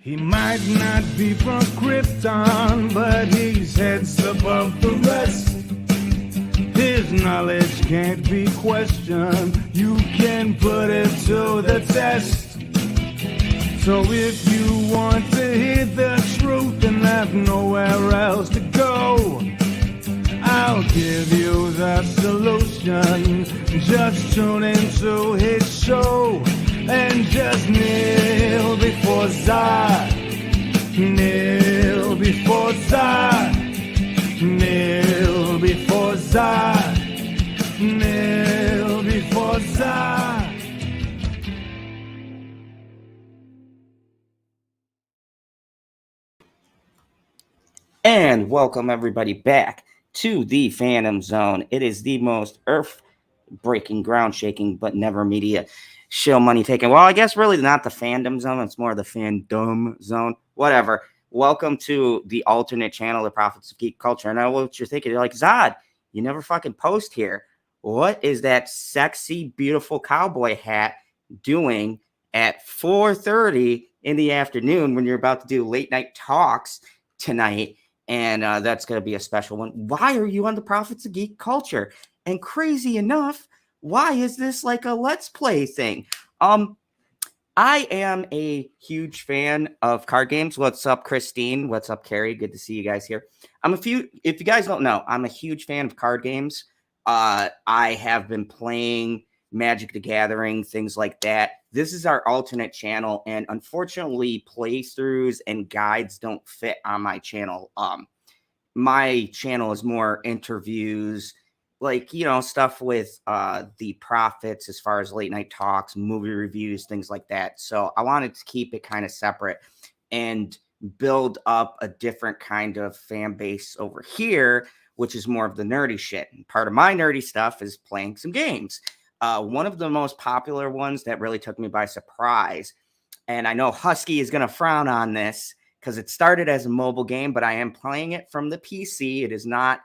He might not be from Krypton, but he's heads above the rest. His knowledge can't be questioned. You can put it to the test. So if you want to hear the truth and have nowhere else to go, I'll give you the solution. Just tune into his show and just kneel before Zod. Kneel before Zod. Kneel before Zod. Kneel before Zod. And welcome everybody back to the Phantom Zone. It is the most earth-breaking, ground-shaking, but never media show money taking. Well, I guess really not the Fandom Zone. It's more the Fandom Zone. Whatever. Welcome to the alternate channel, the Prophets of Geek Culture. And I know what you're thinking. You're like, Zod, you never fucking post here. What is that sexy, beautiful cowboy hat doing at 4:30 in the afternoon when you're about to do late night talks tonight? And that's going to be a special one. Why are you on the Prophets of Geek Culture? And crazy enough, why is this like a Let's Play thing? I am a huge fan of card games. What's up, Christine? What's up, Carrie? Good to see you guys here. If you guys don't know, I'm a huge fan of card games. I have been playing Magic the Gathering, things like that. This is our alternate channel, and unfortunately, playthroughs and guides don't fit on my channel. My channel is more interviews, like, stuff with the prophets as far as late night talks, movie reviews, things like that. So I wanted to keep it kind of separate and build up a different kind of fan base over here, which is more of the nerdy shit. And part of my nerdy stuff is playing some games. One of the most popular ones that really took me by surprise, and I know Husky is going to frown on this because it started as a mobile game, but I am playing it from the PC. It is not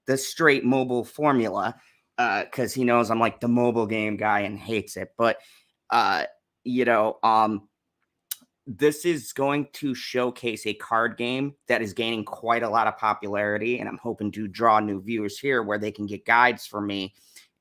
the straight mobile formula because he knows I'm like the mobile game guy and hates it. But, this is going to showcase a card game that is gaining quite a lot of popularity, and I'm hoping to draw new viewers here where they can get guides from me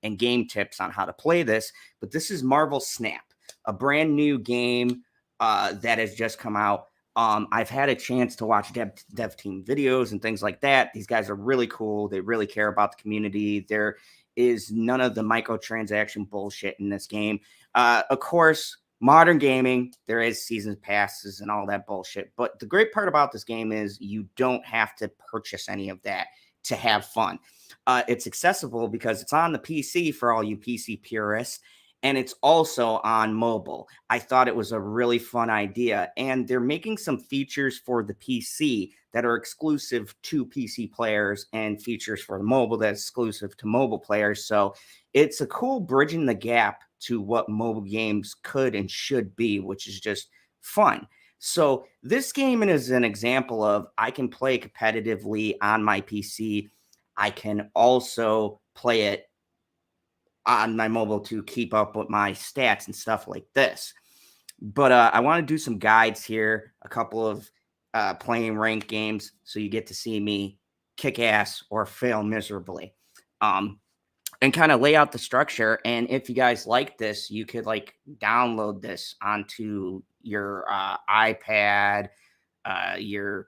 and game tips on how to play this. But this is Marvel Snap, a brand new game that has just come out. I've had a chance to watch dev team videos and things like that. These guys are really cool. They really care about the community. There is none of the microtransaction bullshit in this game. Of course, modern gaming, there is season passes and all that bullshit. But the great part about this game is you don't have to purchase any of that to have fun. It's accessible because it's on the PC for all you PC purists, and it's also on mobile. I thought it was a really fun idea, and they're making some features for the PC that are exclusive to PC players and features for the mobile that's exclusive to mobile players. So it's a cool bridging the gap to what mobile games could and should be, which is just fun. So this game is an example of I can play competitively on my PC. I can also play it on my mobile to keep up with my stats and stuff like this. But I want to do some guides here, a couple of playing ranked games, so you get to see me kick ass or fail miserably, and kind of lay out the structure. And if you guys like this, you could like download this onto your iPad, your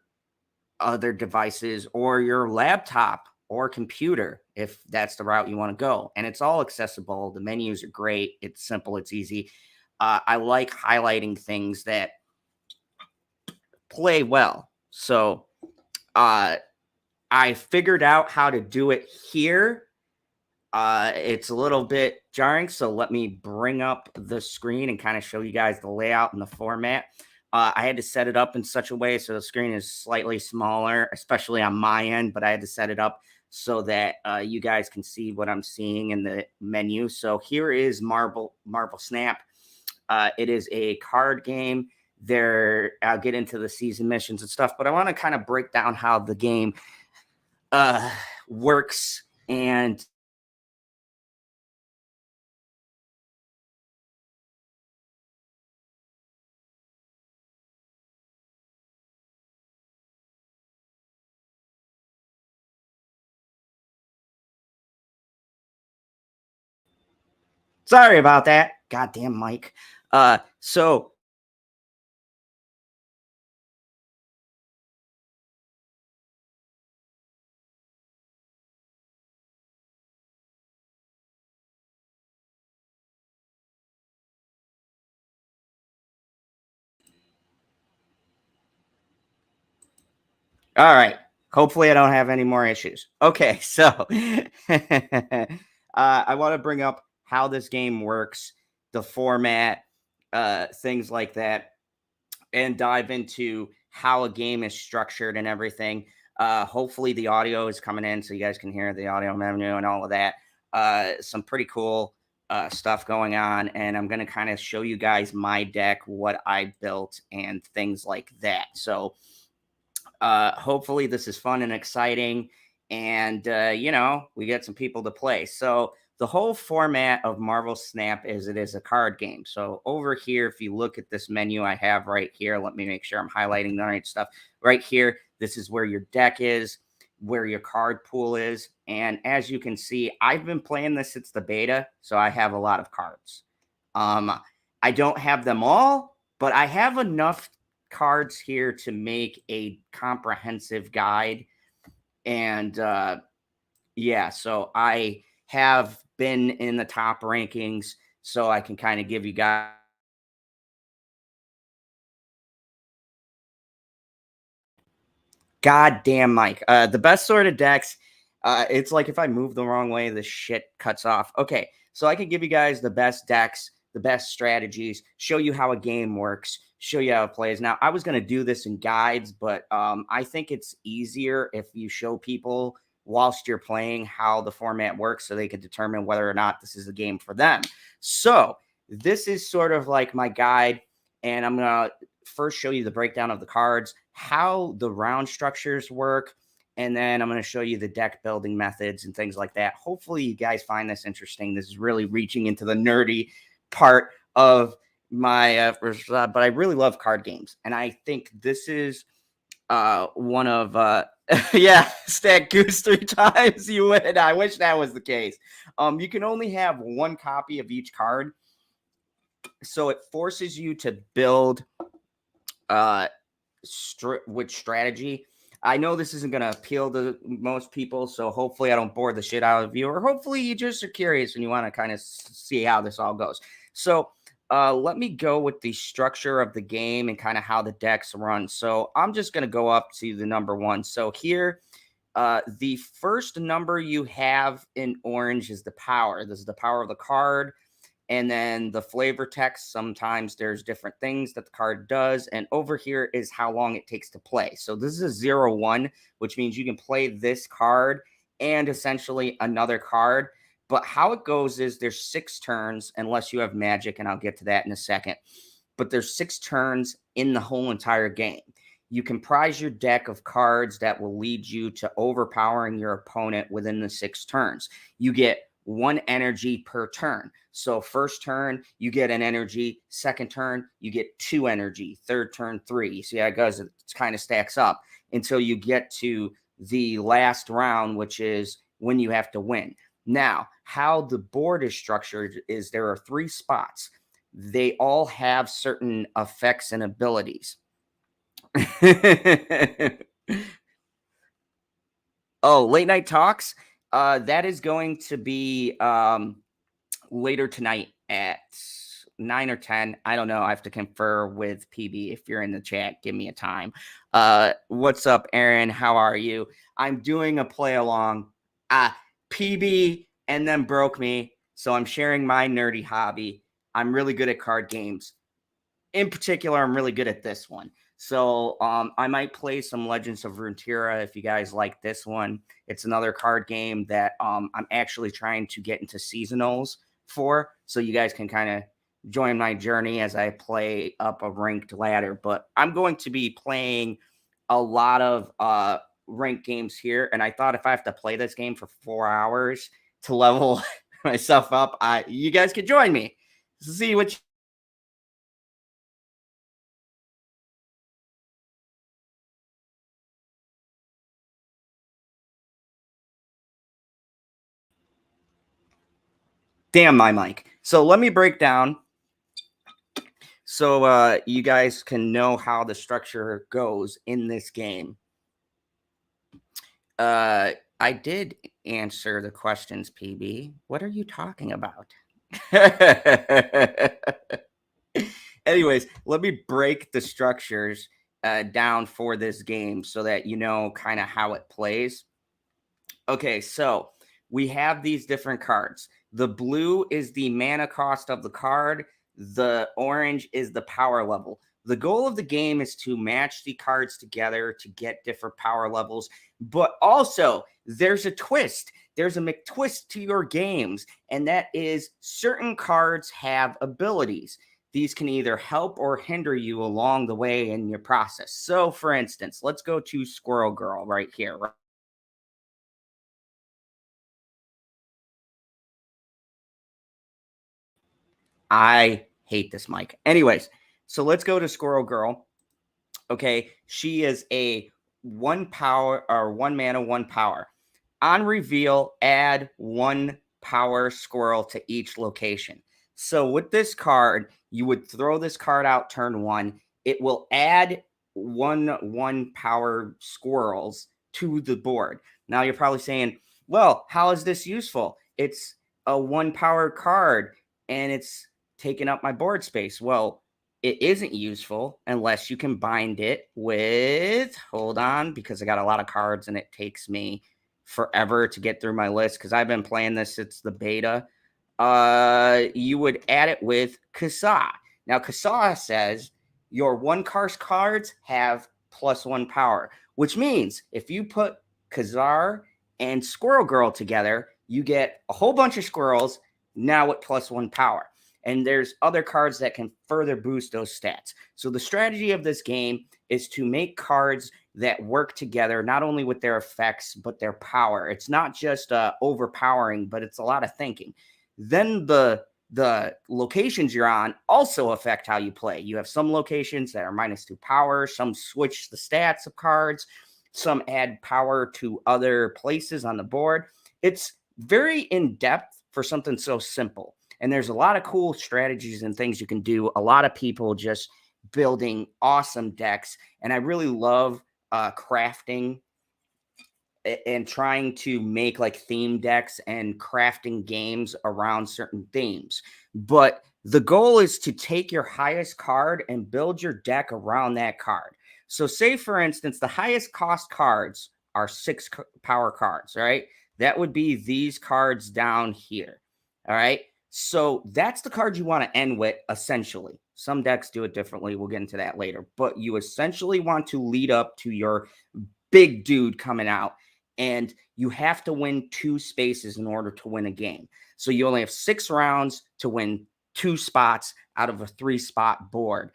other devices, or your laptop or computer, if that's the route you want to go. And it's all accessible. The menus are great. It's simple. It's easy. I like highlighting things that play well. So I figured out how to do it here. It's a little bit jarring, so let me bring up the screen and kind of show you guys the layout and the format. I had to set it up in such a way so the screen is slightly smaller, especially on my end, but I had to set it up so that you guys can see what I'm seeing in the menu. So here is Marvel Snap. It is a card game. I'll get into the season missions and stuff, but I want to kind of break down how the game works and Sorry about that. Goddamn Mike. So all right. Hopefully, I don't have any more issues. Okay, so I want to bring up how this game works, the format, things like that, and dive into how a game is structured and everything. Hopefully, the audio is coming in so you guys can hear the audio menu and all of that. Some pretty cool stuff going on, and I'm going to kind of show you guys my deck, what I built, and things like that. So, hopefully this is fun and exciting, and we get some people to play. So the whole format of Marvel Snap is it is a card game. So over here, if you look at this menu I have right here, let me make sure I'm highlighting the right stuff right here. This is where your deck is, where your card pool is, and as you can see, I've been playing this since the beta, so I have a lot of cards. um I don't have them all, but I have enough cards here to make a comprehensive guide. And yeah, so I have been in the top rankings, so I can kind of give you guys. Goddamn, Mike. The best sort of decks. It's like if I move the wrong way, the shit cuts off. Okay, so I can give you guys the best decks, the best strategies, show you how a game works, show you how it plays. Now, I was going to do this in guides, but I think it's easier if you show people whilst you're playing how the format works so they can determine whether or not this is a game for them. So, this is sort of like my guide, and I'm going to first show you the breakdown of the cards, how the round structures work, and then I'm going to show you the deck building methods and things like that. Hopefully, you guys find this interesting. This is really reaching into the nerdy part of my but I really love card games, and I think this is one of yeah, stack goose 3 times, you win. I wish that was the case. You can only have one copy of each card, so it forces you to build uh which strategy. I know this isn't going to appeal to most people, so hopefully I don't bore the shit out of you, or hopefully you just are curious and you want to kind of see how this all goes. So let me go with the structure of the game and kind of how the decks run. So I'm just going to go up to the number one. So here, the first number you have in orange is the power. This is the power of the card. And then the flavor text, sometimes there's different things that the card does. And over here is how long it takes to play. So this is a 0-1, which means you can play this card and essentially another card. But how it goes is there's 6 turns, unless you have magic, and I'll get to that in a second. But there's 6 turns in the whole entire game. You comprise your deck of cards that will lead you to overpowering your opponent within the 6 turns. You get 1 energy per turn. So first turn, you get an energy. Second turn, you get 2 energy. Third turn, 3. See how it goes? It kind of stacks up until you get to the last round, which is when you have to win. Now, how the board is structured is there are 3 spots. They all have certain effects and abilities. Oh, late night talks. That is going to be later tonight at 9 or 10. I don't know. I have to confer with PB. If you're in the chat, give me a time. What's up, Aaron? How are you? I'm doing a play along. PB and then broke me, so I'm sharing my nerdy hobby. I'm really good at card games. In particular, I'm really good at this one. So I might play some Legends of Runeterra if you guys like this one. It's another card game that I'm actually trying to get into seasonals for, so you guys can kind of join my journey as I play up a ranked ladder. But I'm going to be playing a lot of ranked games here, and I thought if I have to play this game for 4 hours to level myself up, you guys could join me. See what Damn my mic. So let me break down so you guys can know how the structure goes in this game. I did answer the questions, PB. What are you talking about? Anyways, let me break the structures down for this game so that you know kind of how it plays. Okay, so we have these different cards. The blue is the mana cost of the card. The orange is the power level. The goal of the game is to match the cards together to get different power levels. But also, there's a twist. There's a McTwist to your games, and that is certain cards have abilities. These can either help or hinder you along the way in your process. So, for instance, let's go to Squirrel Girl right here. I hate this mic. Anyways, so let's go to Squirrel Girl. Okay, she is a 1 power or 1 mana, 1 power. On reveal, add 1 power squirrel to each location. So with this card, you would throw this card out turn 1. It will add 1 power squirrels to the board. Now you're probably saying, well, how is this useful? It's a 1 power card and it's taking up my board space. Well, it isn't useful unless you can bind it with, hold on, because I got a lot of cards and it takes me forever to get through my list because I've been playing this since the beta. You would add it with Kazaa. Now, Kazaa says your 1 cast cards have +1 power, which means if you put Kazaa and Squirrel Girl together, you get a whole bunch of squirrels now with +1 power. And there's other cards that can further boost those stats. So the strategy of this game is to make cards that work together, not only with their effects, but their power. It's not just overpowering, but it's a lot of thinking. Then the locations you're on also affect how you play. You have some locations that are -2 power, some switch the stats of cards, some add power to other places on the board. It's very in-depth for something so simple. And there's a lot of cool strategies and things you can do. A lot of people just building awesome decks. And I really love crafting and trying to make like theme decks and crafting games around certain themes. But the goal is to take your highest card and build your deck around that card. So say, for instance, the highest cost cards are 6 power cards, right? That would be these cards down here. All right. So that's the card you want to end with, essentially. Some decks do it differently. We'll get into that later. But you essentially want to lead up to your big dude coming out. And you have to win 2 spaces in order to win a game. So you only have 6 rounds to win 2 spots out of a 3-spot board.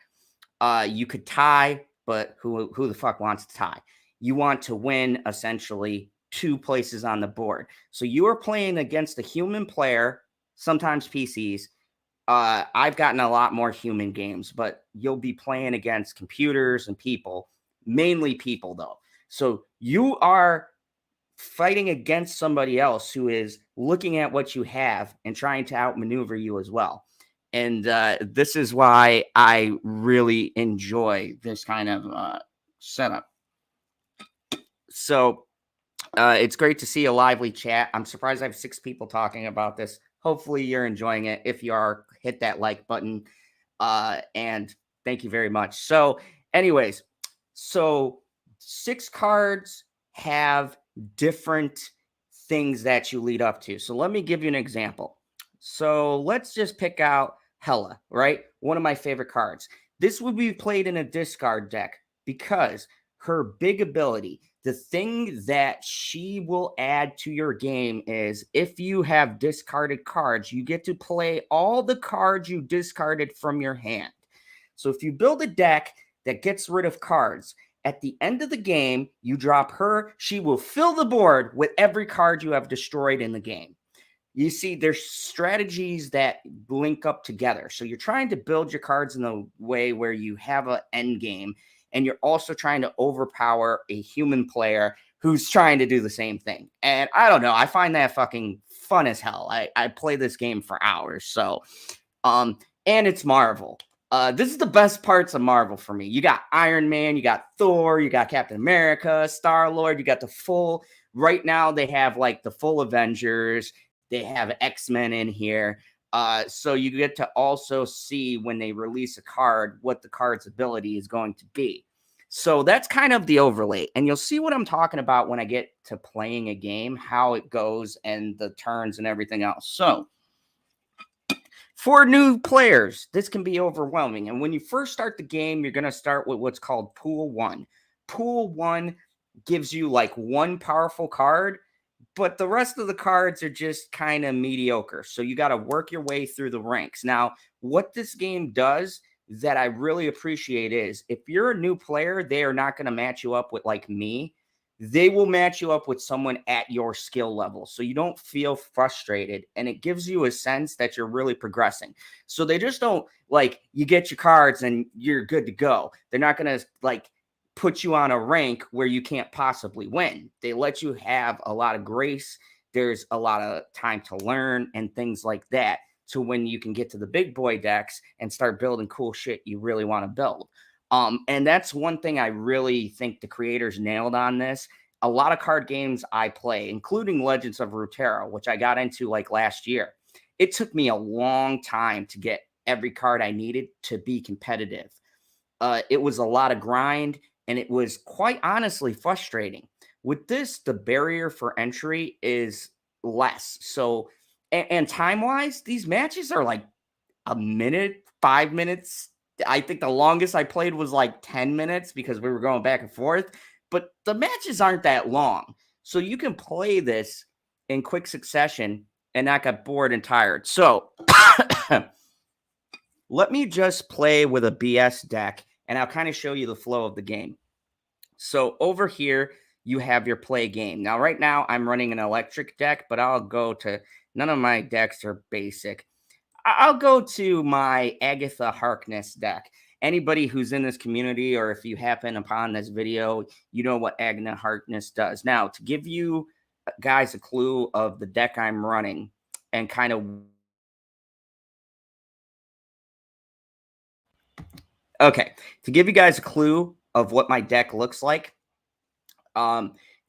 You could tie, but who the fuck wants to tie? You want to win, essentially, 2 places on the board. So you are playing against a human player, sometimes PCs. I've gotten a lot more human games, but you'll be playing against computers and people, mainly people, though. So you are fighting against somebody else who is looking at what you have and trying to outmaneuver you as well. And this is why I really enjoy this kind of setup. So it's great to see a lively chat. I'm surprised I have 6 people talking about this. Hopefully you're enjoying it. If you are, hit that like button. And thank you very much. So anyways, so 6 cards have different things that you lead up to. So let me give you an example. So let's just pick out Hela, right? One of my favorite cards. This would be played in a discard deck because her big ability, the thing that she will add to your game is if you have discarded cards, you get to play all the cards you discarded from your hand. So if you build a deck that gets rid of cards, at the end of the game, you drop her. She will fill the board with every card you have destroyed in the game. You see, there's strategies that link up together. So you're trying to build your cards in a way where you have an end game, and you're also trying to overpower a human player who's trying to do the same thing. And I don't know, I find that fucking fun as hell. I play this game for hours. So, and it's Marvel. This is the best parts of Marvel for me. You got Iron Man, you got Thor, you got Captain America, Star-Lord, you got the full, right now they have like the full Avengers, they have X-Men in here. So you get to also see when they release a card, what the card's ability is going to be. So that's kind of the overlay. And you'll see what I'm talking about when I get to playing a game, how it goes and the turns and everything else. So for new players, this can be overwhelming. And when you first start the game, you're going to start with what's called Pool 1. Pool 1 gives you like one powerful card, but the rest of the cards are just kind of mediocre. So you got to work your way through the ranks. Now, what this game does that I really appreciate is if you're a new player, they are not going to match you up with like me. They will match you up with someone at your skill level. So you don't feel frustrated and it gives you a sense that you're really progressing. So they just don't like you get your cards and you're good to go. They're not going to like put you on a rank where you can't possibly win. They let you have a lot of grace. There's a lot of time to learn and things like that. To when you can get to the big boy decks and start building cool shit you really want to build. And that's one thing I really think the creators nailed on this. A lot of card games I play, including Legends of Runeterra, which I got into like last year. It took me a long time to get every card I needed to be competitive. It was a lot of grind, and it was quite honestly frustrating. With this, the barrier for entry is less. So, and time-wise, these matches are like a minute, 5 minutes. I think the longest I played was like 10 minutes because we were going back and forth. But the matches aren't that long. So you can play this in quick succession and not get bored and tired. So let me just play with a BS deck, and I'll kind of show you the flow of the game. So over here, you have your play game. Now, right now, I'm running an electric deck, but I'll go to, none of my decks are basic. I'll go to my Agatha Harkness deck. Anybody who's in this community, or if you happen upon this video, you know what Agatha Harkness does. Now, to give you guys a clue of the deck I'm running and kind of... Okay, to give you guys a clue of what my deck looks like,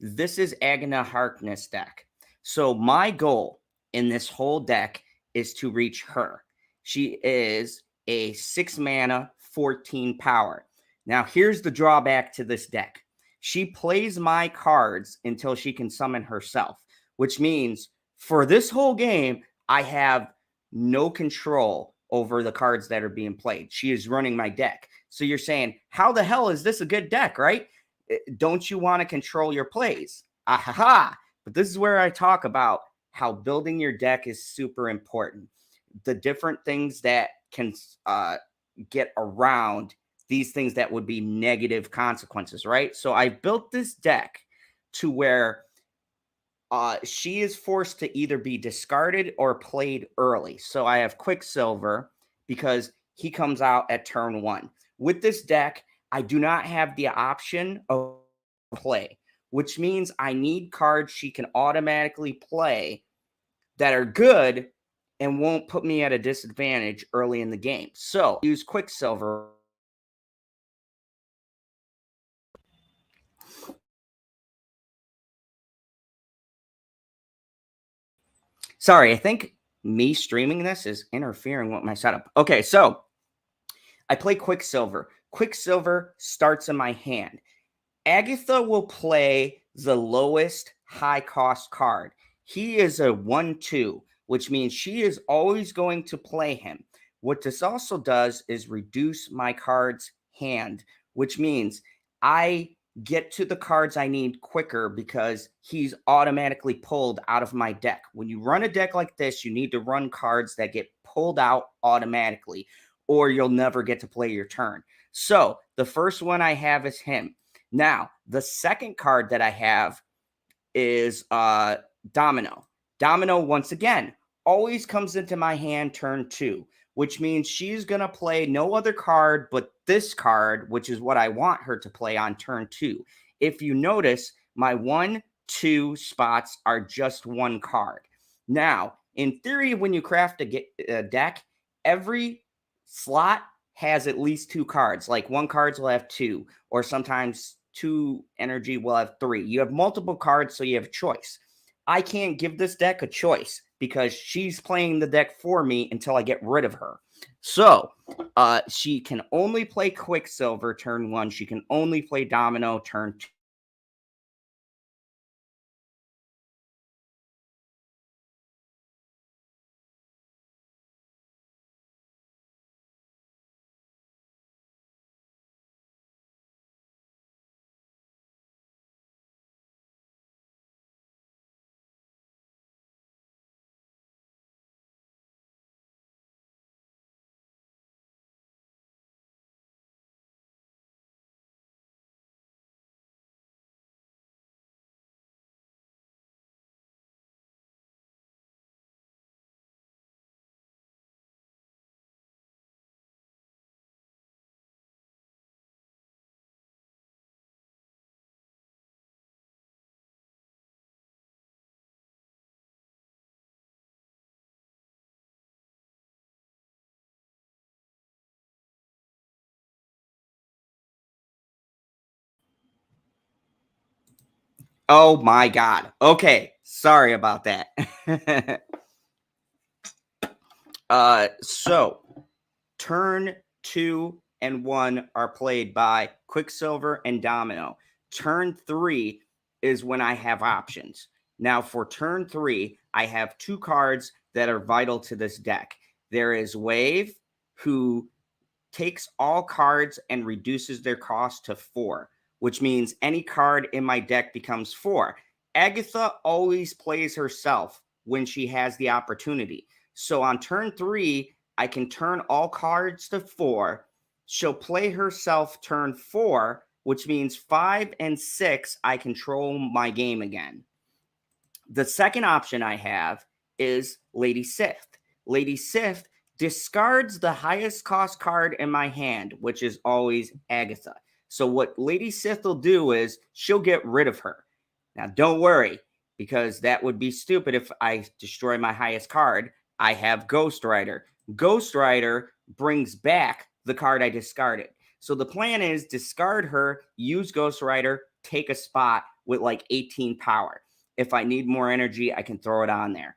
this is Agatha Harkness deck. So my goal in this whole deck is to reach her. She is a 6 mana, 14 power. Now, here's the drawback to this deck. She plays my cards until she can summon herself, which means for this whole game, I have no control over the cards that are being played. She is running my deck. So you're saying, how the hell is this a good deck, right? Don't you want to control your plays? Ahaha. But this is where I talk about how building your deck is super important. The different things that can get around these things that would be negative consequences, right? So I built this deck to where she is forced to either be discarded or played early. So I have Quicksilver because he comes out at turn 1. With this deck, I do not have the option of play, which means I need cards she can automatically play that are good and won't put me at a disadvantage early in the game. So use Quicksilver. Sorry, I think me streaming this is interfering with my setup. Okay, so I play Quicksilver. Quicksilver starts in my hand. Agatha will play the lowest high cost card. He is a 1/2, which means she is always going to play him. What this also does is reduce my card's hand, which means I get to the cards I need quicker because he's automatically pulled out of my deck. When you run a deck like this, you need to run cards that get pulled out automatically, or you'll never get to play your turn. So the first one I have is him. Now, the second card that I have is Domino. Domino, once again, always comes into my hand turn 2, which means she's going to play no other card but this card, which is what I want her to play on turn 2. If you notice, my 1, 2 spots are just one card. Now, in theory, when you craft a deck, every slot has at least 2 cards. Like one cards will have 2, or sometimes 2 energy will have 3. You have multiple cards, so you have a choice. I can't give this deck a choice because she's playing the deck for me until I get rid of her. So she can only play Quicksilver turn 1. She can only play Domino turn 2. Oh my God. Okay. Sorry about that. So turn 2 and 1 are played by Quicksilver and Domino. Turn 3 is when I have options. Now, for turn 3, I have 2 cards that are vital to this deck. There is Wave, who takes all cards and reduces their cost to 4, which means any card in my deck becomes 4. Agatha always plays herself when she has the opportunity. So on turn 3, I can turn all cards to 4. She'll play herself turn 4, which means 5 and 6, I control my game again. The second option I have is Lady Sif. Lady Sif discards the highest cost card in my hand, which is always Agatha. So what Lady Sif will do is she'll get rid of her. Now, don't worry, because that would be stupid if I destroy my highest card. I have Ghost Rider. Ghost Rider brings back the card I discarded. So the plan is discard her, use Ghost Rider, take a spot with like 18 power. If I need more energy, I can throw it on there.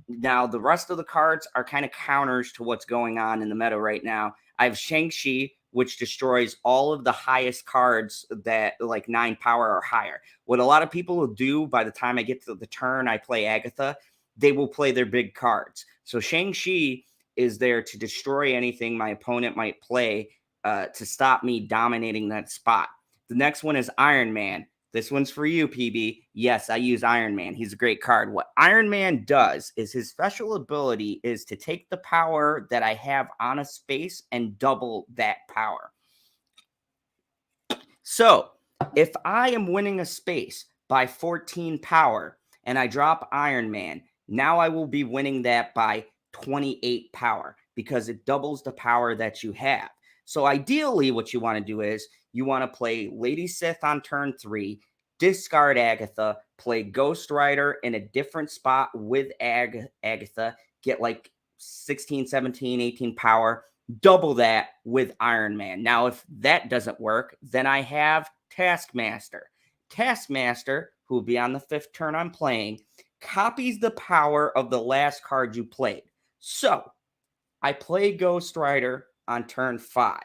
Now, the rest of the cards are kind of counters to what's going on in the meta right now. I have Shang-Chi, which destroys all of the highest cards that like 9 power or higher. What a lot of people will do by the time I get to the turn I play Agatha, they will play their big cards. So Shang-Chi is there to destroy anything my opponent might play to stop me dominating that spot. The next one is Iron Man. This one's for you, PB. Yes, I use Iron Man. He's a great card. What Iron Man does is his special ability is to take the power that I have on a space and double that power. So if I am winning a space by 14 power and I drop Iron Man, now I will be winning that by 28 power because it doubles the power that you have. So ideally, what you want to do is you want to play Lady Sif on turn 3, discard Agatha, play Ghost Rider in a different spot with Agatha, get like 16, 17, 18 power, double that with Iron Man. Now, if that doesn't work, then I have Taskmaster. Taskmaster, who will be on the 5th turn I'm playing, copies the power of the last card you played. So I play Ghost Rider on turn 5.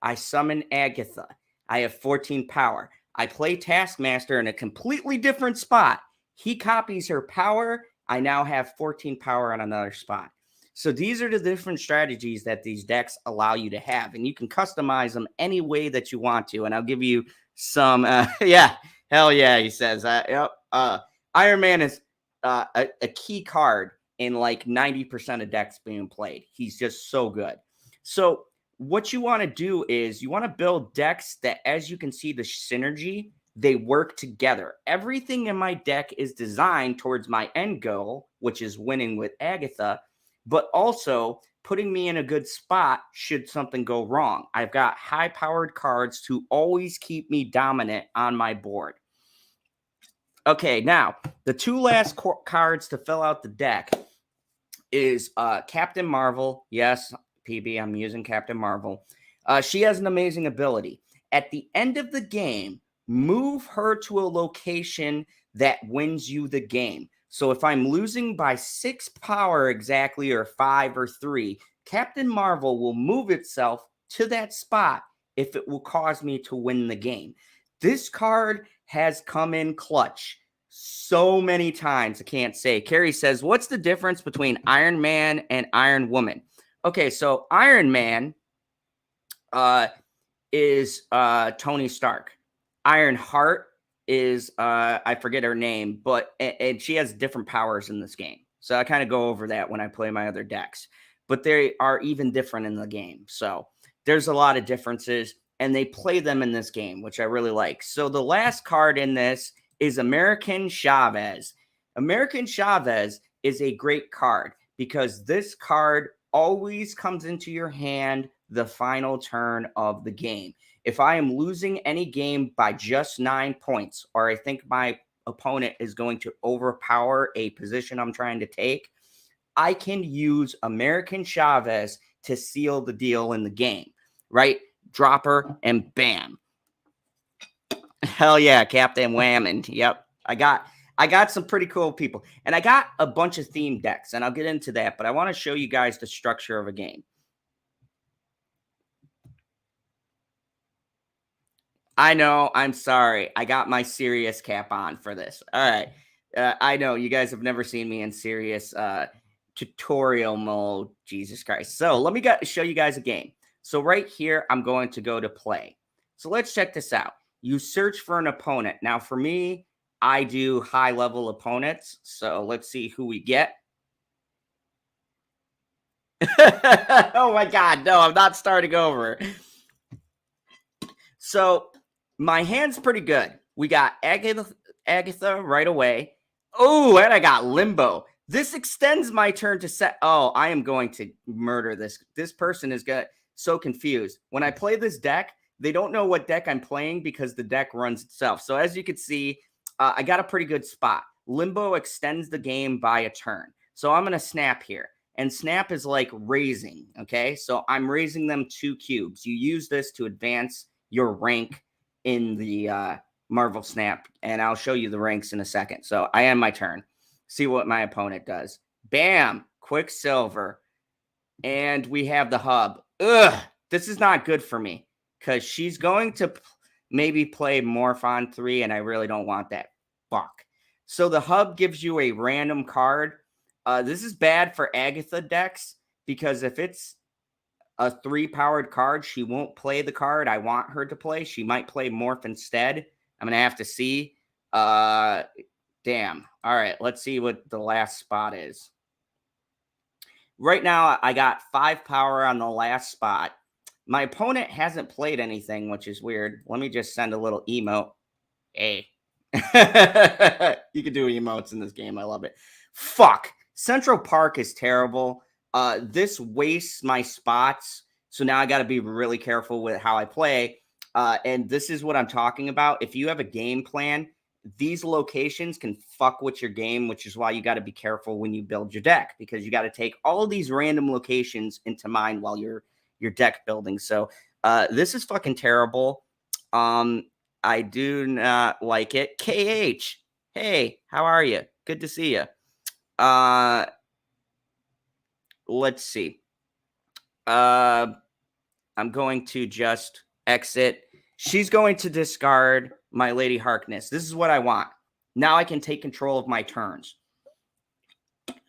I summon Agatha. I have 14 power. I play Taskmaster in a completely different spot. He copies her power. I now have 14 power on another spot. So these are the different strategies that these decks allow you to have, and you can customize them any way that you want to. And I'll give you some, yeah, hell yeah, he says. Iron Man is a key card in like 90% of decks being played. He's just so good. So what you want to do is you want to build decks that, as you can see, the synergy, they work together. Everything in my deck is designed towards my end goal, which is winning with Agatha, but also putting me in a good spot should something go wrong. I've got high-powered cards to always keep me dominant on my board. Okay, now the two last cards to fill out the deck is Captain Marvel. Yes, PB, I'm using Captain Marvel. She has an amazing ability. At the end of the game, move her to a location that wins you the game. So if I'm losing by 6 power exactly, or 5 or 3, Captain Marvel will move itself to that spot if it will cause me to win the game. This card has come in clutch so many times, I can't say. Carrie says, what's the difference between Iron Man and Iron Woman? Okay, so Iron Man is Tony Stark. Iron Heart is I forget her name, but and she has different powers in this game. So I kind of go over that when I play my other decks. But they are even different in the game. So there's a lot of differences, and they play them in this game, which I really like. So the last card in this is American Chavez. American Chavez is a great card because this card always comes into your hand the final turn of the game. If I am losing any game by just 9 points, or I think my opponent is going to overpower a position I'm trying to take, I can use American Chavez to seal the deal in the game, right? Drop her and bam. Hell yeah, Captain Whammond. Yep. I got some pretty cool people. And I got a bunch of themed decks, and I'll get into that, but I want to show you guys the structure of a game. I know, I'm sorry. I got my serious cap on for this. All right. I know you guys have never seen me in serious tutorial mode. Jesus Christ. So let me show you guys a game. So right here, I'm going to go to play. So let's check this out. You search for an opponent. Now for me, I do high level opponents. So let's see who we get. Oh my God. No, I'm not starting over. So my hand's pretty good. We got Agatha right away. Oh, and I got Limbo. This extends my turn to set. Oh, I am going to murder this. This person is so confused. When I play this deck, they don't know what deck I'm playing because the deck runs itself. So as you can see, I got a pretty good spot. Limbo extends the game by a turn. So I'm going to snap here. And snap is like raising, okay? So I'm raising them 2 cubes. You use this to advance your rank in the Marvel Snap, and I'll show you the ranks in a second. So I end my turn. See what my opponent does. Bam! Quicksilver. And we have the hub. Ugh! This is not good for me because she's going to maybe play Morph on 3, and I really don't want that. Fuck. So the hub gives you a random card. This is bad for Agatha decks because if it's a 3-powered card, she won't play the card I want her to play. She might play Morph instead. I'm going to have to see. Damn. All right, let's see what the last spot is. Right now, I got 5 power on the last spot. My opponent hasn't played anything, which is weird. Let me just send a little emote. Hey. You can do emotes in this game. I love it. Fuck. Central Park is terrible. This wastes my spots. So now I got to be really careful with how I play. And this is what I'm talking about. If you have a game plan, these locations can fuck with your game, which is why you got to be careful when you build your deck, because you got to take all of these random locations into mind while you're deck building. So this is fucking terrible. I do not like it. KH, hey, how are you? Good to see you. Let's see. I'm going to just exit. She's going to discard my Lady Harkness. This is what I want. Now I can take control of my turns.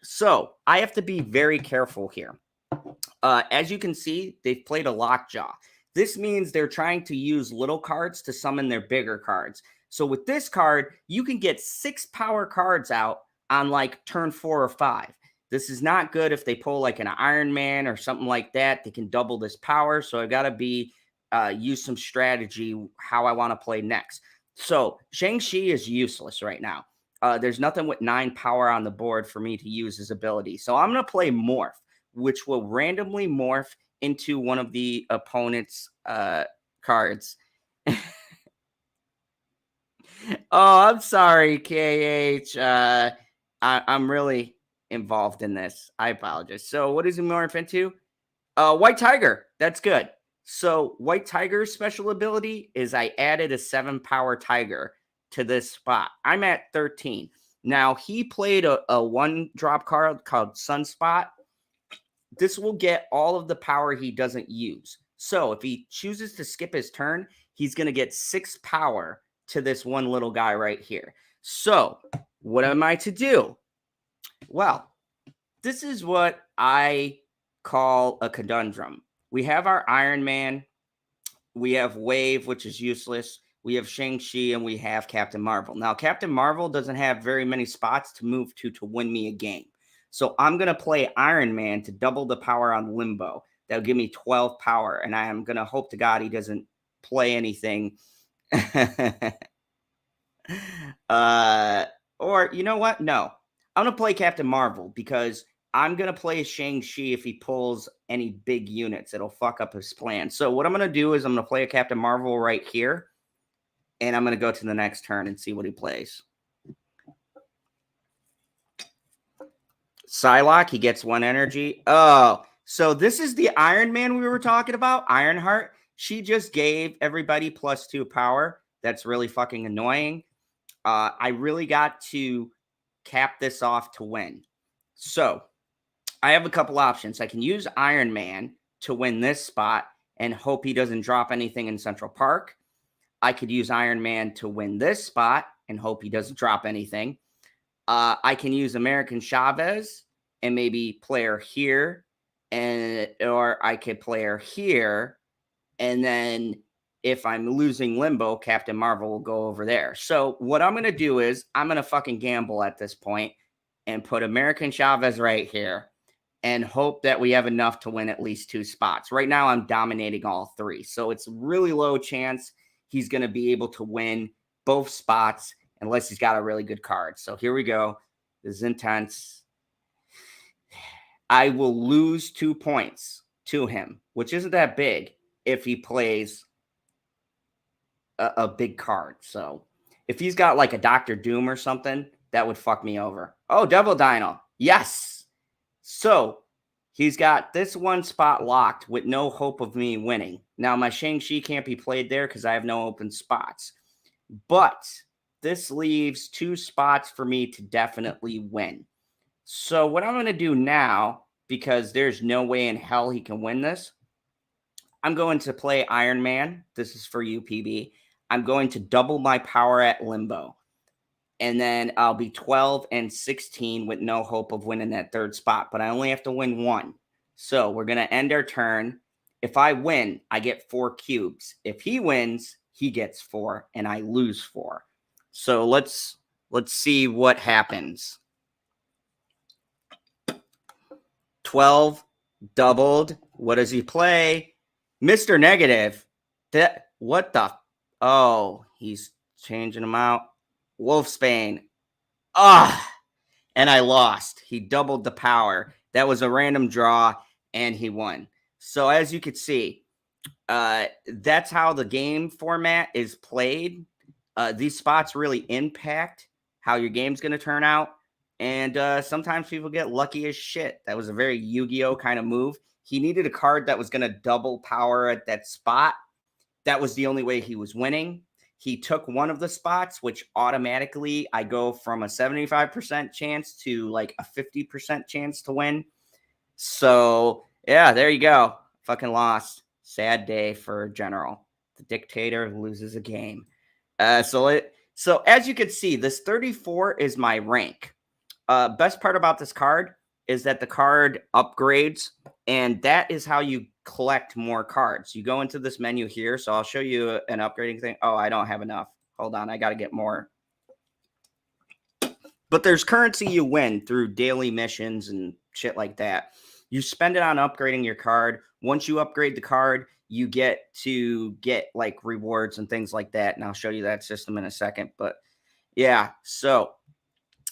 So I have to be very careful here. As you can see, they've played a Lockjaw. This means they're trying to use little cards to summon their bigger cards. So with this card, you can get 6 power cards out on like turn 4 or 5. This is not good if they pull like an Iron Man or something like that. They can double this power. So I got to use some strategy how I want to play next. So Shang-Chi is useless right now. There's nothing with 9 power on the board for me to use his ability. So I'm going to play Morph, which will randomly morph into one of the opponent's cards. Oh, I'm sorry, KH. I'm really involved in this. I apologize. So, what does he morph into? White Tiger. That's good. So, White Tiger's special ability is I added a 7-power tiger to this spot. I'm at 13. Now, he played a 1-drop card called Sunspot. This will get all of the power he doesn't use. So, if he chooses to skip his turn, he's going to get 6 power to this one little guy right here. So, what am I to do? Well, this is what I call a conundrum. We have our Iron Man, we have Wave, which is useless, we have Shang-Chi, and we have Captain Marvel. Now, Captain Marvel doesn't have very many spots to move to win me a game. So I'm going to play Iron Man to double the power on Limbo. That'll give me 12 power, and I am going to hope to God he doesn't play anything. Or you know what? No. I'm going to play Captain Marvel because I'm going to play Shang-Chi if he pulls any big units. It'll fuck up his plan. So what I'm going to do is I'm going to play a Captain Marvel right here, and I'm going to go to the next turn and see what he plays. Psylocke, he gets 1 energy. Oh, so this is the Iron Man we were talking about, Ironheart. She just gave everybody +2 power. That's really fucking annoying. I really got to cap this off to win. So I have a couple options. I can use Iron Man to win this spot and hope he doesn't drop anything in Central Park. I could use Iron Man to win this spot and hope he doesn't drop anything. I can use American Chavez and maybe play her here, or I could play her here, and then if I'm losing Limbo, Captain Marvel will go over there. So what I'm going to do is I'm going to fucking gamble at this point and put American Chavez right here and hope that we have enough to win at least 2 spots. Right now, I'm dominating all 3. So it's really low chance he's going to be able to win both spots unless he's got a really good card. So here we go. This is intense. I will lose 2 points to him, which isn't that big if he plays a big card. So if he's got like a Dr. Doom or something, that would fuck me over. Oh, Devil Dino. Yes. So he's got this 1 spot locked with no hope of me winning. Now, my Shang-Chi can't be played there because I have no open spots. But this leaves 2 spots for me to definitely win. So what I'm going to do now, because there's no way in hell he can win this, I'm going to play Iron Man. This is for you, PB. I'm going to double my power at Limbo. And then I'll be 12 and 16 with no hope of winning that 3rd spot. But I only have to win 1. So we're going to end our turn. If I win, I get 4 cubes. If he wins, he gets 4, and I lose 4. So let's see what happens. 12 doubled. What does he play? Mr. Negative. What the? Oh, he's changing them out. Wolfsbane. And I lost. He doubled the power. That was a random draw, and he won. So as you can see, that's how the game format is played. These spots really impact how your game's going to turn out. And sometimes people get lucky as shit. That was a very Yu-Gi-Oh kind of move. He needed a card that was going to double power at that spot. That was the only way he was winning. He took one of the spots, which automatically I go from a 75% chance to like a 50% chance to win. So, yeah, there you go. Fucking lost. Sad day for General. The dictator loses a game. So as you can see, this 34 is my rank. Best part about this card is that the card upgrades, and that is how you collect more cards. You go into this menu here, so I'll show you an upgrading thing. Oh, I don't have enough. Hold on, I got to get more. But there's currency you win through daily missions and shit like that. You spend it on upgrading your card. Once you upgrade the card, you get to get like rewards and things like that. And I'll show you that system in a second. But yeah, so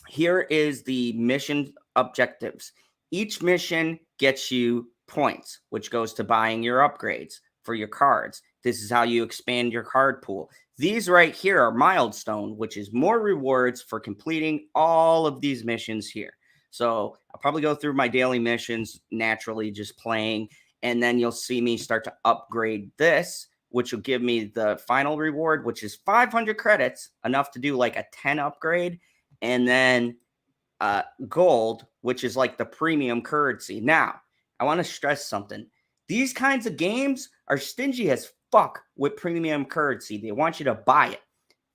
here is the mission objectives. Each mission gets you points, which goes to buying your upgrades. for your cards. This is how you expand your card pool. These right here are milestone, which is more rewards for completing all of these missions here. So I'll probably go through my daily missions naturally, just playing, and then you'll see me start to upgrade this, which will give me the final reward, which is 500 credits, enough to do like a 10 upgrade, and then gold, which is like the premium currency. Now, I want to stress something. These kinds of games are stingy as fuck with premium currency. They want you to buy it.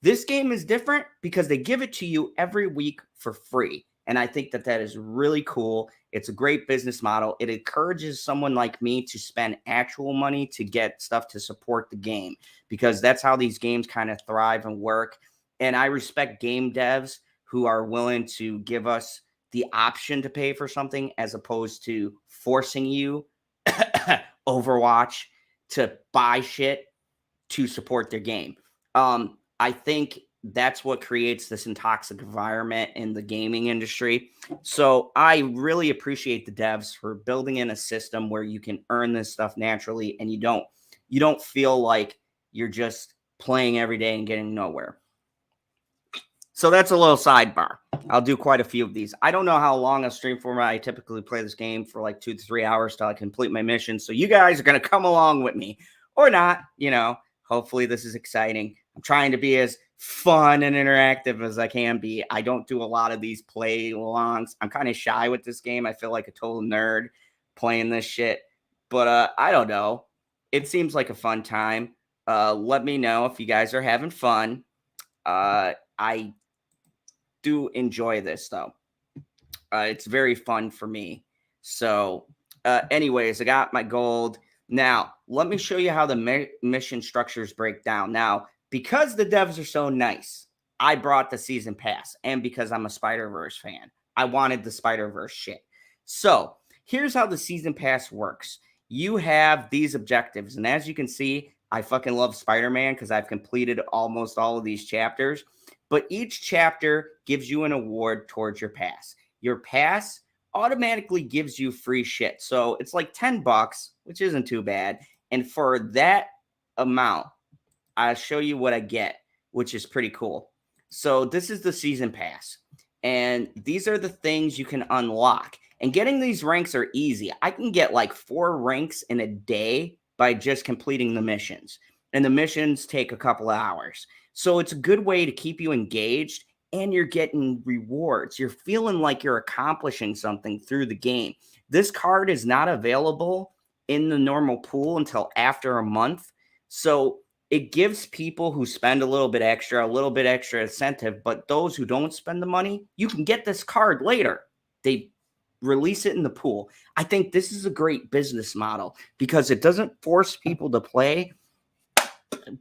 This game is different because they give it to you every week for free. And I think that that is really cool. It's a great business model. It encourages someone like me to spend actual money to get stuff to support the game, because that's how these games kind of thrive and work. And I respect game devs who are willing to give us the option to pay for something as opposed to forcing you, Overwatch, to buy shit to support their game. I think that's what creates this toxic environment in the gaming industry. So I really appreciate the devs for building in a system where you can earn this stuff naturally, and you don't feel like you're just playing every day and getting nowhere. So that's a little sidebar. I'll do quite a few of these. I don't know how long a stream for. I typically play this game for like 2 to 3 hours till I complete my mission. So you guys are going to come along with me or not. Hopefully this is exciting. I'm trying to be as fun and interactive as I can be. I don't do a lot of these play alongs. I'm kind of shy with this game. I feel like a total nerd playing this shit. But I don't know. It seems like a fun time. Let me know if you guys are having fun. I do enjoy this, though. It's very fun for me. So anyways, I got my gold. Now, let me show you how the mission structures break down. Now, because the devs are so nice, I brought the season pass. And because I'm a Spider-Verse fan, I wanted the Spider-Verse shit. So here's how the season pass works. You have these objectives. And as you can see, I fucking love Spider-Man because I've completed almost all of these chapters. But each chapter gives you an award towards your pass. Your pass automatically gives you free shit. So it's like $10, which isn't too bad. And for that amount, I'll show you what I get, which is pretty cool. So this is the season pass. And these are the things you can unlock. And getting these ranks are easy. I can get like 4 ranks in a day by just completing the missions. And the missions take a couple of hours. So it's a good way to keep you engaged, and you're getting rewards. You're feeling like you're accomplishing something through the game. This card is not available in the normal pool until after a month. So it gives people who spend a little bit extra incentive, but those who don't spend the money, you can get this card later. They release it in the pool. I think this is a great business model because it doesn't force people to play,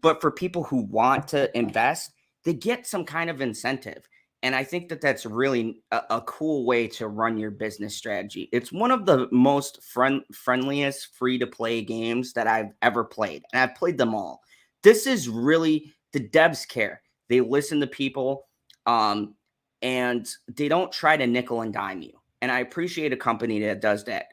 but for people who want to invest, they get some kind of incentive. And I think that that's really a cool way to run your business strategy. It's one of the most friendliest free-to-play games that I've ever played. And I've played them all. This is really, the devs care. They listen to people, and they don't try to nickel and dime you. And I appreciate a company that does that.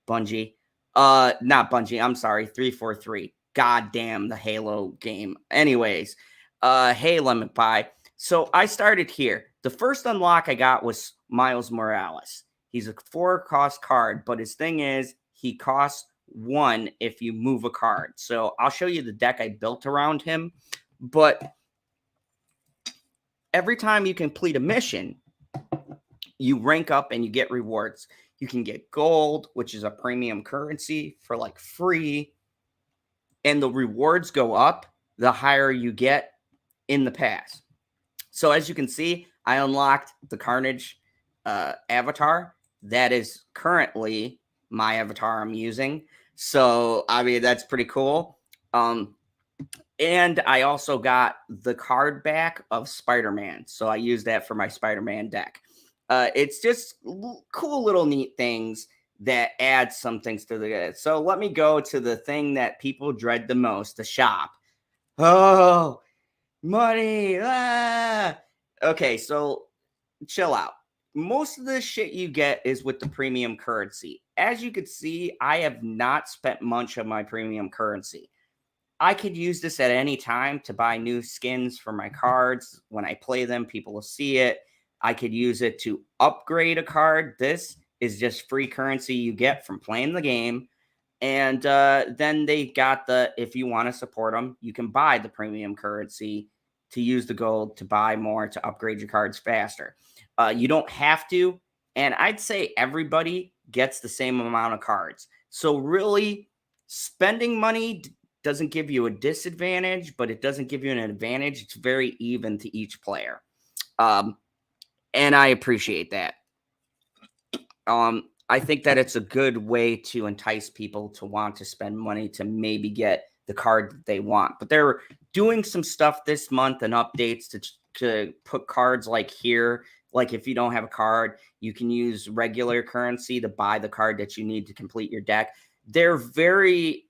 Bungie. Not Bungie. I'm sorry. 343. God damn the Halo game. Anyways, hey, Lemon Pie. So I started here. The first unlock I got was Miles Morales. He's a 4-cost card, but his thing is he costs 1 if you move a card. So I'll show you the deck I built around him. But every time you complete a mission, you rank up and you get rewards. You can get gold, which is a premium currency for like free. And the rewards go up the higher you get in the pass. So as you can see, I unlocked the Carnage avatar. That is currently my avatar I'm using. So, I mean, that's pretty cool. And I also got the card back of Spider-Man. So I use that for my Spider-Man deck. It's just cool little neat things that add some things to the. So let me go to the thing that people dread the most, the shop. Oh, money. Ah. Okay, so chill out. Most of the shit you get is with the premium currency. as you could see, I have not spent much of my premium currency. I could use this at any time to buy new skins for my cards. When I play them, people will see it. I could use it to upgrade a card. This is just free currency you get from playing the game. And then they got if you want to support them, you can buy the premium currency to use the gold to buy more to upgrade your cards faster. You don't have to. And I'd say everybody gets the same amount of cards. So really, spending money doesn't give you a disadvantage, but it doesn't give you an advantage. It's very even to each player. And I appreciate that. I think that it's a good way to entice people to want to spend money to maybe get the card that they want. But they're doing some stuff this month and updates to put cards like here. Like if you don't have a card, you can use regular currency to buy the card that you need to complete your deck. They're very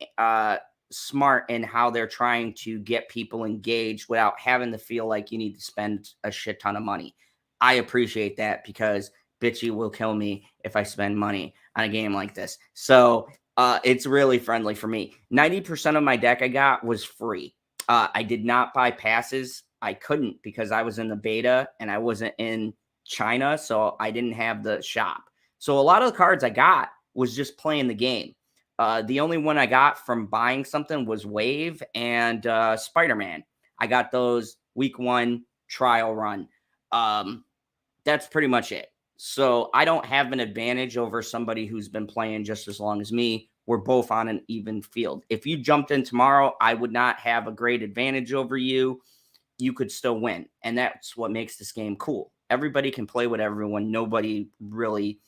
smart in how they're trying to get people engaged without having to feel like you need to spend a shit ton of money. I appreciate that because Bitchy will kill me if I spend money on a game like this. So it's really friendly for me. 90% of my deck I got was free. I did not buy passes. I couldn't because I was in the beta and I wasn't in China, so I didn't have the shop. So a lot of the cards I got was just playing the game. The only one I got from buying something was Wave and Spider-Man. I got those week 1 trial run. That's pretty much it. So I don't have an advantage over somebody who's been playing just as long as me. We're both on an even field. If you jumped in tomorrow, I would not have a great advantage over you. You could still win. And that's what makes this game cool. Everybody can play with everyone. Nobody really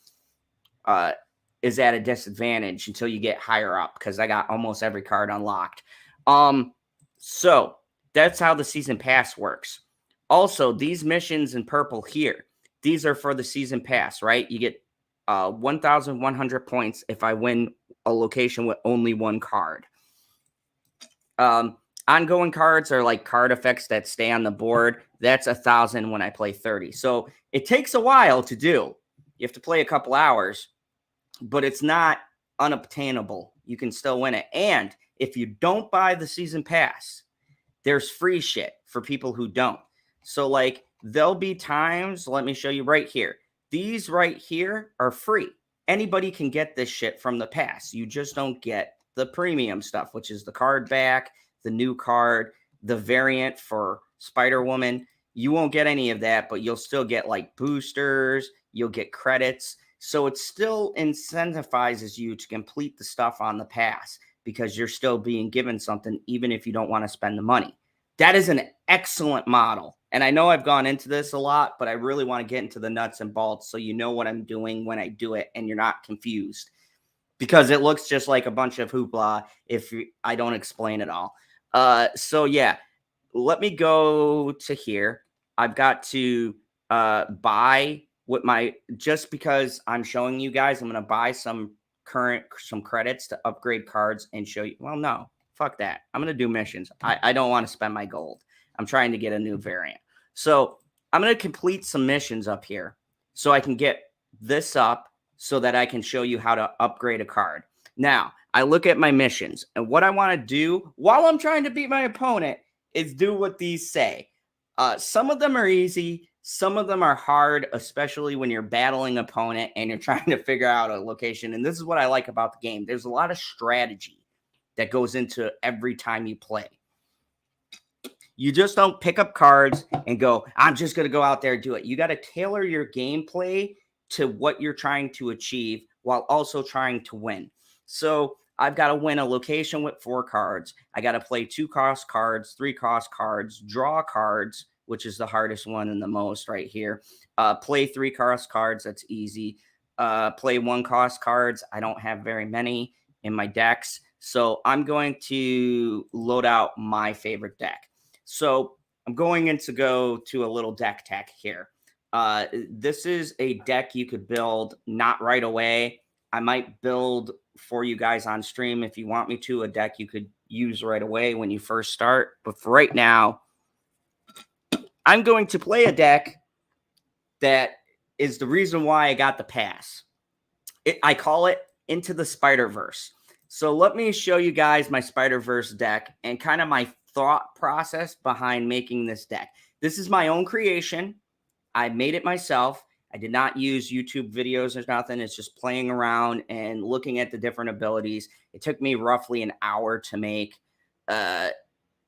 is at a disadvantage until you get higher up because I got almost every card unlocked. So that's how the season pass works. Also, these missions in purple here, these are for the season pass, right? You get 1,100 points if I win a location with only one card. Ongoing cards are like card effects that stay on the board. That's 1,000 when I play 30. So it takes a while to do. You have to play a couple hours, but it's not unobtainable. You can still win it. And if you don't buy the season pass, there's free shit for people who don't. So like there'll be times, let me show you right here. These right here are free. Anybody can get this shit from the pass. You just don't get the premium stuff, which is the card back, the new card, the variant for Spider-Woman. You won't get any of that, but you'll still get like boosters. You'll get credits. So it still incentivizes you to complete the stuff on the pass because you're still being given something, even if you don't want to spend the money. That is an excellent model. And I know I've gone into this a lot, but I really want to get into the nuts and bolts so you know what I'm doing when I do it and you're not confused. Because it looks just like a bunch of hoopla if I don't explain it all. So yeah, let me go to here. I've got to buy with my, just because I'm showing you guys, I'm going to buy some credits to upgrade cards and show you. Well, no, fuck that. I'm going to do missions. I don't want to spend my gold. I'm trying to get a new variant. So I'm going to complete some missions up here so I can get this up so that I can show you how to upgrade a card. Now, I look at my missions, and what I want to do while I'm trying to beat my opponent is do what these say. Some of them are easy. Some of them are hard, especially when you're battling an opponent and you're trying to figure out a location. And this is what I like about the game. There's a lot of strategy that goes into every time you play. You just don't pick up cards and go, I'm just going to go out there and do it. You got to tailor your gameplay to what you're trying to achieve while also trying to win. So I've got to win a location with 4 cards. I got to play 2 cost cards, 3 cost cards, draw cards, which is the hardest one and the most right here. Play 3 cost cards. That's easy. Play 1 cost cards. I don't have very many in my decks. So I'm going to load out my favorite deck. So I'm going in to go to a little deck tech here. This is a deck you could build not right away. I might build for you guys on stream if you want me to, a deck you could use right away when you first start. But for right now, I'm going to play a deck that is the reason why I got the pass. I call it into the Spider-Verse. So let me show you guys my Spider-Verse deck and kind of my thought process behind making this deck. This is my own creation. I made it myself. I did not use YouTube videos or nothing. It's just playing around and looking at the different abilities. It took me roughly an hour to make.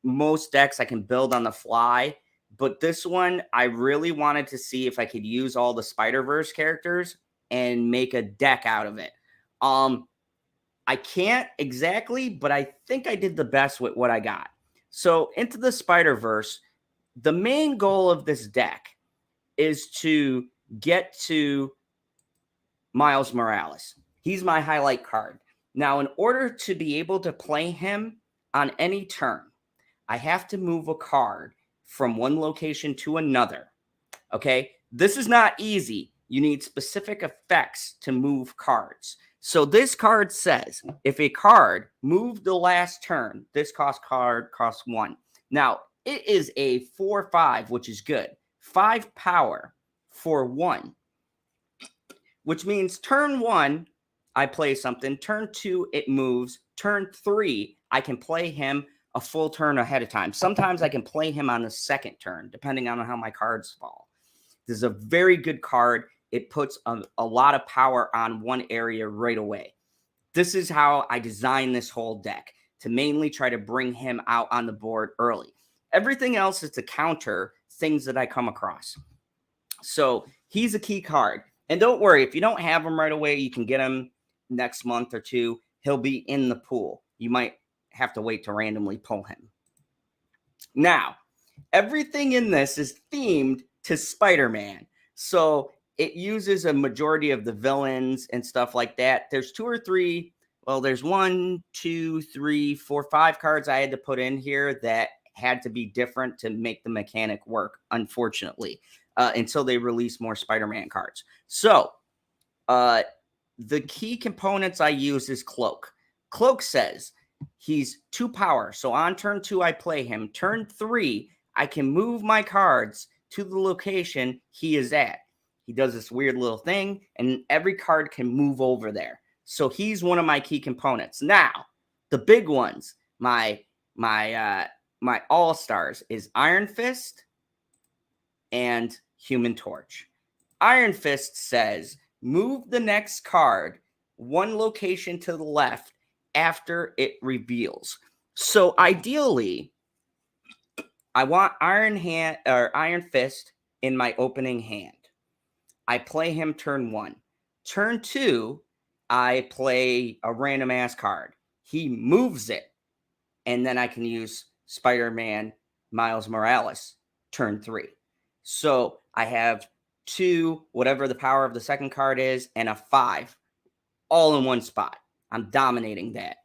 Most decks I can build on the fly, but this one I really wanted to see if I could use all the Spider-Verse characters and make a deck out of it. I can't exactly, but I think I did the best with what I got. So into the Spider-Verse, the main goal of this deck is to get to Miles Morales. He's my highlight card. Now, in order to be able to play him on any turn, I have to move a card from one location to another. Okay? This is not easy. You need specific effects to move cards. So this card says, if a card moved the last turn, this card costs 1. Now, it is a 4/5, which is good. 5 power for 1, which means turn 1, I play something. Turn 2, it moves. Turn 3, I can play him a full turn ahead of time. Sometimes I can play him on the second turn, depending on how my cards fall. This is a very good card. It puts a lot of power on one area right away. This is how I designed this whole deck, to mainly try to bring him out on the board early. Everything else is to counter things that I come across. So he's a key card. And don't worry, if you don't have him right away, you can get him next month or two. He'll be in the pool. You might have to wait to randomly pull him. Now, everything in this is themed to Spider-Man. So it uses a majority of the villains and stuff like that. There's 2 or 3. Well, there's 1, 2, 3, 4, 5 cards I had to put in here that had to be different to make the mechanic work, unfortunately, until they release more Spider-Man cards. So the key components I use is Cloak. Cloak says he's 2 power. So on turn 2, I play him. Turn 3, I can move my cards to the location he is at. He does this weird little thing, and every card can move over there. So he's one of my key components. Now, the big ones, my all-stars is Iron Fist and Human Torch. Iron Fist says, move the next card 1 location to the left after it reveals. So ideally, I want Iron Fist in my opening hand. I play him turn 1. Turn 2, I play a random ass card. He moves it, and then I can use Spider-Man Miles Morales turn 3. So I have 2, whatever the power of the second card is, and a 5 all in one spot. I'm dominating that.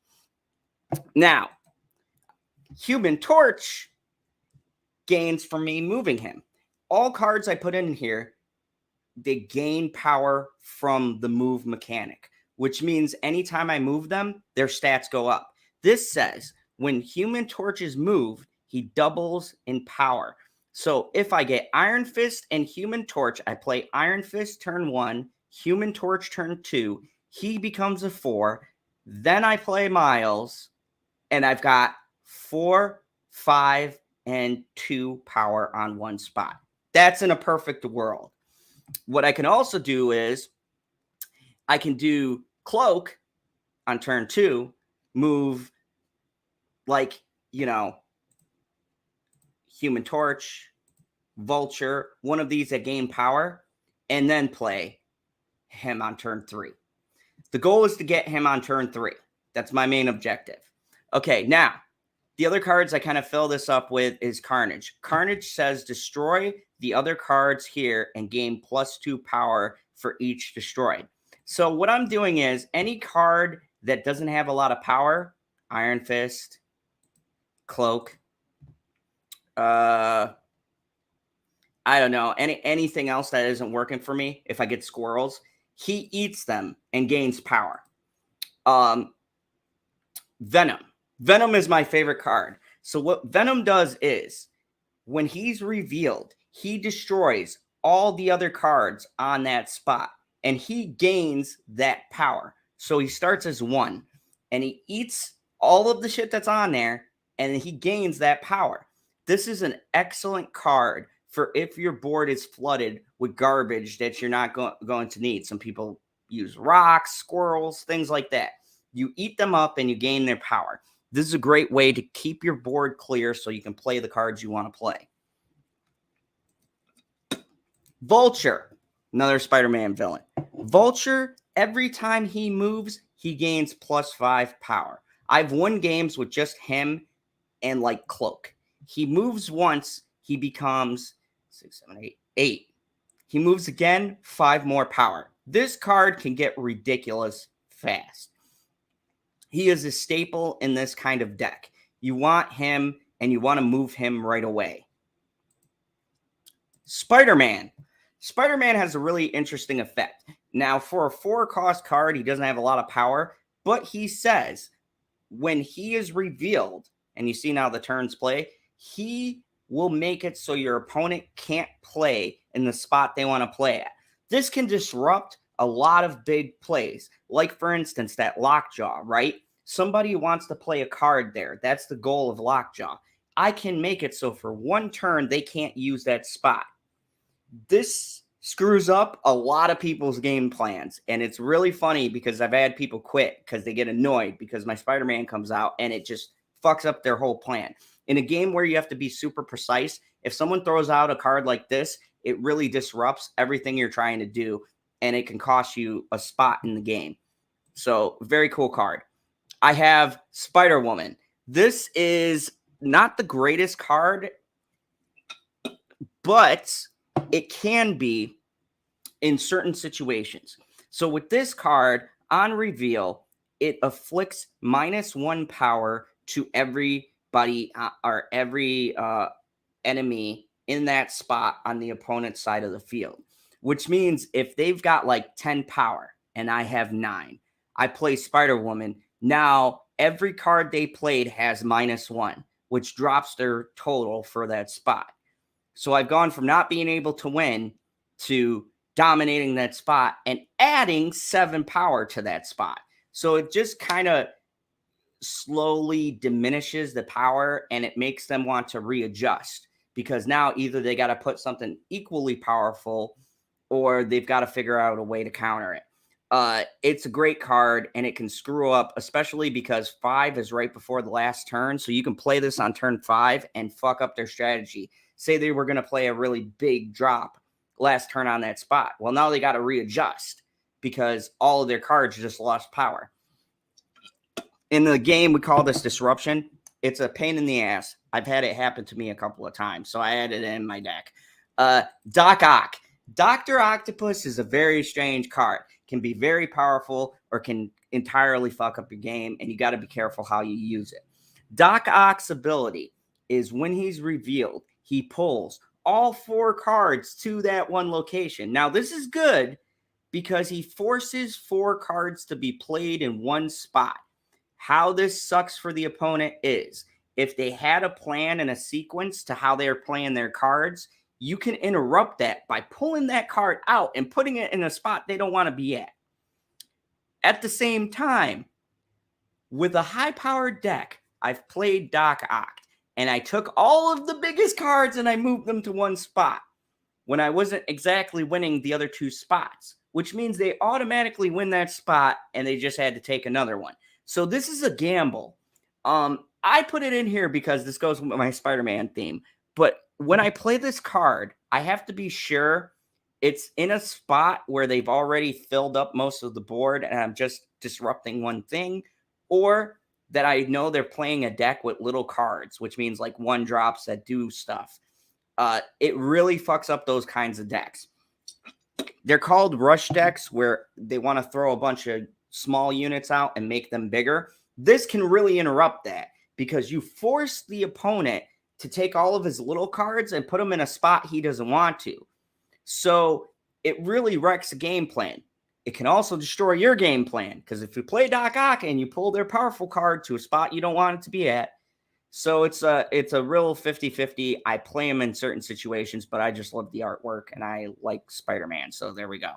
Now, Human Torch gains from me moving him. All cards I put in here, they gain power from the move mechanic, which means anytime I move them, their stats go up. This says when Human Torch is moved, he doubles in power. So if I get Iron Fist and Human Torch, I play Iron Fist turn 1, Human Torch turn 2, he becomes a 4. Then I play Miles, and I've got 4, 5, and 2 power on one spot. That's in a perfect world. What I can also do is I can do Cloak on turn 2, move like, Human Torch, Vulture, one of these that gain power, and then play him on turn 3. The goal is to get him on turn 3. That's my main objective. Okay, now, the other cards I kind of fill this up with is Carnage. Carnage says destroy the other cards here and gain +2 power for each destroyed. So what I'm doing is any card that doesn't have a lot of power, Iron Fist, Cloak, I don't know, anything else that isn't working for me, if I get squirrels, he eats them and gains power. Venom. Venom is my favorite card. So what Venom does is when he's revealed, he destroys all the other cards on that spot, and he gains that power. So he starts as 1 and he eats all of the shit that's on there and he gains that power. This is an excellent card for if your board is flooded with garbage that you're not going to need. Some people use rocks, squirrels, things like that. You eat them up and you gain their power. This is a great way to keep your board clear so you can play the cards you want to play. Vulture, another Spider-Man villain. Vulture, every time he moves, he gains +5 power. I've won games with just him and like Cloak. He moves once, he becomes 6, 7, 8, 8. He moves again, 5 more power. This card can get ridiculous fast. He is a staple in this kind of deck. You want him and you want to move him right away. Spider-Man. Spider-Man has a really interesting effect. Now, for a 4-cost card, he doesn't have a lot of power, but he says when he is revealed, and you see now the turns play, he will make it so your opponent can't play in the spot they want to play at. This can disrupt a lot of big plays, like, for instance, that Lockjaw, right? Somebody wants to play a card there. That's the goal of Lockjaw. I can make it so for 1 turn, they can't use that spot. This screws up a lot of people's game plans, and it's really funny because I've had people quit because they get annoyed because my Spider-Man comes out and it just fucks up their whole plan. In a game where you have to be super precise, if someone throws out a card like this, it really disrupts everything you're trying to do, and it can cost you a spot in the game. So, very cool card. I have Spider-Woman. This is not the greatest card, but it can be in certain situations. So with this card, on reveal, it afflicts -1 power to everybody or every enemy in that spot on the opponent's side of the field, which means if they've got like 10 power and I have 9, I play Spider-Woman. Now, every card they played has -1, which drops their total for that spot. So I've gone from not being able to win to dominating that spot and adding 7 power to that spot. So it just kind of slowly diminishes the power and it makes them want to readjust because now either they got to put something equally powerful or they've got to figure out a way to counter it. It's a great card and it can screw up, especially because 5 is right before the last turn. So you can play this on turn 5 and fuck up their strategy. Say they were going to play a really big drop last turn on that spot. Well, now they got to readjust because all of their cards just lost power. In the game, we call this disruption. It's a pain in the ass. I've had it happen to me a couple of times, so I added it in my deck. Doc Ock. Dr. Octopus is a very strange card. Can be very powerful or can entirely fuck up your game, and you got to be careful how you use it. Doc Ock's ability is when he's revealed, he pulls all 4 cards to that one location. Now, this is good because he forces 4 cards to be played in one spot. How this sucks for the opponent is if they had a plan and a sequence to how they're playing their cards, you can interrupt that by pulling that card out and putting it in a spot they don't want to be at. At the same time, with a high-powered deck, I've played Doc Ock, and I took all of the biggest cards and I moved them to one spot when I wasn't exactly winning the other 2 spots, which means they automatically win that spot and they just had to take another one. So this is a gamble. I put it in here because this goes with my Spider-Man theme. But when I play this card, I have to be sure it's in a spot where they've already filled up most of the board and I'm just disrupting one thing, or that I know they're playing a deck with little cards, which means like 1-drops that do stuff. It really fucks up those kinds of decks. They're called rush decks where they want to throw a bunch of small units out and make them bigger. This can really interrupt that because you force the opponent to take all of his little cards and put them in a spot he doesn't want to. So it really wrecks the game plan. It can also destroy your game plan because if you play Doc Ock and you pull their powerful card to a spot you don't want it to be at. So it's a real 50-50. I play him in certain situations, but I just love the artwork and I like Spider-Man. So there we go.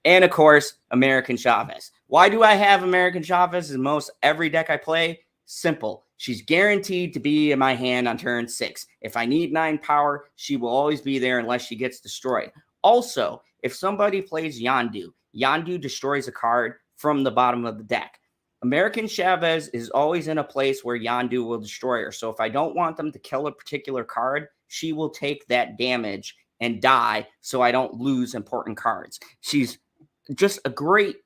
And of course, American Chavez. Why do I have American Chavez in most every deck I play? Simple. She's guaranteed to be in my hand on turn 6. If I need 9 power, she will always be there unless she gets destroyed. Also, if somebody plays Yondu, Yondu destroys a card from the bottom of the deck. American Chavez is always in a place where Yondu will destroy her. So if I don't want them to kill a particular card, she will take that damage and die so I don't lose important cards. She's just a great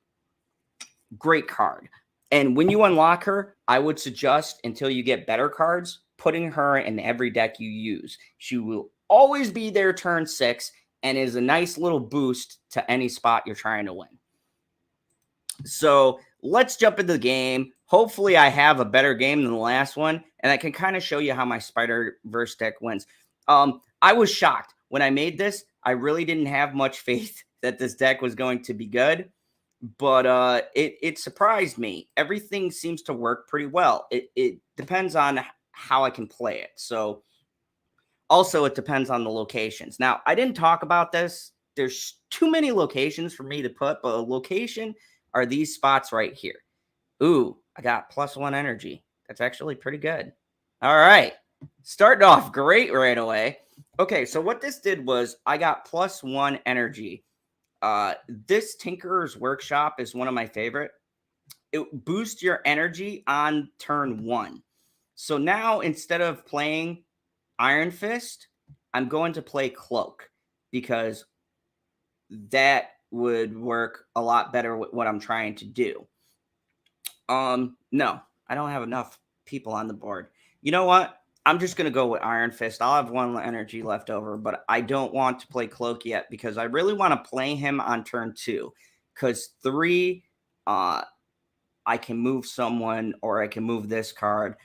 card. And when you unlock her, I would suggest, until you get better cards, putting her in every deck you use. She will always be there turn 6 and is a nice little boost to any spot you're trying to win. So let's jump into the game. Hopefully I have a better game than the last one, and I can kind of show you how my Spider-Verse deck wins. I was shocked. When I made this, I really didn't have much faith that this deck was going to be good, but it surprised me. Everything seems to work pretty well. It depends on how I can play it. So also it depends on the locations. Now, I didn't talk about this. There's too many locations for me to put, but a location are these spots right here. Ooh, I got +1 energy. That's actually pretty good. All right. Starting off great right away. Okay, so what this did was I got +1 energy. This Tinkerer's Workshop is one of my favorite. It boosts your energy on turn 1. So now instead of playing Iron Fist, I'm going to play Cloak because that would work a lot better with what I'm trying to do. No, I don't have enough people on the board. You know what? I'm just going to go with Iron Fist. I'll have 1 energy left over, but I don't want to play Cloak yet because I really want to play him on turn 2. Because 3, I can move someone or I can move this card.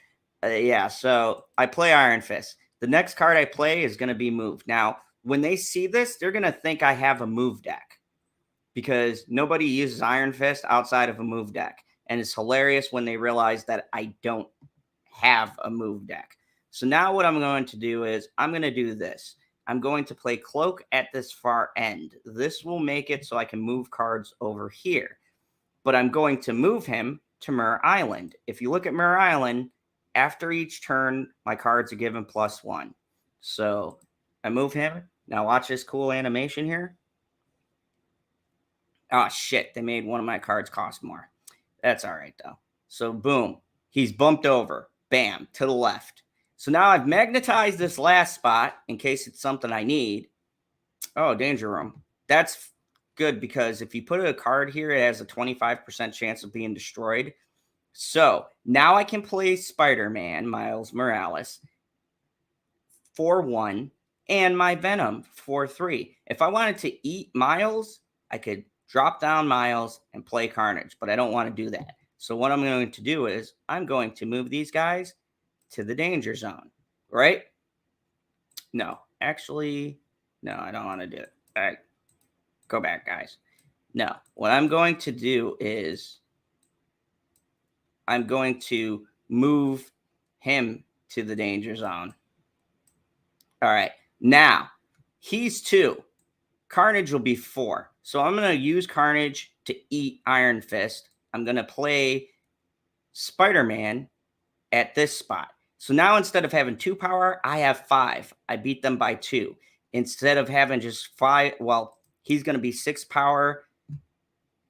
Yeah, so I play Iron Fist. The next card I play is going to be moved. Now, when they see this, they're going to think I have a move deck because nobody uses Iron Fist outside of a move deck. And it's hilarious when they realize that I don't have a move deck. So now what I'm going to do is I'm going to do this. I'm going to play Cloak at this far end. This will make it so I can move cards over here. But I'm going to move him to Mirror Island. If you look at Mirror Island, after each turn, my cards are given +1. So I move him. Now watch this cool animation here. Oh, shit. They made one of my cards cost more. That's all right, though. So boom. He's bumped over. Bam. To the left. So now I've magnetized this last spot in case it's something I need. Oh, Danger Room. That's good because if you put a card here, it has a 25% chance of being destroyed. So now I can play Spider-Man, Miles Morales, for 1, and my Venom for 3. If I wanted to eat Miles, I could drop down Miles and play Carnage, but I don't want to do that. So what I'm going to do is I'm going to move these guys to the danger zone, right? No, actually, no, I don't want to do it. All right, go back, guys. No, what I'm going to do is I'm going to move him to the danger zone. All right, now he's 2. Carnage will be 4. So I'm going to use Carnage to eat Iron Fist. I'm going to play Spider-Man at this spot. So now instead of having 2 power, I have 5. I beat them by 2. Instead of having just 5, well, he's going to be 6 power,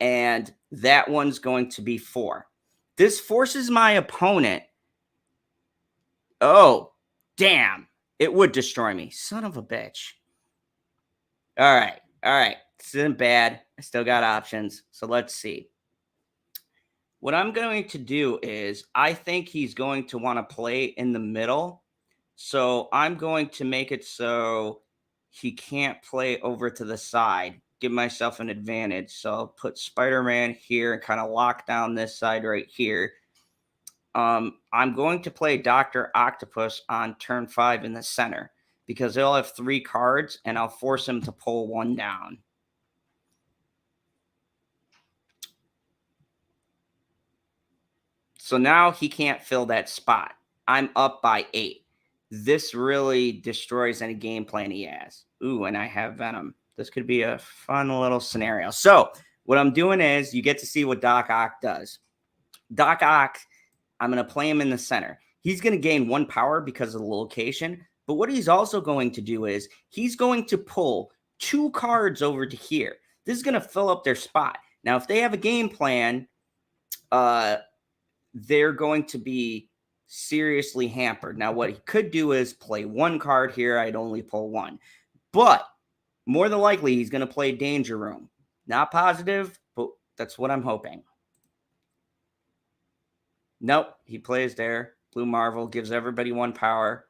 and that one's going to be 4. This forces my opponent. Oh, damn. It would destroy me. Son of a bitch. All right. This isn't bad. I still got options. So let's see. What I'm going to do is I think he's going to want to play in the middle. So I'm going to make it so he can't play over to the side. Give myself an advantage. So I'll put Spider-Man here and kind of lock down this side right here. I'm going to play Dr. Octopus on turn 5 in the center because he'll have 3 cards and I'll force him to pull 1 down. So now he can't fill that spot. I'm up by 8. This really destroys any game plan he has. Ooh, and I have Venom. This could be a fun little scenario. So What I'm doing is you get to see what Doc Ock does. Doc Ock, I'm going to play him in the center. He's going to gain 1 power because of the location. But what he's also going to do is he's going to pull 2 cards over to here. This is going to fill up their spot. Now, if they have a game plan, they're going to be seriously hampered. Now, what he could do is play 1 card here. I'd only pull 1. But more than likely, he's going to play Danger Room. Not positive, but that's what I'm hoping. Nope, he plays there. Blue Marvel gives everybody 1 power.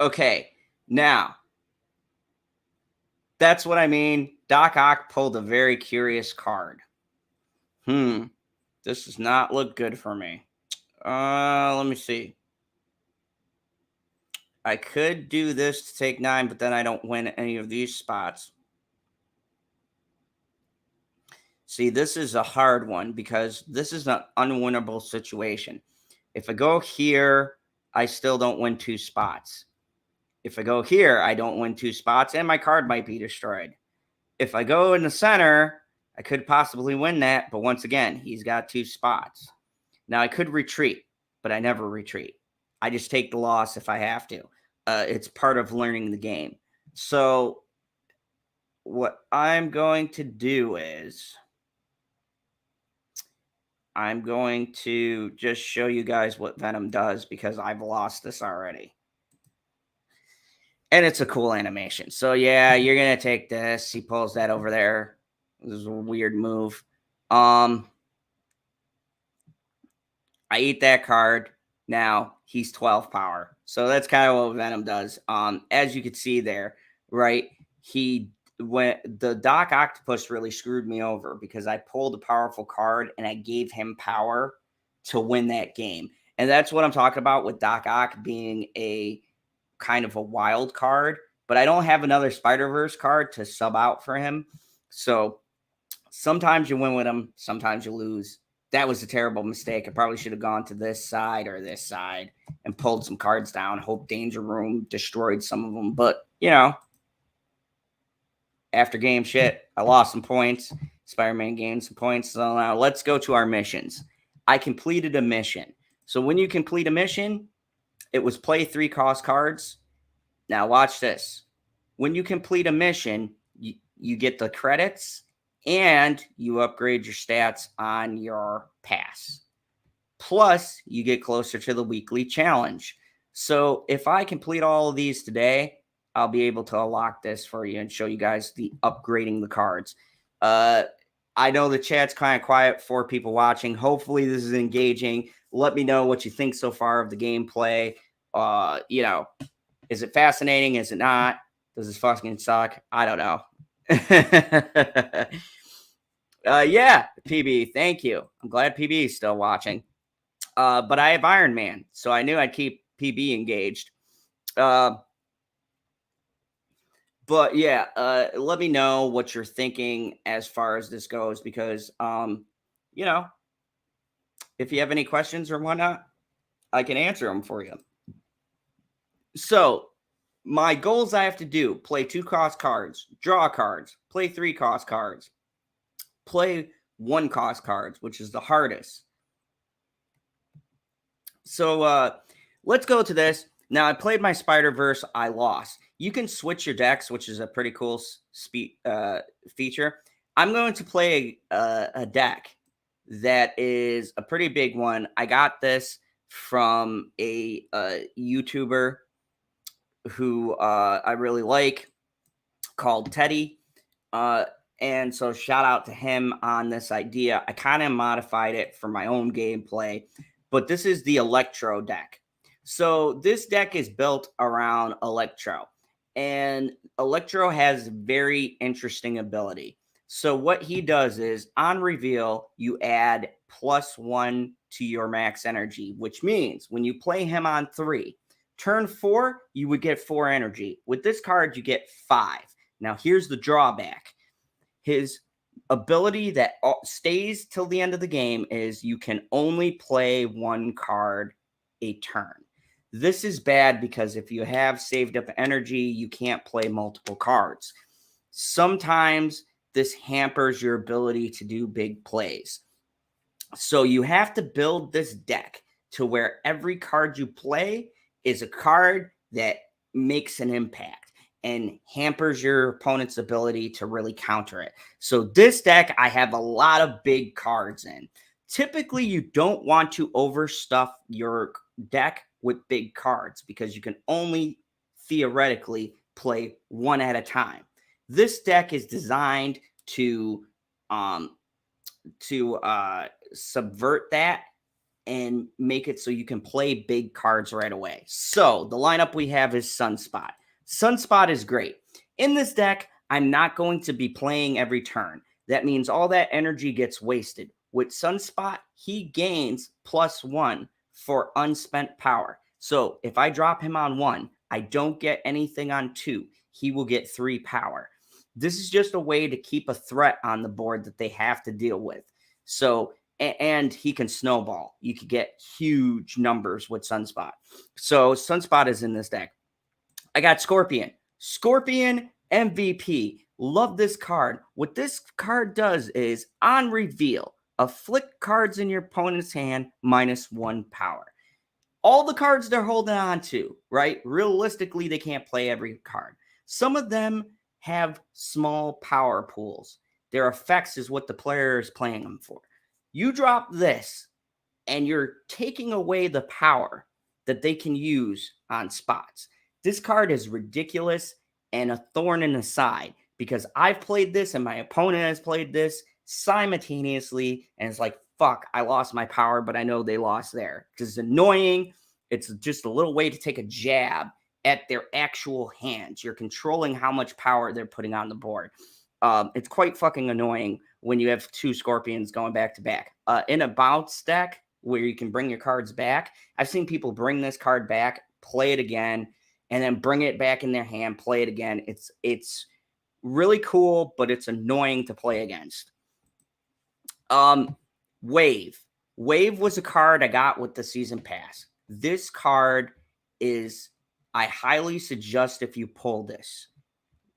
Okay, now, that's what I mean. Doc Ock pulled a very curious card. This does not look good for me. Let me see. I could do this to take 9, but then I don't win any of these spots. See, this is a hard one because this is an unwinnable situation. If I go here, I still don't win 2 spots. If I go here, I don't win 2 spots, and my card might be destroyed. If I go in the center, I could possibly win that, but once again, he's got 2 spots. Now, I could retreat, but I never retreat. I just take the loss if I have to. It's part of learning the game. So what I'm going to do is I'm going to just show you guys what Venom does because I've lost this already. And it's a cool animation. So, yeah, you're going to take this. He pulls that over there. This is a weird move. I eat that card. Now, he's 12 power. So, that's kind of what Venom does. As you can see there, right, when the Doc Octopus really screwed me over because I pulled a powerful card and I gave him power to win that game. And that's what I'm talking about with Doc Ock being a kind of a wild card, but I don't have another Spider-Verse card to sub out for him. So sometimes you win with him, sometimes you lose. That was a terrible mistake. I probably should have gone to this side or this side and pulled some cards down. Hope Danger Room destroyed some of them. But, you know, after game shit, I lost some points. Spider-Man gained some points. So now let's go to our missions. I completed a mission. So when you complete a mission, it was play 3 cost cards. Now watch this. When you complete a mission, you get the credits and you upgrade your stats on your pass. Plus, you get closer to the weekly challenge. So if I complete all of these today, I'll be able to unlock this for you and show you guys the upgrading the cards. I know the chat's kind of quiet for people watching. Hopefully this is engaging. Let me know what you think so far of the gameplay. You know, is it fascinating? Is it not? Does this fucking suck? I don't know. Yeah, PB, thank you. I'm glad PB is still watching. But I have Iron Man, so I knew I'd keep PB engaged. But yeah, let me know what you're thinking as far as this goes, because, you know, if you have any questions or whatnot, I can answer them for you. So my goals I have to do: play 2 cost cards, draw cards, play 3 cost cards, play 1 cost cards, which is the hardest. So let's go to this. Now, I played my Spider-Verse. I lost. You can switch your decks, which is a pretty cool feature. I'm going to play a deck that is a pretty big one. I got this from a YouTuber who I really like, called Teddy. And so shout out to him on this idea. I kind of modified it for my own gameplay, but this is the Electro deck. So this deck is built around Electro, and Electro has very interesting ability. So what he does is, on reveal, you add +1 to your max energy, which means when you play him on 3, turn 4, you would get 4 energy. With this card, you get 5. Now, here's the drawback. His ability that stays till the end of the game is you can only play 1 card a turn. This is bad because if you have saved up energy, you can't play multiple cards. Sometimes this hampers your ability to do big plays. So you have to build this deck to where every card you play is a card that makes an impact and hampers your opponent's ability to really counter it. So this deck, I have a lot of big cards in. Typically, you don't want to overstuff your deck with big cards because you can only theoretically play one at a time. This deck is designed to subvert that and make it so you can play big cards right away. So the lineup we have is Sunspot. Sunspot is great. In this deck, I'm not going to be playing every turn. That means all that energy gets wasted. With Sunspot, he gains +1 for unspent power. So if I drop him on 1, I don't get anything on 2. He will get 3 power. This is just a way to keep a threat on the board that they have to deal with. So, and he can snowball. You could get huge numbers with Sunspot. So Sunspot is in this deck. I got Scorpion. Scorpion MVP. Love this card. What this card does is, on reveal, afflict cards in your opponent's hand -1 power. All the cards they're holding on to, right? Realistically, they can't play every card. Some of them have small power pools. Their effects is what the player is playing them for. You drop this, and you're taking away the power that they can use on spots. This card is ridiculous and a thorn in the side because I've played this and my opponent has played this simultaneously, and it's like, fuck, I lost my power, but I know they lost there. Because it's annoying. It's just a little way to take a jab at their actual hands. You're controlling how much power they're putting on the board. It's quite fucking annoying when you have 2 Scorpions going back to back. In a bounce deck where you can bring your cards back, I've seen people bring this card back, play it again, and then bring it back in their hand, play it again. It's really cool, but it's annoying to play against. Wave. Wave was a card I got with the season pass. This card is, I highly suggest if you pull this,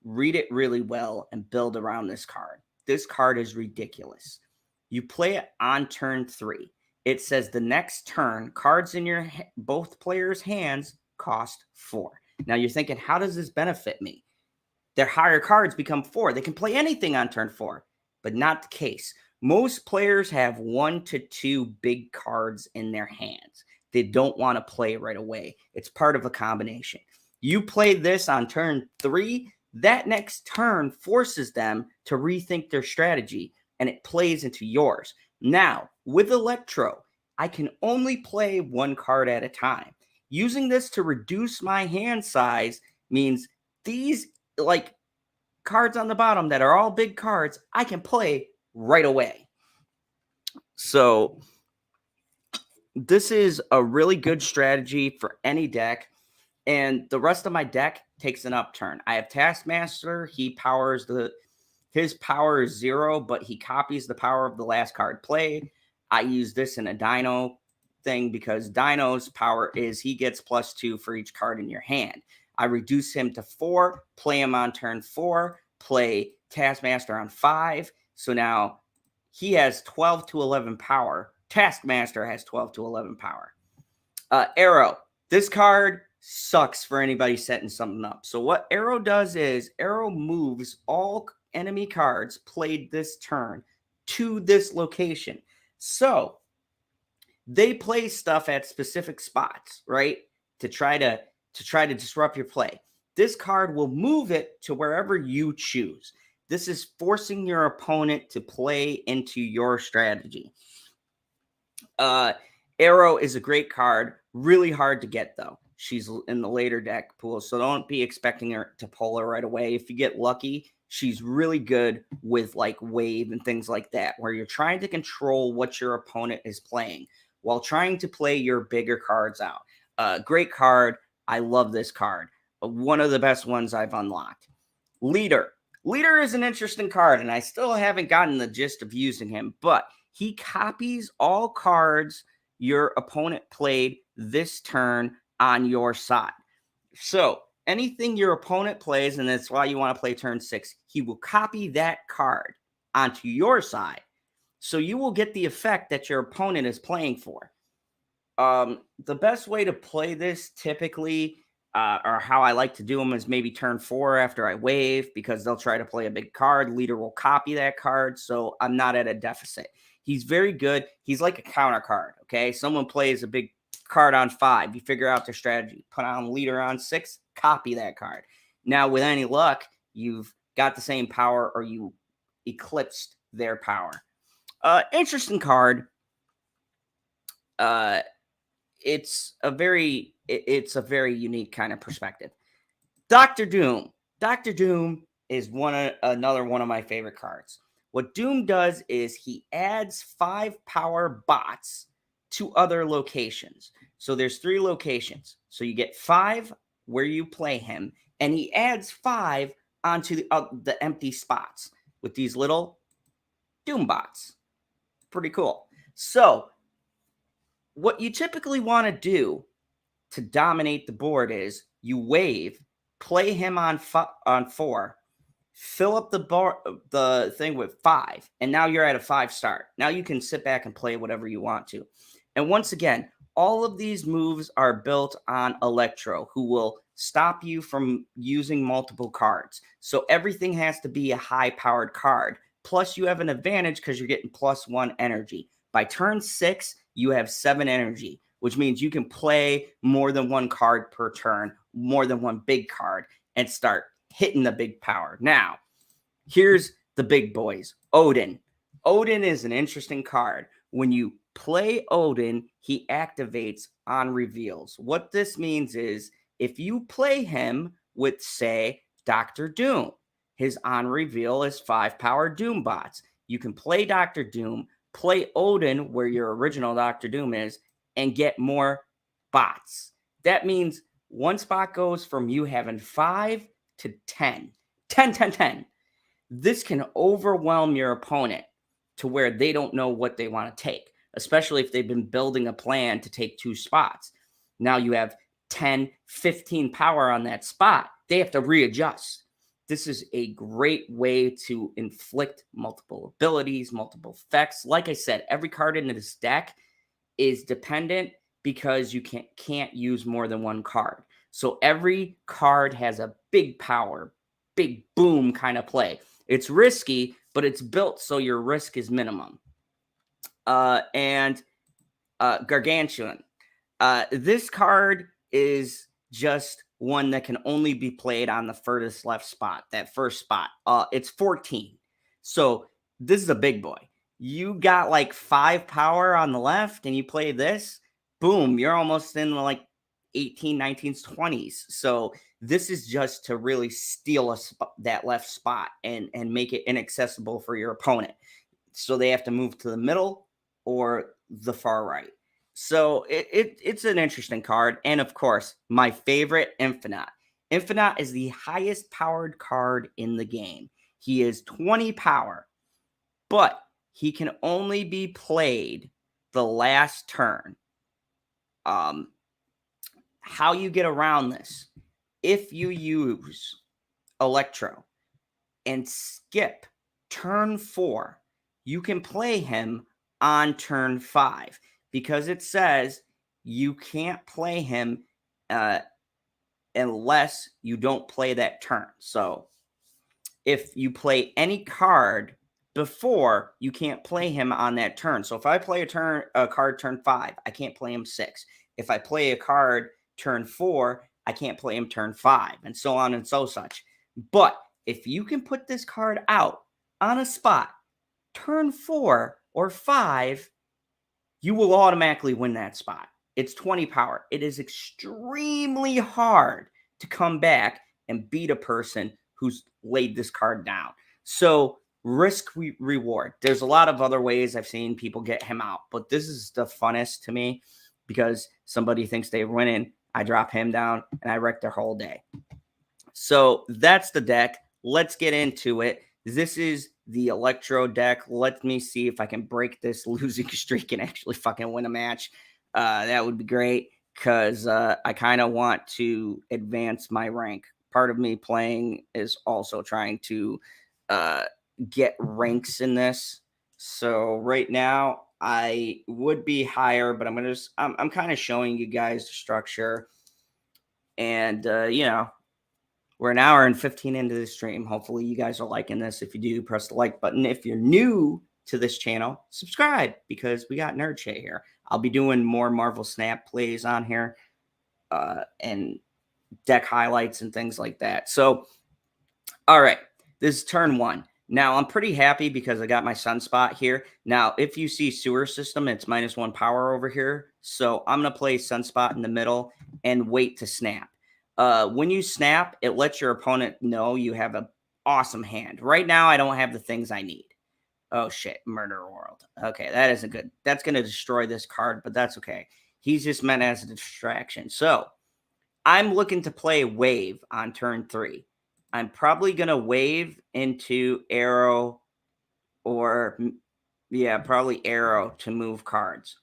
read it really well and build around this card. This card is ridiculous. You play it on turn 3. It says the next turn, cards in your both players' hands cost 4. Now you're thinking, how does this benefit me? Their higher cards become 4. They can play anything on turn 4, but not the case. Most players have 1 to 2 big cards in their hands. They don't want to play right away. It's part of a combination. You play this on turn 3, that next turn forces them to rethink their strategy, and it plays into yours. Now, with Electro, I can only play 1 card at a time. Using this to reduce my hand size means these cards on the bottom that are all big cards, I can play right away. So this is a really good strategy for any deck, and the rest of my deck takes an upturn. I have Taskmaster. He powers his power is 0, but he copies the power of the last card played. I use this in a Dino thing because Dino's power is he gets +2 for each card in your hand. I reduce him to 4, play him on turn 4, play Taskmaster on 5. So now he has 12 to 11 power. Taskmaster has 12 to 11 power. Arrow. This card sucks for anybody setting something up. So what Arrow does is Arrow moves all enemy cards played this turn to this location. So they play stuff at specific spots, right? To try to disrupt your play. This card will move it to wherever you choose. This is forcing your opponent to play into your strategy. Arrow is a great card. Really hard to get, though. She's in the later deck pool, so don't be expecting her to pull her right away. If you get lucky, she's really good with like wave and things like that, where you're trying to control what your opponent is playing while trying to play your bigger cards out. Great card. I love this card. One of the best ones I've unlocked. Leader. Leader is an interesting card, and I still haven't gotten the gist of using him, but he copies all cards your opponent played this turn on your side. So anything your opponent plays, and that's why you want to play turn 6, he will copy that card onto your side. So you will get the effect that your opponent is playing for. The best way to play this typically, or how I like to do them, is maybe turn 4 after I wave, because they'll try to play a big card. Leader will copy that card, so I'm not at a deficit. He's very good. He's like a counter card, okay? Someone plays a big card on 5. You figure out their strategy. Put on leader on 6, copy that card. Now, with any luck, you've got the same power, or you eclipsed their power. Interesting card. It's a very unique kind of perspective. Dr. Doom. Dr. Doom is another one of my favorite cards. What Doom does is he adds 5 power bots to other locations. So there's 3 locations. So you get 5 where you play him, and he adds 5 onto the empty spots with these little Doom bots. Pretty cool. So what you typically want to do to dominate the board is you wave, play him on 4, fill up the thing with 5, and now you're at a 5 start. Now you can sit back and play whatever you want to. And once again, all of these moves are built on Electro, who will stop you from using multiple cards. So everything has to be a high-powered card. Plus, you have an advantage because you're getting +1 energy. By turn 6, you have 7 energy, which means you can play more than 1 card per turn, more than 1 big card, and start hitting the big power. Now, here's the big boys. Odin. Odin is an interesting card. When you play Odin, he activates on reveals. What this means is if you play him with, say, Dr. Doom, his on reveal is 5 power Doom bots. You can play Dr. Doom, play Odin where your original Dr. Doom is, and get more bots. That means one spot goes from you having 5 to 10. 10, 10, 10. This can overwhelm your opponent to where they don't know what they want to take, especially if they've been building a plan to take 2 spots. Now you have 10, 15 power on that spot. They have to readjust. This is a great way to inflict multiple abilities, multiple effects. Like I said, every card in this deck is dependent because you can't use more than 1 card. So every card has a big power, big boom kind of play. It's risky, but it's built so your risk is minimum. Gargantuan. This card is just one that can only be played on the furthest left spot, that first spot. It's 14. So this is a big boy. You got like 5 power on the left and you play this, boom, you're almost in like 18, 19s, 20s. So this is just to really steal that left spot and make it inaccessible for your opponent. So they have to move to the middle or the far right. So it's an interesting card. And of course, my favorite, Infinite. Infinite is the highest powered card in the game. He is 20 power, but he can only be played the last turn. How you get around this, if you use Electro and skip turn 4, you can play him on turn 5. Because it says you can't play him unless you don't play that turn. So if you play any card before, you can't play him on that turn. So if I play a card turn 5, I can't play him 6. If I play a card turn 4, I can't play him turn 5, and so on and so such. But if you can put this card out on a spot, turn 4 or 5, you will automatically win that spot. It's 20 power. It is extremely hard to come back and beat a person who's laid this card down. So risk reward. There's a lot of other ways I've seen people get him out, but this is the funnest to me because somebody thinks they're winning. I drop him down and I wreck their whole day. So that's the deck. Let's get into it. This is the Electro deck. Let me see if I can break this losing streak and actually fucking win a match. That would be great. because I kind of want to advance my rank. Part of me playing is also trying to uh, get ranks in this. So right now I would be higher, but I'm kind of showing you guys the structure, and we're an hour and 15 into the stream. Hopefully you guys are liking this. If you do, press the like button. If you're new to this channel, subscribe, because we got Nerd Shay here. I'll be doing more Marvel Snap plays on here, and deck highlights and things like that. So, all right, this is turn 1. Now, I'm pretty happy because I got my Sunspot here. Now, if you see Sewer System, it's -1 power over here. So I'm going to play Sunspot in the middle and wait to snap. When you snap, it lets your opponent know you have an awesome hand. Right now, I don't have the things I need. Oh, shit. Murder World. Okay, that isn't good. That's going to destroy this card, but that's okay. He's just meant as a distraction. So I'm looking to play Wave on turn 3. I'm probably going to wave into Arrow, or, yeah, probably Arrow to move cards.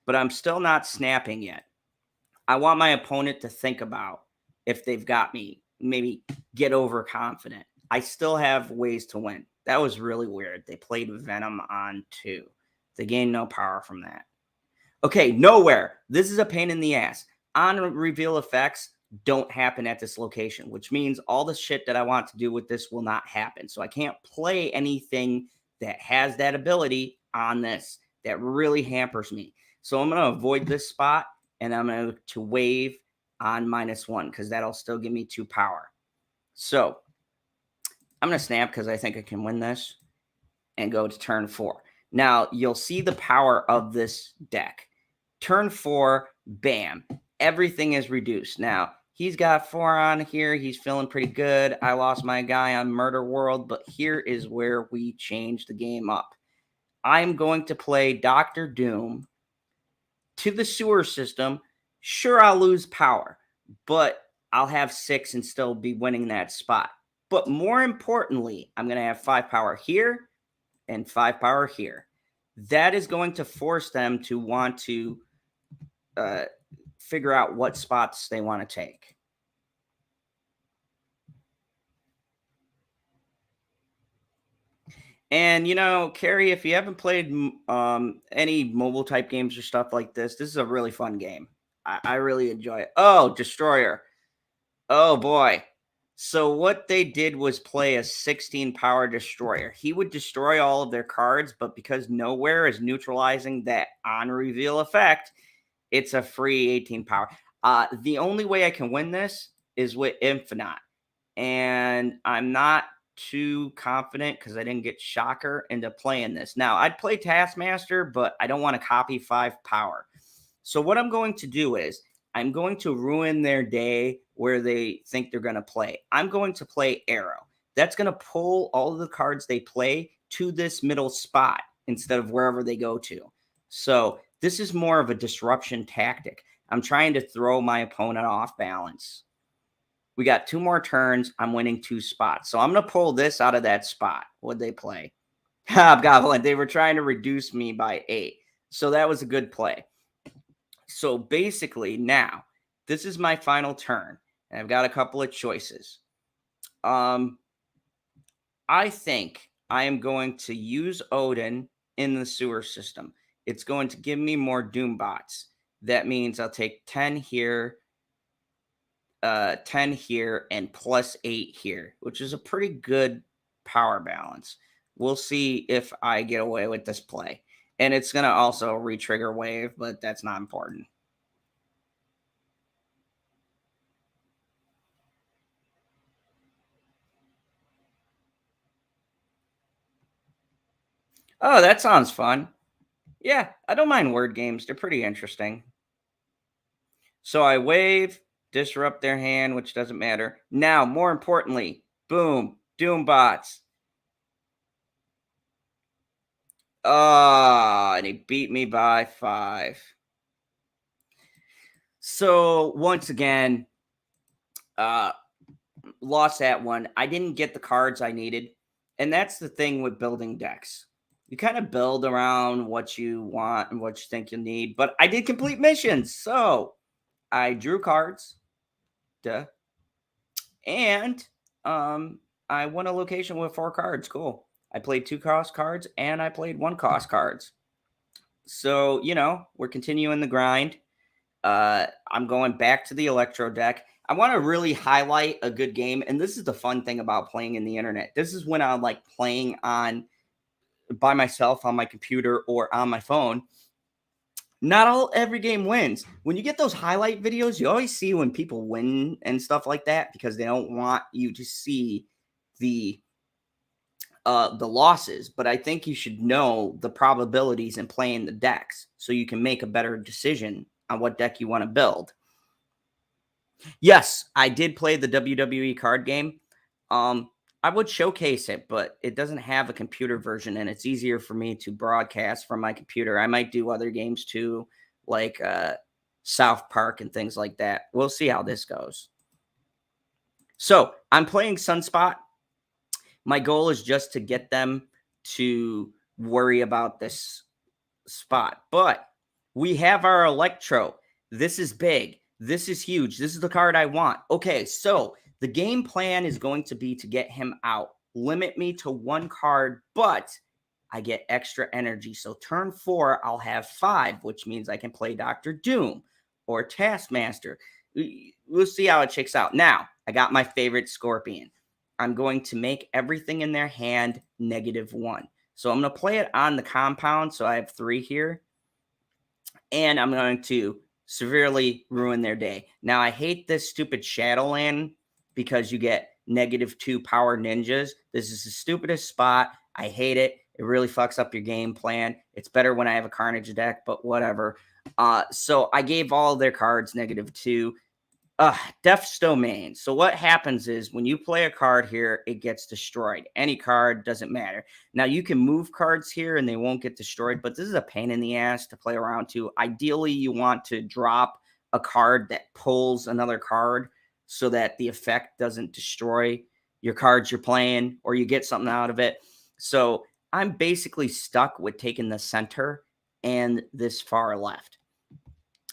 But I'm still not snapping yet. I want my opponent to think about if they've got me, maybe get overconfident. I still have ways to win. That was really weird. They played Venom on 2. They gained no power from that. Okay, Nowhere. This is a pain in the ass. On reveal effects don't happen at this location, which means all the shit that I want to do with this will not happen. So I can't play anything that has that ability on this. That really hampers me. So I'm going to avoid this spot, and I'm going to wave on -1 because that'll still give me 2 power. So I'm going to snap because I think I can win this and go to turn 4. Now, you'll see the power of this deck. Turn 4, bam, everything is reduced. Now, he's got 4 on here. He's feeling pretty good. I lost my guy on Murder World, but here is where we change the game up. I'm going to play Dr. Doom to the Sewer System. Sure, I'll lose power, but I'll have 6 and still be winning that spot. But more importantly, I'm going to have 5 power here and 5 power here. That is going to force them to want to figure out what spots they want to take. And, Carrie, if you haven't played any mobile type games or stuff like this is a really fun game. I really enjoy it. Oh, Destroyer. Oh, boy. So what they did was play a 16 power Destroyer. He would destroy all of their cards, but because Nowhere is neutralizing that on reveal effect, it's a free 18 power. The only way I can win this is with Infinite. And I'm not too confident because I didn't get Shocker into playing this. Now, I'd play Taskmaster, but I don't want to copy 5 power. So what I'm going to do is I'm going to ruin their day where they think they're going to play. I'm going to play Arrow. That's going to pull all of the cards they play to this middle spot instead of wherever they go to. So this is more of a disruption tactic. I'm trying to throw my opponent off balance. We got 2 more turns. I'm winning 2 spots. So I'm going to pull this out of that spot. What'd they play? Hobgoblin. They were trying to reduce me by 8. So that was a good play. So basically now, this is my final turn. And I've got a couple of choices. I think I am going to use Odin in the Sewer System. It's going to give me more Doombots. That means I'll take 10 here, 10 here, and +8 here, which is a pretty good power balance. We'll see if I get away with this play. And it's going to also re-trigger Wave, but that's not important. Oh, that sounds fun. Yeah, I don't mind word games. They're pretty interesting. So I wave, disrupt their hand, which doesn't matter. Now, more importantly, boom, Doombots. And he beat me by 5. So once again, lost that one. I didn't get the cards I needed. And that's the thing with building decks. You kind of build around what you want and what you think you need. But I did complete missions. So I drew cards. Duh. And I won a location with 4 cards. Cool. I played 2 cost cards and I played 1 cost cards. So, we're continuing the grind. I'm going back to the Electro deck. I want to really highlight a good game. And this is the fun thing about playing in the internet. This is when I'm like playing by myself on my computer or on my phone. Not every game wins. When you get those highlight videos, you always see when people win and stuff like that because they don't want you to see the losses. But I think you should know the probabilities in playing the decks so you can make a better decision on what deck you want to build. Yes, I did play the WWE card game. I would showcase it, but it doesn't have a computer version, and it's easier for me to broadcast from my computer. I might do other games too, like South Park and things like that. We'll see how this goes. So I'm playing Sunspot. My goal is just to get them to worry about this spot. But we have our Electro. This is big. This is huge. This is the card I want. Okay, so the game plan is going to be to get him out. Limit me to 1 card, but I get extra energy. So turn 4, I'll have 5, which means I can play Dr. Doom or Taskmaster. We'll see how it checks out. Now, I got my favorite Scorpion. I'm going to make everything in their hand -1. So I'm going to play it on the compound. So I have 3 here. And I'm going to severely ruin their day. Now, I hate this stupid Shadowland because you get -2 power ninjas. This is the stupidest spot. I hate it. It really fucks up your game plan. It's better when I have a Carnage deck, but whatever. So I gave all their cards -2. Death's Domain. So what happens is when you play a card here, it gets destroyed. Any card, doesn't matter. Now, you can move cards here and they won't get destroyed, but this is a pain in the ass to play around to. Ideally, you want to drop a card that pulls another card so that the effect doesn't destroy your cards you're playing or you get something out of it. So I'm basically stuck with taking the center and this far left.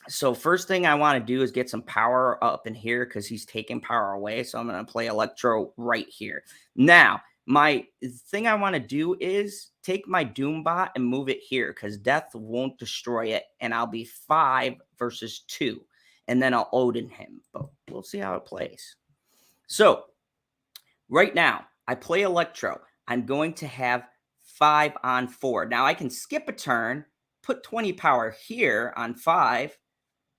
So first thing I want to do is get some power up in here because he's taking power away. So I'm going to play Electro right here. Now, my thing I want to do is take my Doombot and move it here because Death won't destroy it. And I'll be 5 versus 2. And then I'll Odin him. But we'll see how it plays. So right now, I play Electro. I'm going to have 5 on 4. Now, I can skip a turn, put 20 power here on 5.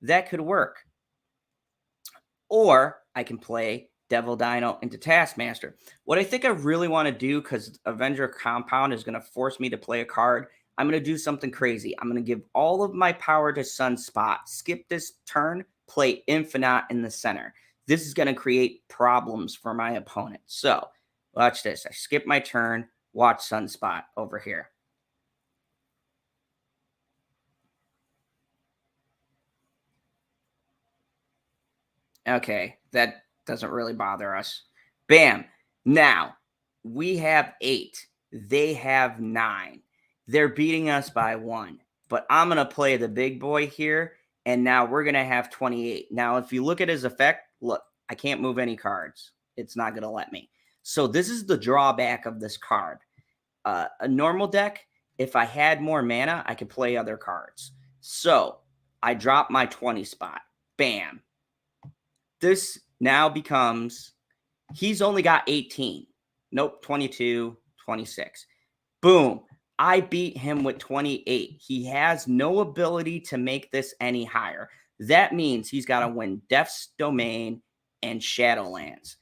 That could work. Or I can play Devil Dino into Taskmaster. What I think I really want to do, because Avenger Compound is going to force me to play a card, I'm going to do something crazy. I'm going to give all of my power to Sunspot, skip this turn, play Infinite in the center. This is going to create problems for my opponent. So watch this. I skip my turn, watch Sunspot over here. Okay, that doesn't really bother us. Bam. Now, we have 8. They have 9. They're beating us by 1. But I'm going to play the big boy here, and now we're going to have 28. Now, if you look at his effect, look, I can't move any cards. It's not going to let me. So this is the drawback of this card. A normal deck, if I had more mana, I could play other cards. So I drop my 20 spot. Bam. This now becomes, he's only got 18. Nope, 22, 26. Boom. I beat him with 28. He has no ability to make this any higher. That means he's got to win Death's Domain and Shadowlands.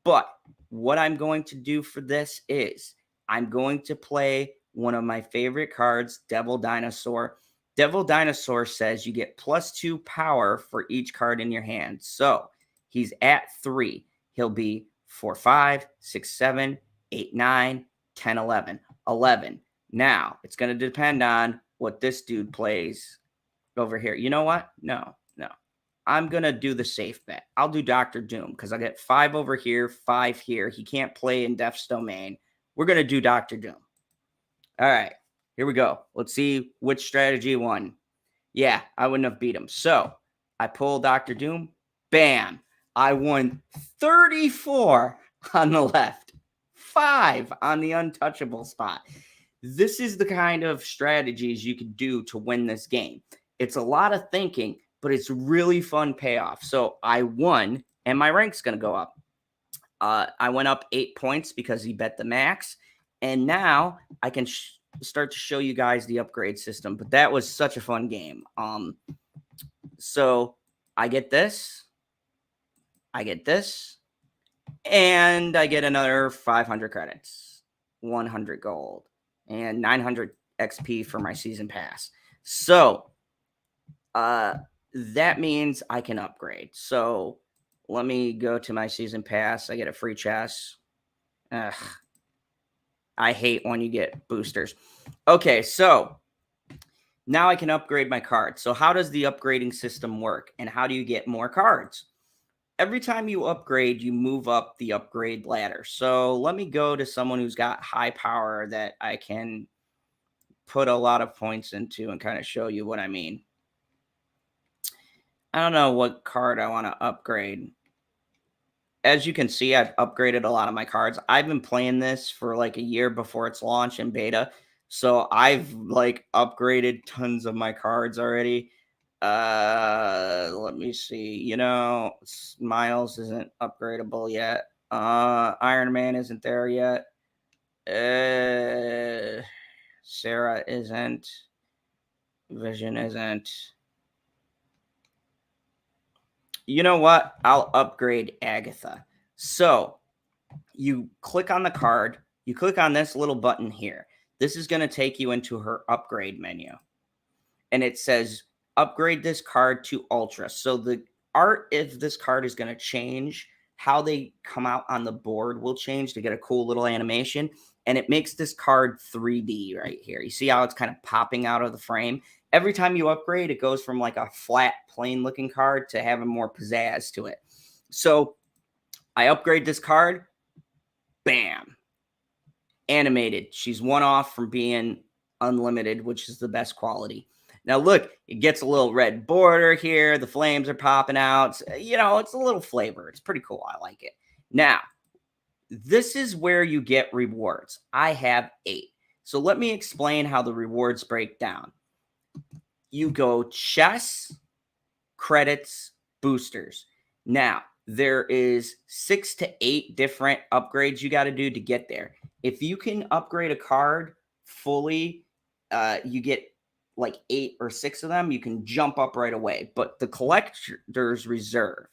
But what I'm going to do for this is I'm going to play one of my favorite cards, Devil Dinosaur. Devil Dinosaur says you get +2 power for each card in your hand. So he's at 3. He'll be 4, 5, 6, 7, 8, 9, 10, 11. 11. Now, it's going to depend on what this dude plays over here. You know what? No. I'm going to do the safe bet. I'll do Dr. Doom because I get 5 over here, 5 here. He can't play in Death's Domain. We're going to do Dr. Doom. All right. Here we go. Let's see which strategy won. Yeah, I wouldn't have beat him. So I pull Dr. Doom. Bam. I won 34 on the left, 5 on the untouchable spot. This is the kind of strategies you could do to win this game. It's a lot of thinking, but it's really fun payoff. So I won, and my rank's going to go up. I went up 8 points because he bet the max, and now I can start to show you guys the upgrade system. But that was such a fun game. So I get this, and I get another 500 credits, 100 gold, and 900 XP for my season pass. So that means I can upgrade. So let me go to my season pass. I get a free chest. Ugh. I hate when you get boosters. Okay, so now I can upgrade my cards. So how does the upgrading system work? And how do you get more cards? Every time you upgrade, you move up the upgrade ladder. So let me go to someone who's got high power that I can put a lot of points into and kind of show you what I mean. I don't know what card I want to upgrade. As you can see, I've upgraded a lot of my cards. I've been playing this for like a year before its launch in beta. So I've like upgraded tons of my cards already. Let me see. Miles isn't upgradable yet. Iron Man isn't there yet. Sarah isn't. Vision isn't. You know what? I'll upgrade Agatha. So you click on the card. You click on this little button here. This is going to take you into her upgrade menu. And it says, upgrade this card to Ultra. So the art of this card is going to change. How they come out on the board will change to get a cool little animation. And it makes this card 3D right here. You see how it's kind of popping out of the frame? Every time you upgrade, it goes from like a flat, plain looking card to having more pizzazz to it. So I upgrade this card. Bam. Animated. She's one off from being unlimited, which is the best quality. Now, look, it gets a little red border here. The flames are popping out. It's a little flavor. It's pretty cool. I like it. Now, this is where you get rewards. I have 8. So let me explain how the rewards break down. You go chests, credits, boosters. Now, there is 6 to 8 different upgrades you got to do to get there. If you can upgrade a card fully, you get like 8 or 6 of them, you can jump up right away. But the collector's reserve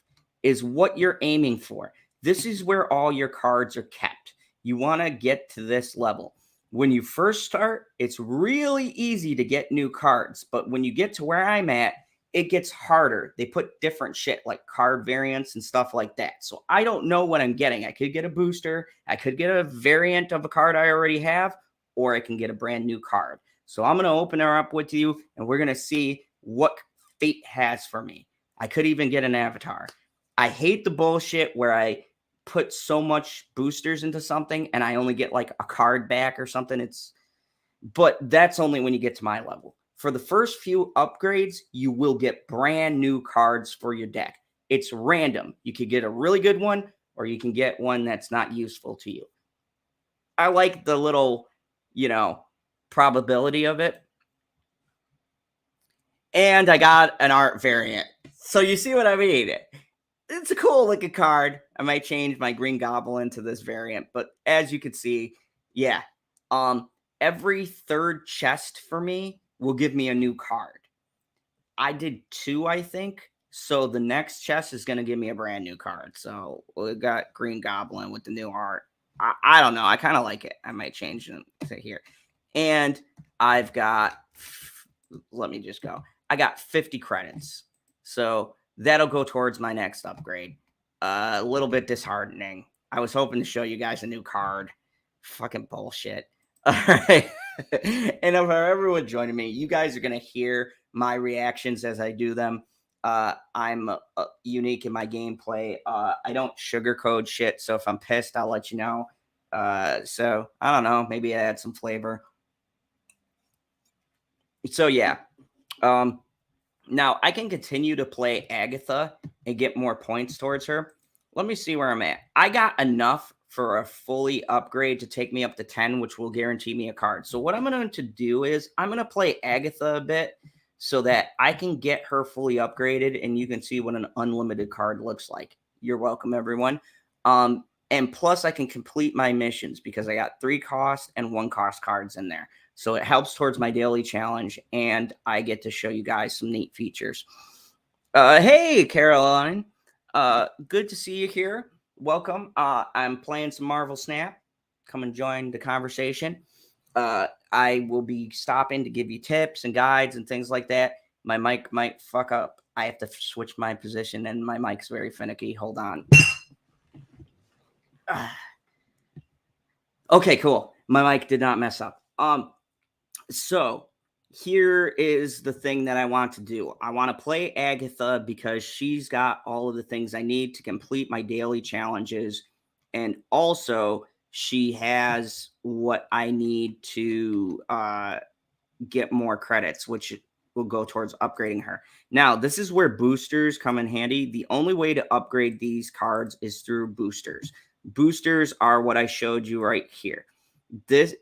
is what you're aiming for. This is where all your cards are kept. You want to get to this level. When you first start, it's really easy to get new cards. But when you get to where I'm at, it gets harder. They put different shit like card variants and stuff like that. So I don't know what I'm getting. I could get a booster. I could get a variant of a card I already have, or I can get a brand new card. So I'm going to open her up with you, and we're going to see what fate has for me. I could even get an avatar. I hate the bullshit where I put so much boosters into something and I only get like a card back or something. But that's only when you get to my level. For the first few upgrades, you will get brand new cards for your deck. It's random. You could get a really good one, or you can get one that's not useful to you. I like the little, probability of it. And I got an art variant. So you see what I mean? It's a cool looking card. I might change my Green Goblin to this variant, but as you can see, yeah. Every third chest for me will give me a new card. I did 2, I think. So the next chest is going to give me a brand new card. So we got Green Goblin with the new art. I don't know. I kind of like it. I might change it to here. And I've got, let me just go. I got 50 credits. So that'll go towards my next upgrade. A little bit disheartening. I was hoping to show you guys a new card. Fucking bullshit. All right. And if everyone joining me, you guys are going to hear my reactions as I do them. I'm unique in my gameplay. I don't sugarcoat shit. So if I'm pissed, I'll let you know. So I don't know. Maybe I add some flavor. So yeah. Now, I can continue to play Agatha and get more points towards her. Let me see where I'm at. I got enough for a fully upgrade to take me up to 10, which will guarantee me a card. So what I'm going to do is I'm going to play Agatha a bit so that I can get her fully upgraded and you can see what an unlimited card looks like. You're welcome, everyone. And plus I can complete my missions because I got 3 cost and 1 cost cards in there. So it helps towards my daily challenge, and I get to show you guys some neat features. Hey, Caroline. Good to see you here. Welcome. I'm playing some Marvel Snap. Come and join the conversation. I will be stopping to give you tips and guides and things like that. My mic might fuck up. I have to switch my position, and my mic's very finicky. Hold on. Okay, cool. My mic did not mess up. So here is the thing that I want to do. I want to play Agatha because she's got all of the things I need to complete my daily challenges. And also, she has what I need to get more credits, which will go towards upgrading her. Now, this is where boosters come in handy. The only way to upgrade these cards is through boosters. Boosters are what I showed you right here. This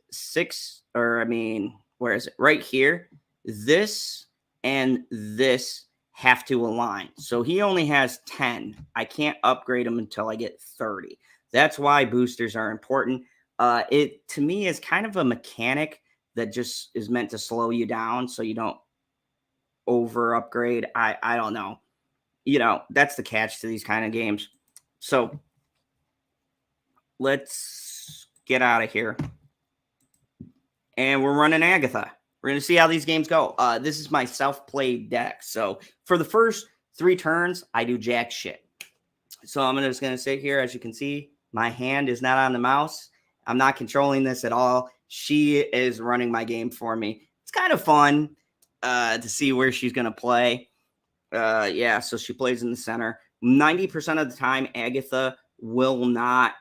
where is it? Right here. This and this have to align. So he only has 10. I can't upgrade him until I get 30. That's why boosters are important. It to me is kind of a mechanic that just is meant to slow you down so you don't over upgrade. I don't know. That's the catch to these kind of games. So let's get out of here. And we're running Agatha. We're going to see how these games go. This is my self-played deck. So for the first 3 turns, I do jack shit. So I'm just going to sit here. As you can see, my hand is not on the mouse. I'm not controlling this at all. She is running my game for me. It's kind of fun to see where she's going to play. Yeah, so she plays in the center. 90% of the time, Agatha will not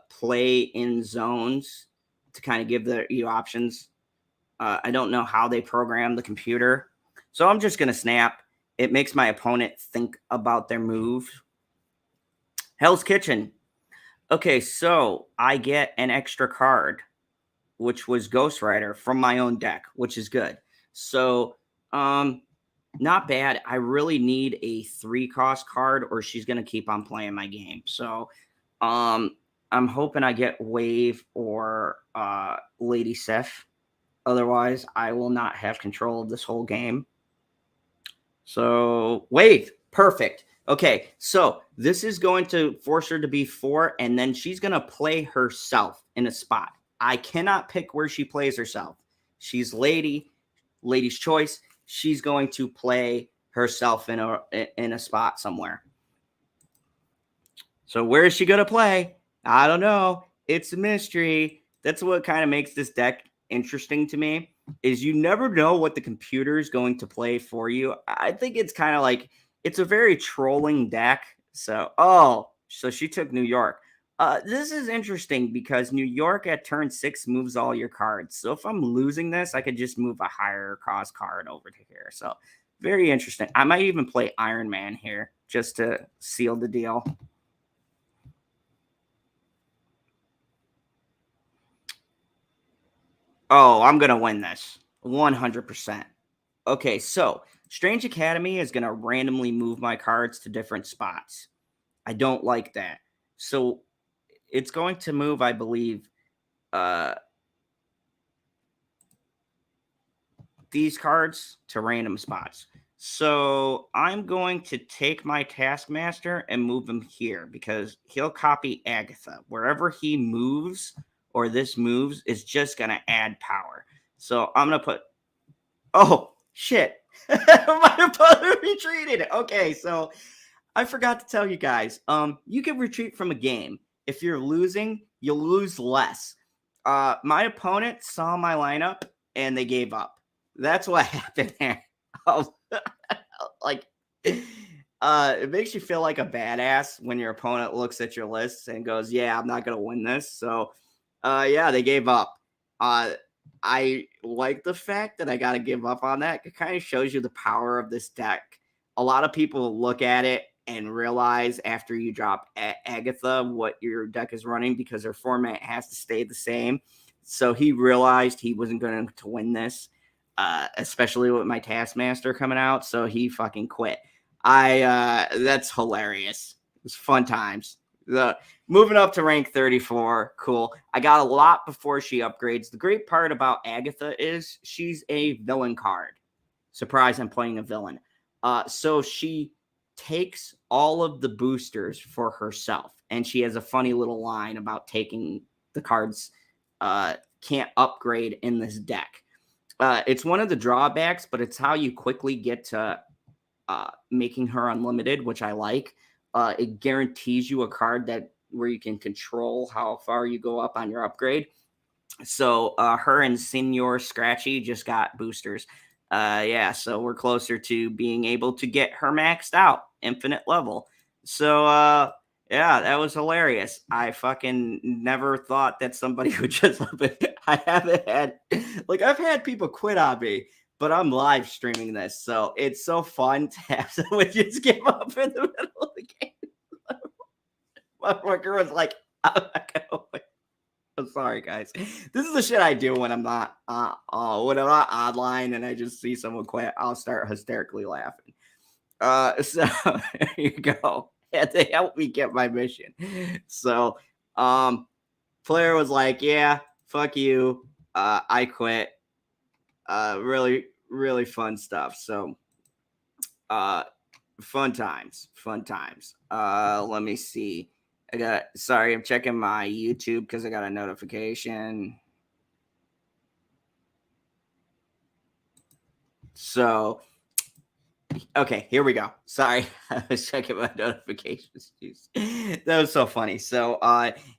play in zones to kind of give you options. I don't know how they program the computer. So I'm just going to snap. It makes my opponent think about their move. Hell's Kitchen. Okay, so I get an extra card, which was Ghost Rider from my own deck, which is good. So, not bad. I really need a 3-cost card or she's going to keep on playing my game. So, I'm hoping I get Wave or Lady Sif. Otherwise, I will not have control of this whole game. So, Wave. Perfect. Okay, so this is going to force her to be 4, and then she's going to play herself in a spot. I cannot pick where she plays herself. She's lady's choice. She's going to play herself in a spot somewhere. So where is she going to play? I don't know. It's a mystery. That's what kind of makes this deck interesting to me, is you never know what the computer is going to play for you. I think it's kind of like, it's a very trolling deck. So she took New York. This is interesting because New York at turn 6 moves all your cards. So if I'm losing this, I could just move a higher cost card over to here. So very interesting. I might even play Iron Man here just to seal the deal. Oh, I'm going to win this 100%. Okay, so Strange Academy is going to randomly move my cards to different spots. I don't like that. So it's going to move, I believe, these cards to random spots. So I'm going to take my Taskmaster and move him here because he'll copy Agatha. Wherever he moves or this moves is just going to add power. So I'm going to put, oh, shit. My opponent retreated. Okay, so I forgot to tell you guys, you can retreat from a game. If you're losing, you'll lose less. My opponent saw my lineup and they gave up. That's what happened there. It makes you feel like a badass when your opponent looks at your list and goes, yeah, I'm not going to win this. So, yeah, they gave up. I like the fact that I got to give up on that. It kind of shows you the power of this deck. A lot of people look at it and realize after you drop Agatha what your deck is running because her format has to stay the same. So he realized he wasn't going to win this, especially with my Taskmaster coming out. So he fucking quit. That's hilarious. It was fun times. Moving up to rank 34, cool. I got a lot before she upgrades. The great part about Agatha is she's a villain card. Surprise, I'm playing a villain. So she takes all of the boosters for herself. And she has a funny little line about taking the cards can't upgrade in this deck. It's one of the drawbacks, but it's how you quickly get to making her unlimited, which I like. It guarantees you a card where you can control how far you go up on your upgrade. So her and Senior Scratchy just got boosters. So we're closer to being able to get her maxed out, infinite level. So that was hilarious. I fucking never thought that somebody would just love it. I've had people quit on me, but I'm live streaming this, so it's so fun to have someone just give up in the middle of the game. Motherfucker was like, I'm sorry, guys. This is the shit I do when I'm not online and I just see someone quit. I'll start hysterically laughing. So there you go. Had to help me get my mission. So, player was like, "Yeah, fuck you. I quit." Really, really fun stuff. So, fun times. Let me see. I'm checking my YouTube because I got a notification. So, okay, here we go. Sorry, I was checking my notifications. Jeez. That was so funny. So,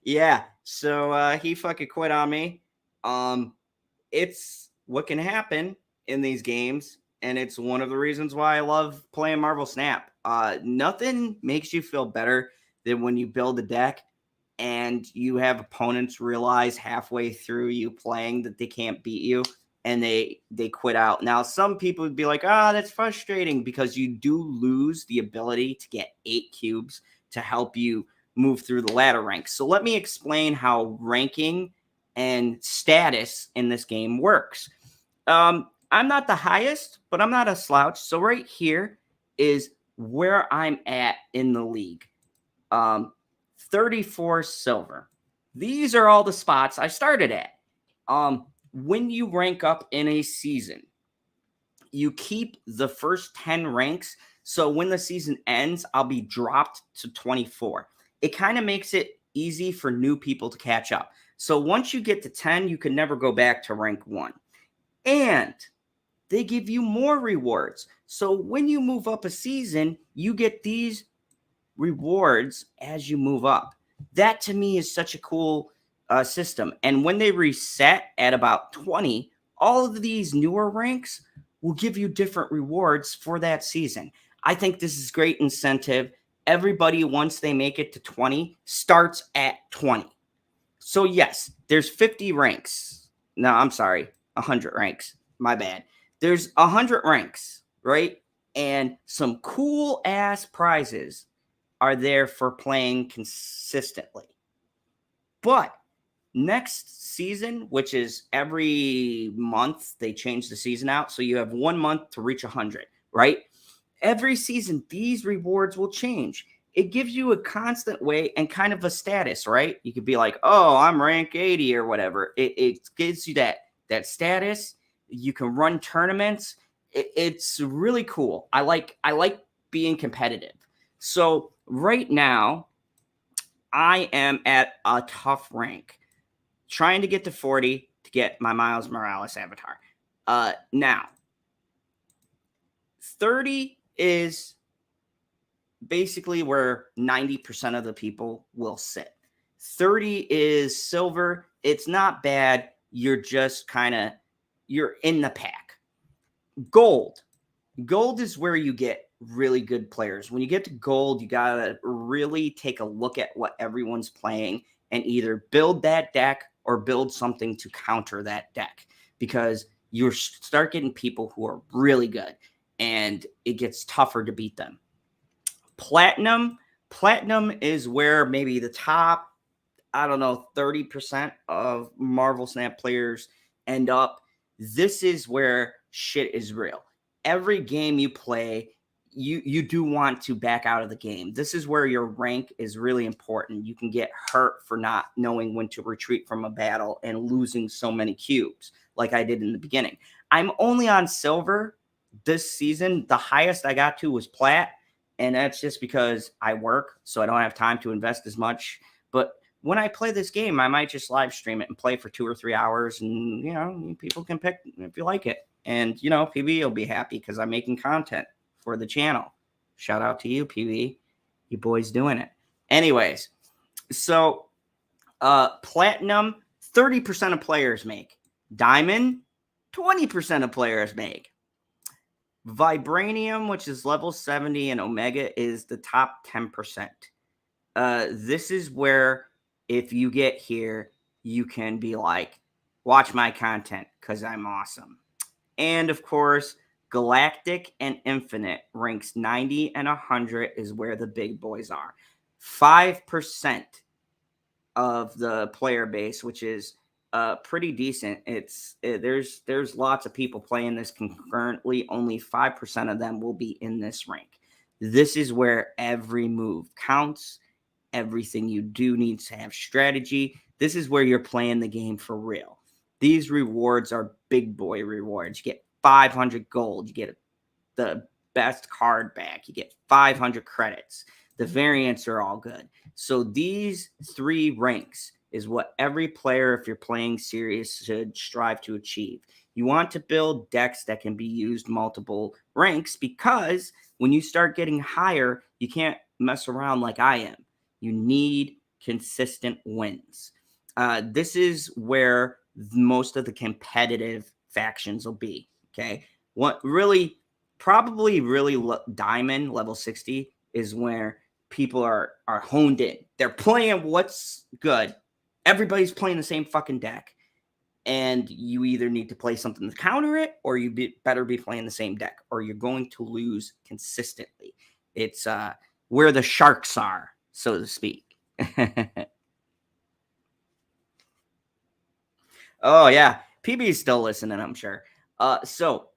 he fucking quit on me. It's what can happen in these games, and it's one of the reasons why I love playing Marvel Snap. Nothing makes you feel better than when you build a deck and you have opponents realize halfway through you playing that they can't beat you and they quit out. Now, some people would be like, that's frustrating because you do lose the ability to get 8 cubes to help you move through the ladder ranks. So let me explain how ranking and status in this game works. I'm not the highest, but I'm not a slouch. So right here is where I'm at in the league. 34 silver. These are all the spots I started at. When you rank up in a season, you keep the first 10 ranks. So when the season ends, I'll be dropped to 24. It kind of makes it easy for new people to catch up. So once you get to 10, you can never go back to rank 1. And they give you more rewards. So when you move up a season, you get these rewards as you move up. That to me is such a cool system. And when they reset at about 20, all of these newer ranks will give you different rewards for that season. I think this is great incentive. Everybody, once they make it to 20, starts at 20. So yes, there's 50 ranks. No, I'm sorry, 100 ranks. My bad. There's 100 ranks, right? And some cool ass prizes are there for playing consistently. But next season, which is every month, they change the season out. So you have 1 month to reach 100, right? Every season, these rewards will change. It gives you a constant way and kind of a status, right? You could be like, oh, I'm rank 80 or whatever. It gives you that status. You can run tournaments. It's really cool. I like being competitive. So right now, I am at a tough rank, trying to get to 40 to get my Miles Morales avatar. Now, 30 is basically where 90% of the people will sit. 30 is silver. It's not bad. You're just you're in the pack. Gold is where you get really good players. When you get to gold, you got to really take a look at what everyone's playing and either build that deck or build something to counter that deck. because you start getting people who are really good, and it gets tougher to beat them. Platinum is where maybe the top, I don't know, 30% of Marvel Snap players end up. This is where shit is real. Every game you play, you do want to back out of the game. This is where your rank is really important. You can get hurt for not knowing when to retreat from a battle and losing so many cubes like I did in the beginning. I'm only on silver this season. The highest I got to was plat, and that's just because I work, so I don't have time to invest as much. But when I play this game, I might just live stream it and play for 2 or 3 hours, and people can pick if you like it. And PB will be happy because I'm making content for the channel. Shout out to you, PB. You boys doing it. Anyways, so platinum, 30% of players make. Diamond, 20% of players make. Vibranium, which is level 70, and Omega is the top 10%. This is where if you get here, you can be like, watch my content because I'm awesome. And of course, Galactic and Infinite ranks 90 and 100 is where the big boys are. 5% of the player base, which is pretty decent. There's lots of people playing this concurrently. Only 5% of them will be in this rank. This is where every move counts. Everything you do needs to have strategy. This is where you're playing the game for real. These rewards are big boy rewards. You get 500 gold. You get the best card back. You get 500 credits. The variants are all good. So these 3 ranks is what every player, if you're playing serious, should strive to achieve. You want to build decks that can be used multiple ranks, because when you start getting higher, you can't mess around like I am. You need consistent wins. This is where most of the competitive factions will be. Okay. What really, probably really diamond level 60 is where people are honed in. They're playing what's good. Everybody's playing the same fucking deck. And you either need to play something to counter it, or you better be playing the same deck, or you're going to lose consistently. It's where the sharks are, so to speak. Oh, yeah. PB is still listening, I'm sure. So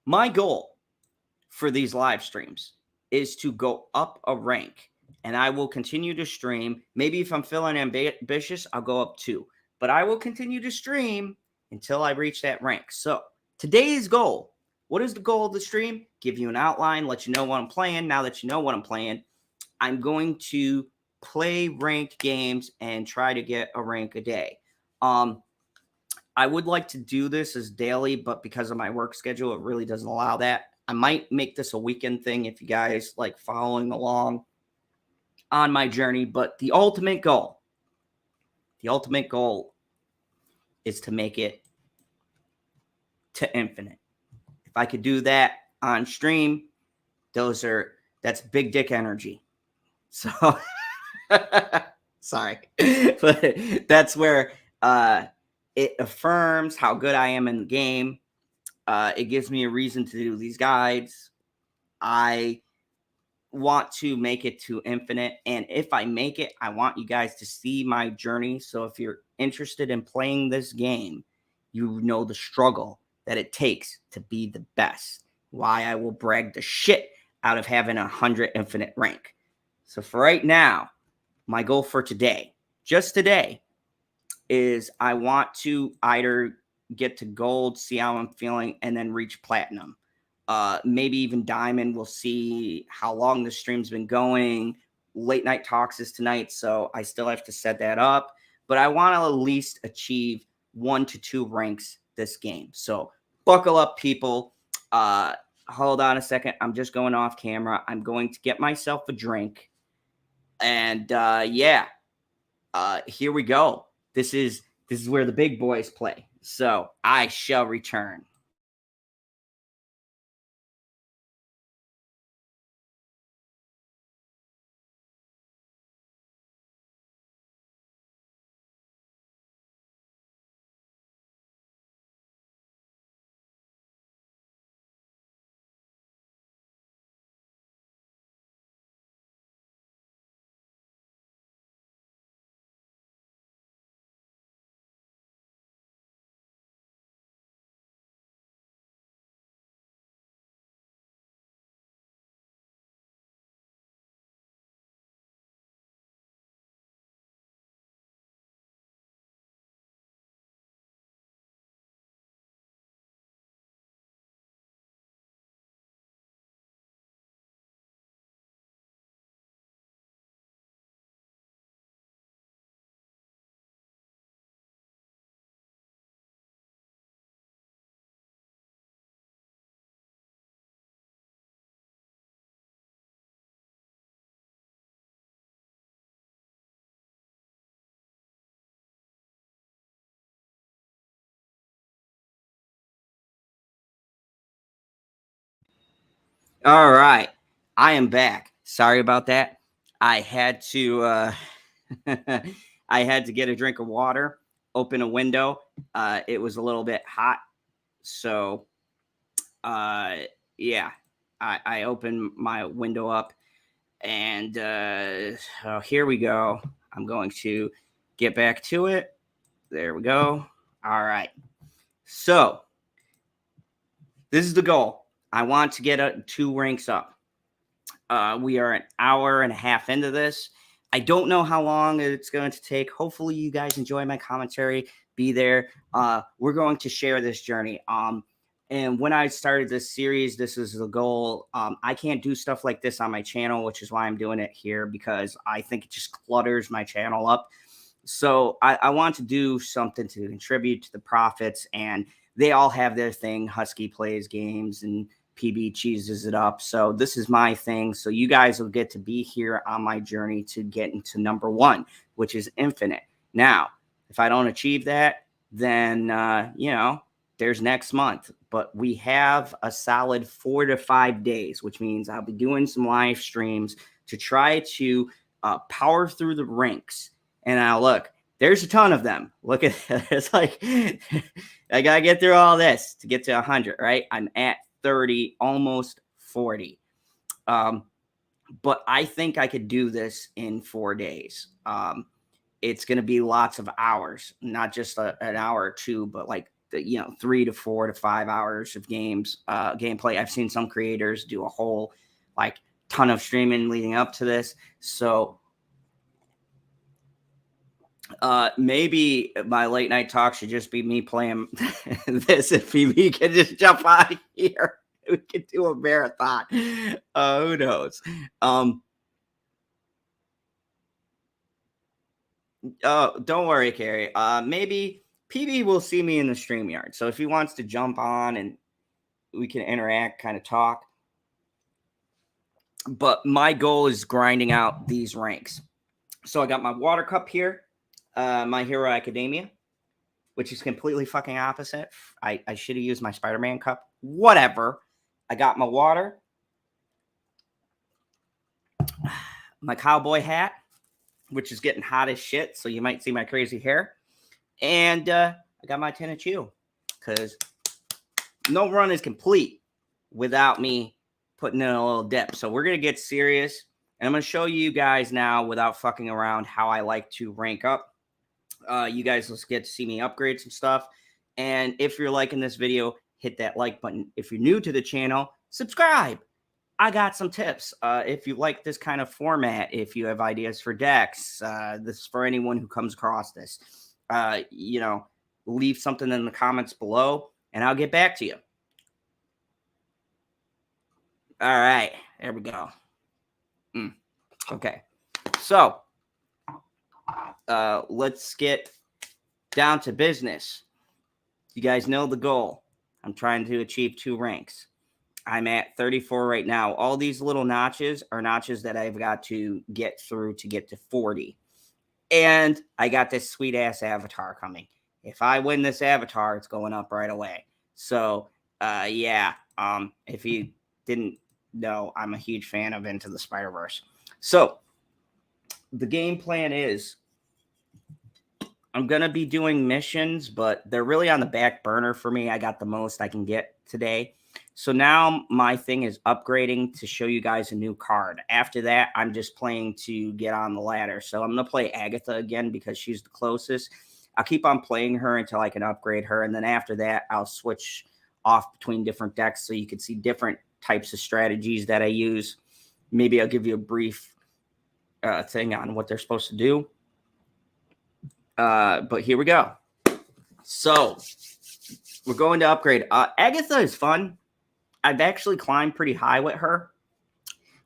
my goal for these live streams is to go up a rank, and I will continue to stream. Maybe if I'm feeling ambitious, I'll go up 2. But I will continue to stream until I reach that rank. So today's goal, what is the goal of the stream? Give you an outline, let you know what I'm playing. Now that you know what I'm playing, I'm going to play ranked games and try to get a rank a day. I would like to do this as daily, but because of my work schedule, it really doesn't allow that. I might make this a weekend thing if you guys like following along on my journey. But the ultimate goal is to make it to infinite. If I could do that on stream, that's big dick energy. So sorry, but that's where it affirms how good I am in the game. It gives me a reason to do these guides. I want to make it to infinite, and if I make it, I want you guys to see my journey. So if you're interested in playing this game, you know the struggle that it takes to be the best. Why I will brag the shit out of having 100 infinite rank. So for right now, my goal for today, just today, is I want to either get to gold, see how I'm feeling, and then reach platinum. Maybe even diamond. We'll see how long the stream's been going. Late night talks is tonight, so I still have to set that up. But I want to at least achieve 1 to 2 ranks this game. So buckle up, people. Hold on a second. I'm just going off camera. I'm going to get myself a drink. And yeah, here we go. This is where the big boys play. So I shall return. All right. I am back. Sorry about that. I had to I had to get a drink of water, open a window. It was a little bit hot. So uh yeah, I opened my window up and oh, here we go. I'm going to get back to it. There we go. All right. So this is the goal. I want to get 2 ranks up. We are an hour and a half into this. I don't know how long it's going to take. Hopefully, you guys enjoy my commentary. Be there. We're going to share this journey. And when I started this series, this is the goal. I can't do stuff like this on my channel, which is why I'm doing it here, because I think it just clutters my channel up. So I want to do something to contribute to the profits, and they all have their thing. Husky plays games and PB cheeses it up. So this is my thing. So you guys will get to be here on my journey to get into number 1, which is infinite. Now, if I don't achieve that, then, there's next month. But we have a solid 4 to 5 days, which means I'll be doing some live streams to try to power through the ranks. And now look, there's a ton of them. Look at it. It's like I got to get through all this to get to 100, right? I'm at 30, almost 40. But I think I could do this in 4 days. It's going to be lots of hours, not just an hour or 2, but like 3 to 4 to 5 hours of gameplay. I've seen some creators do a whole like ton of streaming leading up to this. So maybe my late night talk should just be me playing this. If PB can just jump out of here, we could do a marathon. Who knows? Oh, don't worry, Carrie. Maybe PB will see me in the StreamYard. So if he wants to jump on and we can interact, kind of talk. But my goal is grinding out these ranks. So I got my water cup here. My Hero Academia, which is completely fucking opposite. I should have used my Spider-Man cup. Whatever. I got my water. My cowboy hat, which is getting hot as shit, so you might see my crazy hair. And I got my tin of chew, because no run is complete without me putting in a little dip. So we're going to get serious. And I'm going to show you guys now, without fucking around, how I like to rank up. You guys will get to see me upgrade some stuff. And if you're liking this video, hit that like button. If you're new to the channel, subscribe. I got some tips. If you like this kind of format, if you have ideas for decks, this is for anyone who comes across this. Leave something in the comments below, and I'll get back to you. All right, there we go. Okay, so let's get down to business. You guys know the goal. I'm trying to achieve 2 ranks. I'm at 34 right now. All these little notches are notches that I've got to get through to get to 40. And I got this sweet ass avatar coming. If I win this avatar, it's going up right away. So, if you didn't know, I'm a huge fan of Into the Spider-Verse. So, the game plan is I'm going to be doing missions, but they're really on the back burner for me. I got the most I can get today. So now my thing is upgrading to show you guys a new card. After that, I'm just playing to get on the ladder. So I'm going to play Agatha again because she's the closest. I'll keep on playing her until I can upgrade her. And then after that, I'll switch off between different decks so you can see different types of strategies that I use. Maybe I'll give you a brief thing on what they're supposed to do. But here we go. So we're going to upgrade. Agatha is fun. I've actually climbed pretty high with her.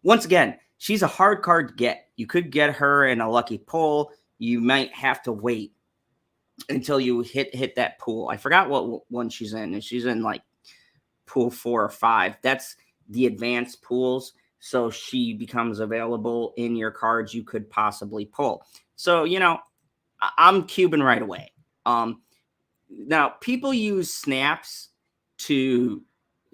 Once again, she's a hard card to get. You could get her in a lucky pull. You might have to wait until you hit that pool. I forgot what one she's in. She's in like pool 4 or 5. That's the advanced pools. So she becomes available in your cards you could possibly pull. So, I'm Cuban right away. Now, people use snaps to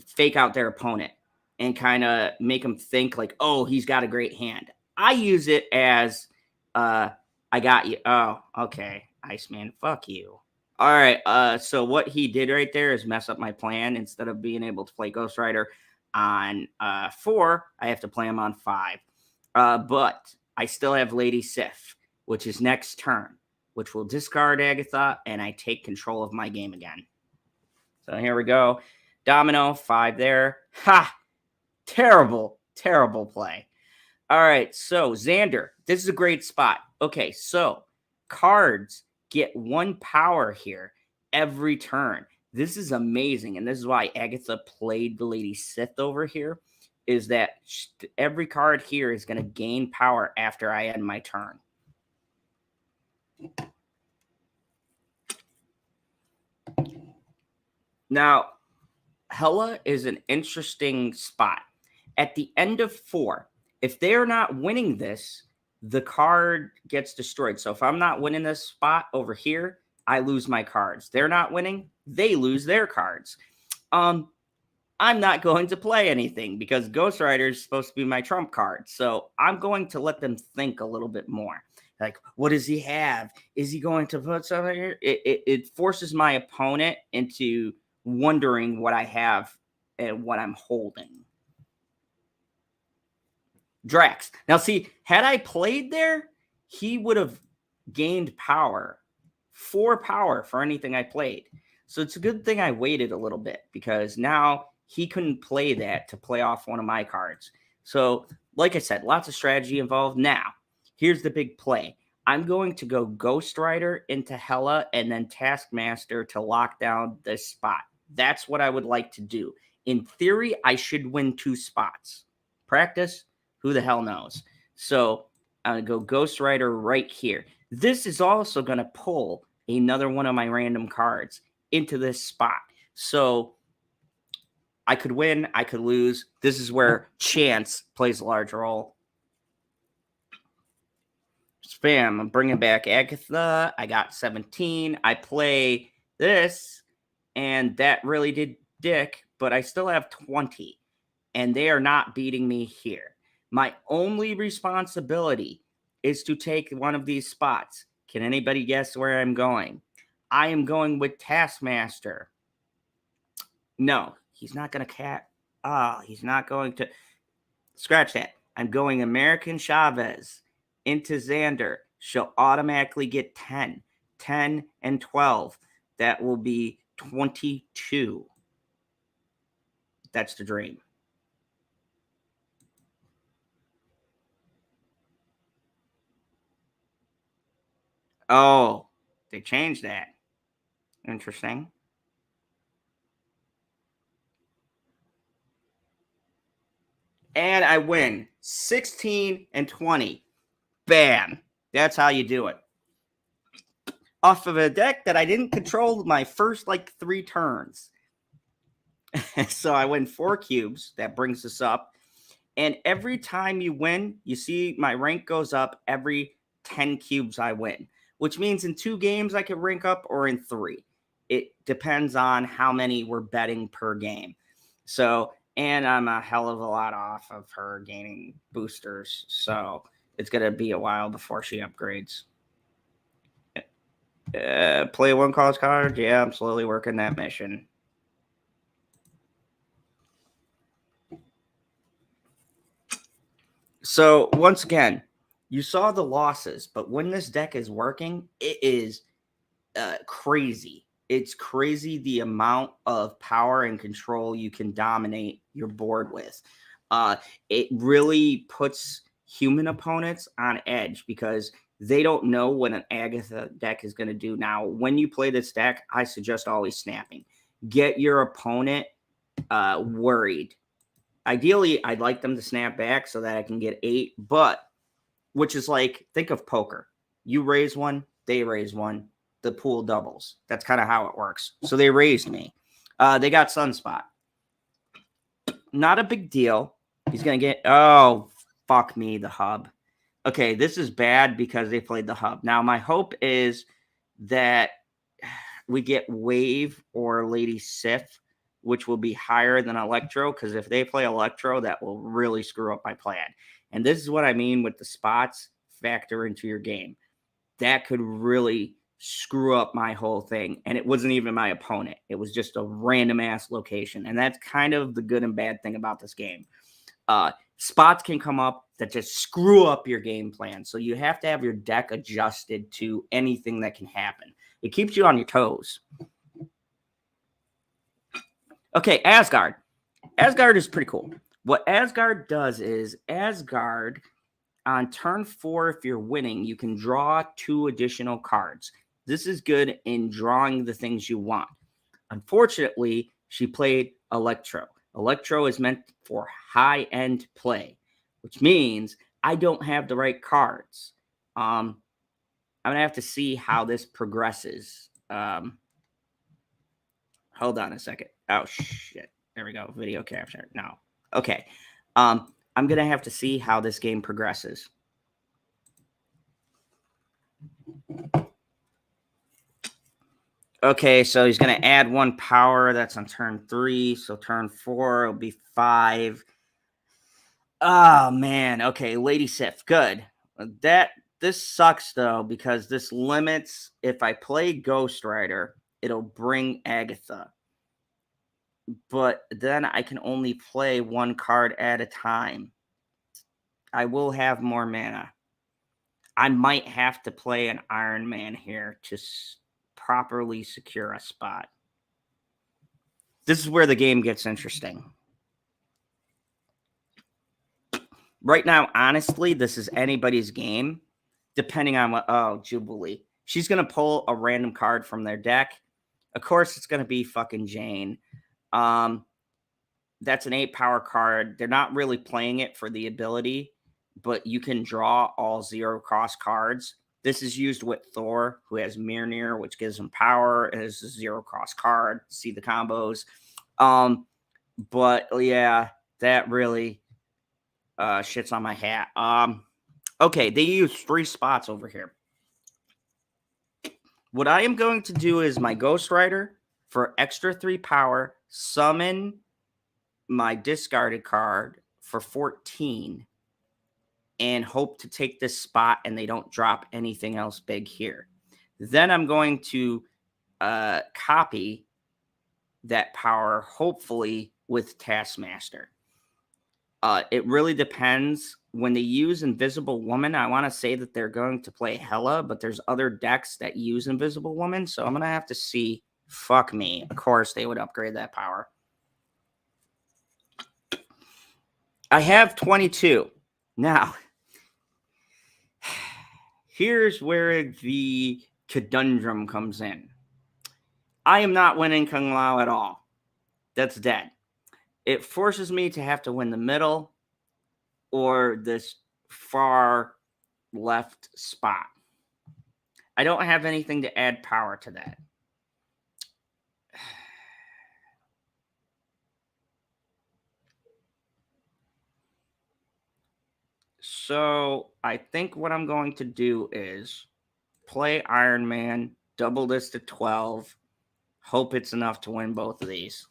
fake out their opponent. and kind of make him think like, oh, he's got a great hand. I use it as I got you. Oh, okay. Iceman, fuck you. All right. So what he did right there is mess up my plan. Instead of being able to play Ghost Rider on 4, I have to play him on 5. But I still have Lady Sif, which is next turn, which will discard Agatha, and I take control of my game again. So here we go. Domino, 5 there. Ha! Terrible, terrible play. All right, so Xander, this is a great spot. Okay, so cards get 1 power here every turn. This is amazing, and this is why Agatha played the Lady Sith over here, is that every card here is going to gain power after I end my turn. Now, Hela is an interesting spot. At the end of 4, if they're not winning this, the card gets destroyed. So if I'm not winning this spot over here, I lose my cards. They're not winning, they lose their cards. I'm not going to play anything because Ghost Rider is supposed to be my trump card. So I'm going to let them think a little bit more. Like, what does he have? Is he going to put something here? It forces my opponent into wondering what I have and what I'm holding. Drax. Now, see, had I played there, he would have gained power, 4 power for anything I played. So it's a good thing I waited a little bit because now he couldn't play that to play off one of my cards. So, like I said, lots of strategy involved. Now, here's the big play. I'm going to go Ghost Rider into Hela and then Taskmaster to lock down this spot. That's what I would like to do. In theory, I should win 2 spots. Practice? Who the hell knows? So I'm going to go Ghost Rider right here. This is also going to pull another one of my random cards into this spot. So I could win, I could lose. This is where chance plays a large role. Spam, I'm bringing back Agatha. I got 17. I play this, and that really did dick, but I still have 20, and they are not beating me here. My only responsibility is to take one of these spots. Can anybody guess where I'm going? I am going with Taskmaster. No, he's not going to he's not going to. Scratch that. I'm going American Chavez into Xander. She'll automatically get 10. 10 and 12. That will be 22. That's the dream. Oh, they changed that. Interesting. And I win 16 and 20. Bam. That's how you do it. Off of a deck that I didn't control my first 3 turns. So I win 4 cubes. That brings us up. And every time you win, you see my rank goes up every 10 cubes I win, which means in 2 games I could rank up or in 3. It depends on how many we're betting per game. So, and I'm a hell of a lot off of her gaining boosters. So it's going to be a while before she upgrades. Play 1 college card. Yeah, I'm slowly working that mission. So once again, you saw the losses, but when this deck is working, it is crazy. It's crazy the amount of power and control you can dominate your board with. It really puts human opponents on edge because they don't know what an Agatha deck is going to do. Now, when you play this deck, I suggest always snapping. Get your opponent worried. Ideally, I'd like them to snap back so that I can get 8, but which is think of poker. You raise 1, they raise 1, the pool doubles. That's kind of how it works. So they raised me. They got Sunspot. Not a big deal. He's going to get, oh, fuck me, the hub. Okay, this is bad because they played the hub. Now, my hope is that we get Wave or Lady Sif which will be higher than Electro, because if they play Electro, that will really screw up my plan. And this is what I mean with the spots factor into your game. That could really screw up my whole thing. And it wasn't even my opponent. It was just a random ass location. And that's kind of the good and bad thing about this game. Spots can come up that just screw up your game plan. So you have to have your deck adjusted to anything that can happen. It keeps you on your toes. Okay, Asgard. Asgard is pretty cool. What Asgard does is Asgard, on turn 4, if you're winning, you can draw 2 additional cards. This is good in drawing the things you want. Unfortunately, she played Electro. Electro is meant for high-end play, which means I don't have the right cards. I'm going to have to see how this progresses. Hold on a second. Oh, shit. There we go. Video capture. No. Okay. I'm going to have to see how this game progresses. Okay, so he's going to add 1 power. That's on turn 3. So turn 4 will be 5. Oh, man. Okay, Lady Sif. Good. This sucks, though, because this limits, if I play Ghost Rider, it'll bring Agatha. But then I can only play 1 card at a time. I will have more mana. I might have to play an Iron Man here to properly secure a spot. This is where the game gets interesting. Right now, honestly, this is anybody's game, depending on what... Oh, Jubilee. She's going to pull a random card from their deck. Of course, it's going to be fucking Jane. That's an 8 power card. They're not really playing it for the ability, but you can draw all 0 cost cards. This is used with Thor, who has Mjolnir, which gives him power. It is a 0 cost card. See the combos. But yeah, that really shits on my hat. Okay, they use 3 spots over here. What I am going to do is my Ghost Rider for extra 3 power, summon my discarded card for 14, and hope to take this spot and they don't drop anything else big here. Then I'm going to copy that power, hopefully with Taskmaster. It really depends. When they use Invisible Woman, I want to say that they're going to play Hela, but there's other decks that use Invisible Woman, so I'm going to have to see. Fuck me. Of course, they would upgrade that power. I have 22. Now, here's where the conundrum comes in. I am not winning Kung Lao at all. That's dead. It forces me to have to win the middle or this far left spot. I don't have anything to add power to that. So I think what I'm going to do is play Iron Man, double this to 12, hope it's enough to win both of these.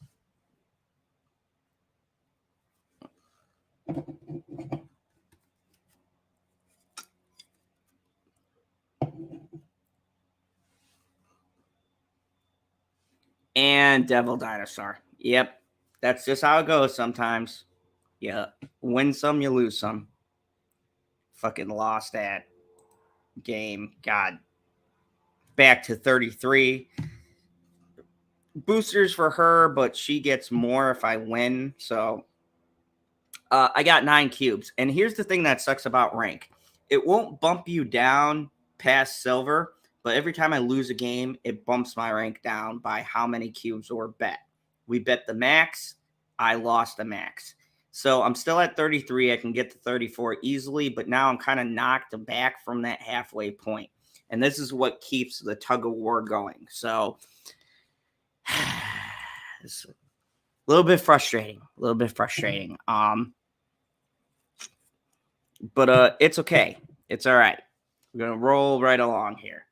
And Devil Dinosaur. Yep. That's just how it goes sometimes. Yeah. Win some, you lose some. Fucking lost that game. God. Back to 33. Boosters for her, but she gets more if I win. So I got 9 cubes. And here's the thing that sucks about rank. It won't bump you down past silver, but every time I lose a game, it bumps my rank down by how many cubes were bet. We bet the max. I lost the max. So I'm still at 33. I can get to 34 easily, but now I'm kind of knocked back from that halfway point. And this is what keeps the tug of war going. So it's a little bit frustrating. But it's okay. It's all right. We're going to roll right along here.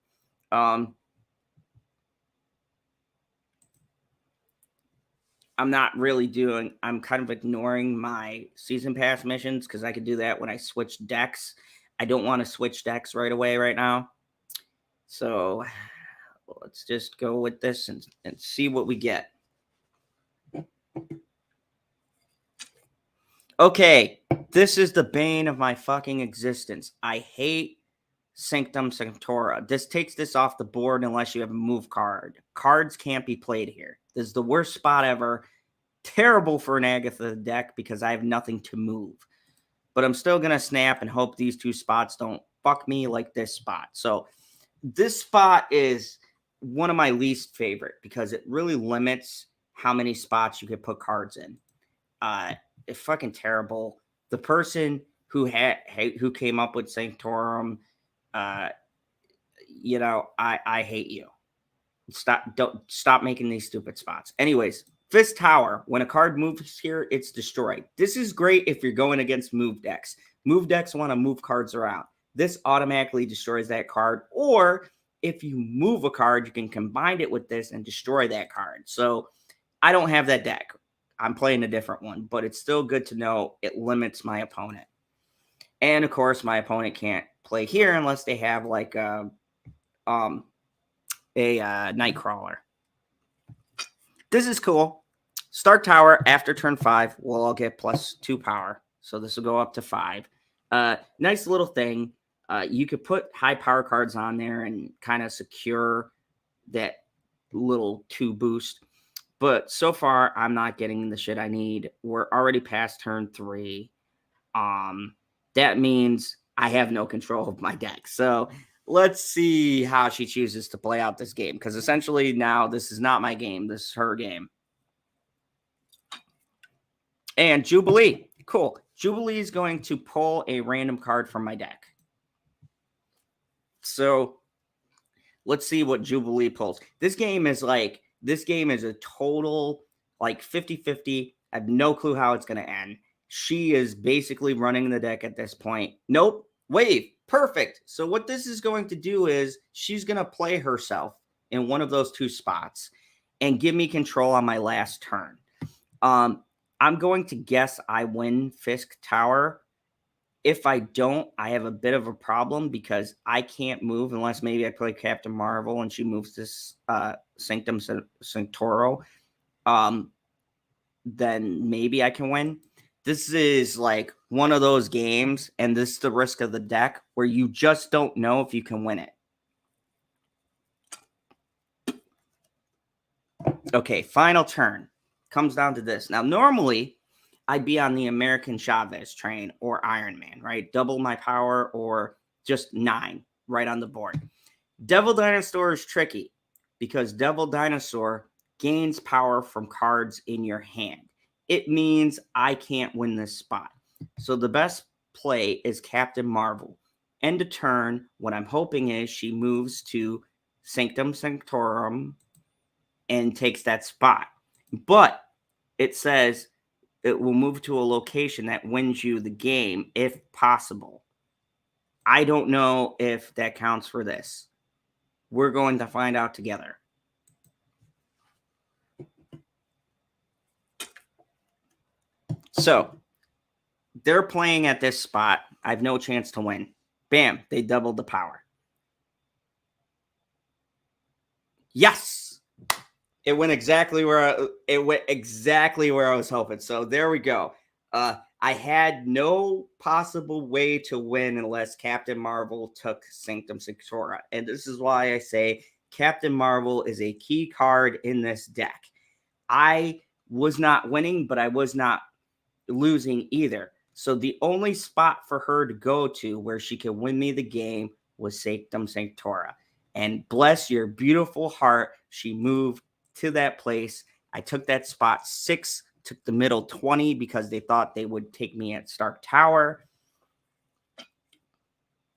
I'm not really doing, I'm kind of ignoring my season pass missions because I could do that when I switch decks. I don't want to switch decks right away right now. So let's just go with this and see what we get. Okay, this is the bane of my fucking existence. I hate Sanctum Sanctora. This takes this off the board unless you have a move card. Cards can't be played here. This is the worst spot ever. Terrible for an Agatha deck because I have nothing to move. But I'm still going to snap and hope these two spots don't fuck me like this spot. So this spot is one of my least favorite because it really limits how many spots you could put cards in. It's fucking terrible. The person who came up with Sanctorum, you know, I hate you. Stop making these stupid spots. Anyways, Fist Tower. When a card moves here, it's destroyed. This is great if you're going against move decks. Move decks want to move cards around. This automatically destroys that card. Or if you move a card, you can combine it with this and destroy that card. So I don't have that deck. I'm playing a different one, but it's still good to know it limits my opponent. And of course, my opponent can't play here unless they have like a Nightcrawler. This is cool. Start tower after turn 5. We'll all get +2 power. So this will go up to 5. Nice little thing. You could put high power cards on there and kind of secure that little 2 boost. But so far, I'm not getting the shit I need. We're already past turn 3. That means I have no control of my deck. So let's see how she chooses to play out this game. Because essentially now this is not my game. This is her game. And Jubilee. Cool. Jubilee is going to pull a random card from my deck. So let's see what Jubilee pulls. This game is a total like 50-50. I have no clue how it's going to end. She is basically running the deck at this point. Nope. Wave. Perfect. So what this is going to do is she's going to play herself in one of those 2 spots and give me control on my last turn. I'm going to guess I win Fisk Tower. If I don't, I have a bit of a problem because I can't move unless maybe I play Captain Marvel and she moves this Sanctum Sanctoro. Then maybe I can win. This is like one of those games, and this is the risk of the deck where you just don't know if you can win it. Okay, final turn. Comes down to this. Now, normally, I'd be on the American Chavez train or Iron Man, right? Double my power or just 9 right on the board. Devil Dinosaur is tricky because Devil Dinosaur gains power from cards in your hand. It means I can't win this spot. So the best play is Captain Marvel. End of turn, what I'm hoping is she moves to Sanctum Sanctorum and takes that spot. But it says it will move to a location that wins you the game if possible. I don't know if that counts for this. We're going to find out together. So they're playing at this spot. I have no chance to win. Bam, they doubled the power. Yes. It went exactly where I was hoping. So there we go. I had no possible way to win unless Captain Marvel took Sanctum Sanctora. And this is why I say Captain Marvel is a key card in this deck. I was not winning, but I was not losing either. So the only spot for her to go to where she could win me the game was Sanctum Sanctora. And bless your beautiful heart, she moved to that place. I took that spot 6, took the middle 20 because they thought they would take me at Stark Tower.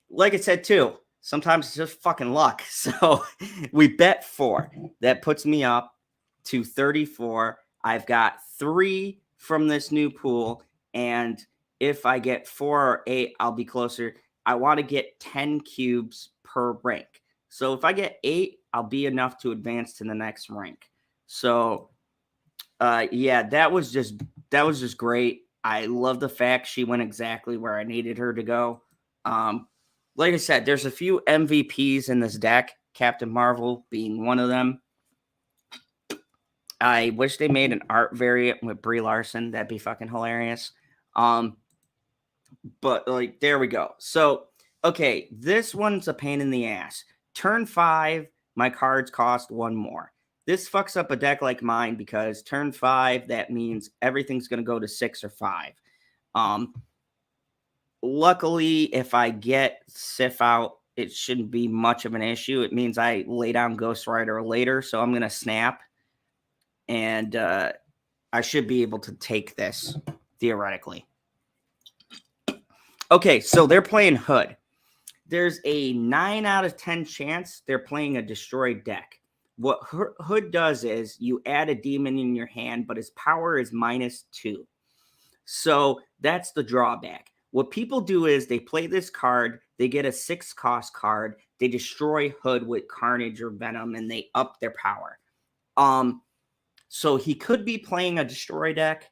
Like I said too, sometimes it's just fucking luck. So we bet 4. That puts me up to 34. I've got 3 from this new pool, and if I get 4 or 8, I'll be closer. I want to get 10 cubes per rank. So if I get 8, I'll be enough to advance to the next rank. So Yeah, that was just great. I love the fact she went exactly where I needed her to go. Um, like I said, there's a few MVPs in this deck, Captain Marvel being one of them. I wish they made an art variant with Brie Larson. That'd be fucking hilarious. But like, there we go. So, okay, this one's a pain in the ass. Turn 5, my cards cost 1 more. This fucks up a deck like mine because turn 5, that means everything's going to go to 6 or 5. Luckily, if I get Sif out, it shouldn't be much of an issue. It means I lay down Ghost Rider later, so I'm going to snap. And I should be able to take this, theoretically. Okay, so they're playing Hood. There's a 9 out of 10 chance they're playing a destroyed deck. What Hood does is you add a demon in your hand, but his power is -2. So that's the drawback. What people do is they play this card, they get a 6-cost card, they destroy Hood with Carnage or Venom, and they up their power. So he could be playing a destroy deck.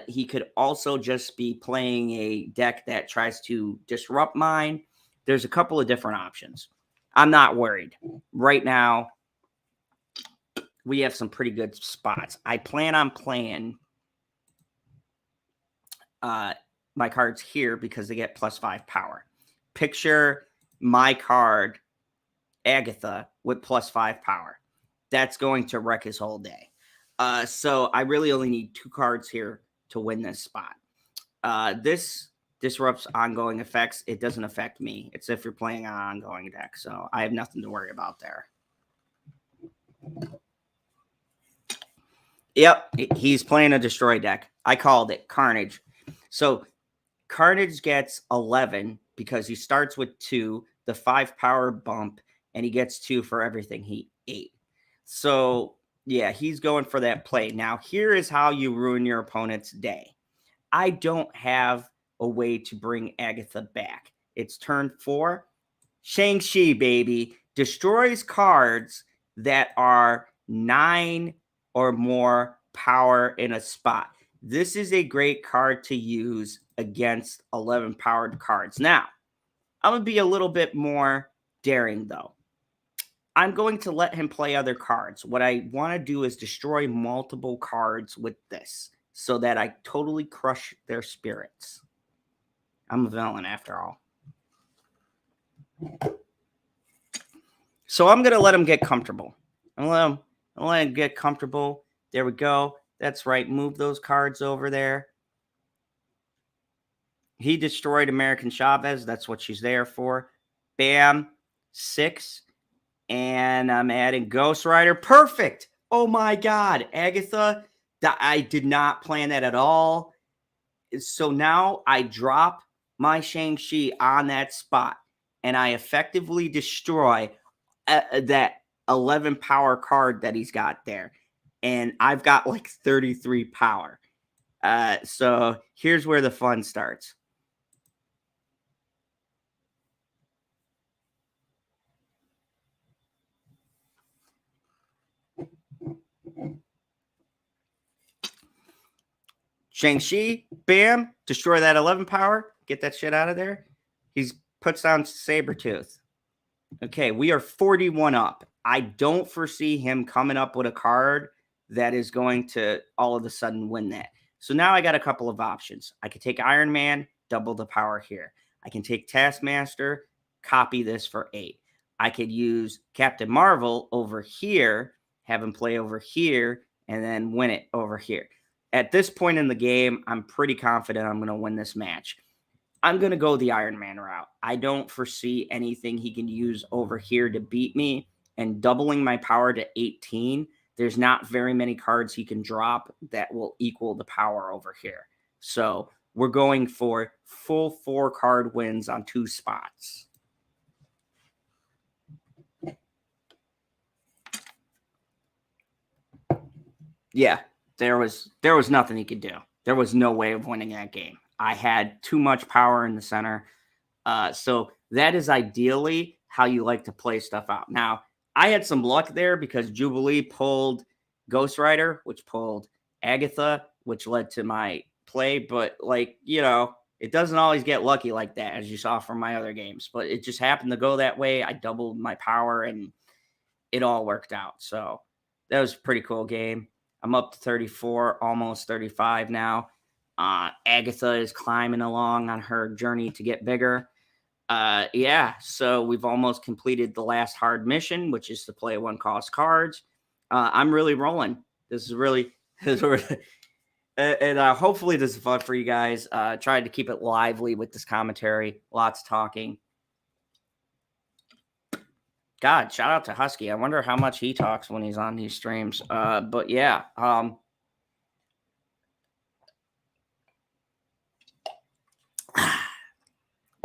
He could also just be playing a deck that tries to disrupt mine. There's a couple of different options. I'm not worried. Right now, we have some pretty good spots. I plan on playing my cards here because they get +5 power. Picture my card, Agatha, with +5 power. That's going to wreck his whole day. So I really only need 2 cards here to win this spot. This disrupts ongoing effects. It doesn't affect me. It's if you're playing an ongoing deck. So I have nothing to worry about there. Yep, he's playing a destroy deck. I called it Carnage. So Carnage gets 11 because he starts with 2, the 5 power bump, and he gets 2 for everything he ate. So yeah, he's going for that play. Now, here is how you ruin your opponent's day. I don't have a way to bring Agatha back. It's turn 4. Shang-Chi, baby, destroys cards that are 9 or more power in a spot. This is a great card to use against 11 powered cards. Now, I'm going to be a little bit more daring, though. I'm going to let him play other cards. What I want to do is destroy multiple cards with this so that I totally crush their spirits. I'm a villain after all. So I'm going to let him get comfortable. I'm going to let him get comfortable. There we go. That's right. Move those cards over there. He destroyed American Chavez. That's what she's there for. Bam. 6. And I'm adding Ghost Rider. Perfect. Oh my God. Agatha, I did not plan that at all. So now I drop my Shang-Chi on that spot and I effectively destroy that 11 power card that he's got there. And I've got like 33 power. So here's where the fun starts. Shang-Chi, bam, destroy that 11 power, get that shit out of there. He puts down Sabretooth. Okay, we are 41 up. I don't foresee him coming up with a card that is going to all of a sudden win that. So now I got a couple of options. I could take Iron Man, double the power here. I can take Taskmaster, copy this for 8. I could use Captain Marvel over here, have him play over here, and then win it over here. At this point in the game, I'm pretty confident I'm going to win this match. I'm going to go the Iron Man route. I don't foresee anything he can use over here to beat me. And doubling my power to 18, there's not very many cards he can drop that will equal the power over here. So we're going for full 4-card wins on 2 spots. Yeah. There was nothing he could do. There was no way of winning that game. I had too much power in the center. So that is ideally how you like to play stuff out. Now, I had some luck there because Jubilee pulled Ghost Rider, which pulled Agatha, which led to my play. But, like, you know, it doesn't always get lucky like that, as you saw from my other games. But it just happened to go that way. I doubled my power, and it all worked out. So that was a pretty cool game. I'm up to 34, almost 35 now. Agatha is climbing along on her journey to get bigger. Yeah, so we've almost completed the last hard mission, which is to play 1-cost cards. I'm really rolling. This is really, and hopefully this is fun for you guys. Tried to keep it lively with this commentary, lots of talking. God, shout out to Husky. I wonder how much he talks when he's on these streams. But yeah,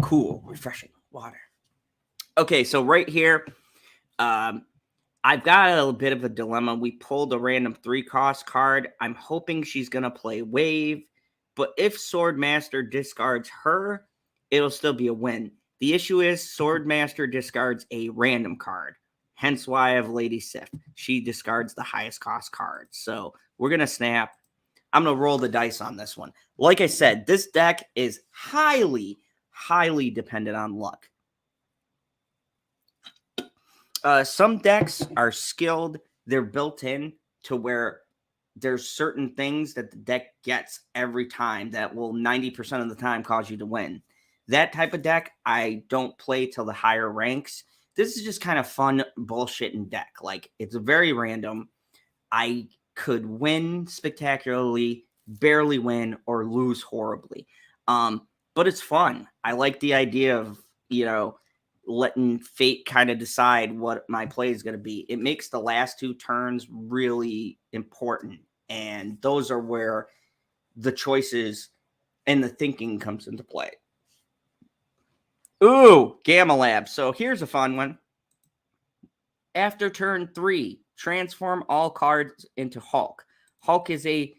cool, refreshing water. Okay, so right here, I've got a bit of a dilemma. We pulled a random 3-cost card. I'm hoping she's going to play Wave, but if Swordmaster discards her, it'll still be a win. The issue is Swordmaster discards a random card, hence why I have Lady Sif. She discards the highest cost card. So we're going to snap. I'm going to roll the dice on this one. Like I said, this deck is highly, highly dependent on luck. Some decks are skilled. They're built in to where there's certain things that the deck gets every time that will 90% of the time cause you to win. That type of deck, I don't play till the higher ranks. This is just kind of fun bullshitting deck. Like, it's very random. I could win spectacularly, barely win, or lose horribly. But it's fun. I like the idea of, you know, letting fate kind of decide what my play is going to be. It makes the last 2 turns really important. And those are where the choices and the thinking comes into play. Ooh, Gamma Lab. So here's a fun one. After turn 3, transform all cards into Hulk. Hulk is a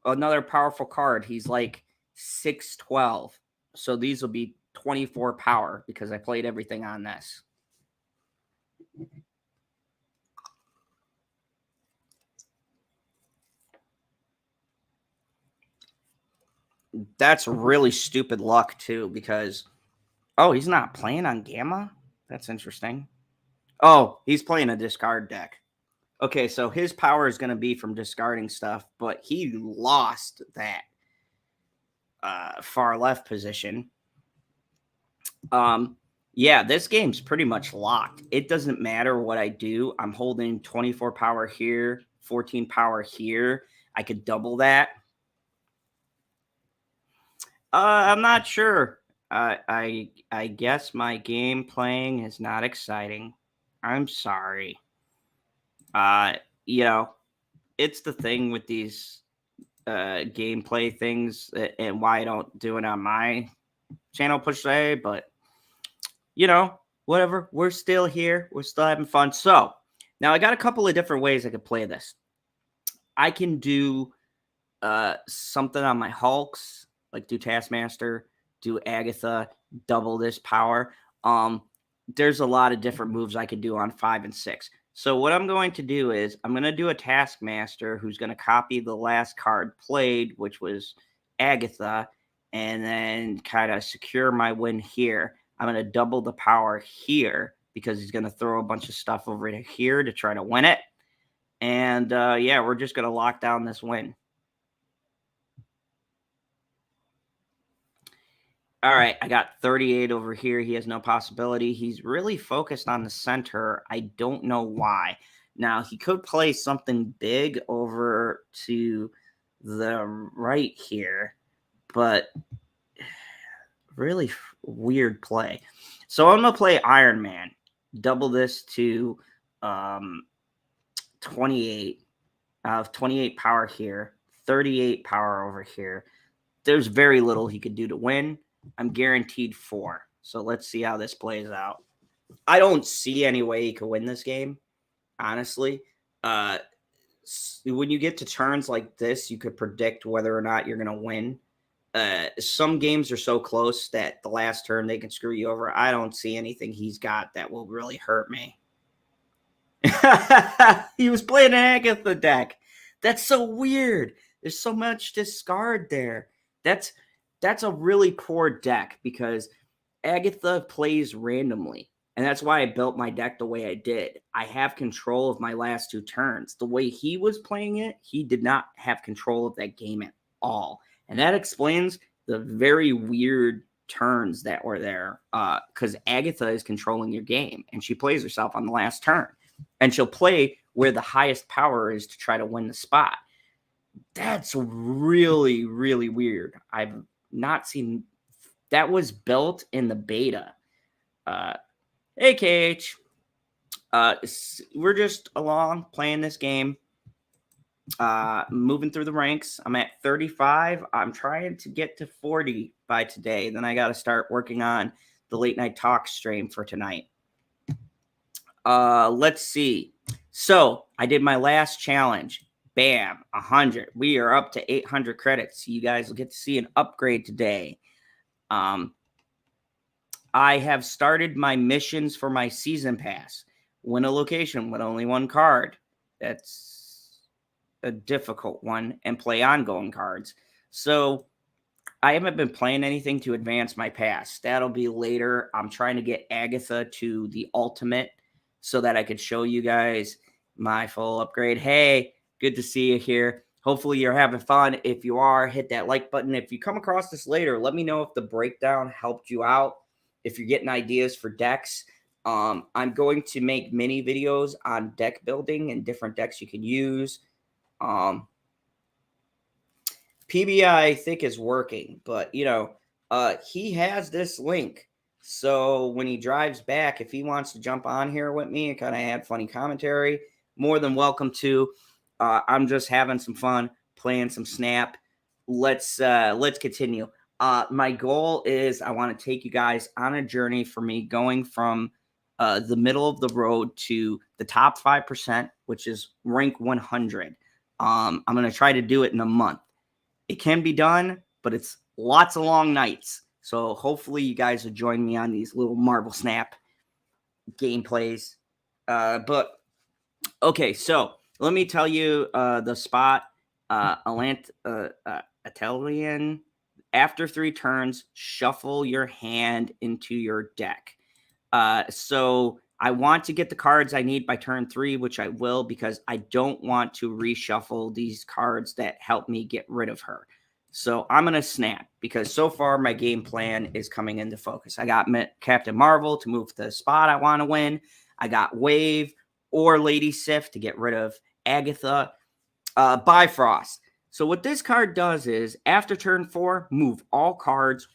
another powerful card. He's like 6'12". So these will be 24 power because I played everything on this. That's really stupid luck too, because he's not playing on Gamma. That's interesting. Oh, he's playing a discard deck. Okay, so his power is going to be from discarding stuff, but he lost that far left position. Yeah, this game's pretty much locked. It doesn't matter what I do. I'm holding 24 power here, 14 power here. I could double that. I'm not sure. I guess my game playing is not exciting. I'm sorry. You know, it's the thing with these gameplay things and why I don't do it on my channel per se, but you know, whatever. We're still here. We're still having fun. So now I got a couple of different ways I could play this. I can do something on my Hulks, like do Taskmaster, do Agatha, double this power. There's a lot of different moves I could do on 5 and 6. So what I'm going to do is I'm going to do a Taskmaster who's going to copy the last card played, which was Agatha, and then kind of secure my win here. I'm going to double the power here because he's going to throw a bunch of stuff over here to try to win it. And yeah, we're just going to lock down this win. All right, I got 38 over here. He has no possibility. He's really focused on the center. I don't know why. Now, he could play something big over to the right here, but really weird play. So I'm going to play Iron Man. Double this to 28. I have 28 power here, 38 power over here. There's very little he could do to win. I'm guaranteed 4. So let's see how this plays out. I don't see any way he could win this game, honestly. When you get to turns like this, you could predict whether or not you're going to win. Some games are so close that the last turn they can screw you over. I don't see anything he's got that will really hurt me. He was playing an Agatha deck. That's so weird. There's so much discard there. That's a really poor deck because Agatha plays randomly. And that's why I built my deck the way I did. I have control of my last 2 turns. The way he was playing it, he did not have control of that game at all. And that explains the very weird turns that were there. Because Agatha is controlling your game and she plays herself on the last turn. And she'll play where the highest power is to try to win the spot. That's really, really weird. I've not seen that was built in the beta. Hey, KH. We're just along playing this game. Moving through the ranks. I'm at 35. I'm trying to get to 40 by today. Then I got to start working on the late night talk stream for tonight. Let's see. So I did my last challenge. Bam, 100. We are up to 800 credits. You guys will get to see an upgrade today. I have started my missions for my season pass. Win a location with only 1 card. That's a difficult one, and play ongoing cards. So I haven't been playing anything to advance my pass. That'll be later. I'm trying to get Agatha to the ultimate so that I could show you guys my full upgrade. Hey, good to see you here. Hopefully you're having fun. If you are, hit that like button. If you come across this later, let me know if the breakdown helped you out. If you're getting ideas for decks, I'm going to make mini videos on deck building and different decks you can use. PBI, I think, is working, but, you know, he has this link. So when he drives back, if he wants to jump on here with me and kind of add funny commentary, more than welcome to. I'm just having some fun playing some Snap. Let's continue. My goal is I want to take you guys on a journey for me going from the middle of the road to the top 5%, which is rank 100. I'm going to try to do it in a month. It can be done, but it's lots of long nights. So hopefully you guys will join me on these little Marvel Snap gameplays. But okay, so let me tell you the spot. Atelian. After 3 turns, shuffle your hand into your deck. So I want to get the cards I need by turn 3, which I will, because I don't want to reshuffle these cards that help me get rid of her. So I'm going to snap, because so far my game plan is coming into focus. I got Captain Marvel to move to the spot I want to win. I got Wave or Lady Sif to get rid of Agatha. Bifrost. So what this card does is, after turn 4, move all cards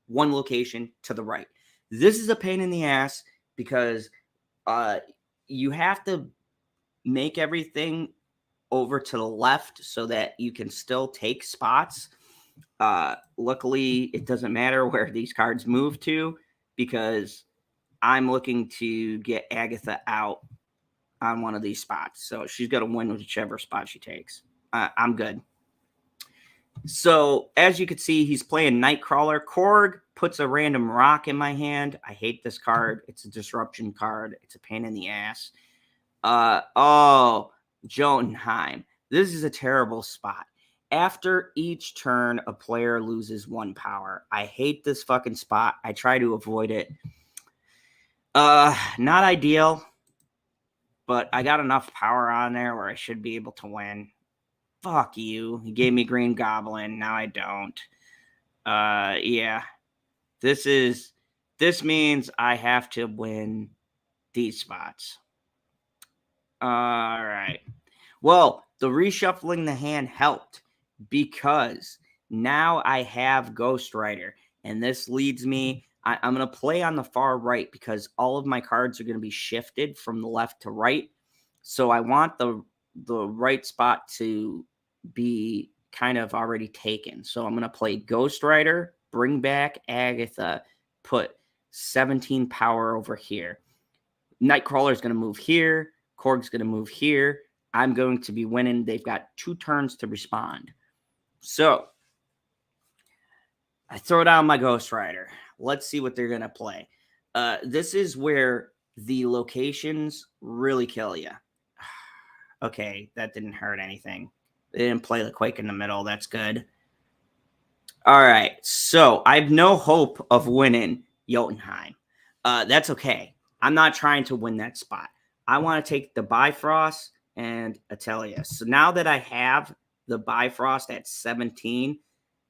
1 location to the right. This is a pain in the ass because you have to make everything over to the left so that you can still take spots. Luckily, it doesn't matter where these cards move to, because I'm looking to get Agatha out on one of these spots. So she's going to win whichever spot she takes. I'm good. So as you can see, he's playing Nightcrawler. Korg puts a random rock in my hand. I hate this card. It's a disruption card. It's a pain in the ass. Jotunheim. This is a terrible spot. After each turn, a player loses 1 power. I hate this fucking spot. I try to avoid it. Not ideal, but I got enough power on there where I should be able to win. Fuck you. He gave me Green Goblin. Now I don't. Yeah. This means I have to win these spots. All right. Well, the reshuffling the hand helped, because now I have Ghost Rider, and this leads me. I'm going to play on the far right because all of my cards are going to be shifted from the left to right. So I want the right spot to be kind of already taken. So I'm going to play Ghost Rider, bring back Agatha, put 17 power over here. Nightcrawler is going to move here. Korg's going to move here. I'm going to be winning. They've got 2 turns to respond. So I throw down my Ghost Rider. Let's see what they're going to play. This is where the locations really kill you. Okay, that didn't hurt anything. They didn't play the Quake in the middle. That's good. All right, so I have no hope of winning Jotunheim. That's okay. I'm not trying to win that spot. I want to take the Bifrost and Atelius. So now that I have the Bifrost at 17,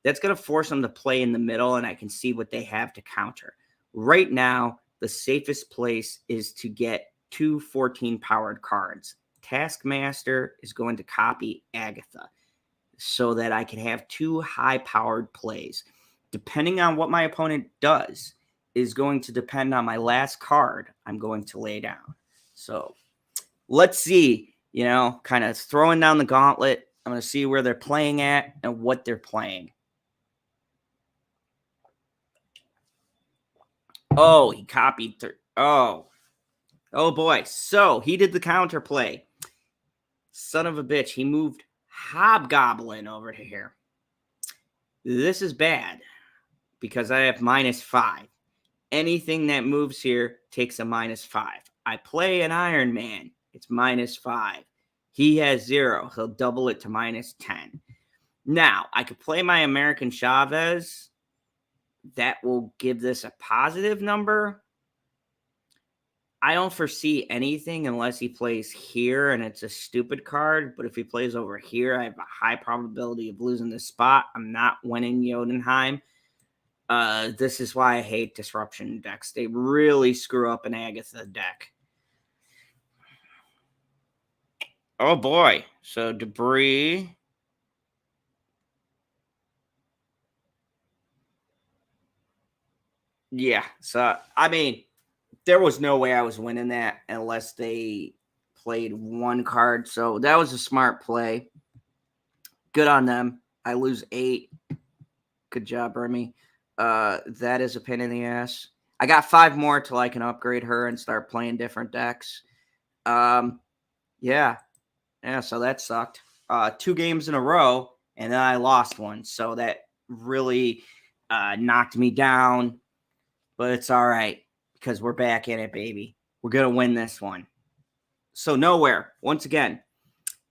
that's going to force them to play in the middle, and I can see what they have to counter. Right now, the safest place is to get 2 14-powered cards. Taskmaster is going to copy Agatha so that I can have 2 high-powered plays. Depending on what my opponent does is going to depend on my last card I'm going to lay down. So let's see, kind of throwing down the gauntlet. I'm going to see where they're playing at and what they're playing. Oh, he copied. Oh boy. So he did the counter play. Son of a bitch. He moved Hobgoblin over to here. This is bad because I have -5. Anything that moves here takes a -5. I play an Iron Man. It's -5. He has 0. He'll double it to -10. Now, I could play my American Chavez. That will give this a positive number. I don't foresee anything unless he plays here and it's a stupid card. But if he plays over here, I have a high probability of losing this spot. I'm not winning Jotunheim. This is why I hate disruption decks. They really screw up an Agatha deck. Oh boy. So debris. Yeah. So, I mean, there was no way I was winning that unless they played one card. So that was a smart play. Good on them. I lose 8. Good job, Remy. That is a pain in the ass. I got 5 more till I can upgrade her and start playing different decks. Yeah. So that sucked. 2 games in a row, and then I lost one. So that really knocked me down. But it's all right because we're back in it, baby. We're going to win this one. So nowhere. Once again,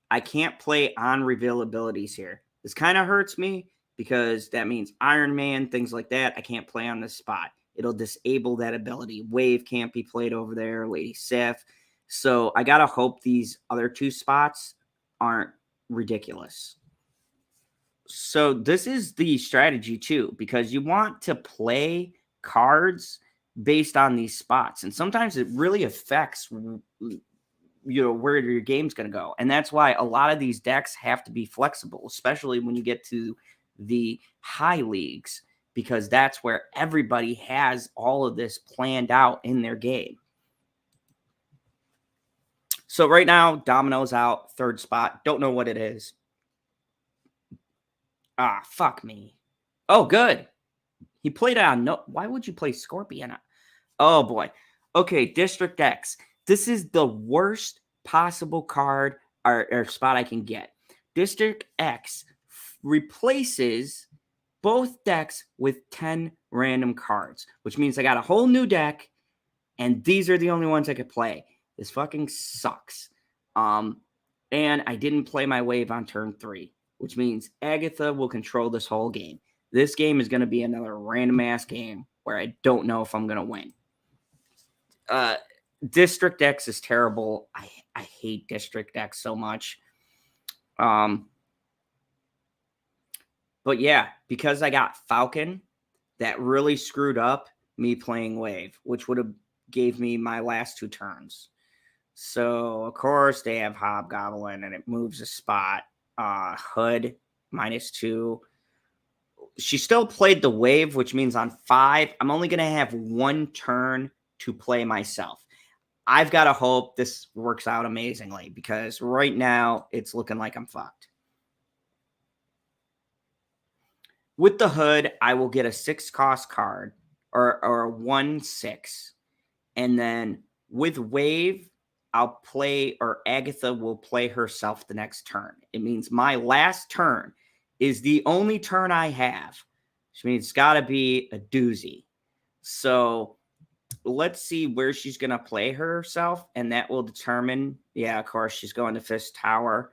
I can't play on reveal abilities here. This kind of hurts me because that means Iron Man, things like that, I can't play on this spot. It'll disable that ability. Wave can't be played over there, Lady Sif. So I got to hope these other 2 spots aren't ridiculous. So this is the strategy too, because you want to play cards based on these spots. And sometimes it really affects where your game's going to go. And that's why a lot of these decks have to be flexible, especially when you get to the high leagues, because that's where everybody has all of this planned out in their game. So right now, Domino's out, 3rd spot. Don't know what it is. Fuck me. Oh, good. He played on no. Why would you play Scorpion? Oh boy. Okay, District X. This is the worst possible card or spot I can get. District X replaces both decks with 10 random cards, which means I got a whole new deck, and these are the only ones I could play. This fucking sucks. And I didn't play my wave on turn 3, which means Agatha will control this whole game. This game is going to be another random-ass game where I don't know if I'm going to win. District X is terrible. I hate District X so much. But yeah, because I got Falcon, that really screwed up me playing Wave, which would have gave me my last 2 turns. So, of course, they have Hobgoblin, and it moves a spot. Hood, -2. She still played the Wave, which means on 5, I'm only going to have 1 turn to play myself. I've got to hope this works out amazingly because right now it's looking like I'm fucked. With the Hood, I will get a 6-cost card or a 1/6. And then with Wave, I'll play, or Agatha will play herself the next turn. It means my last turn is the only turn I have, which means it's got to be a doozy. So let's see where she's going to play herself, and that will determine. Yeah, of course, she's going to Fist Tower.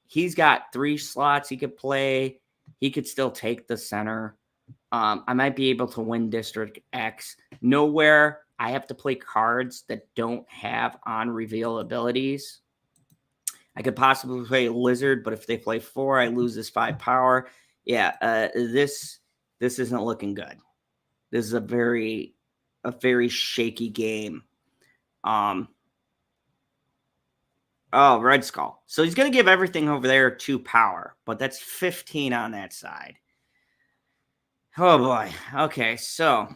He's got 3 slots he could play. He could still take the center. I might be able to win District X. Nowhere I have to play cards that don't have on reveal abilities. I could possibly play Lizard, but if they play 4, I lose this 5 power. Yeah, this isn't looking good. This is a very shaky game. Oh, Red Skull. So he's going to give everything over there 2 power, but that's 15 on that side. Oh, boy. Okay, so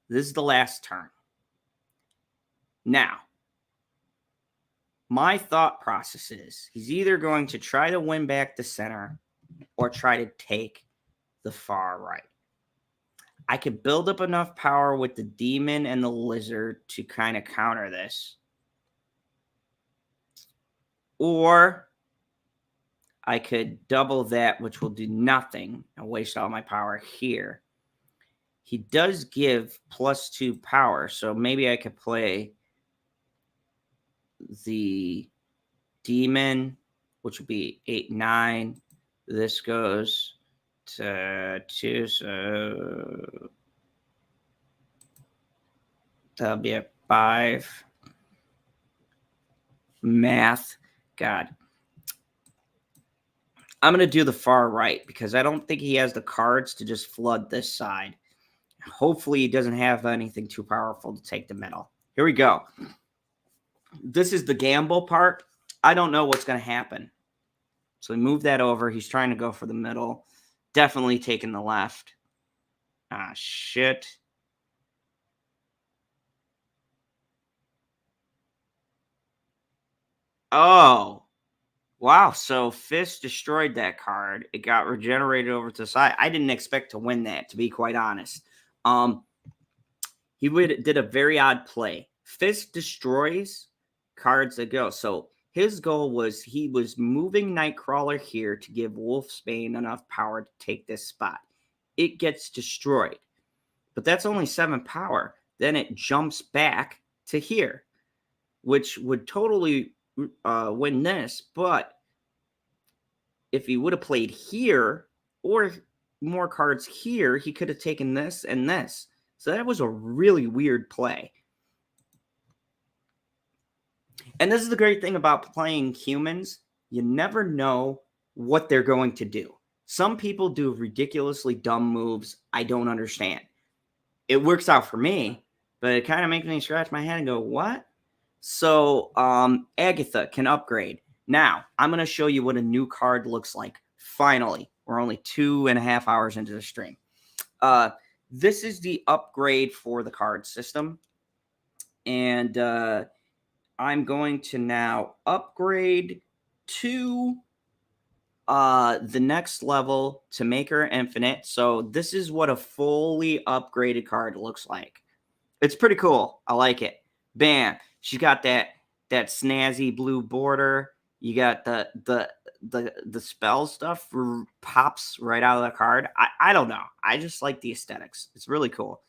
this is the last turn. Now, my thought process is he's either going to try to win back the center or try to take the far right. I could build up enough power with the demon and the lizard to kind of counter this. Or I could double that, which will do nothing, and waste all my power here. He does give +2 power, so maybe I could play the demon, which would be 8, 9. This goes to 2, so that'll be a 5. Math. God. I'm going to do the far right because I don't think he has the cards to just flood this side. Hopefully he doesn't have anything too powerful to take the middle. Here we go. This is the gamble part. I don't know what's going to happen. So we move that over. He's trying to go for the middle. Definitely taking the left. Ah, shit. Oh. Wow. So Fist destroyed that card. It got regenerated over to the side. I didn't expect to win that, to be quite honest. He did a very odd play. Fist destroys cards that go. So his goal was he was moving Nightcrawler here to give Wolfsbane enough power to take this spot. It gets destroyed. But that's only 7 power. Then it jumps back to here, which would totally win this. But if he would have played here or more cards here, he could have taken this and this. So that was a really weird play. And this is the great thing about playing humans. You never know what they're going to do. Some people do ridiculously dumb moves I don't understand. It works out for me, but it kind of makes me scratch my head and go, what? So Agatha can upgrade. Now, I'm going to show you what a new card looks like. Finally, we're only 2.5 hours into the stream. This is the upgrade for the card system. And I'm going to now upgrade to the next level to make her infinite. So this is what a fully upgraded card looks like. It's pretty cool. I like it. Bam. She's got that snazzy blue border. You got the spell stuff pops right out of the card. I don't know. I just like the aesthetics. It's really cool.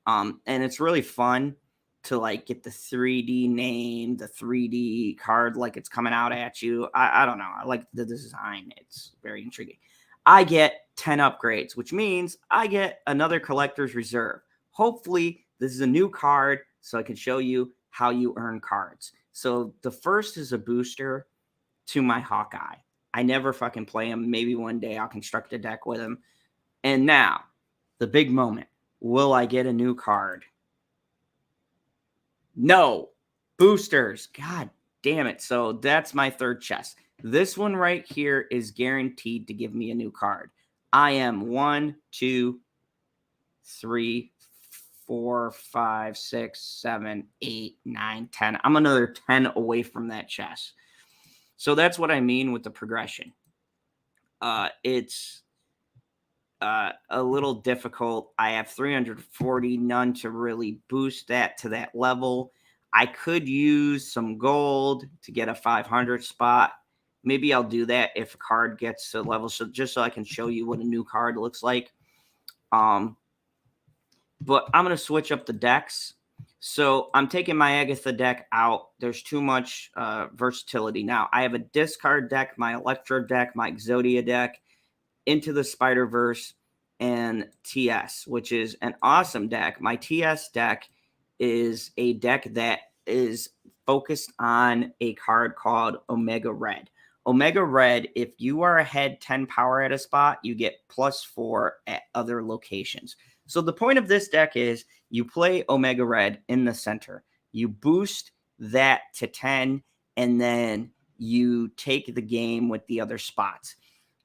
And it's really fun to like get the 3D name, the 3D card like it's coming out at you. I don't know. I like the design. It's very intriguing. I get 10 upgrades, which means I get another collector's reserve. Hopefully this is a new card so I can show you how you earn cards. So the first is a booster to my Hawkeye. I never fucking play him. Maybe one day I'll construct a deck with him. And now, the big moment. Will I get a new card? No. Boosters. God damn it. So that's my third chest. This one right here is guaranteed to give me a new card. I am 1, 2, 3, 4, 5, 6, 7, 8, 9, 10. I'm another 10 away from that chest. So that's what I mean with the progression. It's a little difficult. I have 340, none to really boost that to that level. I could use some gold to get a 500 spot. Maybe I'll do that if a card gets to level, so just so I can show you what a new card looks like. but I'm going to switch up the decks. So I'm taking my Agatha deck out. There's too much versatility. Now, I have a discard deck, my Electro deck, my Exodia deck, Into the Spider-Verse, and TS, which is an awesome deck. My TS deck is a deck that is focused on a card called Omega Red. Omega Red, if you are ahead 10 power at a spot, you get +4 at other locations. So the point of this deck is you play Omega Red in the center. You boost that to 10, and then you take the game with the other spots.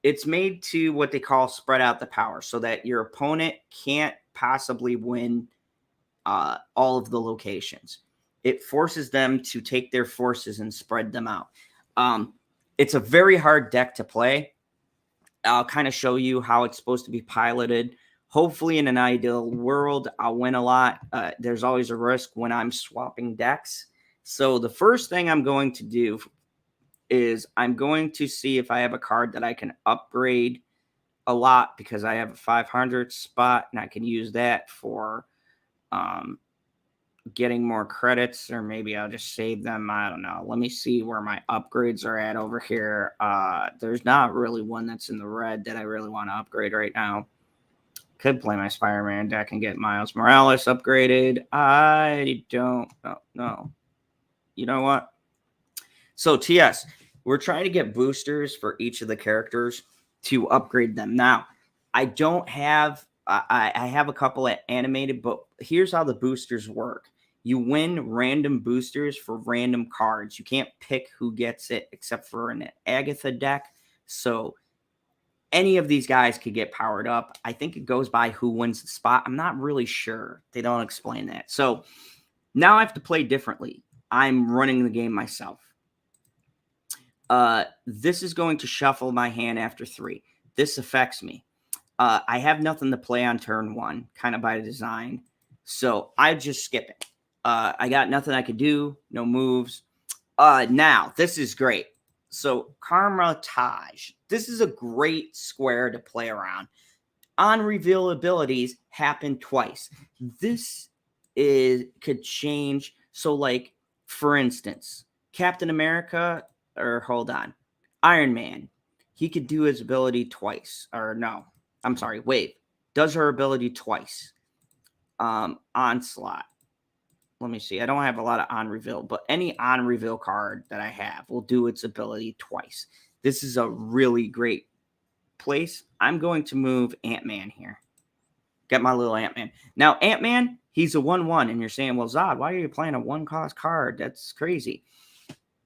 It's made to what they call spread out the power so that your opponent can't possibly win all of the locations. It forces them to take their forces and spread them out. It's a very hard deck to play. I'll kind of show you how it's supposed to be piloted. Hopefully, in an ideal world, I'll win a lot. There's always a risk when I'm swapping decks. So the first thing I'm going to do is I'm going to see if I have a card that I can upgrade a lot, because I have a 500 spot and I can use that for getting more credits, or maybe I'll just save them. I don't know. Let me see where my upgrades are at over here. There's not really one that's in the red that I really want to upgrade right now. Could play my Spider-Man deck and get Miles Morales upgraded. I don't know. You know what? So TS, we're trying to get boosters for each of the characters to upgrade them. Now, I don't have, I have a couple at animated, but here's how the boosters work. You win random boosters for random cards. You can't pick who gets it except for an Agatha deck. So any of these guys could get powered up. I think it goes by who wins the spot. I'm not really sure. They don't explain that. So now I have to play differently. I'm running the game myself. This is going to shuffle my hand after 3. This affects me. I have nothing to play on turn 1, kind of by design. So I just skip it. I got nothing I could do. No moves. Now, this is great. So Karmatage. This is a great square to play around. On reveal abilities happen twice. This could change. So, like, for instance, Captain America, or hold on, Iron Man, he could do his ability twice. Or no, I'm sorry, Wave does her ability twice. Onslaught. Let me see. I don't have a lot of on reveal, but any on reveal card that I have will do its ability twice. This is a really great place. I'm going to move Ant-Man here. Get my little Ant-Man. Now, Ant-Man, he's a 1/1, and you're saying, well, Zod, why are you playing a 1-cost card? That's crazy.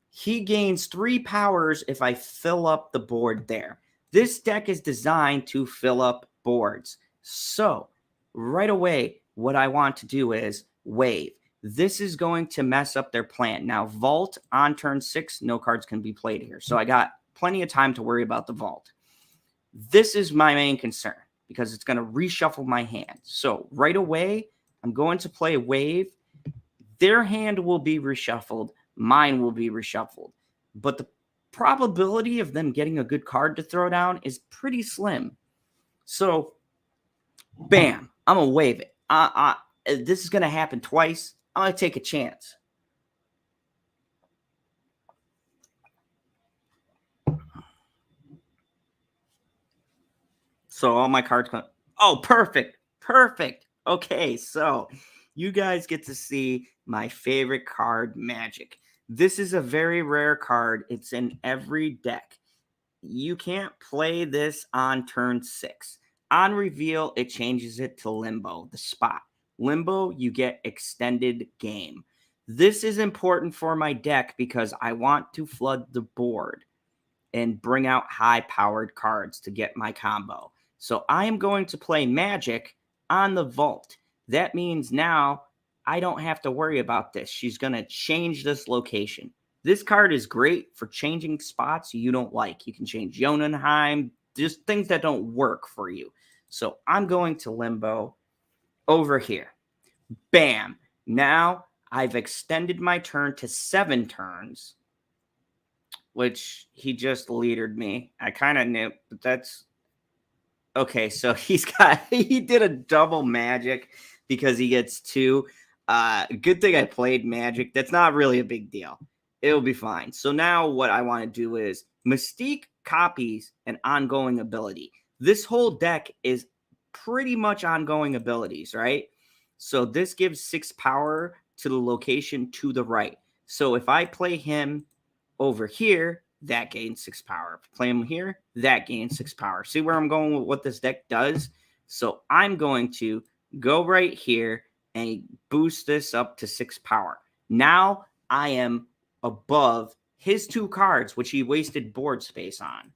He gains 3 powers if I fill up the board there. This deck is designed to fill up boards. So, right away, what I want to do is Wave. This is going to mess up their plan. Now, Vault on turn 6, no cards can be played here. So I got plenty of time to worry about the Vault. This is my main concern because it's going to reshuffle my hand. So right away, I'm going to play Wave. Their hand will be reshuffled. Mine will be reshuffled. But the probability of them getting a good card to throw down is pretty slim. So, bam, I'm going to wave it. This is going to happen twice. I'm going to take a chance. So all my cards come. Oh, perfect. Perfect. Okay, so you guys get to see my favorite card, Magic. This is a very rare card. It's in every deck. You can't play this on turn 6. On reveal, it changes it to Limbo, the spot. Limbo, you get extended game. This is important for my deck because I want to flood the board and bring out high-powered cards to get my combo. So I am going to play Magic on the Vault. That means now I don't have to worry about this. She's going to change this location. This card is great for changing spots you don't like. You can change Jotunheim, just things that don't work for you. So I'm going to Limbo over here. Bam. Now I've extended my turn to 7 turns, which he just leadered me. I kind of knew, but that's okay. So he did a double Magic because he gets 2. Good thing I played Magic. That's not really a big deal. It'll be fine. So now what I want to do is Mystique copies an ongoing ability. This whole deck is pretty much ongoing abilities, right? So this gives 6 power to the location to the right. So if I play him over here, that gains 6 power. If I play him here, that gains 6 power. See where I'm going with what this deck does? So I'm going to go right here and boost this up to 6 power. Now I am above his 2 cards, which he wasted board space on.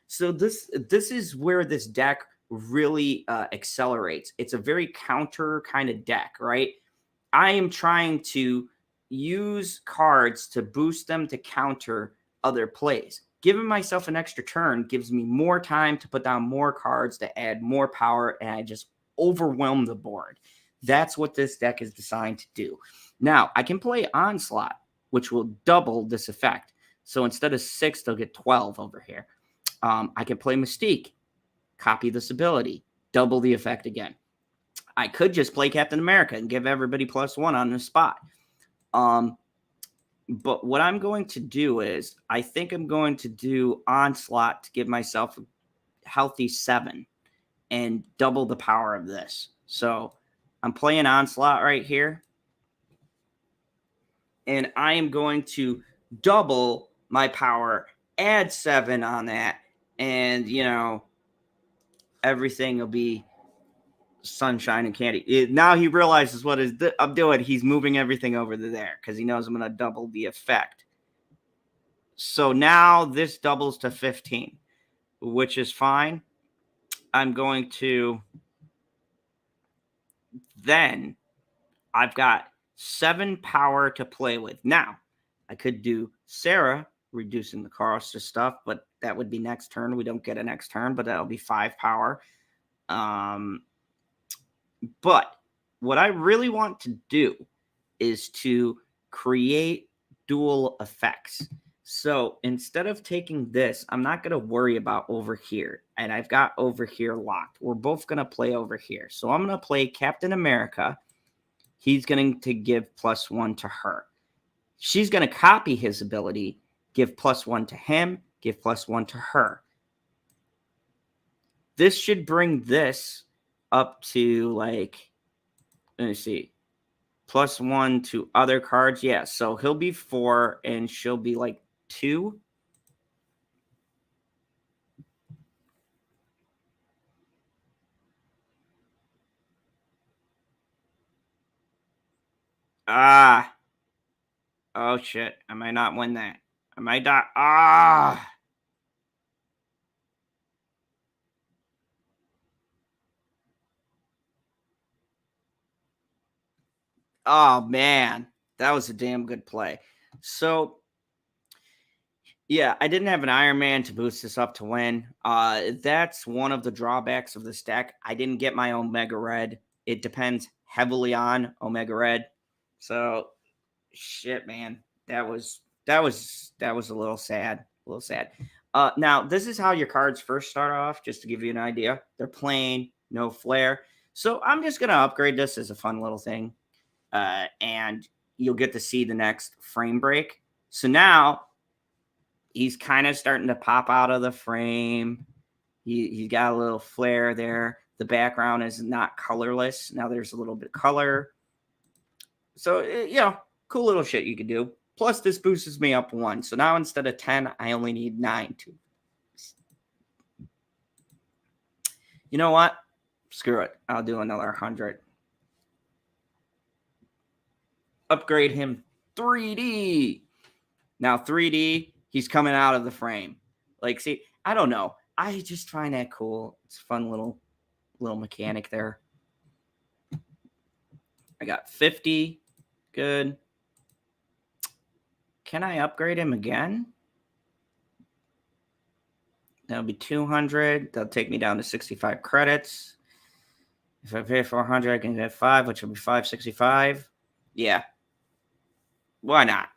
So this is where this deck really accelerates. It's a very counter kind of deck, right? I am trying to use cards to boost them to counter other plays. Giving myself an extra turn gives me more time to put down more cards to add more power, and I just overwhelm the board. That's what this deck is designed to do. Now, I can play Onslaught, which will double this effect. So instead of 6, they'll get 12 over here. I can play Mystique, copy this ability, double the effect again. I could just play Captain America and give everybody +1 on the spot. But what I'm going to do is I think I'm going to do Onslaught to give myself a healthy 7 and double the power of this. So I'm playing Onslaught right here. And I am going to double my power, add 7 on that. And, you know, everything will be sunshine and candy. Now he realizes what I'm doing. He's moving everything over to there because he knows I'm going to double the effect. So now this doubles to 15, which is fine. I'm going to then I've got 7 power to play with. Now I could do Sarah reducing the cost of stuff, but that would be next turn. We don't get a next turn, but that'll be 5 power. But what I really want to do is to create dual effects. So instead of taking this, I'm not going to worry about over here. And I've got over here locked. We're both going to play over here. So I'm going to play Captain America. He's going to give +1 to her. She's going to copy his ability, give +1 to him, give +1 to her. This should bring this up to like, let me see, +1 to other cards. Yeah, so he'll be 4 and she'll be like 2. Ah. Oh, shit. I might not win that. I might not. Ah. Oh, man. That was a damn good play. So, yeah, I didn't have an Iron Man to boost this up to win. That's one of the drawbacks of this deck. I didn't get my Omega Red. It depends heavily on Omega Red. So, shit, man. That was a little sad. A little sad. Now, this is how your cards first start off, just to give you an idea. They're plain, no flare. So I'm just going to upgrade this as a fun little thing. And you'll get to see the next frame break. So now he's kind of starting to pop out of the frame. He's got a little flare there. The background is not colorless. Now there's a little bit of color. So, you know, cool little shit you can do. Plus, this boosts me up 1. So now instead of 10, I only need 9 to. You know what? Screw it. I'll do another 100. Upgrade him 3D. Now 3D, he's coming out of the frame. Like, see, I don't know. I just find that cool. It's a fun little mechanic there. I got 50. Good. Can I upgrade him again? That'll be 200. That'll take me down to 65 credits. If I pay 400, I can get 5, which will be 565. Yeah. Why not?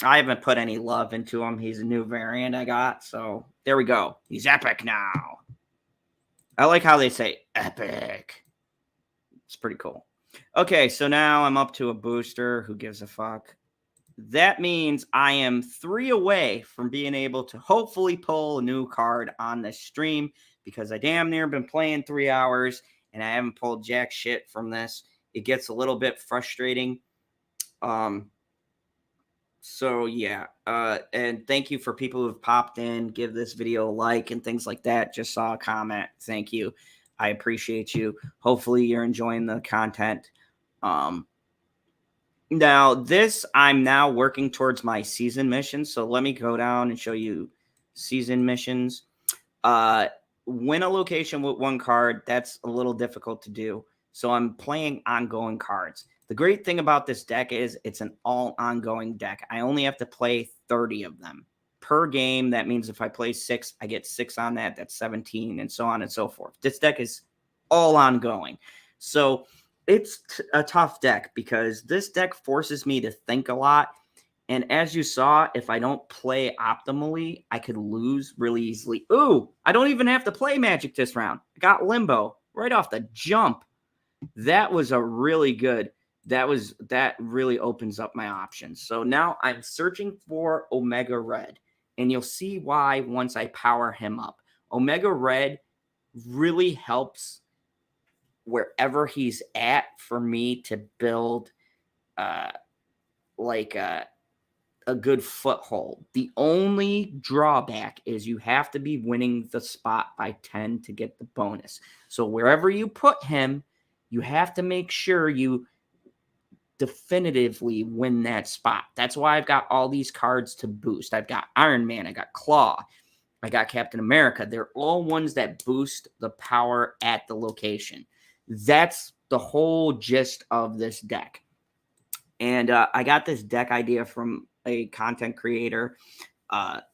I haven't put any love into him. He's a new variant I got. So there we go. He's epic now. I like how they say epic. It's pretty cool. Okay, so now I'm up to a booster. Who gives a fuck? That means I am 3 away from being able to hopefully pull a new card on this stream, because I damn near been playing 3 hours and I haven't pulled jack shit from this. It gets a little bit frustrating. So yeah, and thank you for people who've popped in, give this video a like and things like that. Just saw a comment. Thank you. I appreciate you. Hopefully you're enjoying the content. Now this, I'm now working towards my season missions. So let me go down and show you season missions. Win a location with 1 card. That's a little difficult to do. So I'm playing ongoing cards. The great thing about this deck is it's an all ongoing deck. I only have to play 30 of them per game. That means if I play 6, I get 6 on that. That's 17, and so on and so forth. This deck is all ongoing. So it's a tough deck because this deck forces me to think a lot. And as you saw, if I don't play optimally, I could lose really easily. Ooh, I don't even have to play Magic this round. I got Limbo right off the jump. That was a really good. That really opens up my options. So now I'm searching for Omega Red, and you'll see why once I power him up. Omega Red really helps wherever he's at for me to build like a good foothold. The only drawback is you have to be winning the spot by 10 to get the bonus. So wherever you put him, you have to make sure you definitively win that spot. That's why I've got all these cards to boost. I've got Iron Man, I got Claw, I got Captain America. They're all ones that boost the power at the location. That's the whole gist of this deck. And I got this deck idea from a content creator.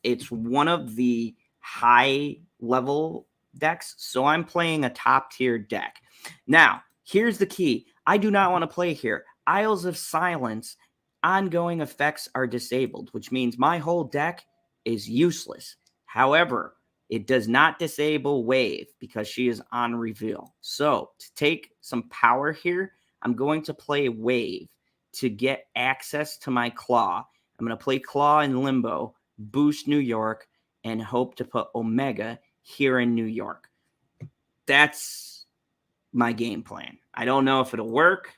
It's one of the high level decks. So I'm playing a top tier deck. Now, here's the key. I do not want to play here. Isles of Silence, ongoing effects are disabled, which means my whole deck is useless. However, it does not disable Wave because she is on reveal. So to take some power here, I'm going to play Wave to get access to my Claw. I'm going to play Claw in Limbo, boost New York, and hope to put Omega here in New York. That's my game plan. I don't know if it'll work,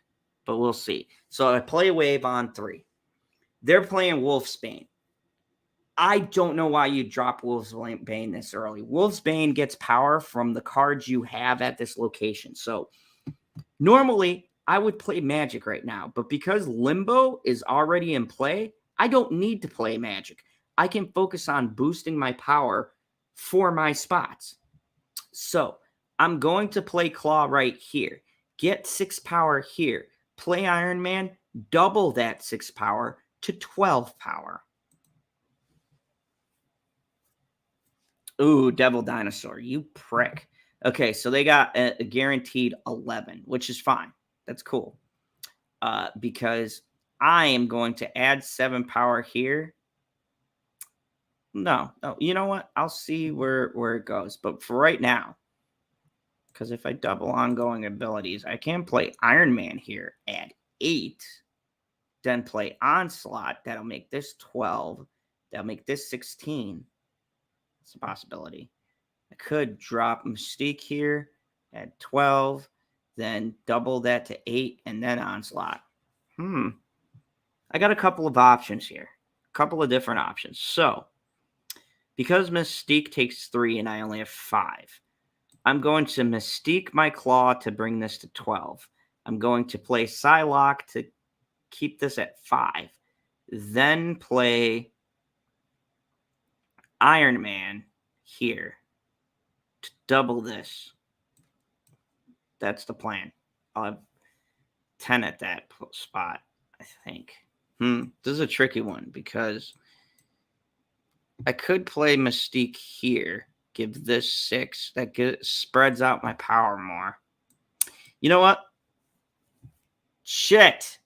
but we'll see. So I play Wave on 3. They're playing Wolfsbane. I don't know why you drop Wolfsbane this early. Wolfsbane gets power from the cards you have at this location. So normally I would play Magic right now, but because Limbo is already in play, I don't need to play Magic. I can focus on boosting my power for my spots. So I'm going to play Claw right here. Get 6 power here. Play Iron Man, double that 6 power to 12 power. Ooh, Devil Dinosaur, you prick. Okay, so they got a guaranteed 11, which is fine. That's cool. Because I am going to add 7 power here. No, you know what? I'll see where it goes. But for right now, because if I double ongoing abilities, I can play Iron Man here at 8. Then play Onslaught. That'll make this 12. That'll make this 16. It's a possibility. I could drop Mystique here at 12. Then double that to 8 and then Onslaught. I got a couple of options here. A couple of different options. So, because Mystique takes 3 and I only have 5, I'm going to Mystique my Claw to bring this to 12. I'm going to play Psylocke to keep this at 5. Then play Iron Man here to double this. That's the plan. I'll have 10 at that spot, I think. This is a tricky one because I could play Mystique here. Give this 6. That spreads out my power more. You know what? Shit.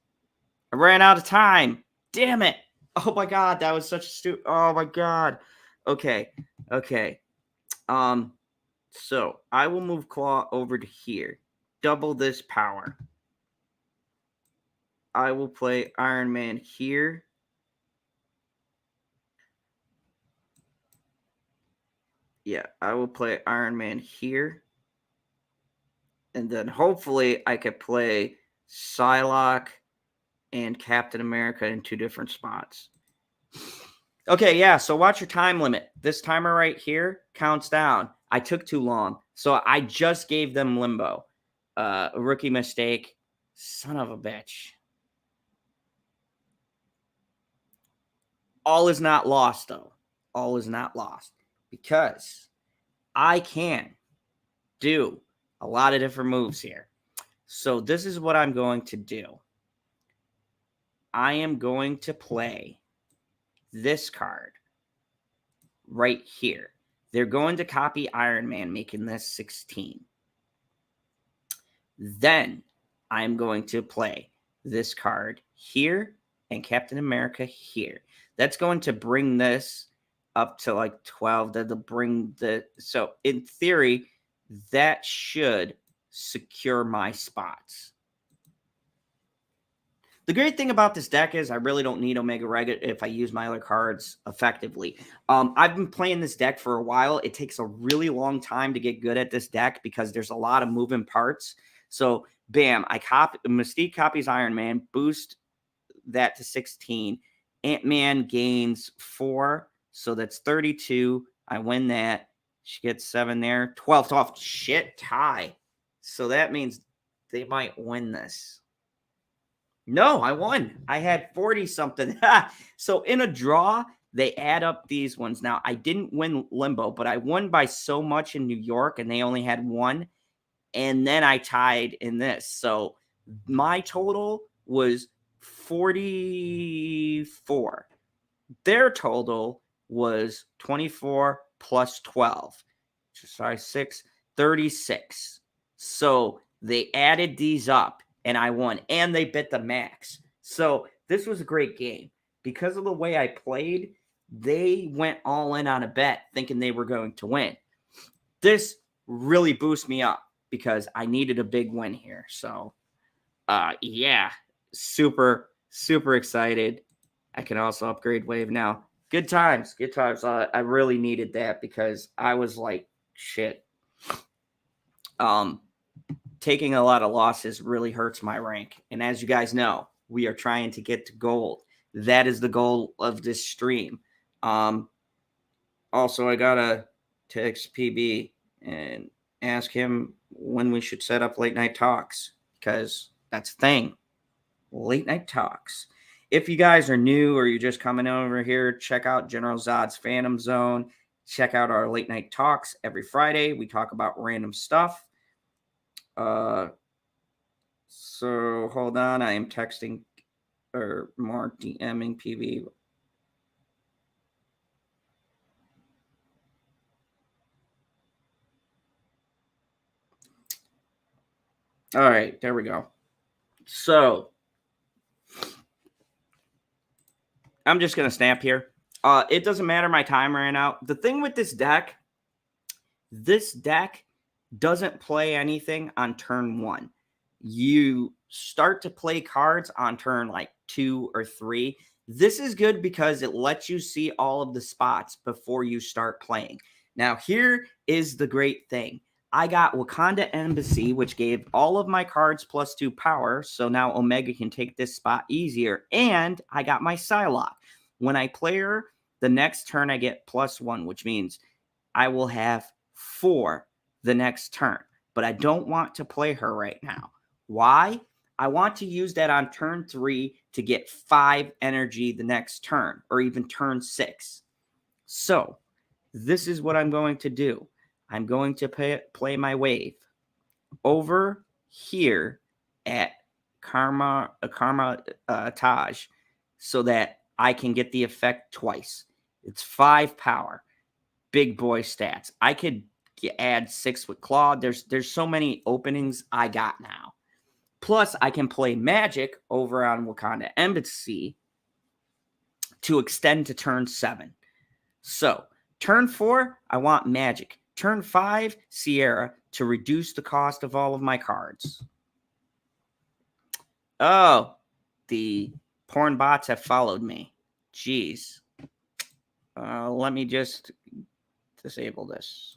I ran out of time. Damn it. Oh my god, that was such a stupid. Oh my god. Okay. So I will move Claw over to here. double this power. I will play Iron Man here. Yeah, I will play Iron Man here. And then hopefully I could play Psylocke and Captain America in 2 different spots. Okay, yeah, so watch your time limit. This timer right here counts down. I took too long, so I just gave them limbo. A rookie mistake. Son of a bitch. All is not lost, though. All is not lost. Because I can do a lot of different moves here. So this is what I'm going to do. I am going to play this card right here. They're going to copy Iron Man, making this 16. Then I'm going to play this card here and Captain America here. That's going to bring this up to like 12. That'll bring the... So in theory, that should secure my spots. The great thing about this deck is I really don't need Omega Red if I use my other cards effectively. I've been playing this deck for a while. It takes a really long time to get good at this deck because there's a lot of moving parts. So, bam, Mystique copies Iron Man, boost that to 16. Ant-Man gains 4, so that's 32. I win that. She gets 7 there. 12 off. Shit, tie. So that means they might win this. No, I won. I had 40-something. So in a draw, they add up these ones. Now, I didn't win Limbo, but I won by so much in New York, and they only had 1. And then I tied in this. So my total was 44. Their total was 24 plus 12. Sorry, 6, 36. So they added these up. And I won. And they bit the max. So this was a great game. Because of the way I played, they went all in on a bet thinking they were going to win. This really boosted me up because I needed a big win here. So, yeah, super, super excited. I can also upgrade Wave now. Good times. Good times. I really needed that because I was like, shit. Taking a lot of losses really hurts my rank. And as you guys know, we are trying to get to gold. That is the goal of this stream. Also, I got to text PB and ask him when we should set up late night talks because that's a thing. Late night talks. If you guys are new or you're just coming over here, check out General Zod's Phantom Zone. Check out our late night talks every Friday. We talk about random stuff. So hold on, I am texting or more DMing PV. All right, there we go. So I'm just going to snap here. It doesn't matter. My time ran out. The thing with this deck doesn't play anything on turn 1. You start to play cards on turn like 2 or 3. This is good because it lets you see all of the spots before you start playing. Now, here is the great thing. I got Wakanda Embassy, which gave all of my cards +2 power, so now Omega can take this spot easier. And I got my Psylocke. When I play her, the next turn I get +1, which means I will have 4 the next turn. But I don't want to play her right now. Why? I want to use that on turn 3 to get 5 energy the next turn, or even turn 6. So, this is what I'm going to do. I'm going to play my wave over here at Karma Taj so that I can get the effect twice. It's 5 power. Big boy stats. I could add 6 with Claw. There's so many openings I got now. Plus, I can play Magic over on Wakanda Embassy to extend to turn 7. So, turn 4, I want Magic. Turn 5, Sierra, to reduce the cost of all of my cards. Oh, the porn bots have followed me. Jeez. Let me just disable this.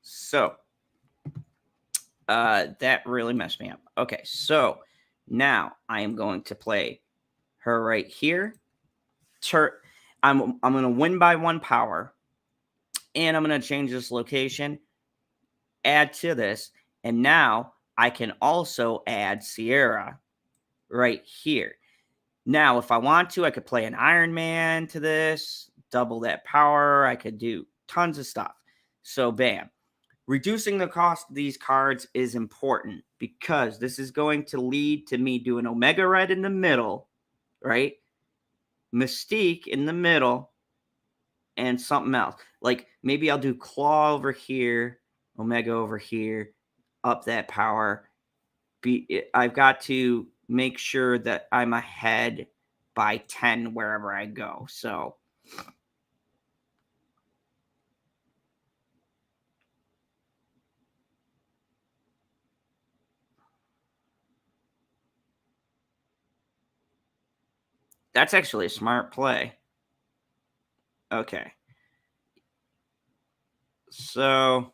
So, that really messed me up. Okay, so now I am going to play her right here. I'm going to win by 1 power, and I'm going to change this location, add to this, and now I can also add Sierra right here. Now, if I want to, I could play an Iron Man to this, double that power. I could do tons of stuff. So, bam. Reducing the cost of these cards is important because this is going to lead to me doing Omega Red in the middle, right? Mystique in the middle, and something else. Like maybe I'll do Claw over here, Omega over here, up that power. I've got to make sure that I'm ahead by 10 wherever I go. So that's actually a smart play. Okay. So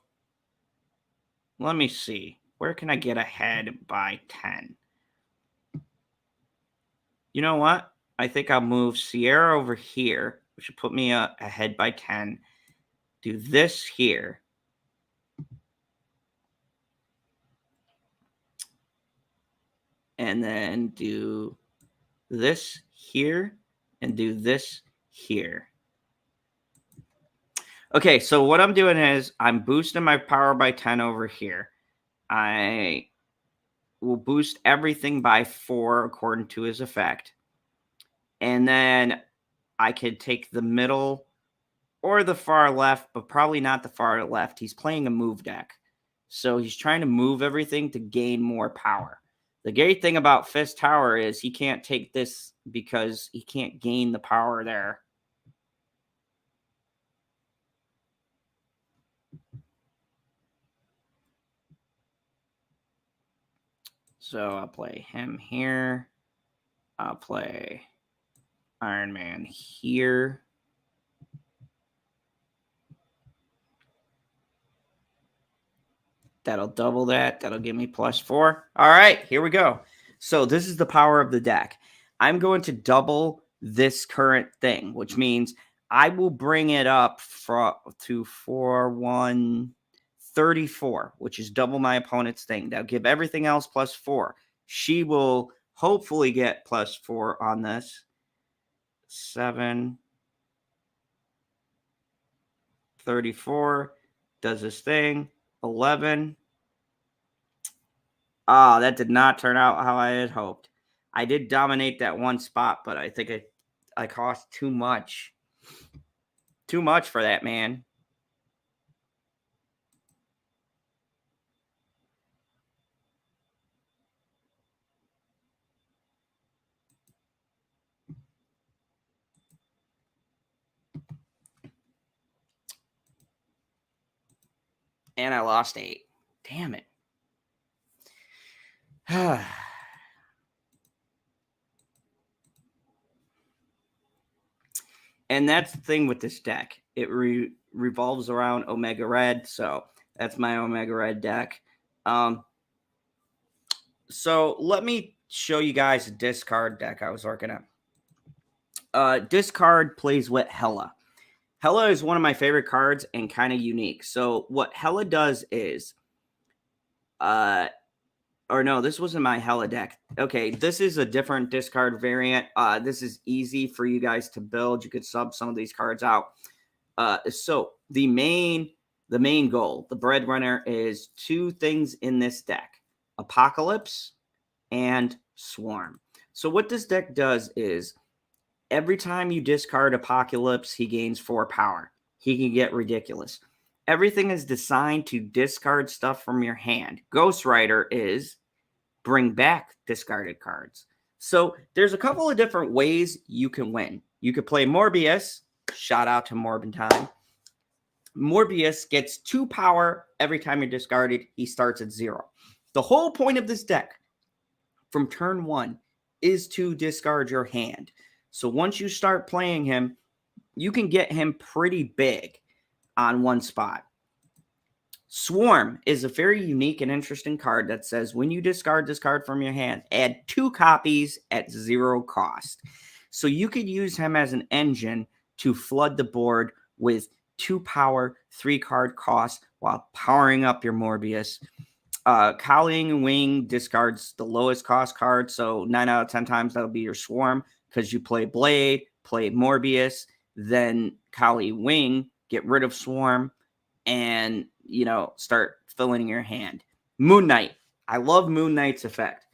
let me see. Where can I get ahead by 10? You know what? I think I'll move Sierra over here, which will put me ahead by 10. Do this here. And then do this here and do this here. Okay, so what I'm doing is I'm boosting my power by 10 over here. I will boost everything by 4 according to his effect. And then I could take the middle or the far left, but probably not the far left. He's playing a move deck. So he's trying to move everything to gain more power. The great thing about Fist Tower is he can't take this because he can't gain the power there. So I'll play him here. I'll play Iron Man here. That'll double that. That'll give me +4. All right, here we go. So this is the power of the deck. I'm going to double this current thing, which means I will bring it up to 4-1-34, which is double my opponent's thing. That'll give everything else +4. She will hopefully get +4 on this. 7, 34, does this thing. 11. Ah, that did not turn out how I had hoped. I did dominate that one spot, but I think I cost too much. Too much for that, man. And I lost 8. Damn it. And that's the thing with this deck. It revolves around Omega Red. So that's my Omega Red deck. So let me show you guys a discard deck I was working at. Discard plays with Hela. Hela is one of my favorite cards and kind of unique. So what Hela does is, or no, this wasn't my Hela deck. Okay, this is a different discard variant. This is easy for you guys to build. You could sub some of these cards out. So the main goal, the breadwinner, is 2 things in this deck: Apocalypse and Swarm. So what this deck does is, every time you discard Apocalypse, he gains 4 power. He can get ridiculous. Everything is designed to discard stuff from your hand. Ghost Rider is bring back discarded cards. So there's a couple of different ways you can win. You could play Morbius. Shout out to Morbin time. Morbius gets 2 power every time you're discarded. He starts at 0. The whole point of this deck from turn 1 is to discard your hand. So once you start playing him, you can get him pretty big on one spot. Swarm is a very unique and interesting card that says when you discard this card from your hand, add 2 copies at 0 cost. So you could use him as an engine to flood the board with 2 power, 3 card cost while powering up your Morbius. Kali Wing discards the lowest cost card, so 9 out of 10 times that'll be your Swarm because you play Blade, play Morbius, then Kali Wing, get rid of Swarm, and start filling your hand. Moon Knight. I love Moon Knight's effect.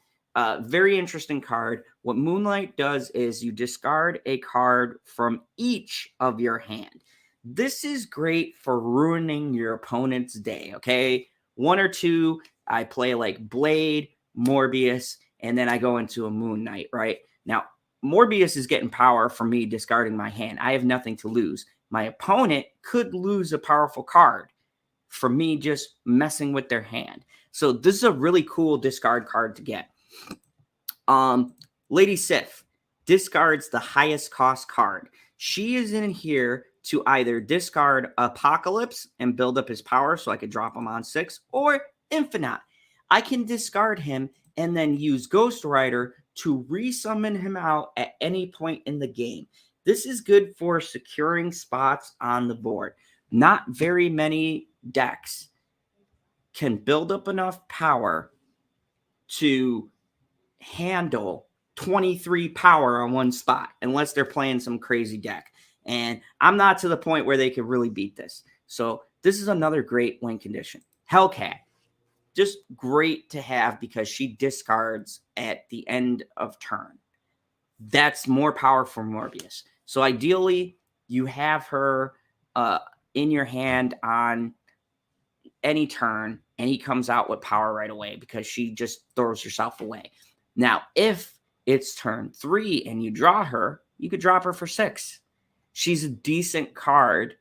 Very interesting card. What Moonlight does is you discard a card from each of your hand. This is great for ruining your opponent's day, okay? 1 or 2, I play like Blade, Morbius, and then I go into a Moon Knight, right? Now, Morbius is getting power from me discarding my hand. I have nothing to lose. My opponent could lose a powerful card for me just messing with their hand. So this is a really cool discard card to get. Lady Sif discards the highest cost card. She is in here to either discard Apocalypse and build up his power so I could drop him on 6, or Infinite. I can discard him and then use Ghost Rider to resummon him out at any point in the game. This is good for securing spots on the board. Not very many decks can build up enough power to handle 23 power on one spot unless they're playing some crazy deck. And I'm not to the point where they could really beat this. So this is another great win condition. Hellcat. Just great to have because she discards at the end of turn. That's more power for Morbius. So ideally, you have her in your hand on any turn, and he comes out with power right away because she just throws herself away. Now, if it's turn 3 and you draw her, you could drop her for 6. She's a decent card,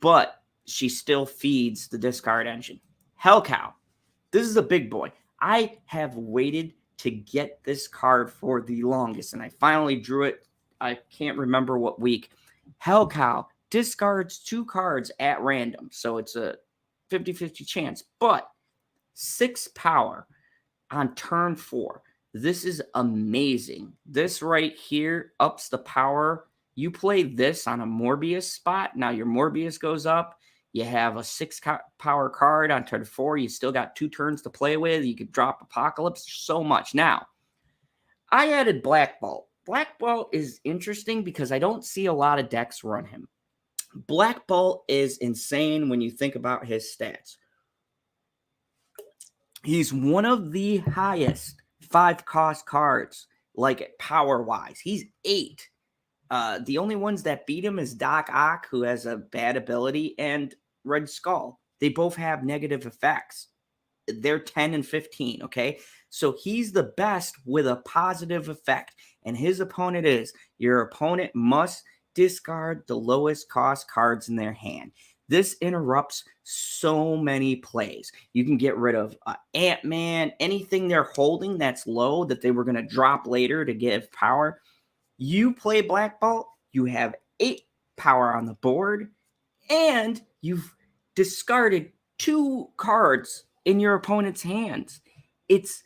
but she still feeds the discard engine. Hellcow. This is a big boy. I have waited to get this card for the longest, and I finally drew it. I can't remember what week. Hellcow discards 2 cards at random, so it's a 50-50 chance, but 6 power on turn 4. This is amazing. This right here ups the power. You play this on a Morbius spot. Now your Morbius goes up. You have a 6 power card on turn 4. You still got 2 turns to play with. You could drop Apocalypse. So much. Now, I added Black Bolt. Black Bolt is interesting because I don't see a lot of decks run him. Black Bolt is insane when you think about his stats. He's one of the highest 5 cost cards, like power-wise. He's 8. The only ones that beat him is Doc Ock, who has a bad ability, and Red Skull. They both have negative effects. They're 10 and 15, okay? So he's the best with a positive effect, and his opponent is. Your opponent must discard the lowest cost cards in their hand. This interrupts so many plays. You can get rid of Ant-Man, anything they're holding that's low that they were going to drop later to give power. You play Black Bolt, you have 8 power on the board, and you've discarded 2 cards in your opponent's hands. It's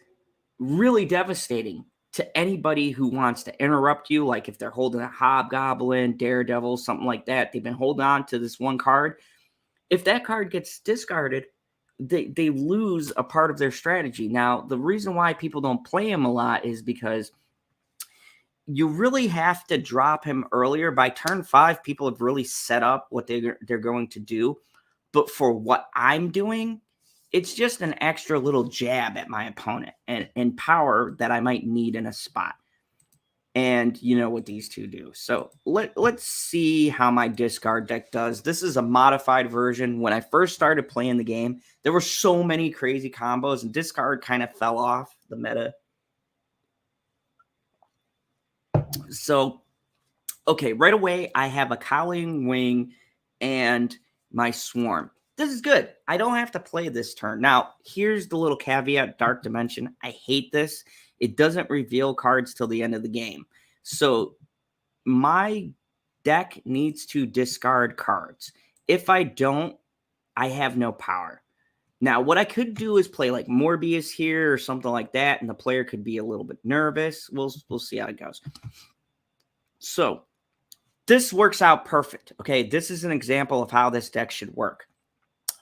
really devastating to anybody who wants to interrupt you, like if they're holding a Hobgoblin, Daredevil, something like that. They've been holding on to this one card. If that card gets discarded, they lose a part of their strategy. Now, the reason why people don't play him a lot is because you really have to drop him earlier. By turn 5, people have really set up what they're going to do. But for what I'm doing, it's just an extra little jab at my opponent and power that I might need in a spot. And you know what these two do. So let's see how my discard deck does. This is a modified version. When I first started playing the game, there were so many crazy combos, and discard kind of fell off the meta. So Okay, right away, I have a Colleen Wing and my Swarm. This is good. I don't have to play this turn. Now, here's the little caveat, Dark Dimension. I hate this. It doesn't reveal cards till the end of the game. So my deck needs to discard cards. If I don't, I have no power. Now, what I could do is play like Morbius here or something like that, and the player could be a little bit nervous. We'll see how it goes. So this works out perfect. Okay, this is an example of how this deck should work.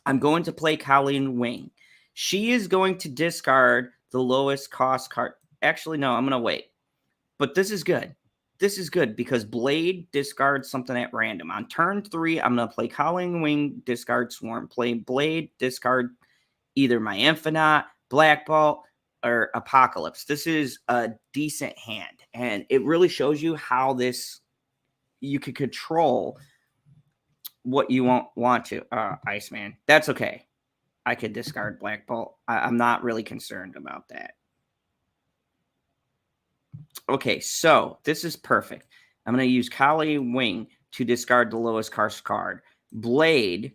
I'm going to play Colleen Wing. She is going to discard the lowest cost card. Actually, no, I'm going to wait. But this is good. This is good because Blade discards something at random. On turn 3, I'm going to play Colleen Wing, discard Swarm. Play Blade, discard either my Infinite, Black Bolt, or Apocalypse. This is a decent hand. And it really shows you how you could control what you want to. Iceman. That's okay. I could discard Black Bolt. I'm not really concerned about that. Okay, so this is perfect. I'm going to use Colleen Wing to discard the lowest cost card. Blade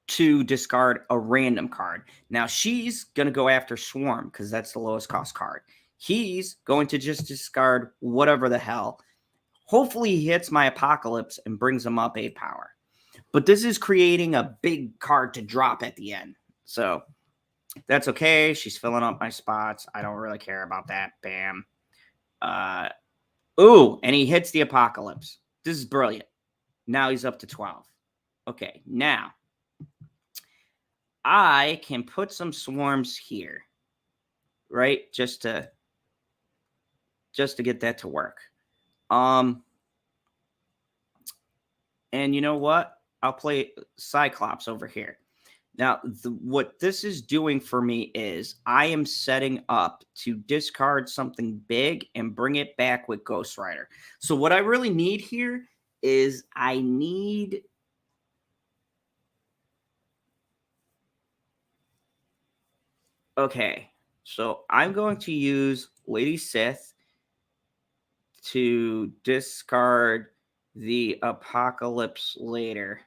to discard a random card. Now, she's going to go after Swarm because that's the lowest cost card. He's going to just discard whatever the hell. Hopefully, he hits my Apocalypse and brings him up 8 power. But this is creating a big card to drop at the end. So that's okay. She's filling up my spots. I don't really care about that. Bam. Ooh, and he hits the Apocalypse. This is brilliant. Now he's up to 12. Okay, now I can put some Swarms here, right? Just to get that to work. And you know what? I'll play Cyclops over here. Now, what this is doing for me is I am setting up to discard something big and bring it back with Ghost Rider. So what I really need here is I need... Okay, so I'm going to use Lady Sith to discard the Apocalypse later.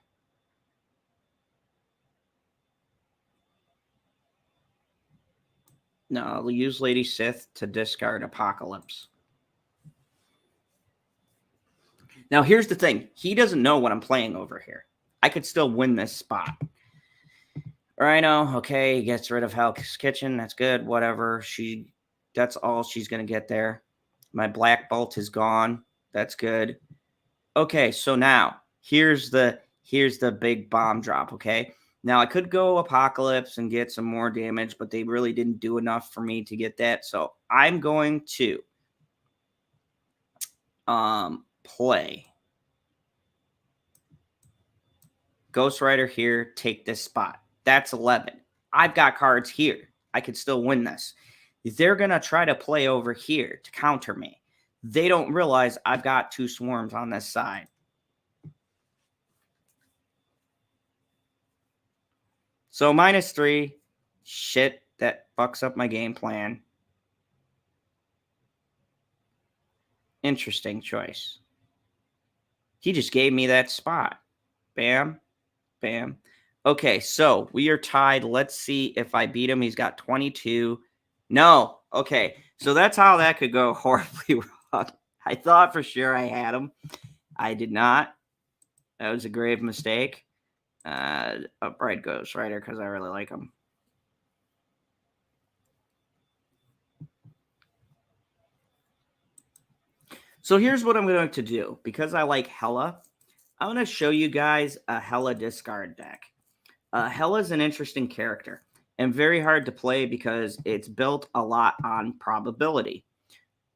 No, I'll use Lady Sith to discard Apocalypse. Now, here's the thing. He doesn't know what I'm playing over here. I could still win this spot. Rhino, okay, he gets rid of Hell's Kitchen. That's good. Whatever. That's all she's going to get there. My Black Bolt is gone. That's good. Okay, so now here's the big bomb drop, okay? Now, I could go Apocalypse and get some more damage, but they really didn't do enough for me to get that. So I'm going to play Ghost Rider here, take this spot. That's 11. I've got cards here. I could still win this. They're going to try to play over here to counter me. They don't realize I've got 2 Swarms on this side. So -3. Shit, that fucks up my game plan. Interesting choice. He just gave me that spot. Bam. Bam. Okay, so we are tied. Let's see if I beat him. He's got 22. No. Okay, so that's how that could go horribly wrong. I thought for sure I had him. I did not. That was a grave mistake. Upright Ghost Rider because I really like him. So here's what I'm going to do. Because I like Hela, I'm going to show you guys a Hela discard deck. Hela is an interesting character and very hard to play because it's built a lot on probability.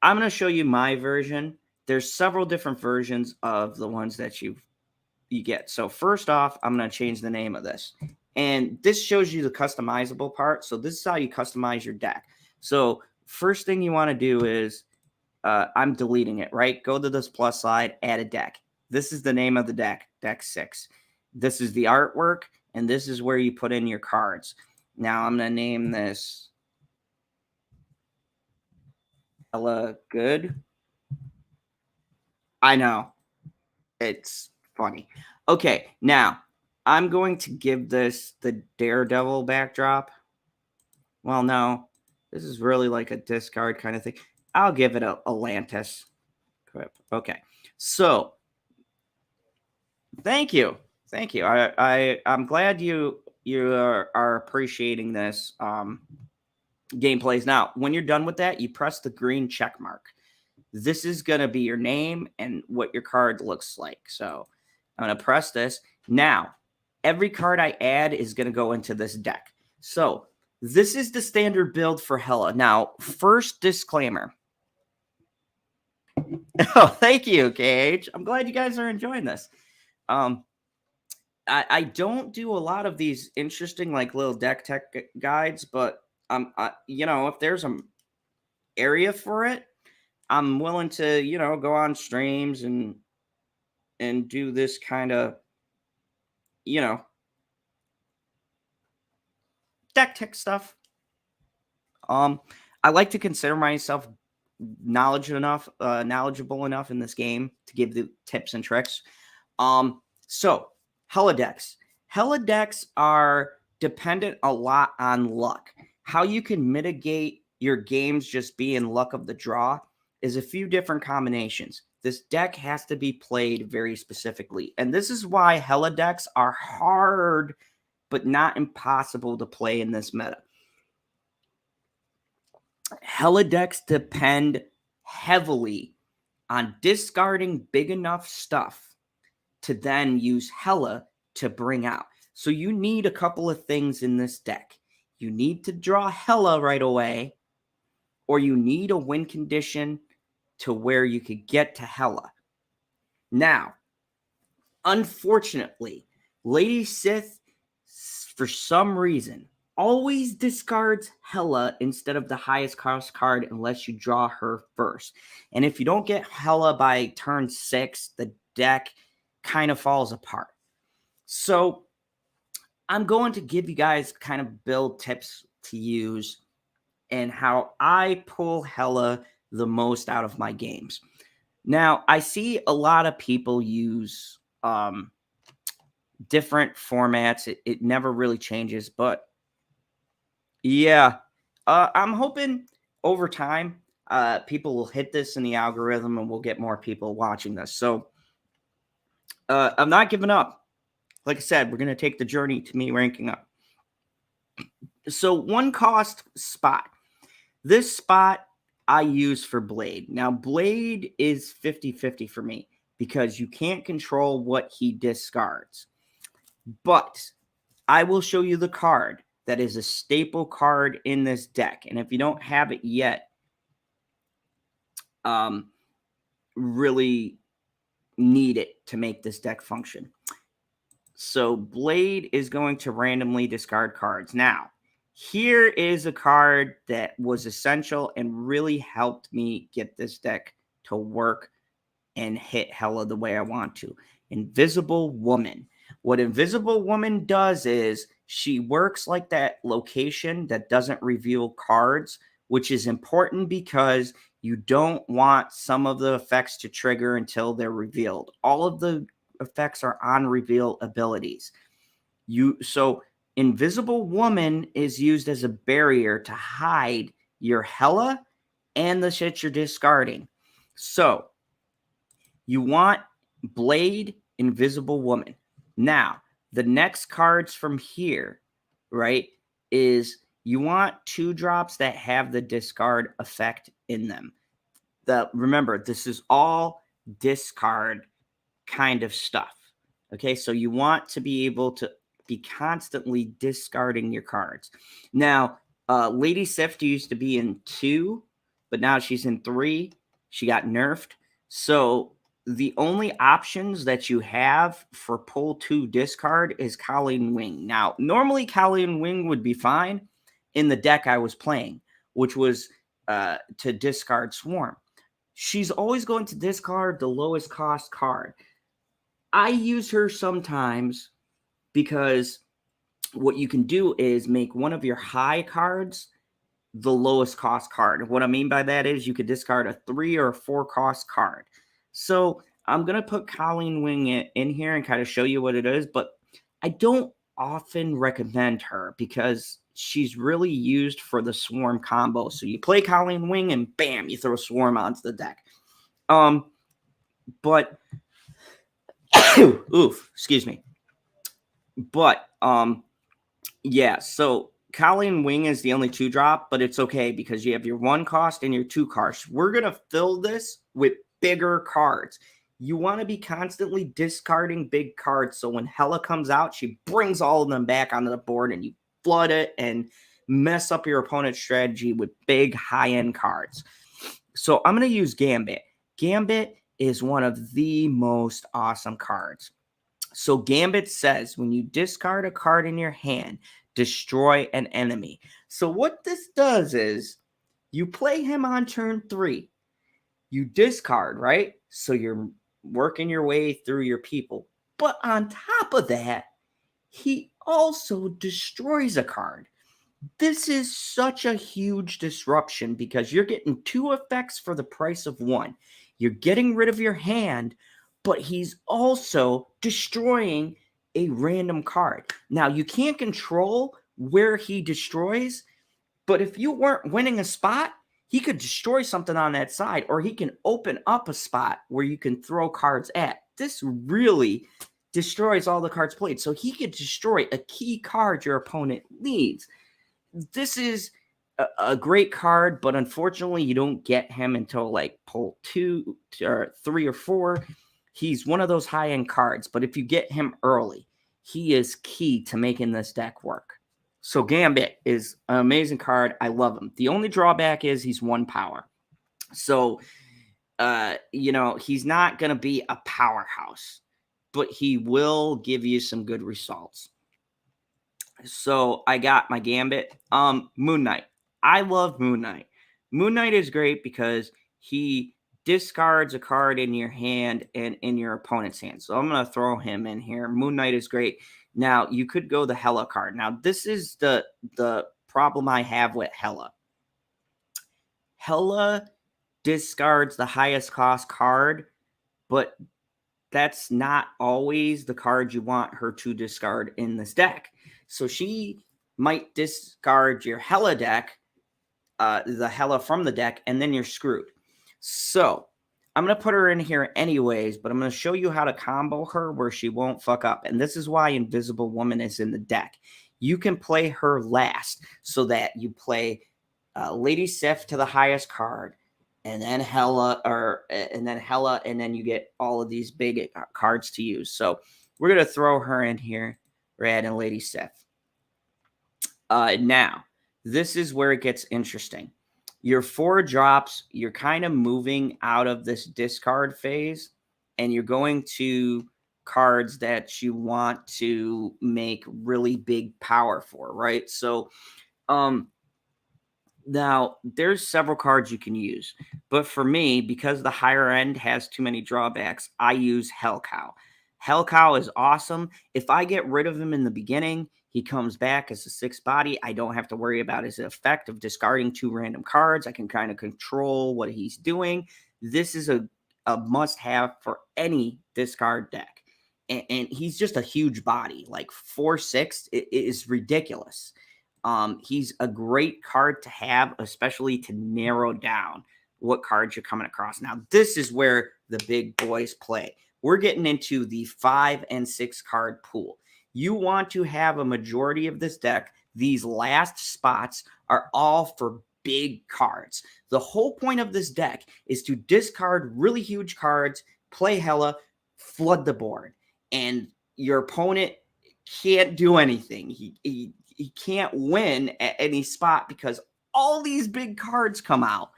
I'm going to show you my version. There's several different versions of the ones that you get. So first off, I'm going to change the name of this. And this shows you the customizable part. So this is how you customize your deck. So first thing you want to do is, I'm deleting it, right? Go to this plus slide, add a deck. This is the name of the deck, deck 6. This is the artwork, and this is where you put in your cards. Now I'm going to name this Hela Good. I know. It's funny. Okay, now I'm going to give this the Daredevil backdrop. Well, no, this is really like a discard kind of thing. I'll give it a Atlantis. Okay, so thank you, thank you. I'm glad you are appreciating this gameplays. Now, when you're done with that, you press the green check mark. This is gonna be your name and what your card looks like. So I'm gonna press this now. Every card I add is gonna go into this deck. So this is the standard build for Hela. Now, first disclaimer. Oh, thank you, KH. I'm glad you guys are enjoying this. I don't do a lot of these interesting like little deck tech guides, but if there's an area for it, I'm willing to go on streams and do this kind of deck tech stuff. I like to consider myself knowledgeable enough in this game to give the tips and tricks. So Hela decks. Hela decks are dependent a lot on luck. How you can mitigate your games just being luck of the draw is a few different combinations. This deck has to be played very specifically. And this is why Hela decks are hard, but not impossible to play in this meta. Hela decks depend heavily on discarding big enough stuff to then use Hela to bring out. So you need a couple of things in this deck. You need to draw Hela right away, or you need a win condition to where you could get to Hela. Now, unfortunately, Lady Sith, for some reason, always discards Hela instead of the highest cost card unless you draw her first. And if you don't get Hela by turn 6, the deck kind of falls apart. So I'm going to give you guys kind of build tips to use and how I pull Hela the most out of my games. Now, I see a lot of people use different formats. It never really changes, but yeah, I'm hoping over time people will hit this in the algorithm and we'll get more people watching this. So I'm not giving up. Like I said, we're going to take the journey to me ranking up. So 1 cost spot. This spot I use for Blade. Now, Blade is 50-50 for me because you can't control what he discards. But I will show you the card that is a staple card in this deck. And if you don't have it yet, really need it to make this deck function. So Blade is going to randomly discard cards. Now, here is a card that was essential and really helped me get this deck to work and hit Hela the way I want to. Invisible Woman. What Invisible Woman does is she works like that location that doesn't reveal cards, which is important because you don't want some of the effects to trigger until they're revealed. All of the effects are on reveal abilities. So Invisible Woman is used as a barrier to hide your Hela and the shit you're discarding. So you want Blade, Invisible Woman. Now, the next cards from here, right, is you want 2 drops that have the discard effect in them. Remember, this is all discard kind of stuff. Okay, so you want to be able to be constantly discarding your cards. Now, Lady Sif used to be in 2, but now she's in 3. She got nerfed. So the only options that you have for pull 2 discard is Colleen Wing. Now, normally Colleen Wing would be fine in the deck I was playing, which was to discard Swarm. She's always going to discard the lowest cost card. I use her sometimes because what you can do is make one of your high cards the lowest cost card. What I mean by that is you could discard a 3 or a 4 cost card. So I'm going to put Colleen Wing in here and kind of show you what it is, but I don't often recommend her because she's really used for the swarm combo. So you play Colleen Wing and bam, you throw a swarm onto the deck. But oof, excuse me. But yeah, so Colleen Wing is the only 2-drop, but it's okay because you have your 1 cost and your 2 cards. We're gonna fill this with bigger cards. You want to be constantly discarding big cards, so when Hela comes out, she brings all of them back onto the board, and you flood it and mess up your opponent's strategy with big high-end cards. So I'm gonna use Gambit. Gambit is one of the most awesome cards. So Gambit says when you discard a card in your hand, destroy an enemy. So what this does is you play him on turn 3. You discard, right? So you're working your way through your people. But on top of that, he also destroys a card. This is such a huge disruption because you're getting 2 effects for the price of 1. You're getting rid of your hand, but he's also destroying a random card. Now, you can't control where he destroys, but if you weren't winning a spot, he could destroy something on that side, or he can open up a spot where you can throw cards at. This really destroys all the cards played, so he could destroy a key card your opponent needs. This is a great card, but unfortunately, you don't get him until like pull 2 or 3 or 4. He's one of those high-end cards, but if you get him early, he is key to making this deck work. So Gambit is an amazing card. I love him. The only drawback is he's 1 power. So, he's not going to be a powerhouse, but he will give you some good results. So I got my Gambit. Moon Knight. I love Moon Knight. Moon Knight is great because he discards a card in your hand and in your opponent's hand. So I'm going to throw him in here. Moon Knight is great. Now, you could go the Hela card. Now, this is the problem I have with Hela. Hela discards the highest cost card, but that's not always the card you want her to discard in this deck. So she might discard your Hela deck, the Hela from the deck, and then you're screwed. So I'm going to put her in here anyways, but I'm going to show you how to combo her where she won't fuck up. And this is why Invisible Woman is in the deck. You can play her last so that you play Lady Sif to the highest card, and then Hela, and then you get all of these big cards to use. So we're going to throw her in here, Rad and Lady Sif. Now, this is where it gets interesting. Your 4 drops, you're kind of moving out of this discard phase, and you're going to cards that you want to make really big power for, right? So, now there's several cards you can use, but for me, because the higher end has too many drawbacks, I use Hellcow. Hellcow is awesome. If I get rid of him in the beginning, he comes back as a 6 body. I don't have to worry about his effect of discarding 2 random cards. I can kind of control what he's doing. This is a must-have for any discard deck. And he's just a huge body. Like 4/6 is ridiculous. He's a great card to have, especially to narrow down what cards you're coming across. Now, this is where the big boys play. We're getting into the 5 and 6 card pool. You want to have a majority of this deck. These last spots are all for big cards. The whole point of this deck is to discard really huge cards, play Hela, flood the board, and your opponent can't do anything. He can't win at any spot because all these big cards come out.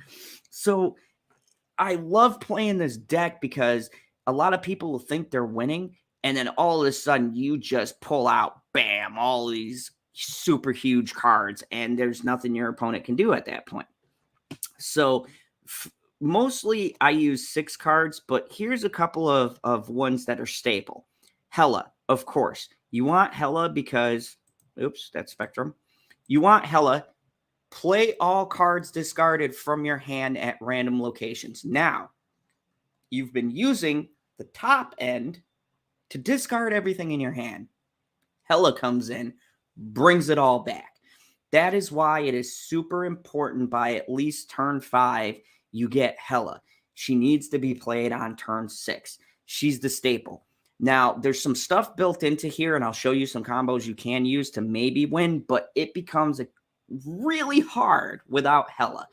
So I love playing this deck because a lot of people will think they're winning, and then all of a sudden you just pull out, bam, all these super huge cards, and there's nothing your opponent can do at that point. So mostly I use 6 cards, but here's a couple of ones that are staple. Hela, of course. You want Hela because, oops, that's Spectrum. You want Hela. Play all cards discarded from your hand at random locations. Now, you've been using the top end to discard everything in your hand. Hela comes in, brings it all back. That is why it is super important by at least turn 5, you get Hela. She needs to be played on turn 6. She's the staple. Now, there's some stuff built into here, and I'll show you some combos you can use to maybe win, but it becomes really hard without Hela.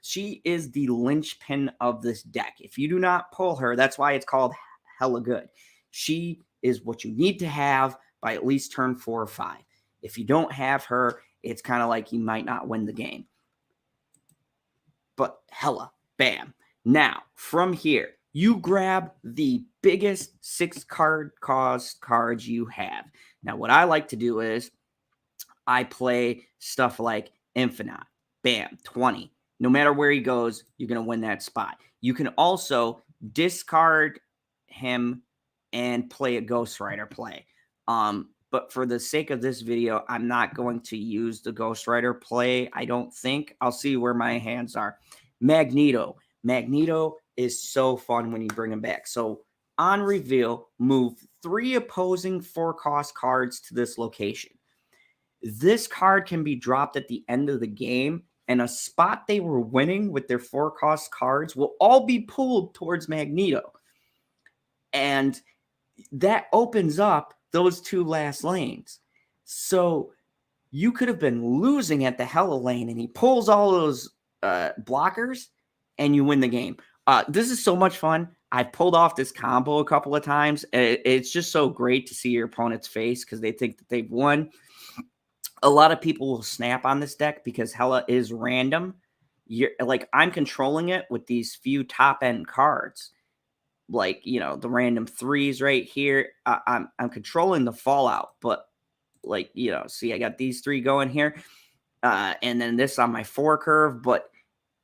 She is the linchpin of this deck. If you do not pull her, that's why it's called Hella Good. She is what you need to have by at least turn 4 or 5. If you don't have her, it's kind of like you might not win the game. But Hela, bam. Now, from here, you grab the biggest 6 card cost cards you have. Now, what I like to do is I play stuff like Infinite. Bam, 20. No matter where he goes, you're going to win that spot. You can also discard him and play a Ghost Rider play. But for the sake of this video, I'm not going to use the Ghost Rider play. I don't think. I'll see where my hands are. Magneto. Magneto is so fun when you bring him back. So on reveal, move 3 opposing 4-cost cards to this location. This card can be dropped at the end of the game, and a spot they were winning with their 4-cost cards will all be pulled towards Magneto. And that opens up those 2 last lanes. So you could have been losing at the Hela lane, and he pulls all those blockers, and you win the game. This is so much fun. I've pulled off this combo a couple of times. It's just so great to see your opponent's face because they think that they've won. A lot of people will snap on this deck because Hela is random. I'm controlling it with these few top-end cards. Like, the random 3s right here. I'm controlling the fallout, but see, I got these 3 going here. And then this on my 4 curve, but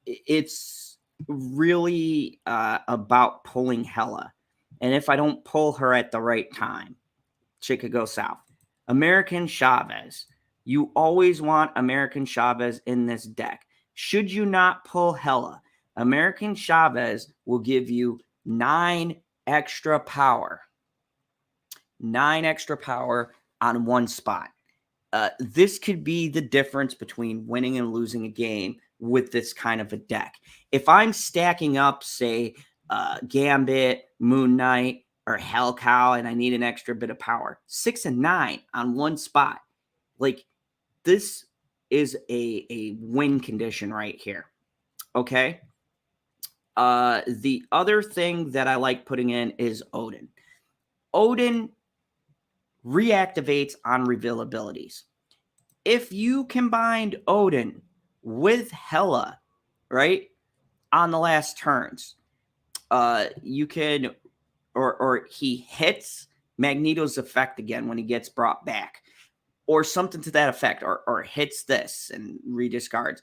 it's really about pulling Hela. And if I don't pull her at the right time, shit could go south. American Chavez. You always want American Chavez in this deck. Should you not pull Hela, American Chavez will give you 9 extra power. 9 extra power on one spot. This could be the difference between winning and losing a game with this kind of a deck. If I'm stacking up, say, Gambit, Moon Knight, or Hellcow, and I need an extra bit of power, 6 and 9 on one spot. This is a win condition right here. Okay? The other thing that I like putting in is Odin. Odin reactivates on reveal abilities. If you combined Odin with Hela, right, on the last turns, you can, or he hits Magneto's effect again when he gets brought back, or something to that effect, or hits this and rediscards.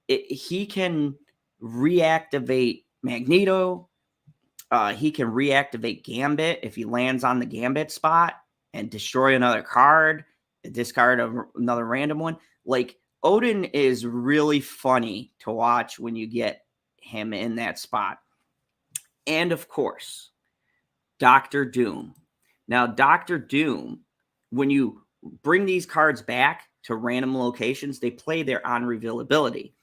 He can reactivate Magneto. He can reactivate Gambit if he lands on the Gambit spot and destroy another card, discard another random one. Odin is really funny to watch when you get him in that spot. And of course, Dr. Doom. Now, Dr. Doom, when you bring these cards back to random locations, they play their on-reveal ability.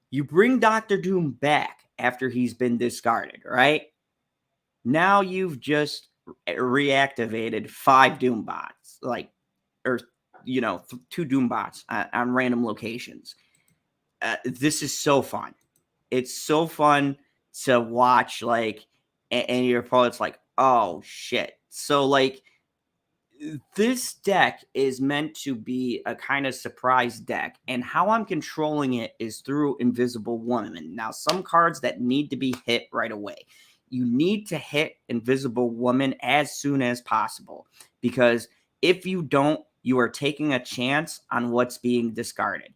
You bring Dr. Doom back after he's been discarded, right? Now you've just reactivated 5 Doom bots, 2 Doom bots on random locations. This is so fun. It's so fun to watch, and your opponent's like, oh, shit. So, this deck is meant to be a kind of surprise deck, and how I'm controlling it is through Invisible Woman. Now, some cards that need to be hit right away. You need to hit Invisible Woman as soon as possible, because if you don't, you are taking a chance on what's being discarded.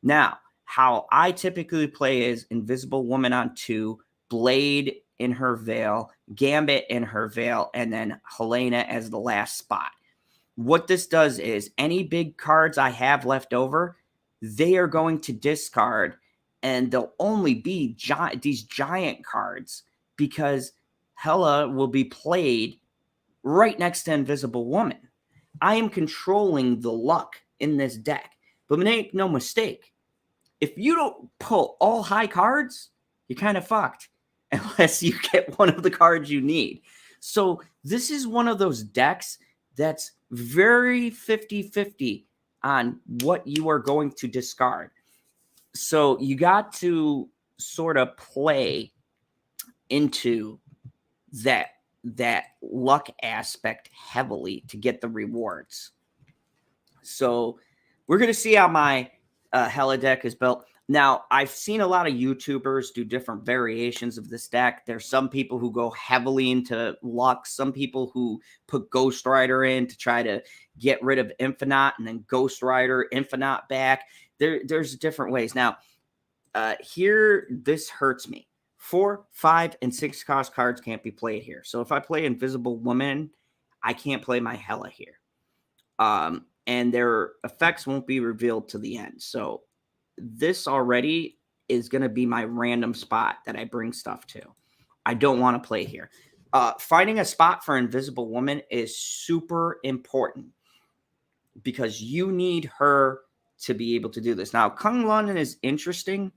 Now, how I typically play is Invisible Woman on 2, Blade in her veil, Gambit in her veil, and then Helena as the last spot. What this does is any big cards I have left over, they are going to discard, and they'll only be these giant cards, because Hela will be played right next to Invisible Woman. I am controlling the luck in this deck. But make no mistake, if you don't pull all high cards, you're kind of fucked unless you get one of the cards you need. So this is one of those decks that's very 50-50 on what you are going to discard. So you got to sort of play into that luck aspect heavily to get the rewards. So we're going to see how my Hela deck is built. Now, I've seen a lot of YouTubers do different variations of this deck. There's some people who go heavily into luck, some people who put Ghost Rider in to try to get rid of Infinite and then Ghost Rider, Infinite back. There's different ways. Now, here, this hurts me. 4, 5, and 6 cost cards can't be played here. So if I play Invisible Woman, I can't play my Hela here. And their effects won't be revealed to the end. So this already is going to be my random spot that I bring stuff to. I don't want to play here. Finding a spot for Invisible Woman is super important because you need her to be able to do this. Now, Kung London is interesting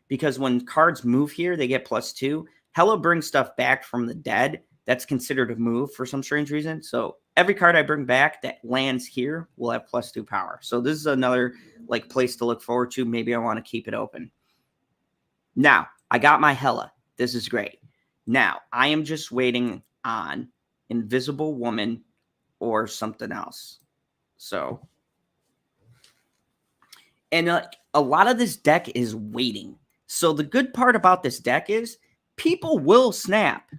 because when cards move here, they get +2. Hela brings stuff back from the dead. That's considered a move for some strange reason. So every card I bring back that lands here will have +2 power. So this is another like place to look forward to. Maybe I want to keep it open. Now, I got my Hela. This is great. Now, I am just waiting on Invisible Woman or something else. So, and a lot of this deck is waiting. So the good part about this deck is people will snap.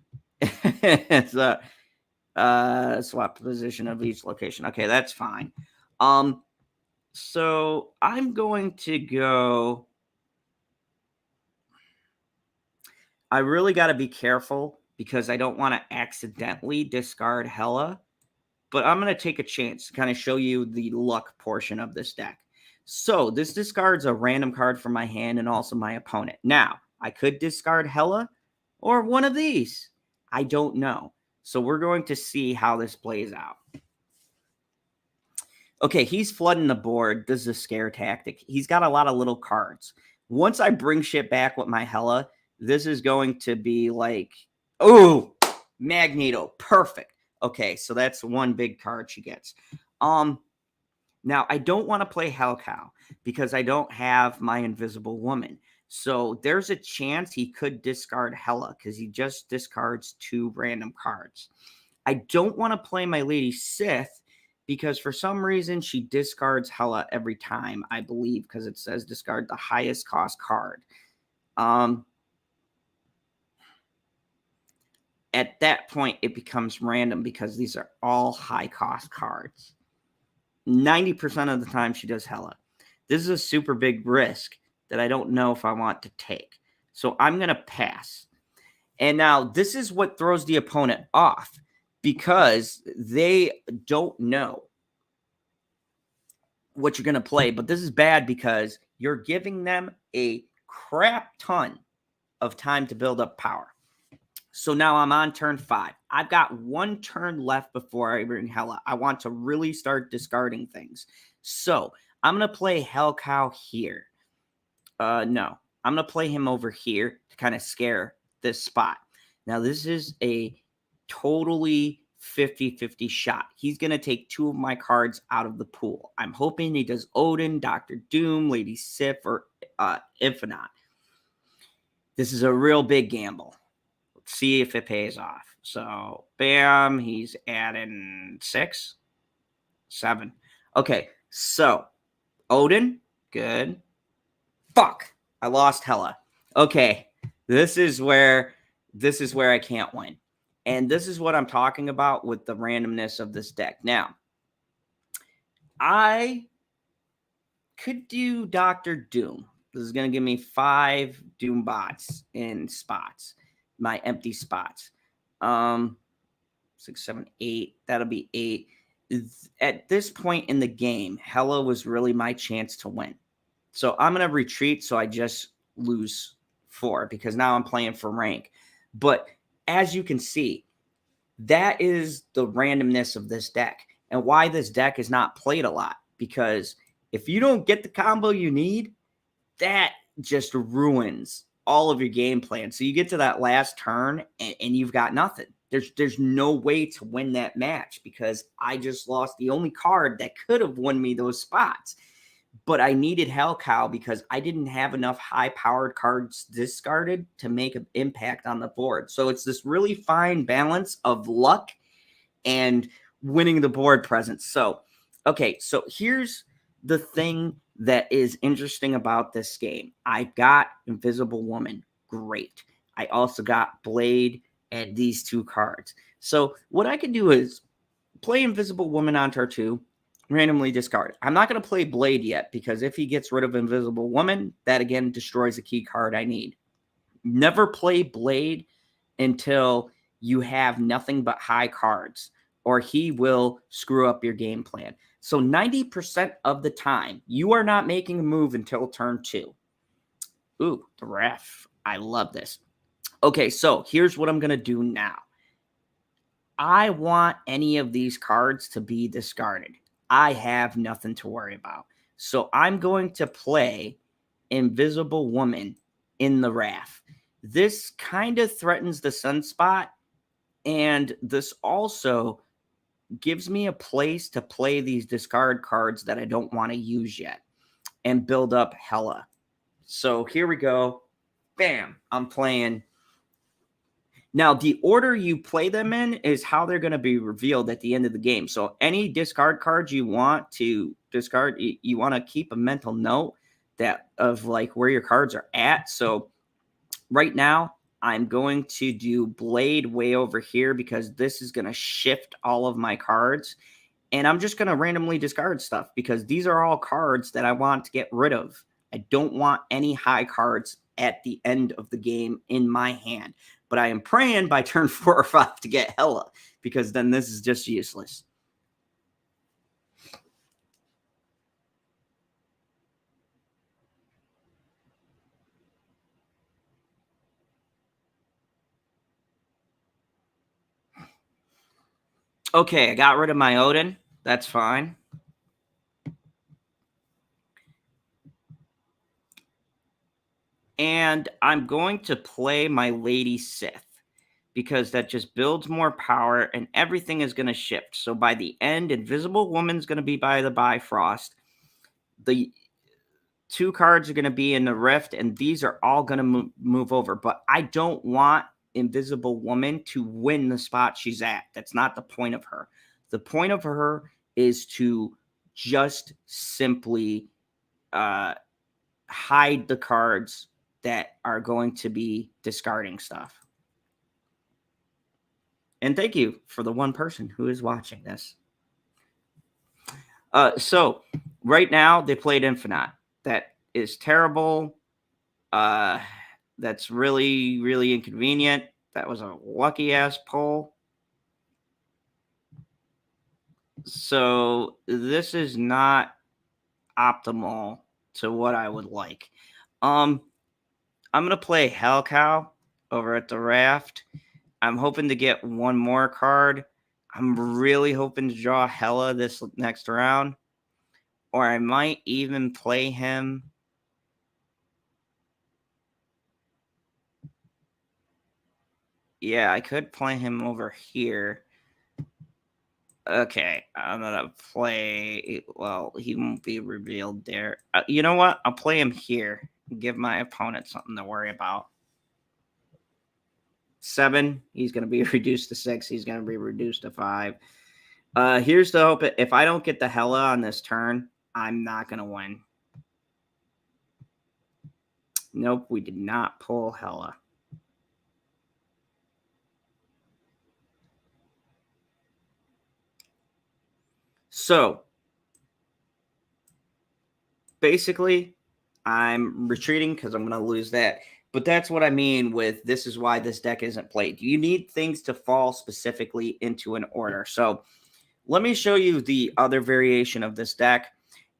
It's swap the position of each location. Okay, that's fine. So I'm going to go. I really got to be careful because I don't want to accidentally discard Hela, but I'm going to take a chance to kind of show you the luck portion of this deck. So this discards a random card from my hand and also my opponent. Now, I could discard Hela or one of these. I don't know. So we're going to see how this plays out. Okay, he's flooding the board. This is a scare tactic. He's got a lot of little cards. Once I bring shit back with my Hela, this is going to be like, oh, Magneto, perfect. Okay, so that's one big card she gets. Now, I don't want to play Hellcow because I don't have my Invisible Woman. So there's a chance he could discard Hela because he just discards 2 random cards. I don't want to play my Lady Sith because for some reason she discards Hela every time, I believe, because it says discard the highest cost card. At that point, it becomes random because these are all high cost cards. 90% of the time she does Hela. This is a super big risk that I don't know if I want to take. So I'm going to pass. And now this is what throws the opponent off because they don't know what you're going to play. But this is bad because you're giving them a crap ton of time to build up power. So now I'm on turn 5. I've got 1 turn left before I bring Hela. I want to really start discarding things. So I'm going to play Hellcow here. No, I'm going to play him over here to kind of scare this spot. Now, this is a totally 50-50 shot. He's going to take 2 of my cards out of the pool. I'm hoping he does Odin, Dr. Doom, Lady Sif, or Infinite. This is a real big gamble. Let's see if it pays off. So, bam, he's adding 6, 7. Okay, so Odin, good. Fuck, I lost Hela. Okay, this is where I can't win. And this is what I'm talking about with the randomness of this deck. Now, I could do Dr. Doom. This is going to give me 5 Doom bots in spots, my empty spots. 6, 7, 8. That'll be 8. At this point in the game, Hela was really my chance to win. So I'm going to retreat so I just lose 4 because now I'm playing for rank. But as you can see, that is the randomness of this deck and why this deck is not played a lot. Because if you don't get the combo you need, that just ruins all of your game plan. So you get to that last turn and you've got nothing. There's no way to win that match because I just lost the only card that could have won me those spots. But I needed Hell Cow because I didn't have enough high-powered cards discarded to make an impact on the board. So it's this really fine balance of luck and winning the board presence. So, okay, so here's the thing that is interesting about this game. I got Invisible Woman. Great. I also got Blade and these two cards. So what I can do is play Invisible Woman on turn 2, randomly discard. I'm not going to play Blade yet because if he gets rid of Invisible Woman, that again destroys a key card I need. Never play Blade until you have nothing but high cards, or he will screw up your game plan. So 90% of the time, you are not making a move until turn 2. Ooh, the ref. I love this. Okay, so here's what I'm going to do now. I want any of these cards to be discarded. I have nothing to worry about. So I'm going to play Invisible Woman in the Wrath. This kind of threatens the Sunspot, and this also gives me a place to play these discard cards that I don't want to use yet and build up Hela. So here we go. Bam, I'm playing. Now, the order you play them in is how they're going to be revealed at the end of the game. So any discard cards you want to discard, you want to keep a mental note that of like where your cards are at. So right now, I'm going to do Blade way over here because this is going to shift all of my cards. And I'm just going to randomly discard stuff because these are all cards that I want to get rid of. I don't want any high cards at the end of the game in my hand. But I am praying by turn 4 or 5 to get Hela, because then this is just useless. Okay, I got rid of my Odin. That's fine. And I'm going to play my Lady Sith because that just builds more power and everything is going to shift. So by the end, Invisible Woman's going to be by the Bifrost. The 2 cards are going to be in the Rift, and these are all going to move over. But I don't want Invisible Woman to win the spot she's at. That's not the point of her. The point of her is to just simply hide the cards that are going to be discarding stuff. And thank you for the one person who is watching this. So right now they played Infinite. That is terrible. That's really, really inconvenient. That was a lucky ass pull. So this is not optimal to what I would like. I'm going to play Hell Cow over at the Raft. I'm hoping to get one more card. I'm really hoping to draw Hela this next round. Or I might even play him. Yeah, I could play him over here. Okay, I'm going to play... Well, he won't be revealed there. You know what? I'll play him here. Give my opponent something to worry about. 7, he's going to be reduced to 6. He's going to be reduced to 5. Here's the hope. If I don't get the Hela on this turn, I'm not going to win. Nope, we did not pull Hela. So, basically, I'm retreating because I'm going to lose that. But that's what I mean with this is why this deck isn't played. You need things to fall specifically into an order. So, let me show you the other variation of this deck.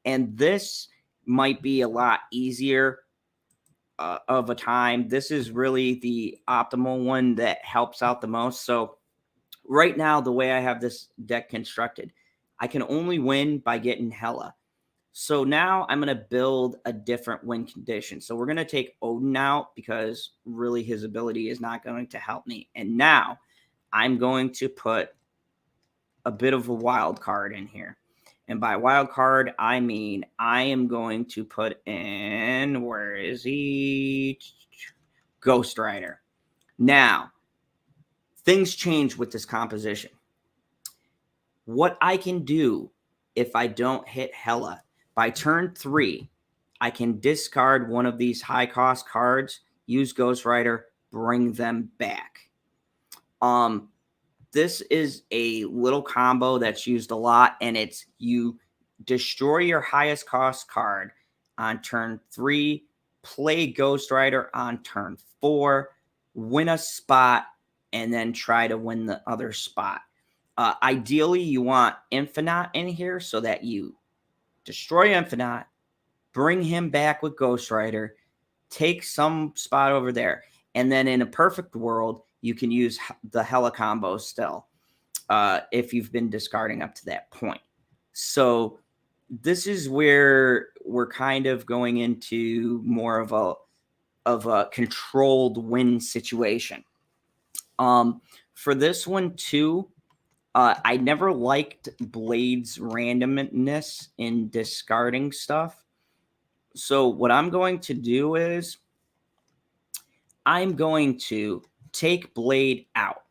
And this might be a lot easier of a time. This is really the optimal one that helps out the most. So right now, the way I have this deck constructed, I can only win by getting Hela. So now I'm going to build a different win condition. So we're going to take Odin out because really his ability is not going to help me. And now I'm going to put a bit of a wild card in here. And by wild card, I mean I am going to put in, where is he? Ghost Rider. Now, things change with this composition. What I can do if I don't hit Hela, by turn 3, I can discard one of these high-cost cards, use Ghost Rider, bring them back. This is a little combo that's used a lot, and it's you destroy your highest cost card on turn 3, play Ghost Rider on turn 4, win a spot, and then try to win the other spot. Ideally, you want Infinite in here so that you destroy Infinite, bring him back with Ghost Rider, take some spot over there, and then in a perfect world, you can use the Hela combo still if you've been discarding up to that point. So this is where we're kind of going into more of a controlled win situation. For this one too, I never liked Blade's randomness in discarding stuff. So what I'm going to do is I'm going to take Blade out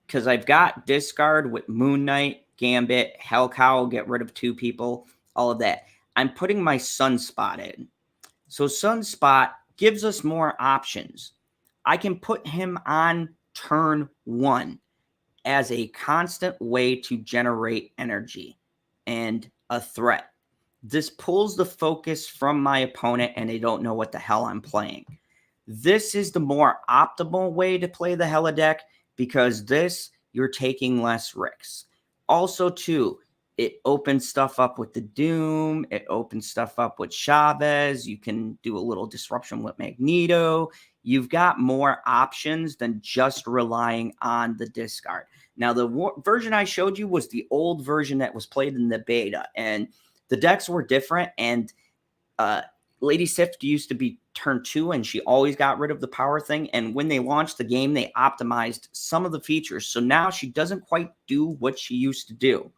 because I've got discard with Moon Knight, Gambit, Hellcow, get rid of 2 people, all of that. I'm putting my Sunspot in. So Sunspot gives us more options. I can put him on turn 1 as a constant way to generate energy and a threat. This pulls the focus from my opponent and they don't know what the hell I'm playing. This is the more optimal way to play the Hela deck because this, you're taking less risks. Also, too, it opens stuff up with the Doom. It opens stuff up with Chavez. You can do a little disruption with Magneto. You've got more options than just relying on the discard. Now, the version I showed you was the old version that was played in the beta, and the decks were different, and Lady Sif used to be turn 2, and she always got rid of the power thing, and when they launched the game, they optimized some of the features, so now she doesn't quite do what she used to do.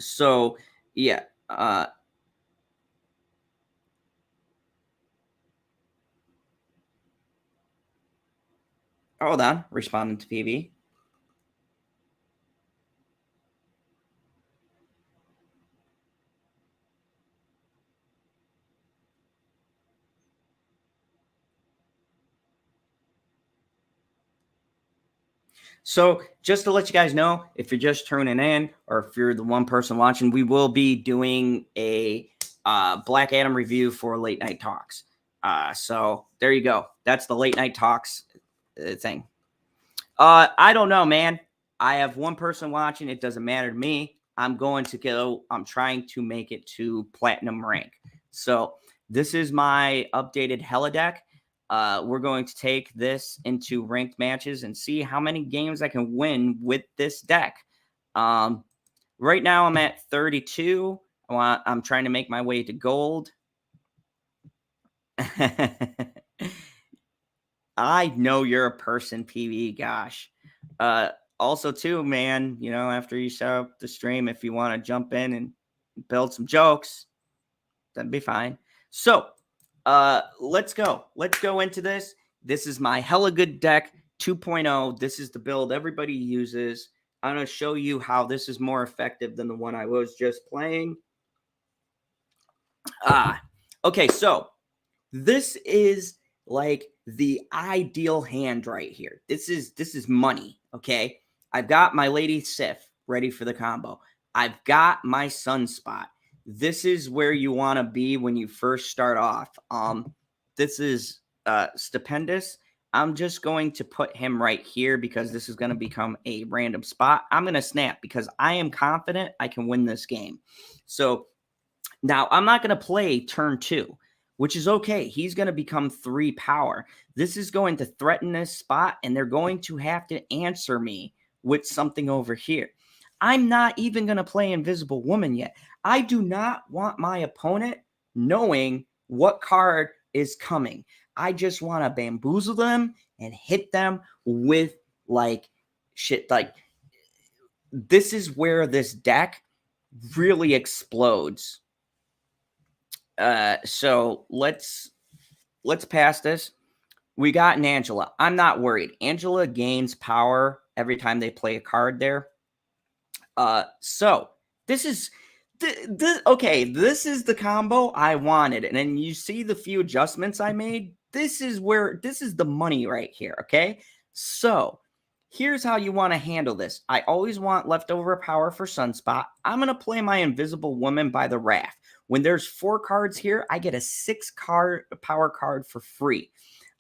So, yeah. Hold on. Responding to PV. So just to let you guys know, if you're just tuning in or if you're the one person watching, we will be doing a Black Adam review for Late Night Talks. So there you go. That's the Late Night Talks thing. I don't know, man. I have one person watching. It doesn't matter to me. I'm going to go. I'm trying to make it to platinum rank. So this is my updated Hela deck. We're going to take this into ranked matches and see how many games I can win with this deck. Right now I'm at 32. I'm trying to make my way to gold. I know you're a person, PV. Gosh. Also, too, man, you know, after you set up the stream, if you want to jump in and build some jokes, that'd be fine. So, let's go. Let's go into this. This is my Hella Good Deck 2.0. This is the build everybody uses. I'm going to show you how this is more effective than the one I was just playing. Okay, so this is like the ideal hand right here. This is money, okay? I've got my Lady Sif ready for the combo. I've got my Sunspot. This is where you want to be when you first start off. This is stupendous. I'm just going to put him right here because this is going to become a random spot. I'm going to snap because I am confident I can win this game. So Now, I'm not going to play turn 2, which is okay. He's going to become 3 power. This is going to threaten this spot, and they're going to have to answer me with something over here. I'm not even going to play Invisible Woman yet. I do not want my opponent knowing what card is coming. I just want to bamboozle them and hit them with like shit. Like, this is where this deck really explodes. So let's pass this. We got an Angela. I'm not worried. Angela gains power every time they play a card there. So this is okay. This is the combo I wanted, and then you see the few adjustments I made. This is the money right here. Okay, so here's how you want to handle this. I always want leftover power for Sunspot. I'm gonna play my Invisible Woman by the Wrath. When there's 4 cards here, I get a 6-card power card for free.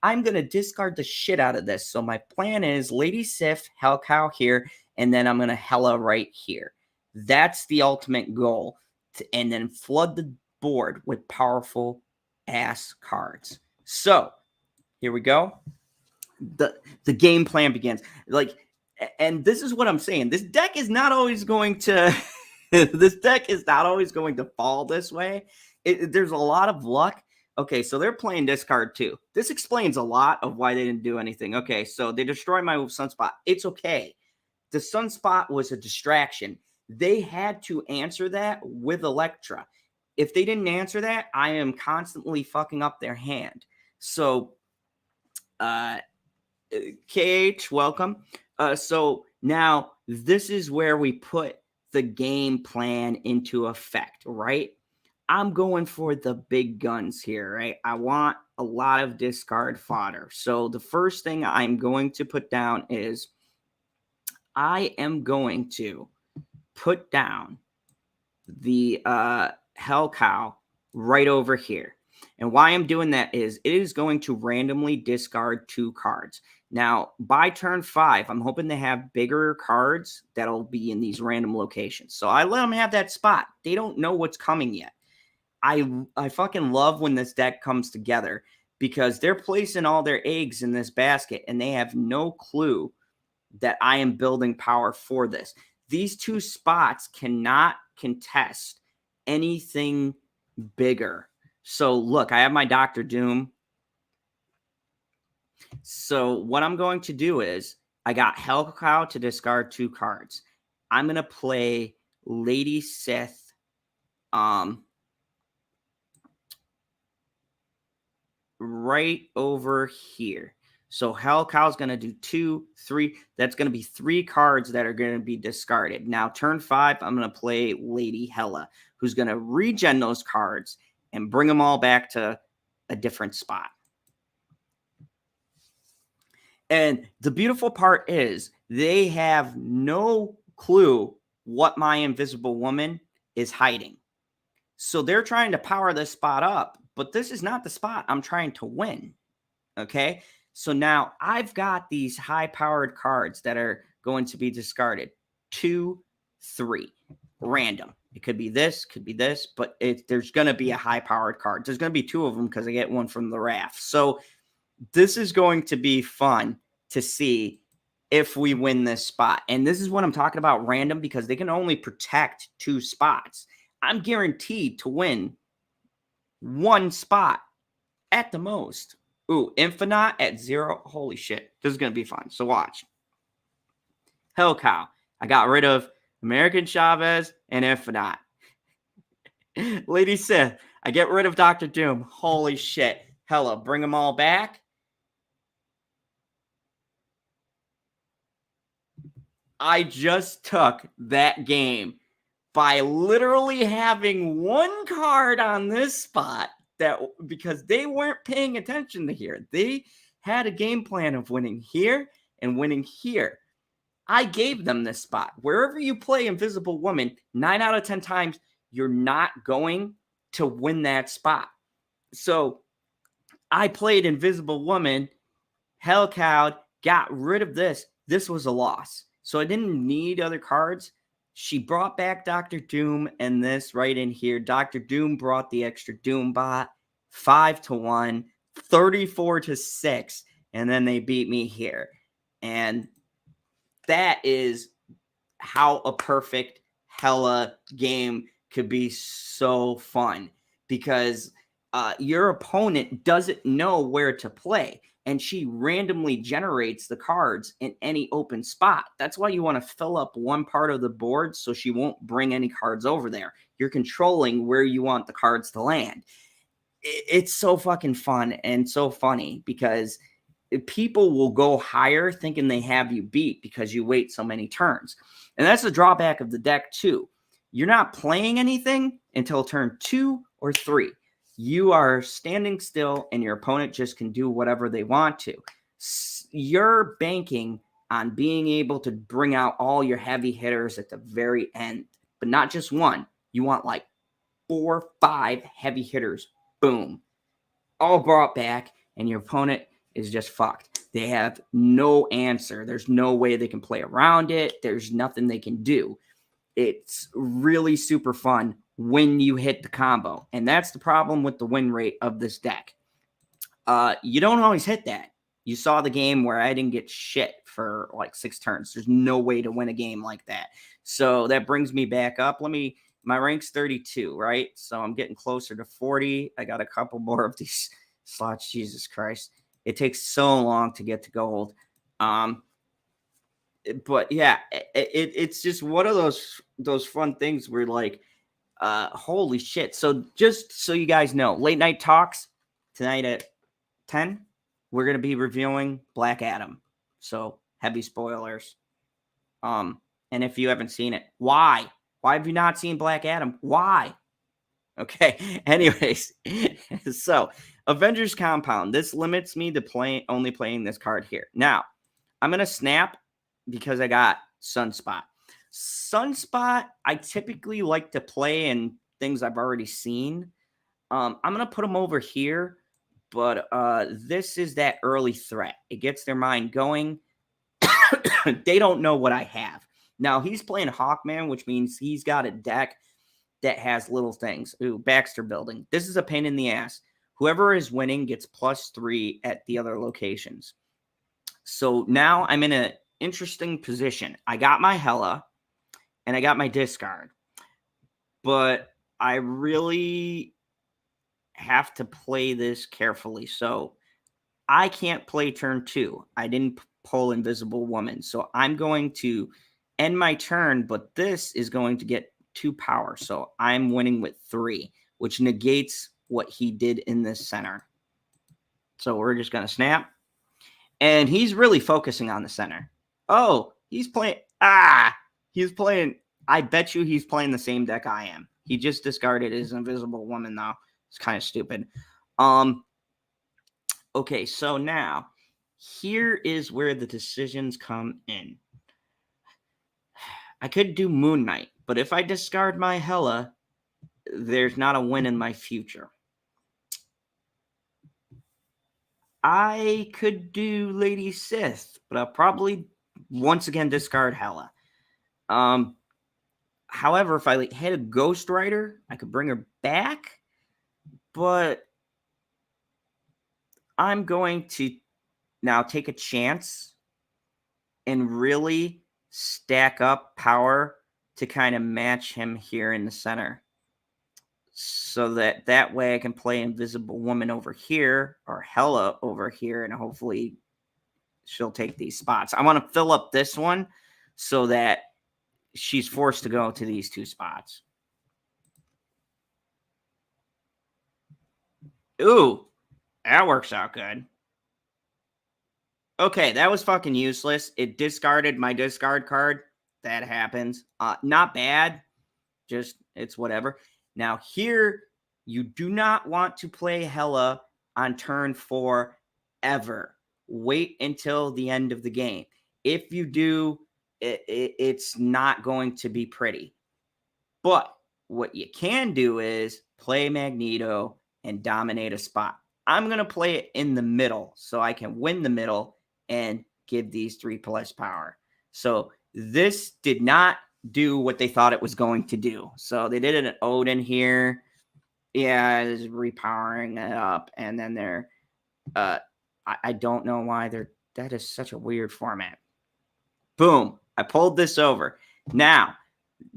I'm going to discard the shit out of this. So my plan is Lady Sif, Hellcow here, and then I'm going to Hela right here. That's the ultimate goal. And then flood the board with powerful ass cards. So here we go. The game plan begins. And this is what I'm saying. This deck is not always going to... this deck is not always going to fall this way. There's a lot of luck. Okay, so they're playing discard 2. This explains a lot of why they didn't do anything. Okay, so they destroyed my Sunspot. It's okay. The Sunspot was a distraction. They had to answer that with Electra. If they didn't answer that, I am constantly fucking up their hand. So, KH, welcome. So now this is where we put the game plan into effect, right? I'm going for the big guns here, right? I want a lot of discard fodder. So the first thing I'm going to put down is I am going to put down the Hellcow right over here. And why I'm doing that is it is going to randomly discard 2 cards. Now, by turn 5, I'm hoping they have bigger cards that'll be in these random locations. So I let them have that spot. They don't know what's coming yet. I fucking love when this deck comes together because they're placing all their eggs in this basket and they have no clue that I am building power for this. These 2 spots cannot contest anything bigger. So look, I have my Dr. Doom. So what I'm going to do is I got Hellcow to discard 2 cards. I'm going to play Lady Sith right over here. So Hellcow's going to do 2, 3. That's going to be 3 cards that are going to be discarded. Now, turn 5, I'm going to play Lady Hela, who's going to regen those cards and bring them all back to a different spot. And the beautiful part is they have no clue what my Invisible Woman is hiding. So they're trying to power this spot up, but this is not the spot I'm trying to win. Okay? So now I've got these high-powered cards that are going to be discarded. 2, 3. Random. It could be this, but there's going to be a high-powered card. There's going to be 2 of them because I get one from the Wrath. So this is going to be fun to see if we win this spot. And this is what I'm talking about random because they can only protect 2 spots. I'm guaranteed to win 1 spot at the most. Ooh, Infinite at 0. Holy shit. This is going to be fun. So watch. Hellcow. I got rid of American Chavez and Infinite. Lady Sith. I get rid of Dr. Doom. Holy shit. Hella, bring them all back. I just took that game by literally having 1 card on this spot that because they weren't paying attention to here. They had a game plan of winning here and winning here. I gave them this spot. Wherever you play Invisible Woman, 9 out of 10 times, you're not going to win that spot. So I played Invisible Woman, Hellcow, got rid of this. This was a loss. So I didn't need other cards. She brought back Dr. Doom, and this right in here, Dr. Doom brought the extra Doom bot, 5-1, 34-6, and then they beat me here. And that is how a perfect Hela game could be so fun, because your opponent doesn't know where to play, and she randomly generates the cards in any open spot. That's why you want to fill up one part of the board so she won't bring any cards over there. You're controlling where you want the cards to land. It's so fucking fun and so funny, because people will go higher thinking they have you beat because you wait so many turns. And that's the drawback of the deck too. You're not playing anything until turn 2 or 3. You are standing still and your opponent just can do whatever they want to. You're banking on being able to bring out all your heavy hitters at the very end, but not just one. You want like 4, 5 heavy hitters. Boom. All brought back, and your opponent is just fucked. They have no answer. There's no way they can play around it. There's nothing they can do. It's really super fun when you hit the combo. And that's the problem with the win rate of this deck. You don't always hit that. You saw the game where I didn't get shit for like 6 turns. There's no way to win a game like that. So that brings me back up. My rank's 32, right? So I'm getting closer to 40. I got a couple more of these slots. Jesus Christ. It takes so long to get to gold. But yeah, it's just one of those fun things where like, holy shit. So just so you guys know, late night talks tonight at 10, we're going to be reviewing Black Adam. So heavy spoilers. And if you haven't seen it, why have you not seen Black Adam? Why? Okay. Anyways, so Avengers Compound. This limits me to only playing this card here. Now, I'm going to snap because I got Sunspot. Sunspot, I typically like to play in things I've already seen. I'm going to put them over here, but this is that early threat. It gets their mind going. They don't know what I have. Now, he's playing Hawkman, which means he's got a deck that has little things. Ooh, Baxter Building. This is a pain in the ass. Whoever is winning gets +3 at the other locations. So now I'm in an interesting position. I got my Hela, and I got my discard. But I really have to play this carefully. So I can't play turn 2. I didn't pull Invisible Woman. So I'm going to end my turn, but this is going to get 2 power. So I'm winning with 3, which negates what he did in this center. So we're just going to snap. And he's really focusing on the center. Oh, he's playing. He's playing. I bet you he's playing the same deck I am. He just discarded his Invisible Woman, though. It's kind of stupid. Okay, so now here is where the decisions come in. I could do Moon Knight, but if I discard my Hela, there's not a win in my future. I could do Lady Sith, but I'll probably once again discard Hela. However, if I hit a Ghost Rider, I could bring her back, but I'm going to now take a chance and really stack up power to kind of match him here in the center, so that way I can play Invisible Woman over here or Hela over here, and hopefully she'll take these spots. I want to fill up this one so that she's forced to go to these 2 spots. Ooh, that works out good. Okay, that was fucking useless. It discarded my discard card. That happens. Not bad. Just, it's whatever. Now here, you do not want to play Hela on turn 4 ever. Wait until the end of the game. If you do, it's not going to be pretty. But what you can do is play Magneto and dominate a spot. I'm going to play it in the middle so I can win the middle and give these 3+ power. So this did not do what they thought it was going to do. So they did an Odin here. Yeah, it's repowering it up. And then they're, I don't know why that is such a weird format. Boom. I pulled this over. Now,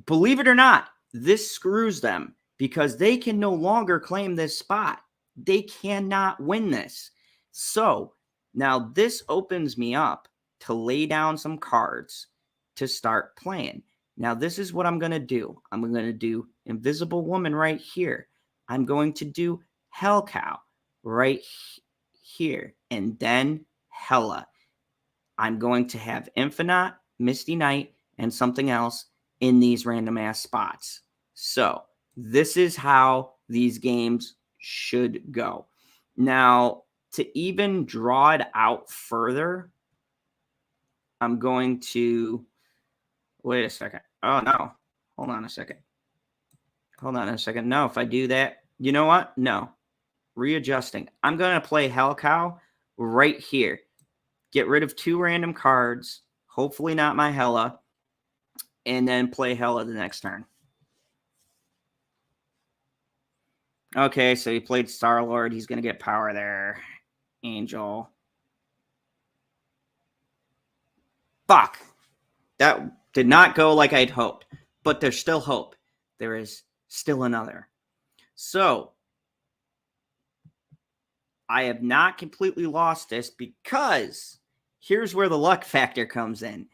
believe it or not, this screws them because they can no longer claim this spot. They cannot win this. So now this opens me up to lay down some cards to start playing. Now, this is what I'm going to do. I'm going to do Invisible Woman right here. I'm going to do Hell Cow right here. And then Hela. I'm going to have Infinite, Misty Knight, and something else in these random ass spots. So this is how these games should go. Now, to even draw it out further, I'm going to wait a second. Oh no. Hold on a second. No, if I do that, you know what? No. Readjusting. I'm going to play Hell Cow right here. Get rid of 2 random cards. Hopefully not my Hela. And then play Hela the next turn. Okay, so he played Star-Lord. He's going to get power there. Angel. Fuck. That did not go like I'd hoped. But there's still hope. There is still another. So, I have not completely lost this because here's where the luck factor comes in.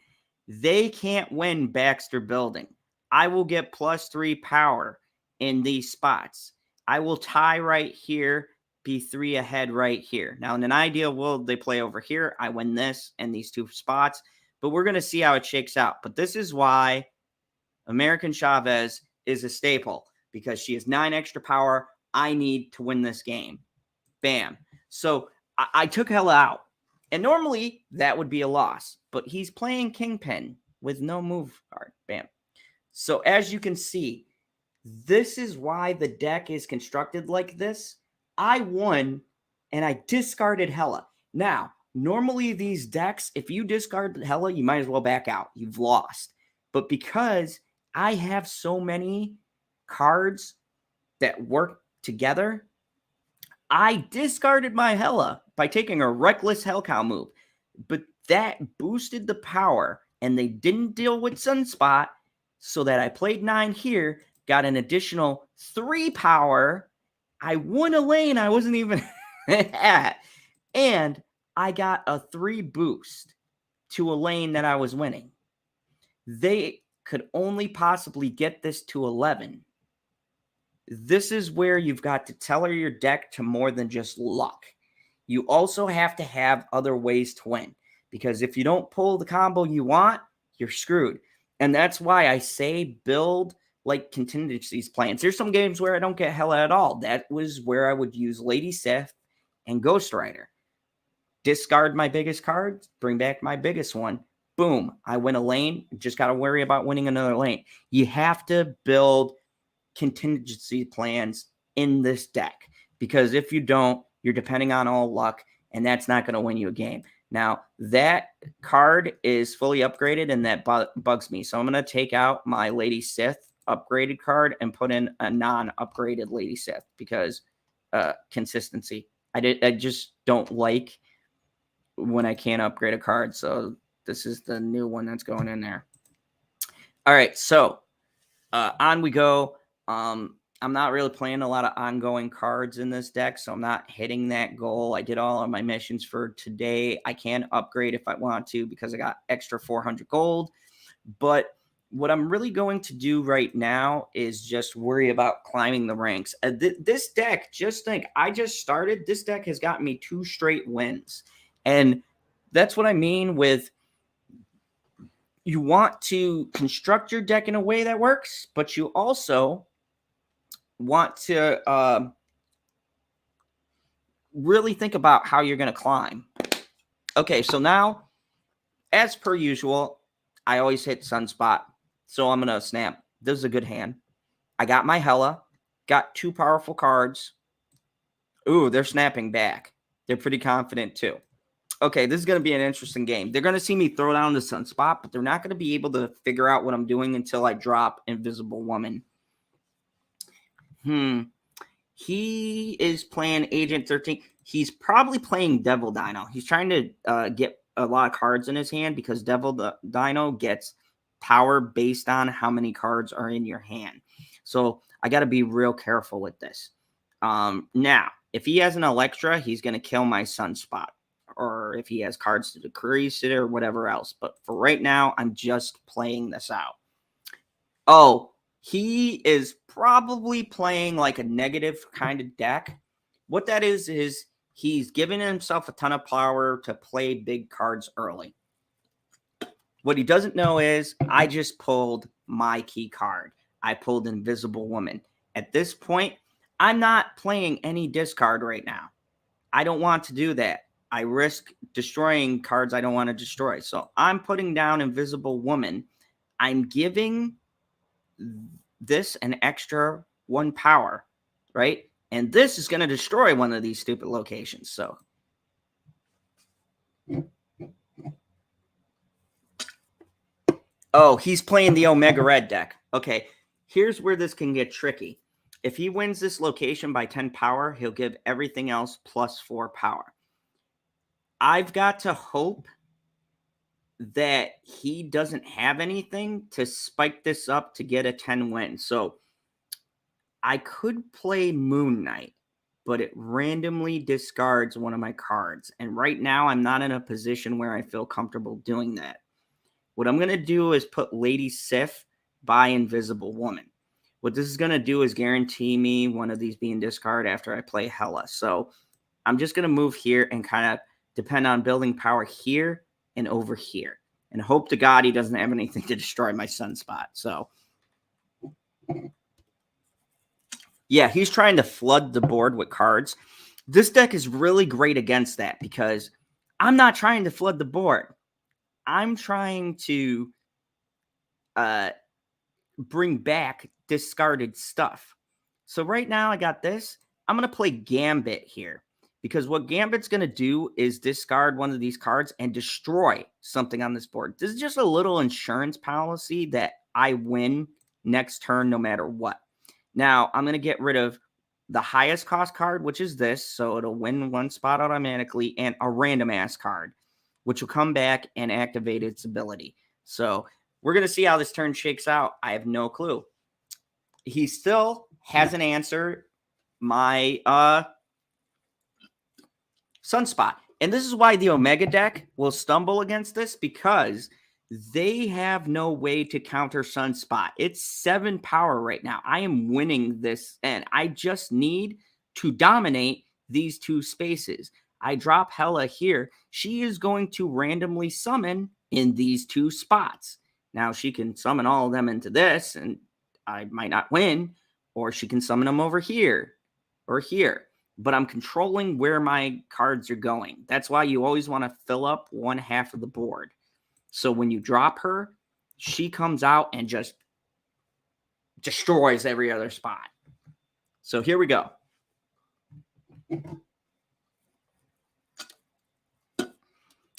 They can't win Baxter Building. I will get +3 power in these spots. I will tie right here, be 3 ahead right here. Now, in an ideal world, they play over here. I win this and these 2 spots, but we're going to see how it shakes out. But this is why American Chavez is a staple, because she has 9 extra power. I need to win this game. Bam. So I took Hela out. And normally that would be a loss, but he's playing Kingpin with no move card. Bam. So as you can see, this is why the deck is constructed like this. I won and I discarded Hela. Now, normally these decks, if you discard Hela, you might as well back out. You've lost. But because I have so many cards that work together, I discarded my Hela by taking a reckless Hellcow move. But that boosted the power, and they didn't deal with Sunspot, so that I played 9 here, got an additional 3 power. I won a lane I wasn't even at. And I got a 3 boost to a lane that I was winning. They could only possibly get this to 11. This is where you've got to tailor your deck to more than just luck. You also have to have other ways to win, because if you don't pull the combo you want, you're screwed. And that's why I say build like contingencies plans. There's some games where I don't get Hela at all. That was where I would use Lady Sif and Ghost Rider. Discard my biggest card, bring back my biggest one. Boom, I win a lane. Just got to worry about winning another lane. You have to build contingency plans in this deck, because if you don't, you're depending on all luck, and that's not going to win you a game. Now, that card is fully upgraded, and that bugs me. So I'm going to take out my Lady Sith upgraded card and put in a non-upgraded Lady Sith, because consistency. I just don't like when I can't upgrade a card. So this is the new one that's going in there. All right, so on we go. I'm not really playing a lot of ongoing cards in this deck, so I'm not hitting that goal. I did all of my missions for today. I can upgrade if I want to, because I got extra 400 gold. But what I'm really going to do right now is just worry about climbing the ranks. This deck, just think, I just started. This deck has gotten me 2 straight wins. And that's what I mean with, you want to construct your deck in a way that works, but you also want to really think about how you're going to climb. Okay, so now, as per usual, I always hit Sunspot, so I'm going to snap. This is a good hand. I got my Hela, got 2 powerful cards. Ooh, they're snapping back. They're pretty confident too. Okay, this is going to be an interesting game. They're going to see me throw down the Sunspot, but they're not going to be able to figure out what I'm doing until I drop Invisible Woman. He is playing Agent 13. He's probably playing Devil Dino. He's trying to get a lot of cards in his hand because Devil Dino gets power based on how many cards are in your hand. So I got to be real careful with this. Now, if he has an Electra, he's going to kill my Sunspot. Or if he has cards to decrease it or whatever else. But for right now, I'm just playing this out. Oh, he is probably playing like a negative kind of deck. What that is he's giving himself a ton of power to play big cards early. What he doesn't know is I just pulled my key card. I pulled Invisible Woman. At this point, I'm not playing any discard right now. I don't want to do that. I risk destroying cards I don't want to destroy. So I'm putting down Invisible Woman. I'm giving this an extra 1 power, right? And this is going to destroy one of these stupid locations. So oh, he's playing the Omega Red deck. Okay, here's where this can get tricky. If he wins this location by 10 power, he'll give everything else plus 4 power. I've got to hope that he doesn't have anything to spike this up to get a 10 win. So I could play Moon Knight, but it randomly discards one of my cards. And right now, I'm not in a position where I feel comfortable doing that. What I'm going to do is put Lady Sif by Invisible Woman. What this is going to do is guarantee me one of these being discarded after I play Hela. So I'm just going to move here and kind of depend on building power here and over here. And hope to God he doesn't have anything to destroy my Sunspot. So, yeah, he's trying to flood the board with cards. This deck is really great against that because I'm not trying to flood the board. I'm trying to bring back discarded stuff. So right now I got this. I'm going to play Gambit here. Because what Gambit's going to do is discard one of these cards and destroy something on this board. This is just a little insurance policy that I win next turn no matter what. Now, I'm going to get rid of the highest cost card, which is this. So it'll win 1 spot automatically, and a random ass card, which will come back and activate its ability. So we're going to see how this turn shakes out. I have no clue. He still hasn't answered my Sunspot. And this is why the Omega deck will stumble against this, because they have no way to counter Sunspot. It's 7 power right now. I am winning this, and I just need to dominate these 2 spaces. I drop Hela here. She is going to randomly summon in these 2 spots. Now, she can summon all of them into this, and I might not win, or she can summon them over here or here. But I'm controlling where my cards are going. That's why you always want to fill up 1/2 of the board. So when you drop her, she comes out and just destroys every other spot. So here we go.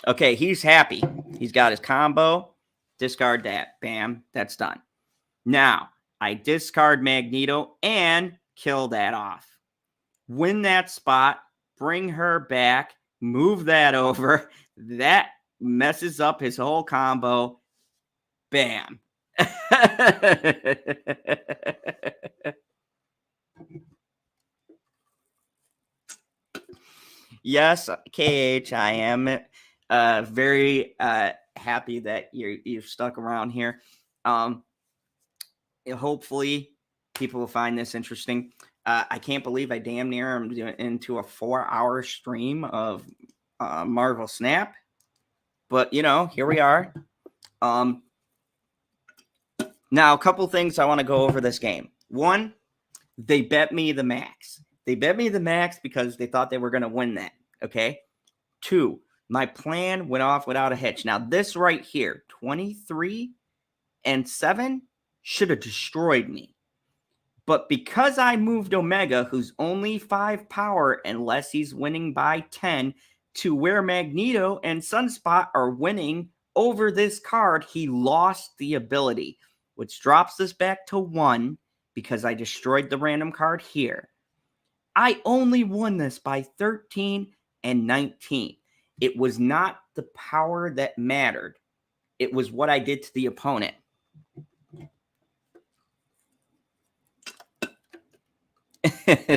Okay, he's happy. He's got his combo. Discard that. Bam, that's done. Now, I discard Magneto and kill that off. Win that spot, bring her back, move that over. That messes up his whole combo. Bam. Yes, KH, I am very happy that you've stuck around here. Hopefully, people will find this interesting. I can't believe I damn near am into a 4-hour stream of Marvel Snap. But, you know, here we are. Now, a couple things I want to go over this game. One, they bet me the max. They bet me the max because they thought they were going to win that, okay? 2, my plan went off without a hitch. Now, this right here, 23 and 7, should have destroyed me. But because I moved Omega, who's only 5 power unless he's winning by 10, to where Magneto and Sunspot are winning over this card, he lost the ability, which drops this back to 1 because I destroyed the random card here. I only won this by 13 and 19. It was not the power that mattered. It was what I did to the opponent.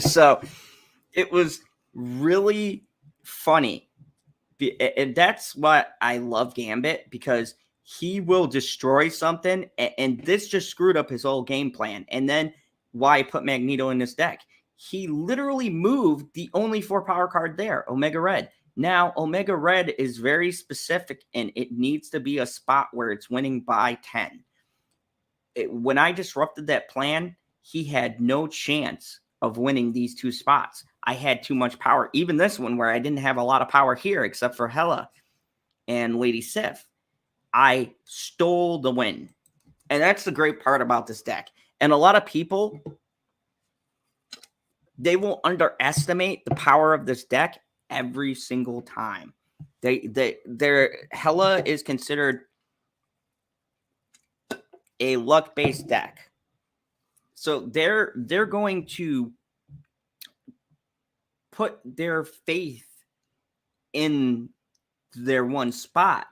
So it was really funny. And that's what I love Gambit, because he will destroy something. And this just screwed up his whole game plan. And then why I put Magneto in this deck. He literally moved the only 4 power card there, Omega Red. Now, Omega Red is very specific, and it needs to be a spot where it's winning by 10. When I disrupted that plan, he had no chance of winning these 2 spots. I had too much power. Even this one where I didn't have a lot of power here except for Hela and Lady Sif. I stole the win. And that's the great part about this deck. And a lot of people, they will underestimate the power of this deck every single time. Their Hela is considered a luck-based deck. So they're going to put their faith in their one spot,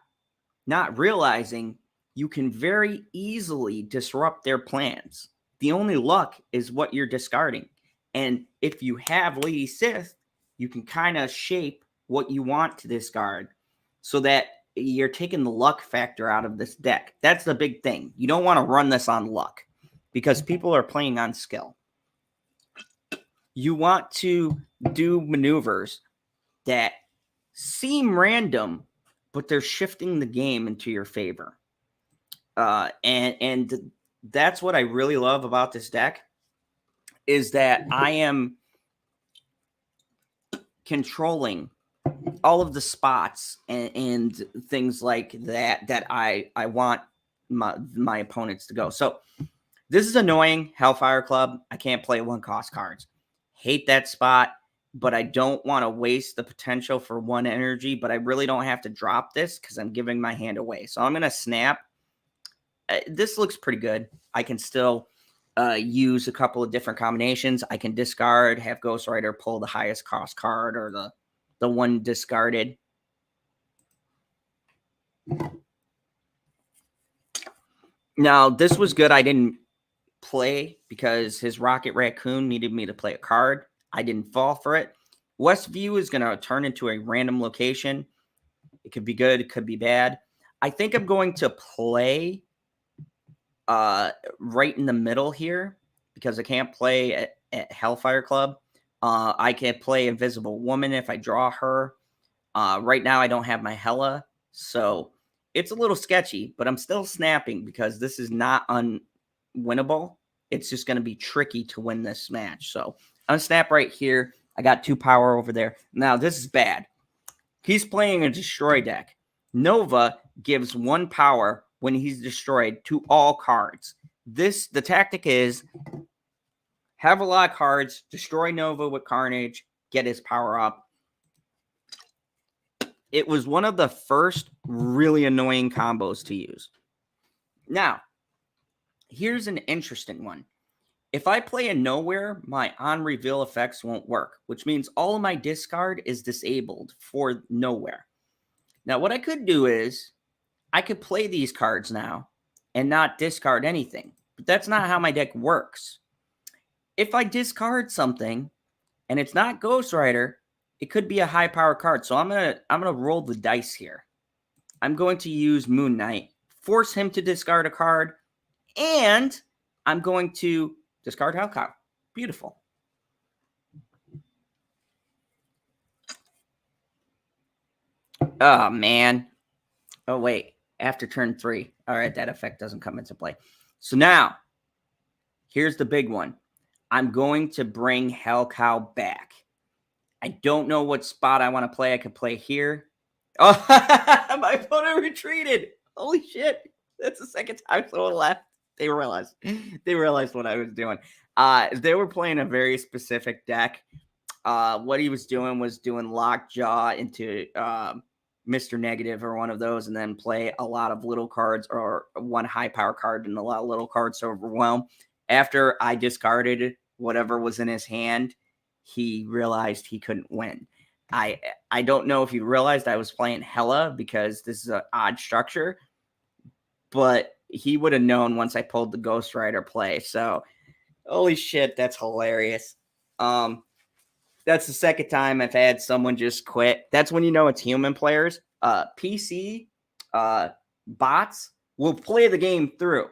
not realizing you can very easily disrupt their plans. The only luck is what you're discarding. And if you have Lady Sif, you can kind of shape what you want to discard so that you're taking the luck factor out of this deck. That's the big thing. You don't want to run this on luck because people are playing on skill. You want to do maneuvers that seem random, but they're shifting the game into your favor. And that's what I really love about this deck, is that I am controlling all of the spots and things like that I want my opponents to go. So this is annoying. Hellfire Club. I can't play 1-cost cards. Hate that spot, but I don't want to waste the potential for 1 energy, but I really don't have to drop this because I'm giving my hand away. So I'm going to snap. This looks pretty good. I can still use a couple of different combinations. I can discard, have Ghost Rider pull the highest cost card or the one discarded. Now, this was good. I didn't play because his Rocket Raccoon needed me to play a card. I didn't fall for it. Westview is going to turn into a random location. It could be good. It could be bad. I think I'm going to play right in the middle here because I can't play at Hellfire Club. I can play Invisible Woman if I draw her. Right now, I don't have my Hela, so it's a little sketchy, but I'm still snapping because this is not unwinnable. It's just going to be tricky to win this match. So I'm going to snap right here. I got 2 power over there. Now, this is bad. He's playing a destroy deck. Nova gives 1 power when he's destroyed to all cards. The tactic is have a lot of cards, destroy Nova with Carnage, get his power up. It was one of the first really annoying combos to use. Now, here's an interesting one. If I play a Nowhere, my on-reveal effects won't work, which means all of my discard is disabled for Nowhere. Now, what I could do is I could play these cards now and not discard anything, but that's not how my deck works. If I discard something and it's not Ghost Rider, it could be a high power card. So I'm gonna roll the dice here. I'm going to use Moon Knight, force him to discard a card, and I'm going to discard Hellcow. Beautiful. Oh, man. Oh, wait. After turn 3. All right, that effect doesn't come into play. So now, here's the big one. I'm going to bring Hellcow back. I don't know what spot I want to play. I could play here. Oh, my opponent retreated. Holy shit. That's the second time someone left. They realized what I was doing. They were playing a very specific deck. What he was doing Lockjaw into Mr. Negative or one of those, and then play a lot of little cards or one high power card and a lot of little cards to overwhelm. After I discarded whatever was in his hand, he realized he couldn't win. I don't know if he realized I was playing Hela because this is an odd structure, but he would have known once I pulled the Ghost Rider play. So, holy shit, that's hilarious. That's the second time I've had someone just quit. That's when you know it's human players. PC bots will play the game through.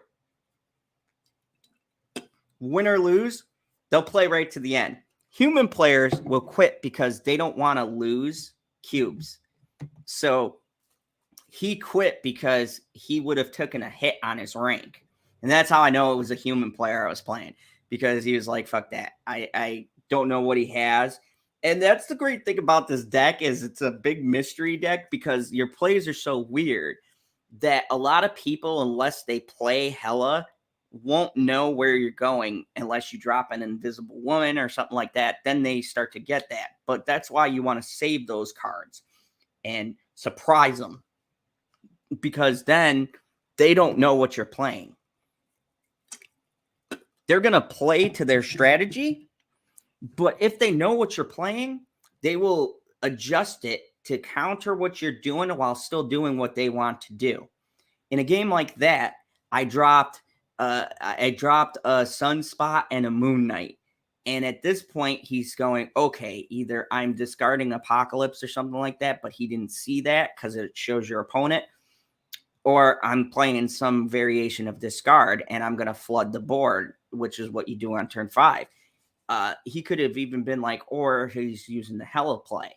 Win or lose, they'll play right to the end. Human players will quit because they don't want to lose cubes. So he quit because he would have taken a hit on his rank. And that's how I know it was a human player I was playing, because he was like, fuck that. I don't know what he has. And that's the great thing about this deck is it's a big mystery deck because your plays are so weird that a lot of people, unless they play Hela, won't know where you're going unless you drop an Invisible Woman or something like that. Then they start to get that. But that's why you want to save those cards and surprise them, because then they don't know what you're playing. They're going to play to their strategy, but if they know what you're playing, they will adjust it to counter what you're doing while still doing what they want to do. In a game like that, I dropped a Sunspot and a Moon Knight. And at this point, he's going, okay, either I'm discarding Apocalypse or something like that, but he didn't see that because it shows your opponent, or I'm playing in some variation of discard and I'm going to flood the board, which is what you do on turn 5. He could have even been like, or he's using the Hela play.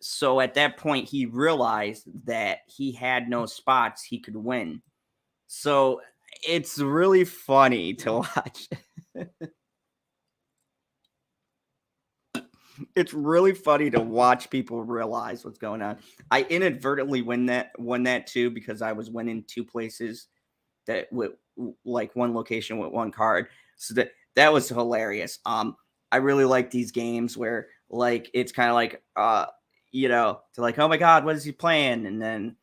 So at that point, he realized that he had no spots he could win. So it's really funny to watch. It's really funny to watch people realize what's going on. I inadvertently won that too, because I was winning two places that with like one location with one card. So that was hilarious. I really like these games where like it's kind of like to like, oh my god, what is he playing? And then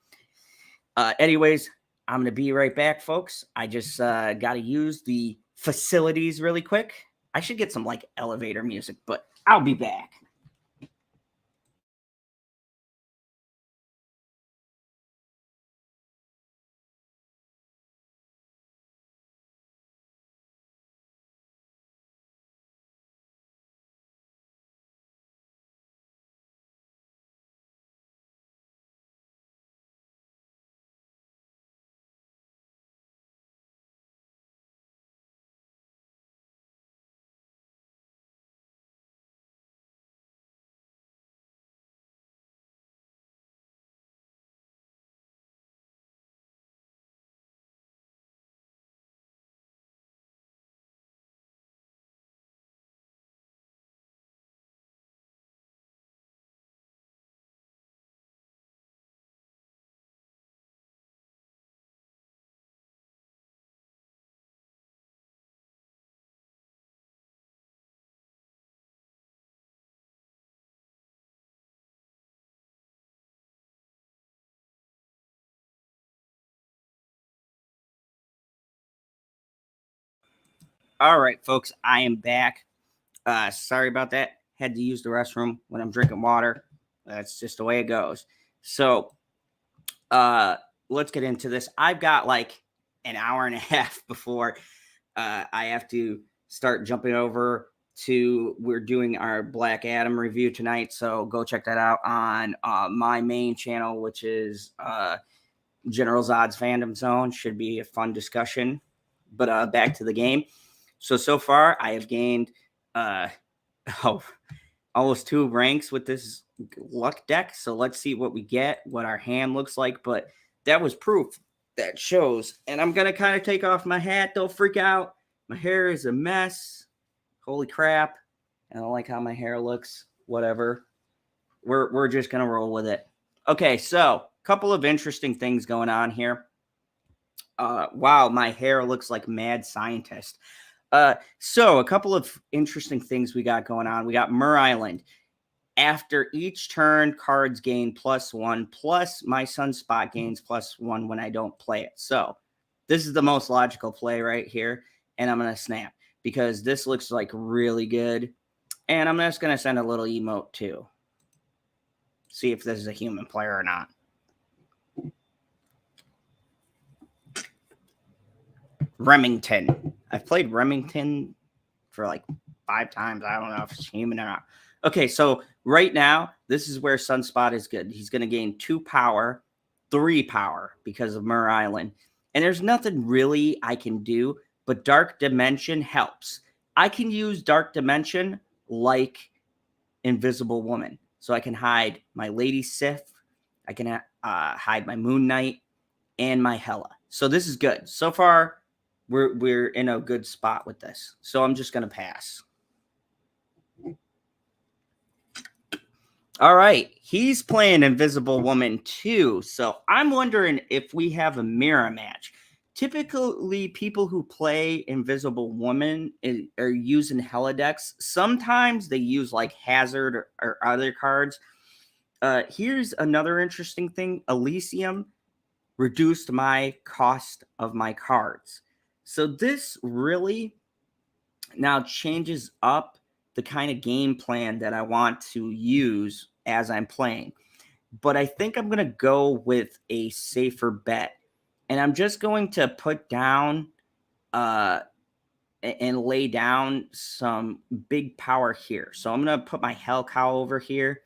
anyways, I'm gonna be right back, folks. I just gotta use the facilities really quick. I should get some like elevator music, but I'll be back. All right, folks, I am back. Sorry about that. Had to use the restroom when I'm drinking water. That's just the way it goes. So, let's get into this. I've got like an hour and a half before I have to start jumping over to. We're doing our Black Adam review tonight, so go check that out on my main channel, which is General Zod's Fandom Zone. Should be a fun discussion. But back to the game. So far, I have gained almost 2 ranks with this luck deck. So let's see what we get, what our hand looks like. But that was proof that shows. And I'm going to kind of take off my hat. Don't freak out. My hair is a mess. Holy crap. I don't like how my hair looks. Whatever. We're just going to roll with it. Okay, so a couple of interesting things going on here. Wow, my hair looks like mad scientist. So a couple of interesting things we got going on. We got Mur Island. After each turn, cards gain +1, plus my Sunspot gains +1 when I don't play it. So this is the most logical play right here. And I'm going to snap because this looks like really good. And I'm just going to send a little emote too. See if this is a human player or not. Remington. I've played Remington for like 5 times. I don't know if it's human or not. Okay, so right now, this is where Sunspot is good. He's going to gain 2 power, 3 power because of Mur Island. And there's nothing really I can do, but Dark Dimension helps. I can use Dark Dimension like Invisible Woman. So I can hide my Lady Sif, I can hide my Moon Knight, and my Hela. So this is good. So far, we're in a good spot with this. So I'm just going to pass. All right. He's playing Invisible Woman too. So I'm wondering if we have a mirror match. Typically, people who play Invisible Woman are using Hela decks. Sometimes they use like Hazard or other cards. Here's another interesting thing. Elysium reduced my cost of my cards. So this really now changes up the kind of game plan that I want to use as I'm playing. But I think I'm going to go with a safer bet. And I'm just going to put down and lay down some big power here. So I'm going to put my Hell Cow over here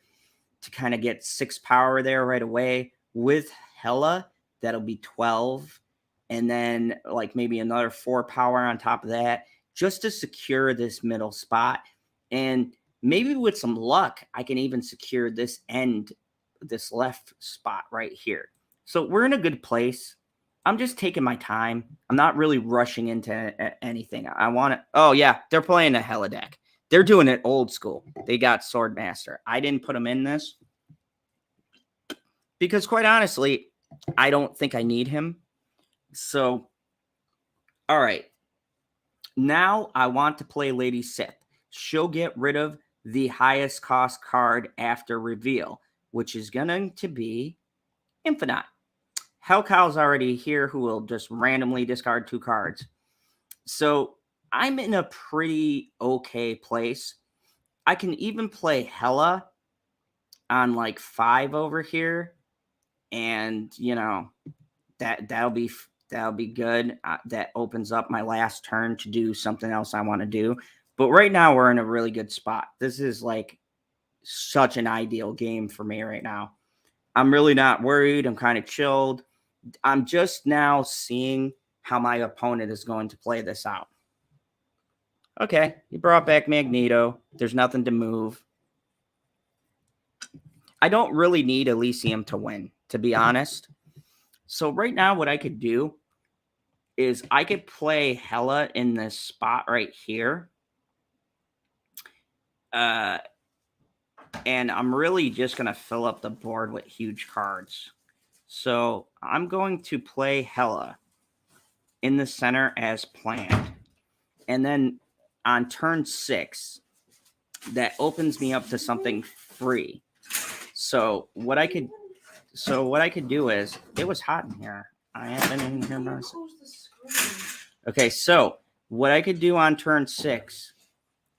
to kind of get 6 power there right away. With Hela, that'll be 12. And then like maybe another 4 power on top of that, just to secure this middle spot. And maybe with some luck, I can even secure this left spot right here. So we're in a good place. I'm just taking my time. I'm not really rushing into anything. I want to. Oh, yeah, they're playing a Hela deck. They're doing it old school. They got Swordmaster. I didn't put them in this because, quite honestly, I don't think I need him. So, all right. Now I want to play Lady Sif. She'll get rid of the highest cost card after reveal, which is going to be Infinite. Hellcow's already here, who will just randomly discard 2 cards. So I'm in a pretty okay place. I can even play Hela on like 5 over here. And, you know, that'll be good. That opens up my last turn to do something else I want to do. But right now we're in a really good spot. This is like such an ideal game for me right now. I'm really not worried. I'm kind of chilled. I'm just now seeing how my opponent is going to play this out. Okay, he brought back Magneto. There's nothing to move. I don't really need Elysium to win, to be honest. So right now what I could do is I could play Hela in this spot right here. And I'm really just going to fill up the board with huge cards. So I'm going to play Hela in the center as planned. And then on turn 6, that opens me up to something free. So what I could do is, it was hot in here. I have been in here myself. Okay, so what I could do on turn 6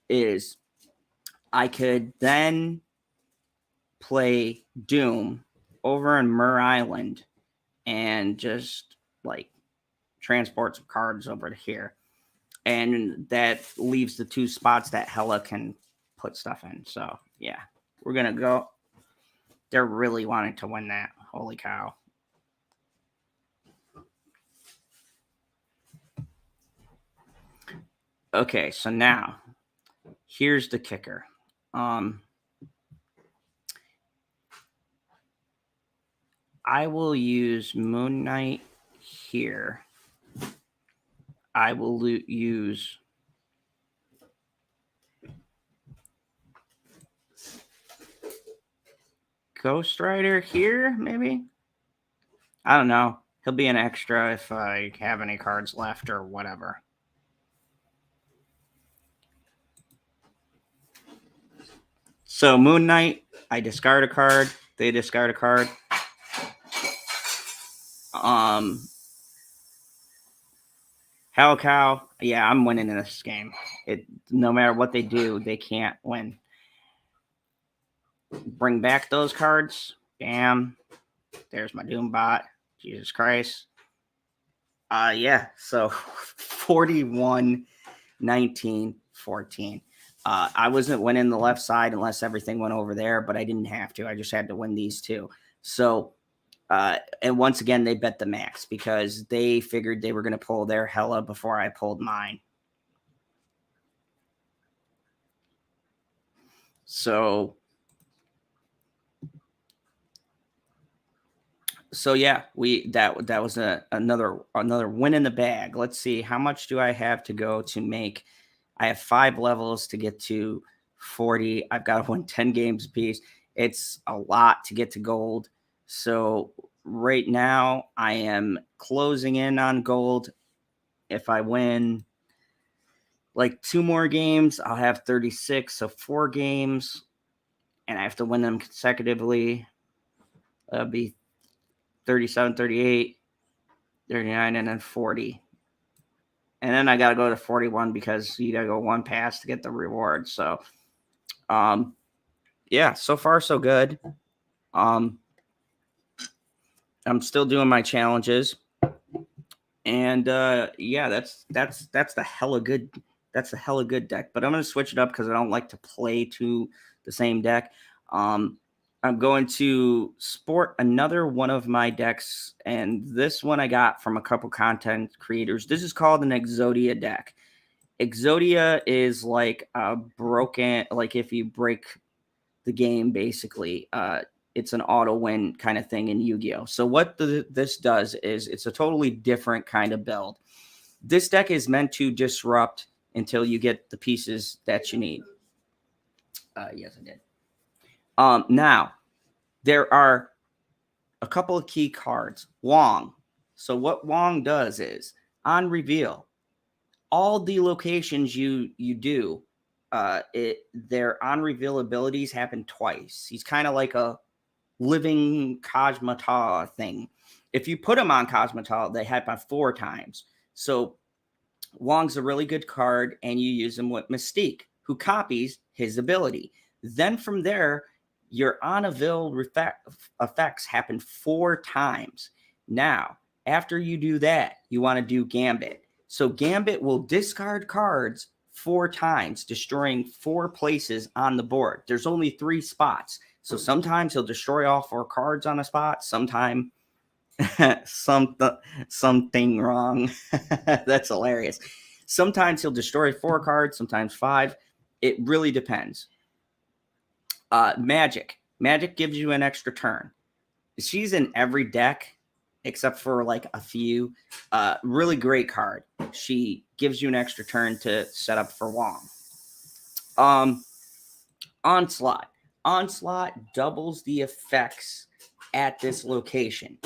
is I could then play Doom over in Mur Island and just like transport some cards over to here. And that leaves the 2 spots that Hela can put stuff in. So yeah, we're going to go. They're really wanting to win that. Holy cow. Okay, so now here's the kicker. I will use Moon Knight here. I will use Ghost Rider here, maybe? I don't know. He'll be an extra if I have any cards left or whatever. So Moon Knight, I discard a card. They discard a card. Hell Cow. Yeah, I'm winning in this game. No matter what they do, they can't win. Bring back those cards. Bam. There's my Doombot. Jesus Christ. Yeah. So 41, 19, 14. I wasn't winning the left side unless everything went over there, but I didn't have to. I just had to win these two. So, and once again, they bet the max because they figured they were going to pull their Hela before I pulled mine. So yeah, that was another win in the bag. Let's see, how much do I have to go to make? I have 5 levels to get to 40. I've got to win 10 games apiece. It's a lot to get to gold. So right now I am closing in on gold. If I win like 2 more games, I'll have 36. So 4 games, and I have to win them consecutively. That'll be 37, 38, 39, and then 40. And then I got to go to 41 because you got to go 1 pass to get the reward. So, yeah, so far so good. I'm still doing my challenges. And yeah, that's the hella good. That's a hella good deck. But I'm going to switch it up because I don't like to play to the same deck. I'm going to sport another one of my decks, and this one I got from a couple content creators. This is called an Exodia deck. Exodia is like a broken, like if you break the game, basically, it's an auto win kind of thing in Yu-Gi-Oh! So what this does is it's a totally different kind of build. This deck is meant to disrupt until you get the pieces that you need. Yes, I did. Now, there are a couple of key cards. Wong. So what Wong does is, on reveal, all the locations you do, their on reveal abilities happen twice. He's kind of like a living Cosmata thing. If you put him on Cosmata, they happen 4 times. So Wong's a really good card, and you use him with Mystique, who copies his ability. Then from there, your on-avail effects happen 4 times. Now, after you do that, you want to do Gambit. So Gambit will discard cards 4 times, destroying 4 places on the board. There's only 3 spots. So sometimes he'll destroy all 4 cards on a spot. Sometimes something wrong. That's hilarious. Sometimes he'll destroy 4 cards, sometimes 5. It really depends. Magic gives you an extra turn. She's in every deck except for like a few. Really great card. She gives you an extra turn to set up for Wong. Onslaught doubles the effects at this location.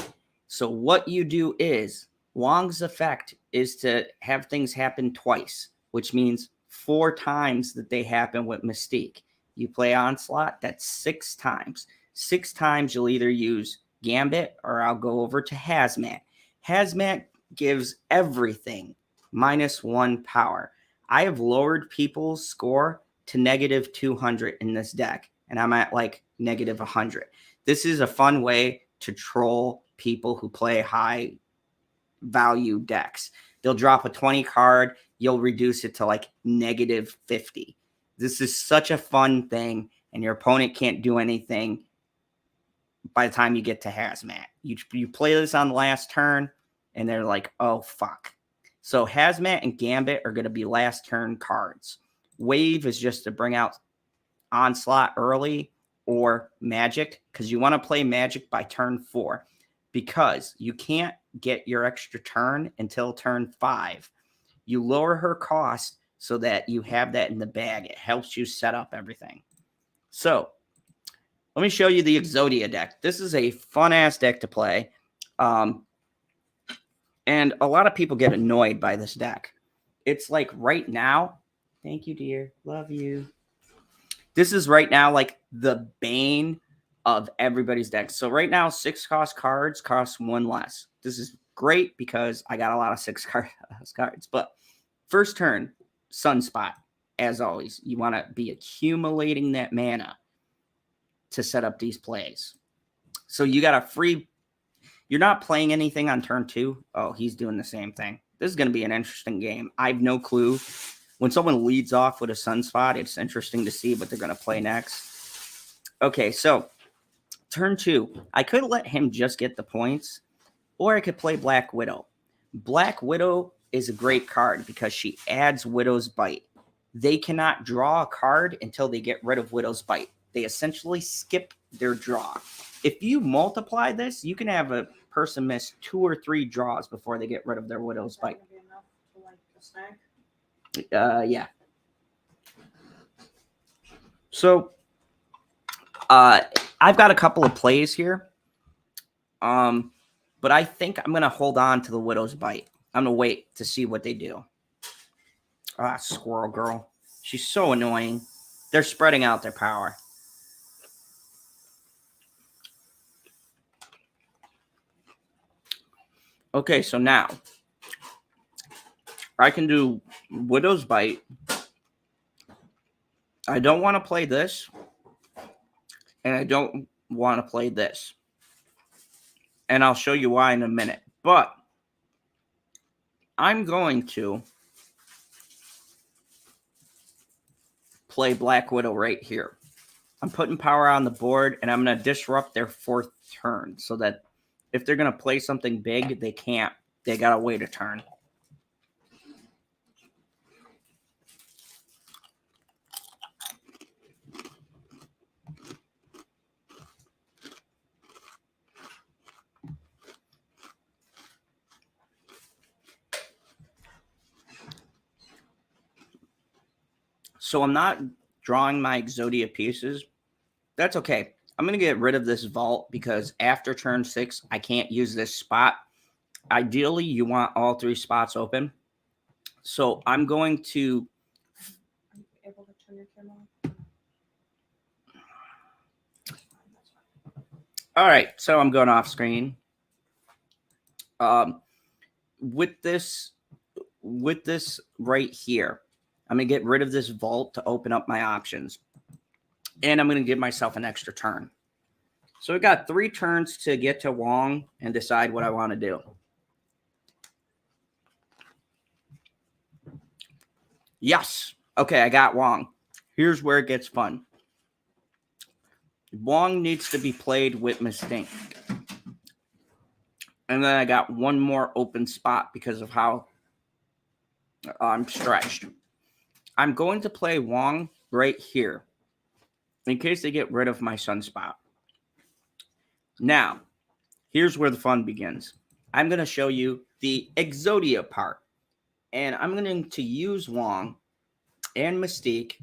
So what you do is, Wong's effect is to have things happen twice, which means 4 times that they happen with Mystique. You play Onslaught, that's 6 times. 6 times you'll either use Gambit or I'll go over to Hazmat. Hazmat gives everything -1 power. I have lowered people's score to -200 in this deck, and I'm at like -100. This is a fun way to troll people who play high value decks. They'll drop a 20 card, you'll reduce it to like -50. This is such a fun thing, and your opponent can't do anything by the time you get to Hazmat. You play this on the last turn, and they're like, oh, fuck. So Hazmat and Gambit are going to be last turn cards. Wave is just to bring out Onslaught early, or Magic, because you want to play Magic by turn 4, because you can't get your extra turn until turn 5. You lower her cost so that you have that in the bag. It helps you set up everything. So let me show you the Exodia deck. This is a fun-ass deck to play. And a lot of people get annoyed by this deck. It's like right now. Thank you, dear. Love you. This is right now like the bane of everybody's deck. So right now, 6-cost cards cost 1 less. This is great because I got a lot of 6-card cards. But first turn, Sunspot. As always, you want to be accumulating that mana to set up these plays. So you got a free. You're not playing anything on turn 2. Oh, he's doing the same thing. This is going to be an interesting game. I have no clue. When someone leads off with a Sunspot, it's interesting to see what they're going to play next. Okay, so turn 2. I could let him just get the points, or I could play Black Widow. Black Widow is a great card because she adds Widow's Bite. They cannot draw a card until they get rid of Widow's Bite. They essentially skip their draw. If you multiply this, you can have a person miss 2 or 3 draws before they get rid of their Widow's Bite. Be enough to, like, a snack? Yeah. So, I've got a couple of plays here. But I think I'm going to hold on to the Widow's Bite. I'm going to wait to see what they do. Ah, Squirrel Girl. She's so annoying. They're spreading out their power. Okay, so now I can do Widow's Bite. I don't want to play this, and I don't want to play this. And I'll show you why in a minute. But I'm going to play Black Widow right here. I'm putting power on the board, and I'm going to disrupt their 4th turn so that if they're going to play something big, they can't. They got to wait a turn. So I'm not drawing my Exodia pieces. That's okay. I'm going to get rid of this vault because after turn 6, I can't use this spot. Ideally, you want all 3 spots open. So I'm going to... Are you able to turn your camera on? All right, so I'm going off screen. With this right here, I'm going to get rid of this vault to open up my options. And I'm going to give myself an extra turn. So we got 3 turns to get to Wong and decide what I want to do. Yes. Okay, I got Wong. Here's where it gets fun. Wong needs to be played with Mystique. And then I got one more open spot because of how I'm stretched. I'm going to play Wong right here in case they get rid of my Sunspot. Now, here's where the fun begins. I'm going to show you the Exodia part. And I'm going to use Wong and Mystique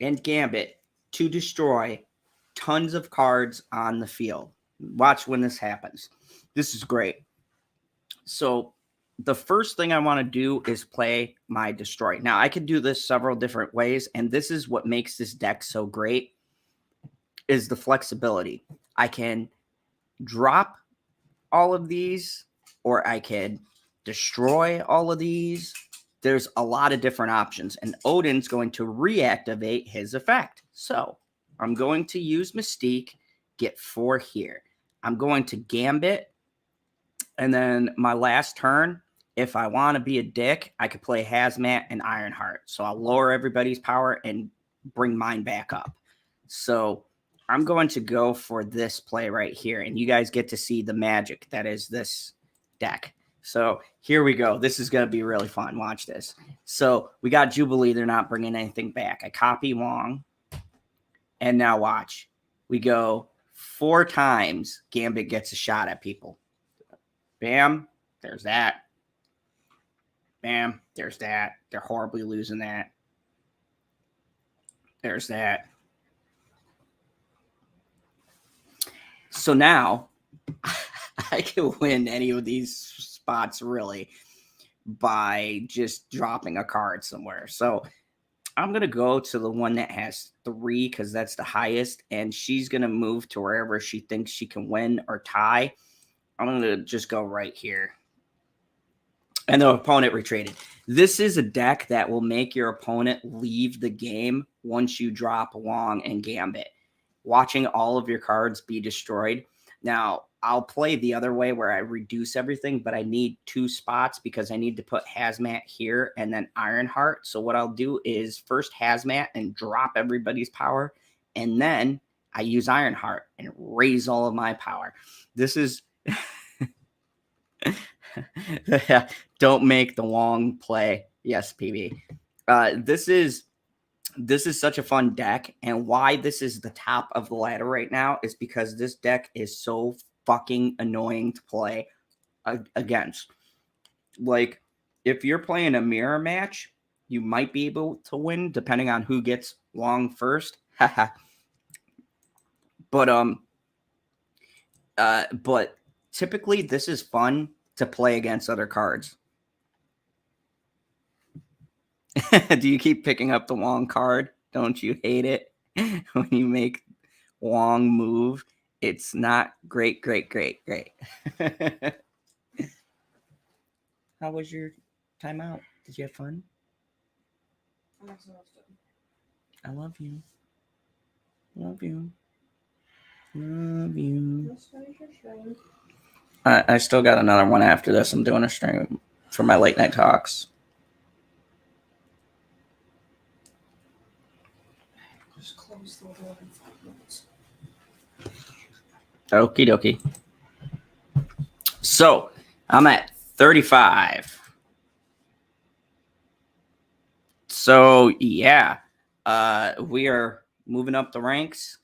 and Gambit to destroy tons of cards on the field. Watch when this happens. This is great. So the first thing I want to do is play my Destroy. Now, I could do this several different ways, and this is what makes this deck so great, is the flexibility. I can drop all of these, or I can destroy all of these. There's a lot of different options, and Odin's going to reactivate his effect. So I'm going to use Mystique, get 4 here. I'm going to Gambit, and then my last turn, if I want to be a dick, I could play Hazmat and Ironheart. So I'll lower everybody's power and bring mine back up. So I'm going to go for this play right here, and you guys get to see the magic that is this deck. So here we go. This is going to be really fun. Watch this. So we got Jubilee. They're not bringing anything back. I copy Wong, and now watch. We go 4 times. Gambit gets a shot at people. Bam. There's that. Bam. There's that. They're horribly losing that. There's that. So now I can win any of these spots really by just dropping a card somewhere. So I'm going to go to the one that has 3 because that's the highest, and she's going to move to wherever she thinks she can win or tie. I'm going to just go right here. And the opponent retreated. This is a deck that will make your opponent leave the game once you drop Wong and Gambit, watching all of your cards be destroyed. Now, I'll play the other way where I reduce everything, but I need 2 spots because I need to put Hazmat here and then Ironheart. So what I'll do is first Hazmat and drop everybody's power, and then I use Ironheart and raise all of my power. This is... Don't make the Wong play. Yes, PB. This is such a fun deck, and why this is the top of the ladder right now is because this deck is so fucking annoying to play against. Like, if you're playing a mirror match, you might be able to win depending on who gets Wong first. But typically this is fun to play against other cards. Do you keep picking up the Wong card? Don't you hate it when you make Wong move? It's not great. How was your timeout? Did you have fun? I'm exhausted. I love you. Love you. Love you. Let's finish your stream. I still got another one after this. I'm doing a stream for my late night talks. Just close the door in 5 minutes. Okie dokie. So I'm at 35. So yeah, we are moving up the ranks.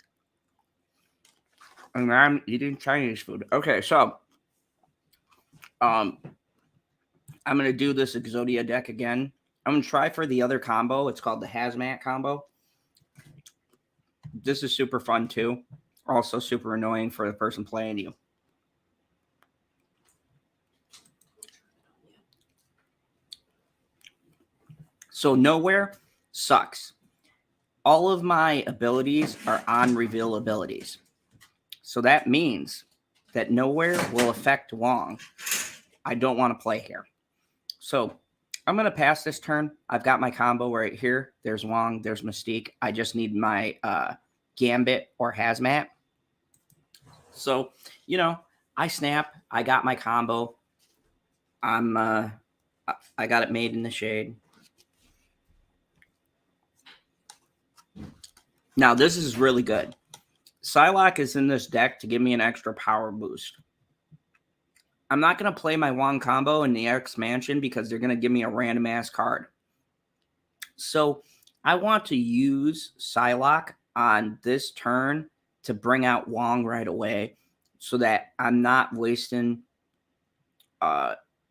And I'm eating Chinese food. Okay, so I'm gonna do this Exodia deck again. I'm gonna try for the other combo. It's called the Hazmat combo. This is super fun too. Also super annoying for the person playing you. So Nowhere sucks. All of my abilities are on reveal abilities. So that means that Nowhere will affect Wong. I don't want to play here. So I'm going to pass this turn. I've got my combo right here. There's Wong. There's Mystique. I just need my Gambit or Hazmat. So, you know, I snap. I got my combo. I got it made in the shade. Now, this is really good. Psylocke is in this deck to give me an extra power boost. I'm not going to play my Wong combo in the X Mansion because they're going to give me a random ass card. So I want to use Psylocke on this turn to bring out Wong right away so that I'm not wasting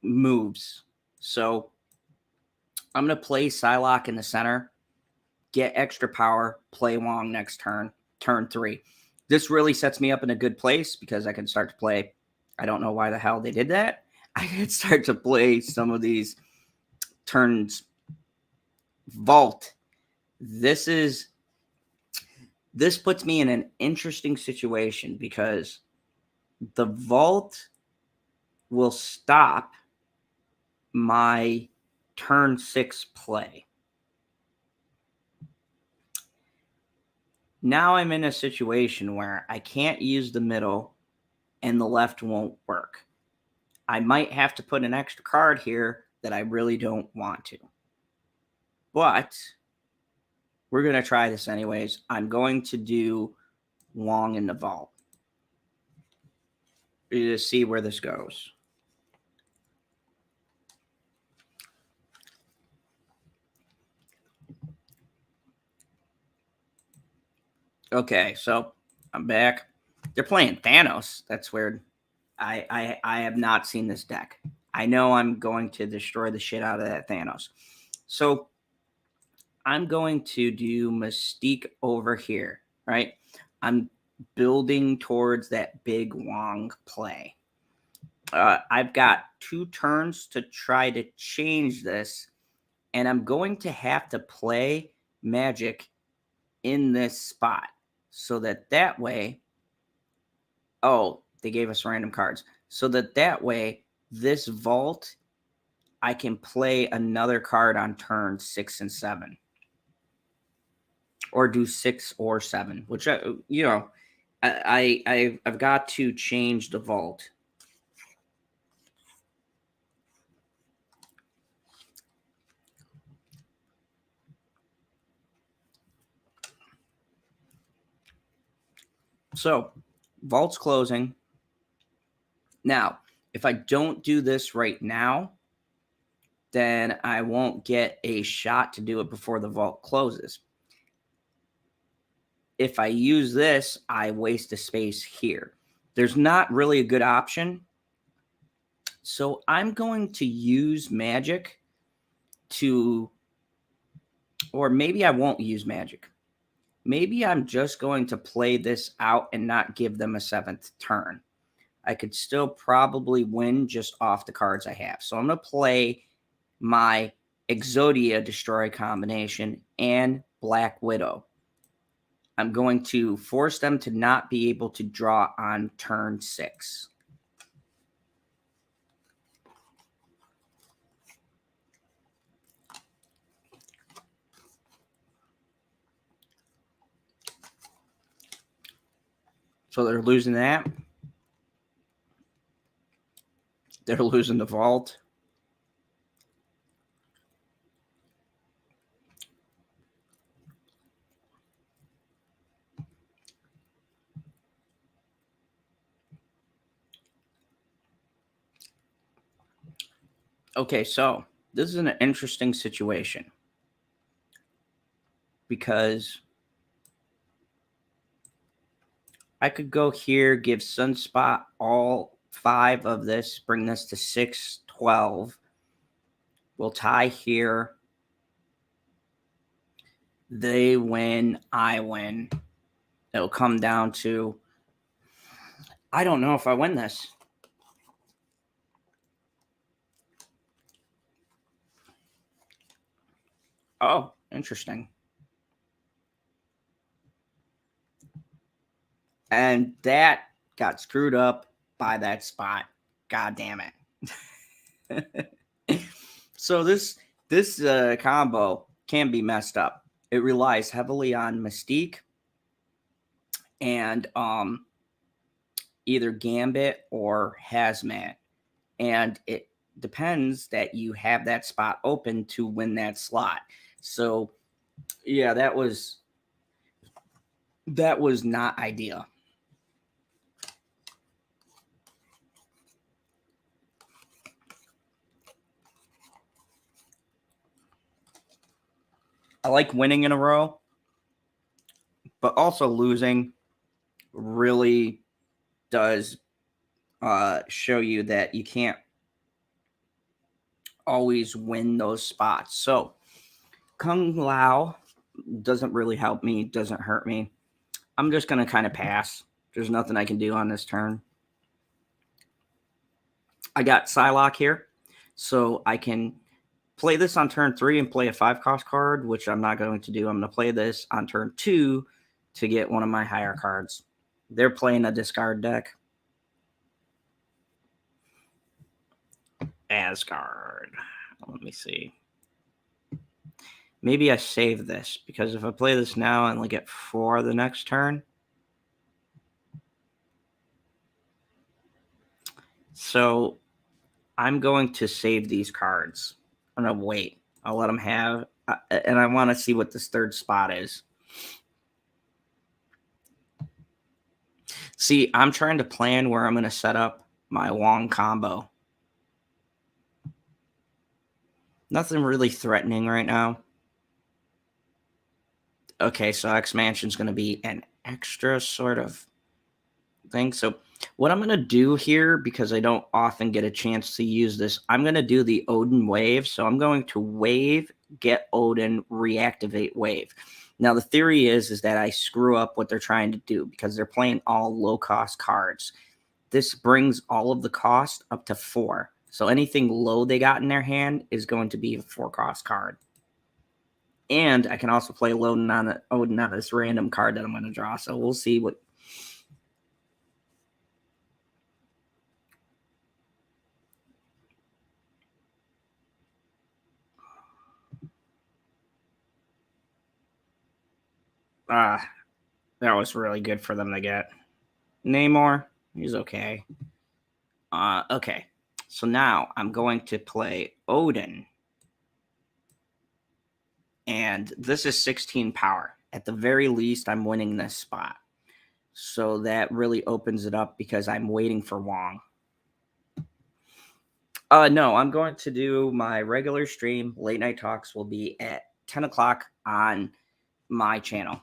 moves. So I'm going to play Psylocke in the center, get extra power, play Wong next turn, turn 3. This really sets me up in a good place because I can start to play. I don't know why the hell they did that. I can start to play some of these turns. Vault. This puts me in an interesting situation because the Vault will stop my turn 6 play. Now I'm in a situation where I can't use the middle and the left won't work. I might have to put an extra card here that I really don't want to. But we're going to try this anyways. I'm going to do Wong in the Vault to see where this goes. Okay, so I'm back. They're playing Thanos. That's weird. I have not seen this deck. I know I'm going to destroy the shit out of that Thanos. So I'm going to do Mystique over here, right? I'm building towards that big Wong play. I've got 2 turns to try to change this, and I'm going to have to play Magic in this spot so that way, oh, they gave us random cards. So that way, this vault, I can play another card on turn 6 and 7. Or do 6 or 7, which, I've got to change the vault. So, vault's closing. Now, if I don't do this right now, then I won't get a shot to do it before the vault closes. If I use this, I waste a space here. There's not really a good option. So I'm going to use magic or maybe I won't use magic. Maybe I'm just going to play this out and not give them a 7th turn. I could still probably win just off the cards I have. So I'm going to play my Exodia Destroy combination and Black Widow. I'm going to force them to not be able to draw on turn 6. So they're losing that. They're losing the vault. Okay, so this is an interesting situation because I could go here, give Sunspot all 5 of this, bring this to 6, 12. We'll tie here. They win, I win. It'll come down to, I don't know if I win this. Oh, interesting. And that got screwed up by that spot. God damn it. So this combo can be messed up. It relies heavily on Mystique and either Gambit or Hazmat. And it depends that you have that spot open to win that slot. So, yeah, that was not ideal. I like winning in a row, but also losing really does show you that you can't always win those spots. So Kung Lao doesn't really help me, doesn't hurt me. I'm just going to kind of pass. There's nothing I can do on this turn. I got Psylocke here, so I can play this on turn 3 and play a 5-cost card, which I'm not going to do. I'm going to play this on turn 2 to get one of my higher cards. They're playing a discard deck. Asgard. Let me see. Maybe I save this, because if I play this now, I only get 4 the next turn. So I'm going to save these cards. I'm going to wait. I'll let them have, and I want to see what this 3rd spot is. See, I'm trying to plan where I'm going to set up my Wong combo. Nothing really threatening right now. Okay, so X-Mansion is going to be an extra sort of thing. So what I'm going to do here, because I don't often get a chance to use this, I'm going to do the Odin wave. So I'm going to wave, get Odin, reactivate wave. Now, the theory is that I screw up what they're trying to do because they're playing all low-cost cards. This brings all of the cost up to 4. So anything low they got in their hand is going to be a 4-cost card. And I can also play Odin on this random card that I'm going to draw. So we'll see what. That was really good for them to get. Namor, he's okay. Okay. So now I'm going to play Odin. And this is 16 power. At the very least, I'm winning this spot. So that really opens it up because I'm waiting for Wong. No, I'm going to do my regular stream. Late Night Talks will be at 10 o'clock on my channel.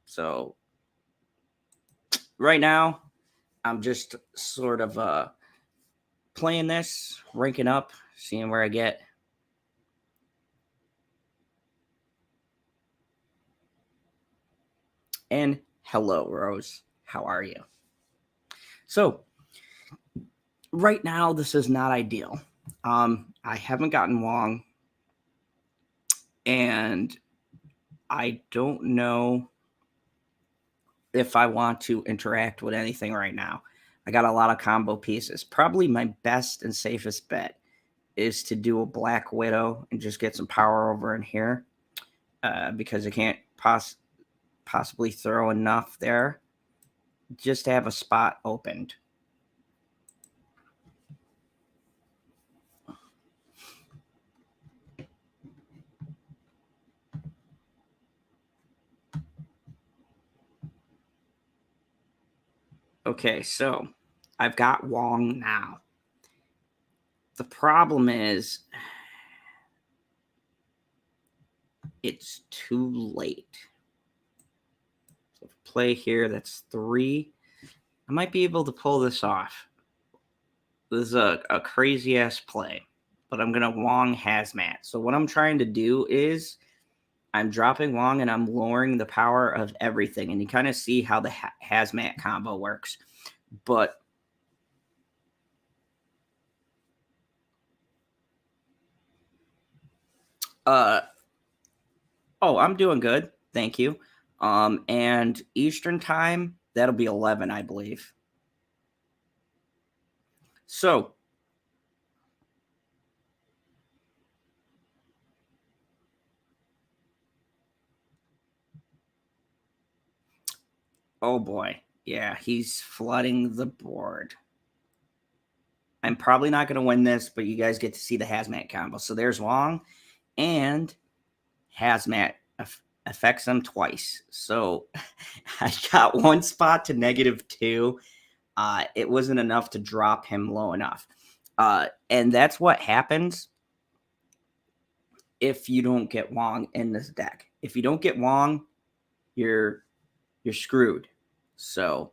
So right now, I'm just sort of playing this, ranking up, seeing where I get. And hello, Rose. How are you? So right now, this is not ideal. I haven't gotten Wong, and I don't know if I want to interact with anything right now. I got a lot of combo pieces. Probably my best and safest bet is to do a Black Widow and just get some power over in here because I can't possibly throw enough there just to have a spot opened. Okay, so I've got Wong now. The problem is it's too late. So play here, that's 3. I might be able to pull this off. This is a crazy ass play, but I'm going to Wong Hazmat. So what I'm trying to do is I'm dropping Wong and I'm lowering the power of everything. And you kind of see how the Hazmat combo works. But I'm doing good. Thank you. And Eastern time, that'll be 11, I believe. So oh boy. Yeah, he's flooding the board. I'm probably not going to win this, but you guys get to see the Hazmat combo. So there's Wong, and Hazmat affects them twice. So I got one spot to -2. It wasn't enough to drop him low enough. And that's what happens if you don't get Wong in this deck. If you don't get Wong, you're screwed. So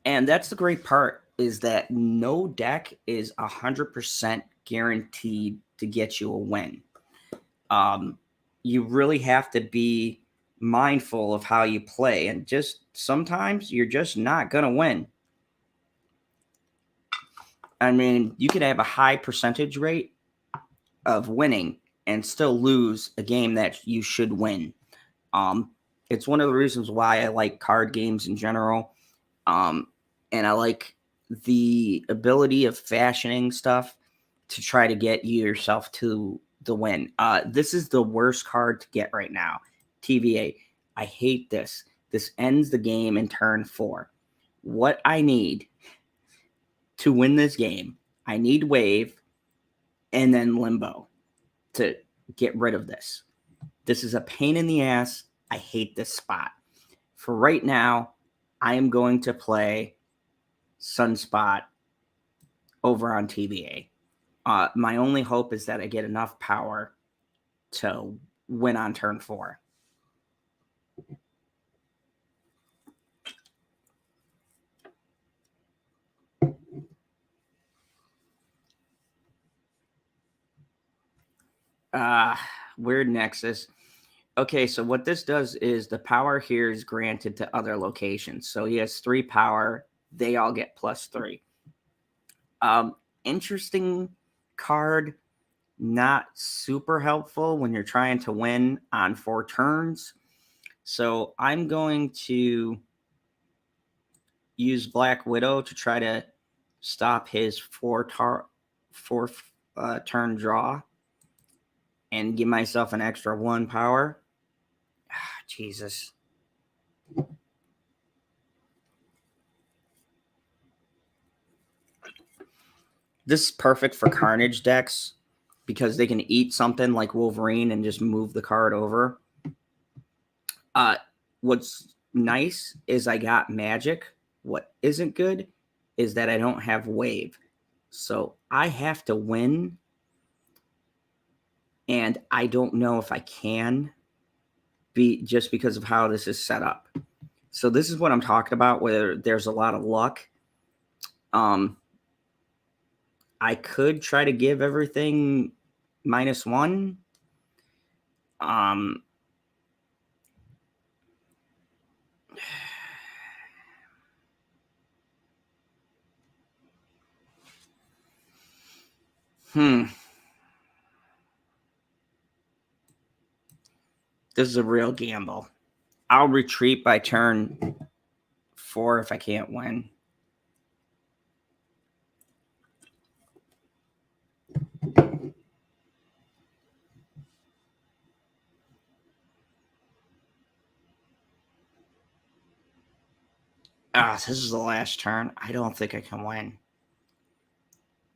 and that's the great part is that no deck is 100% guaranteed to get you a win. You really have to be mindful of how you play, and just sometimes you're just not going to win. I mean, you could have a high percentage rate of winning and still lose a game that you should win. It's one of the reasons why I like card games in general. And I like the ability of fashioning stuff to try to get you yourself to the win. This is the worst card to get right now. TVA. I hate this. This ends the game in turn 4. What I need to win this game, I need Wave and then Limbo to get rid of this. This is a pain in the ass. I hate this spot. For right now, I am going to play Sunspot over on TVA. My only hope is that I get enough power to win on turn 4. Weird Nexus. Okay, so what this does is the power here is granted to other locations. So he has 3 power. They all get +3. interesting card, not super helpful when you're trying to win on 4 turns. So I'm going to use Black Widow to try to stop his 4 turn draw and give myself an extra 1 power. Jesus. This is perfect for Carnage decks because they can eat something like Wolverine and just move the card over. What's nice is I got Magic. What isn't good is that I don't have Wave. So I have to win, and I don't know if I can just because of how this is set up. So this is what I'm talking about, where there's a lot of luck. I could try to give everything -1. This is a real gamble. I'll retreat by turn 4 if I can't win. This is the last turn. I don't think I can win.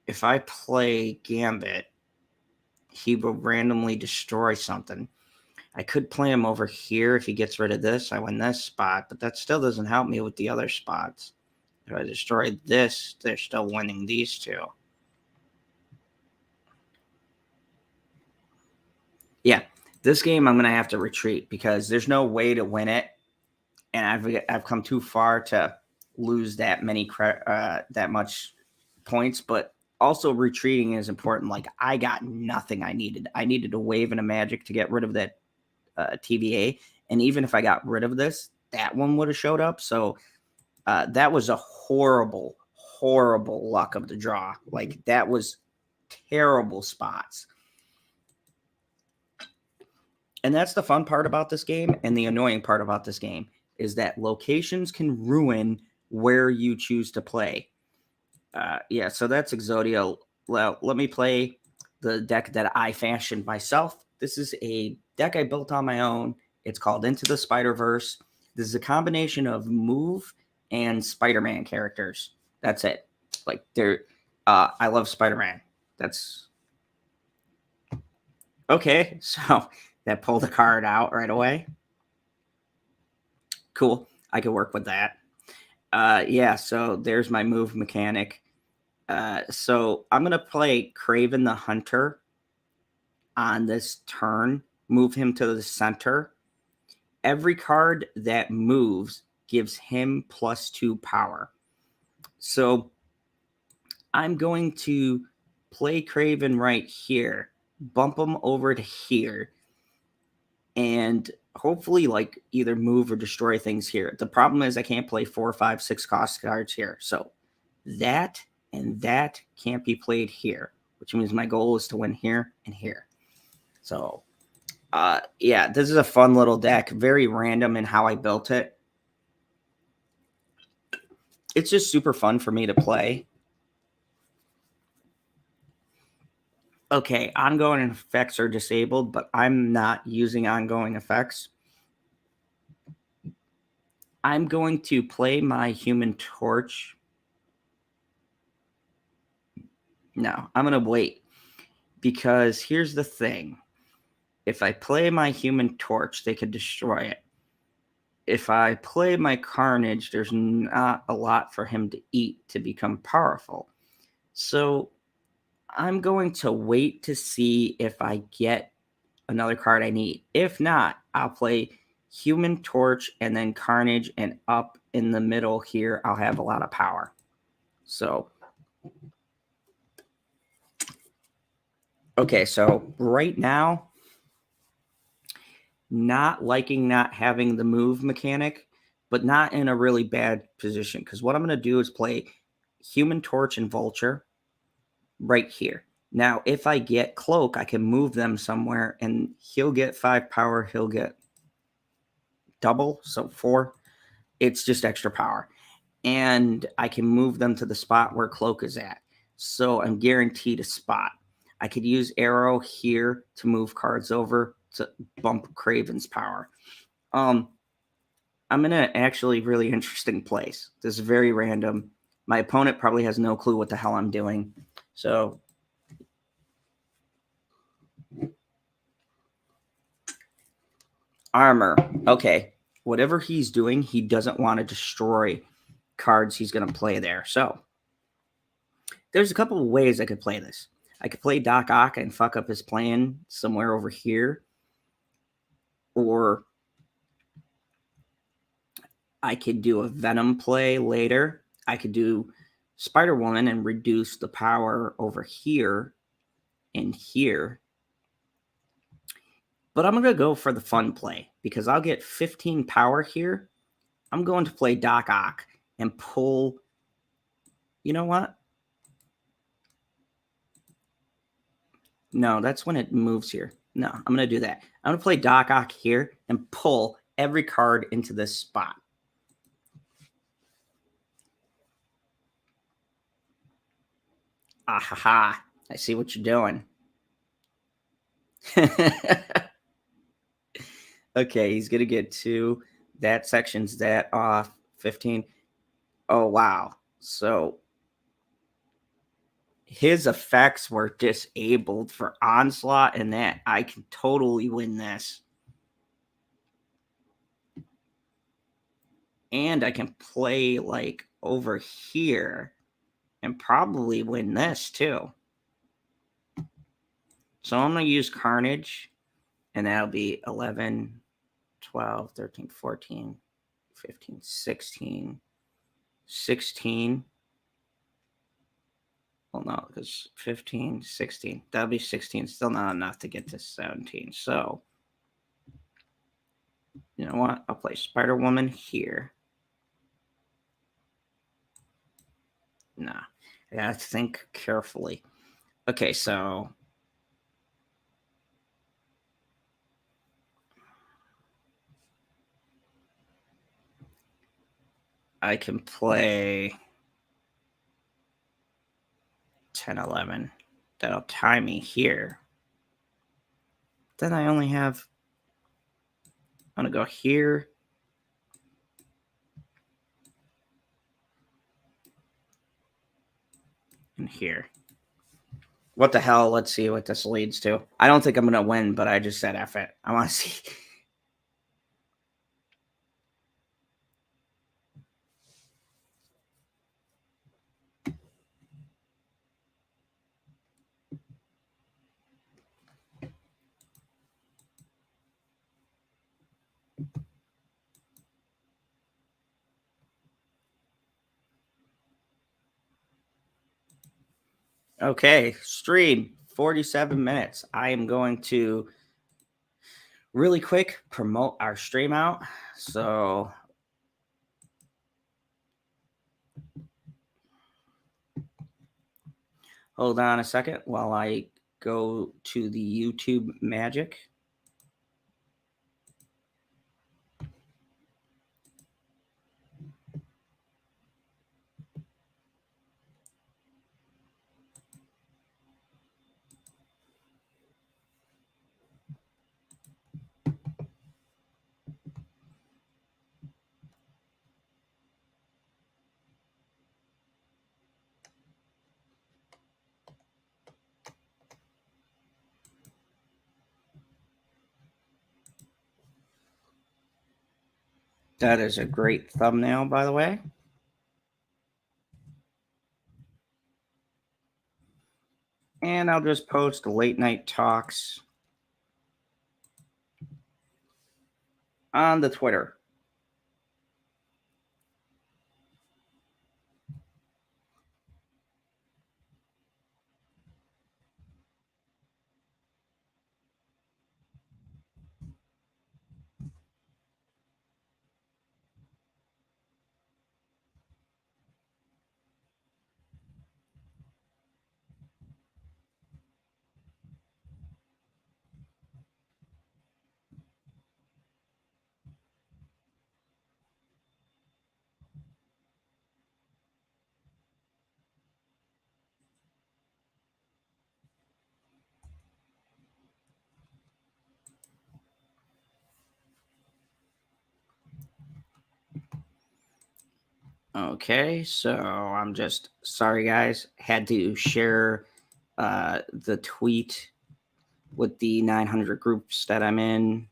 If I play Gambit, he will randomly destroy something. I could play him over here. If he gets rid of this, I win this spot, but that still doesn't help me with the other spots. If I destroy this, they're still winning these 2. Yeah, this game I'm going to have to retreat because there's no way to win it, and I've come too far to lose that much points. But also retreating is important. Like, I got nothing I needed. I needed a Wave and a Magic to get rid of that TVA, and even if I got rid of this, that one would have showed up. So that was a horrible luck of the draw. Like, that was terrible spots. And that's the fun part about this game, and the annoying part about this game is that locations can ruin where you choose to play. Yeah, so that's Exodia. Well, let me play the deck that I fashioned myself. This is a deck I built on my own. It's called Into the Spider-Verse. This is a combination of Move and Spider-Man characters. That's it. Like, I love Spider-Man. That's okay. So that pulled the card out right away. Cool. I could work with that. Yeah, so there's my move mechanic. So I'm going to play Kraven the Hunter on this turn. Move him to the center. Every card that moves gives him +2 power. So I'm going to play Kraven right here, bump him over to here, and hopefully like either move or destroy things here. The problem is I can't play 4, 5, 6 cost cards here. So that and that can't be played here, which means my goal is to win here and here. So yeah, this is a fun little deck. Very random in how I built it. It's just super fun for me to play. Okay, ongoing effects are disabled, but I'm not using ongoing effects. I'm going to play my Human Torch. No, I'm going to wait, because here's the thing. If I play my Human Torch, they could destroy it. If I play my Carnage, there's not a lot for him to eat to become powerful. So I'm going to wait to see if I get another card I need. If not, I'll play Human Torch and then Carnage, and up in the middle here, I'll have a lot of power. So, okay, so right now, not liking not having the move mechanic, but not in a really bad position, because what I'm going to do is play Human Torch and Vulture, right here. Now, if I get Cloak, I can move them somewhere, and he'll get 5 power. He'll get double, so 4. It's just extra power. And I can move them to the spot where Cloak is at. So I'm guaranteed a spot. I could use Arrow here to move cards over to bump Craven's power. I'm in an actually really interesting place. This is very random. My opponent probably has no clue what the hell I'm doing. So armor. Okay. Whatever he's doing, he doesn't want to destroy cards he's going to play there. So there's a couple of ways I could play this. I could play Doc Ock and fuck up his plan somewhere over here. Or I could do a Venom play later. I could do Spider-Woman and reduce the power over here and here. But I'm going to go for the fun play because I'll get 15 power here. I'm going to play Doc Ock and pull. You know what? No, that's when it moves here. No, I'm going to do that. I'm going to play Doc Ock here and pull every card into this spot. Ah ha ha. I see what you're doing. Okay, he's going to get 2. That section's that off. 15. Oh, wow. So his effects were disabled for Onslaught, and that I can totally win this. And I can play like over here and probably win this too. So I'm going to use Carnage, and that'll be 11, 12, 13, 14, 15, 16, 16. Well, no, because 15, 16. That'll be 16. Still not enough to get to 17. So, you know what? I'll play Spider-Woman here. Nah, I gotta think carefully. Okay, so I can play 10, 11. That'll tie me here. Then I only have, I'm gonna go here. And here. What the hell? Let's see what this leads to. I don't think I'm gonna win, but I just said F it. I want to see. Okay, stream 47 minutes. I am going to really quick promote our stream out. So hold on a second while I go to the YouTube magic. That is a great thumbnail, by the way. And I'll just post late night talks on the Twitter. Okay, so I'm just sorry, guys. Had to share the tweet with the 900 groups that I'm in.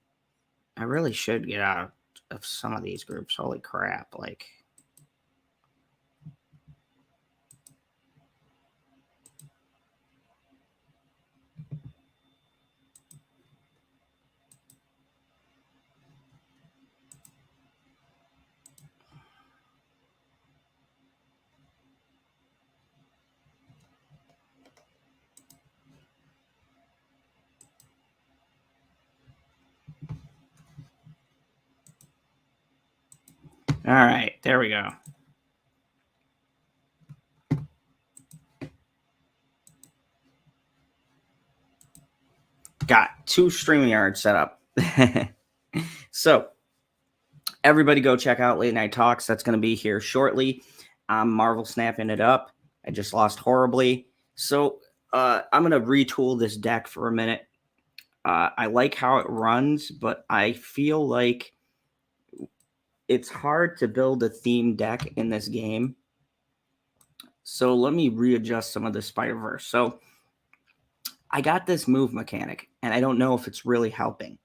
I really should get out of some of these groups. Holy crap. Like, all right, there we go. Got 2 StreamYards set up. So, everybody go check out Late Night Talks. That's going to be here shortly. I'm Marvel snapping it up. I just lost horribly. So, I'm going to retool this deck for a minute. I like how it runs, but I feel like it's hard to build a theme deck in this game. So let me readjust some of the Spider-Verse. So I got this move mechanic, and I don't know if it's really helping.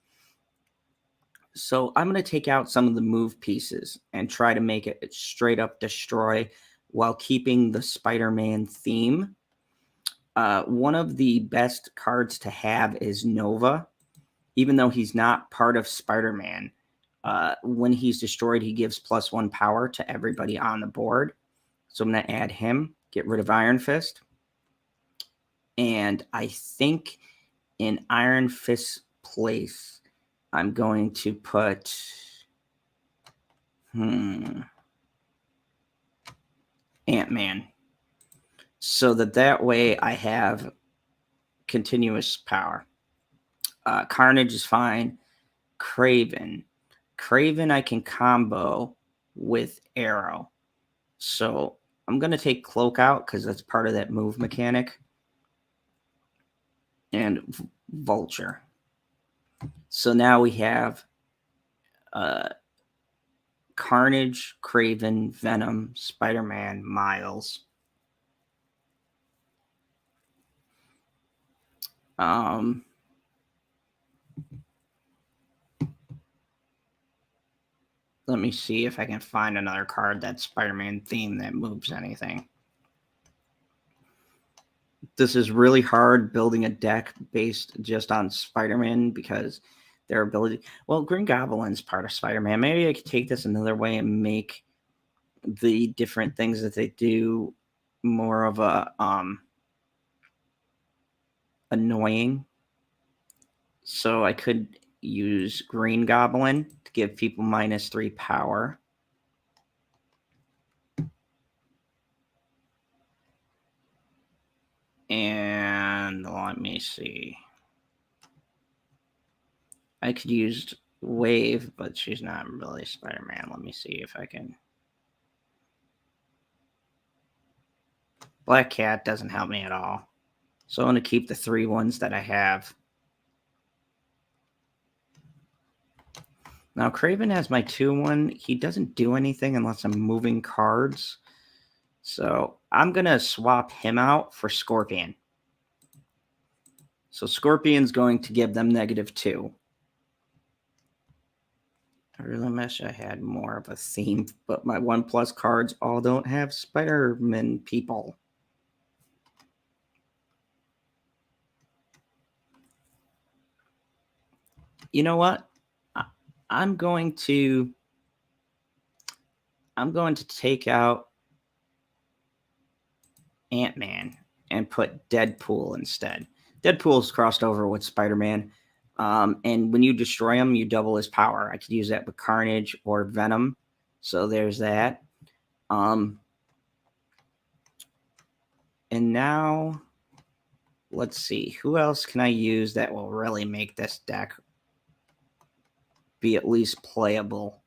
So I'm going to take out some of the move pieces and try to make it straight up destroy while keeping the Spider-Man theme. One of the best cards to have is Nova. Even though he's not part of Spider-Man, when he's destroyed, he gives +1 power to everybody on the board. So I'm going to add him, get rid of Iron Fist. And I think in Iron Fist's place, I'm going to put... Ant-Man. So that way I have continuous power. Carnage is fine. Craven I can combo with Arrow. So I'm going to take Cloak out because that's part of that move mechanic. And Vulture. So now we have Carnage, Craven, Venom, Spider-Man, Miles. Let me see if I can find another card that's Spider-Man themed that moves anything. This is really hard building a deck based just on Spider-Man because their ability... Well, Green Goblin's part of Spider-Man. Maybe I could take this another way and make the different things that they do more of a annoying. So I could use Green Goblin to give people -3 power. And let me see. I could use Wave, but she's not really Spider-Man. Let me see if I can. Black Cat doesn't help me at all. So I'm going to keep the 3 ones that I have. Now, Craven has my 2-1. He doesn't do anything unless I'm moving cards. So I'm going to swap him out for Scorpion. So Scorpion's going to give them -2. I really wish I had more of a theme, but my 1+ cards all don't have Spider-Man people. You know what? I'm going to take out Ant-Man and put Deadpool instead. Deadpool's crossed over with Spider-Man. And when you destroy him, you double his power. I could use that with Carnage or Venom. So there's that. And now, let's see. Who else can I use that will really make this deck be at least playable?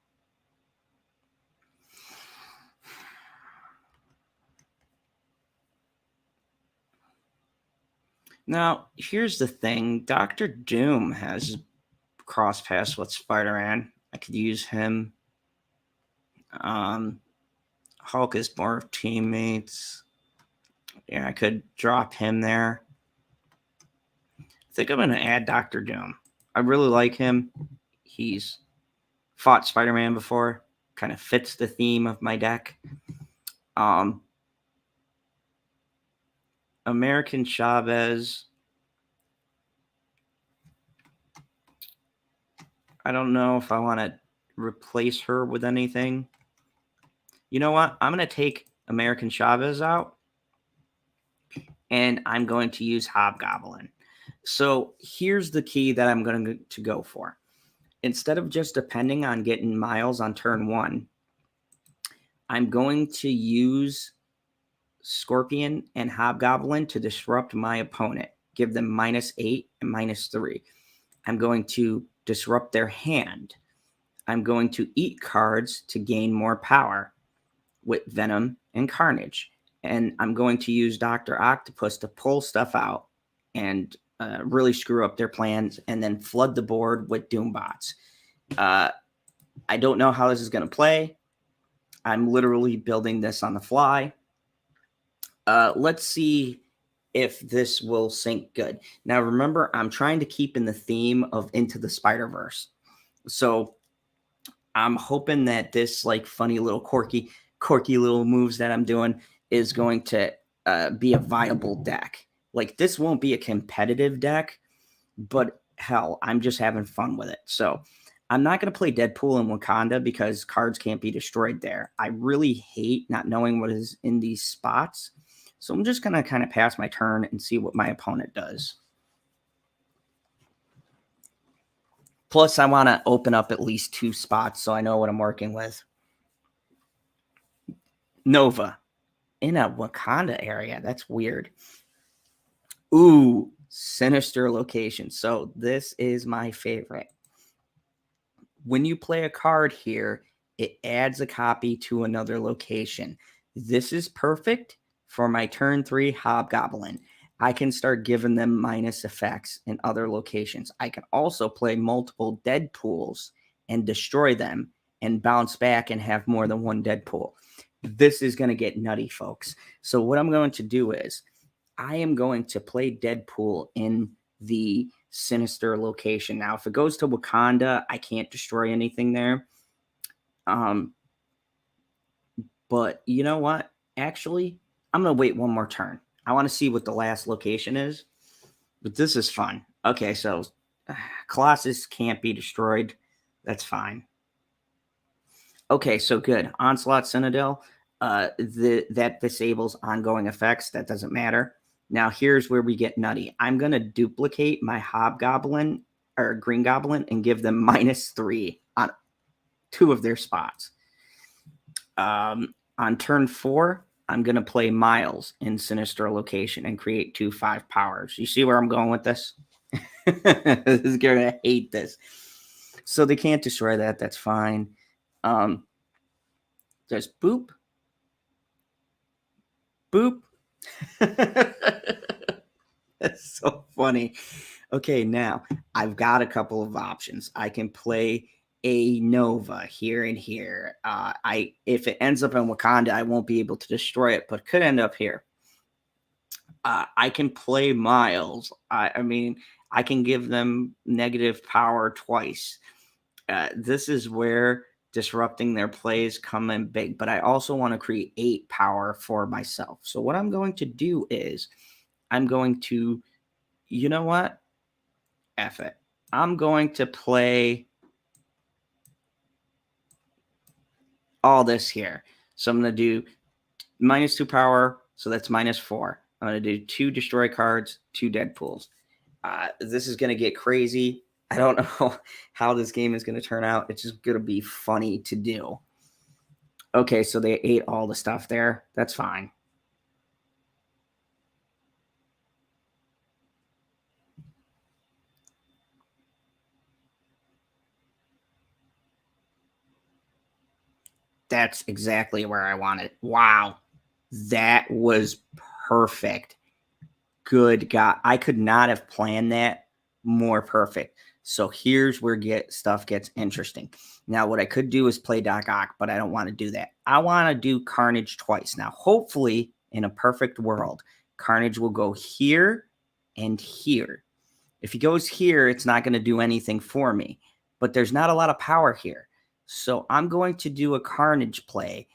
Now, here's the thing. Dr. Doom has cross paths with Spider-Man. I could use him. Hulk is more teammates. Yeah, I could drop him there. I think I'm going to add Dr. Doom. I really like him. He's fought Spider-Man before. Kind of fits the theme of my deck. American Chavez. I don't know if I want to replace her with anything. You know what? I'm going to take American Chavez out, and I'm going to use Hobgoblin. So here's the key that I'm going to go for. Instead of just depending on getting Miles on turn 1, I'm going to use Scorpion and Hobgoblin to disrupt my opponent, give them -8 and -3. I'm going to disrupt their hand. I'm going to eat cards to gain more power with Venom and Carnage. And I'm going to use Dr. Octopus to pull stuff out and really screw up their plans and then flood the board with Doombots. I don't know how this is going to play. I'm literally building this on the fly. Let's see if this will sync good. Now, remember, I'm trying to keep in the theme of Into the Spider-Verse. So I'm hoping that this like funny little quirky little moves that I'm doing is going to be a viable deck. Like, this won't be a competitive deck, but hell, I'm just having fun with it. So I'm not going to play Deadpool in Wakanda because cards can't be destroyed there. I really hate not knowing what is in these spots. So I'm just going to kind of pass my turn and see what my opponent does. Plus, I want to open up at least 2 spots so I know what I'm working with. Nova in a Wakanda area. That's weird. Ooh, sinister location. So this is my favorite. When you play a card here, it adds a copy to another location. This is perfect for my turn 3 Hobgoblin. I can start giving them minus effects in other locations. I can also play multiple Deadpools and destroy them and bounce back and have more than one Deadpool. This is going to get nutty, folks. So what I'm going to do is I am going to play Deadpool in the sinister location. Now, if it goes to Wakanda, I can't destroy anything there. But you know what? Actually, I'm going to wait one more turn. I want to see what the last location is. But this is fun. Okay, so Colossus can't be destroyed. That's fine. Okay, so good. Onslaught Citadel. That disables ongoing effects. That doesn't matter. Now, here's where we get nutty. I'm going to duplicate my Hobgoblin or Green Goblin and give them -3 on 2 of their spots. On turn 4, I'm going to play Miles in Sinister Location and create 2 5 powers. You see where I'm going with this? This is going to hate this. So they can't destroy that. That's fine. Just boop. Boop. That's so funny. Okay, now I've got a couple of options. I can play a Nova here and here. If it ends up in Wakanda, I won't be able to destroy it, but could end up here. I can play Miles. I mean, I can give them negative power twice. This is where disrupting their plays come in big, but I also want to create power for myself. So what I'm going to do is I'm going to, you know what? F it. I'm going to play all this here. So I'm going to do -2 power. So that's -4. I'm going to do 2 destroy cards, 2 Deadpools. This is going to get crazy. I don't know how this game is going to turn out. It's just going to be funny to do. Okay, so they ate all the stuff there. That's fine. That's exactly where I want it. Wow. That was perfect. Good God. I could not have planned that more perfect. So here's where stuff gets interesting. Now, what I could do is play Doc Ock, but I don't want to do that. I want to do Carnage twice. Now, hopefully, in a perfect world, Carnage will go here and here. If he goes here, it's not going to do anything for me. But there's not a lot of power here. So I'm going to do a Carnage play.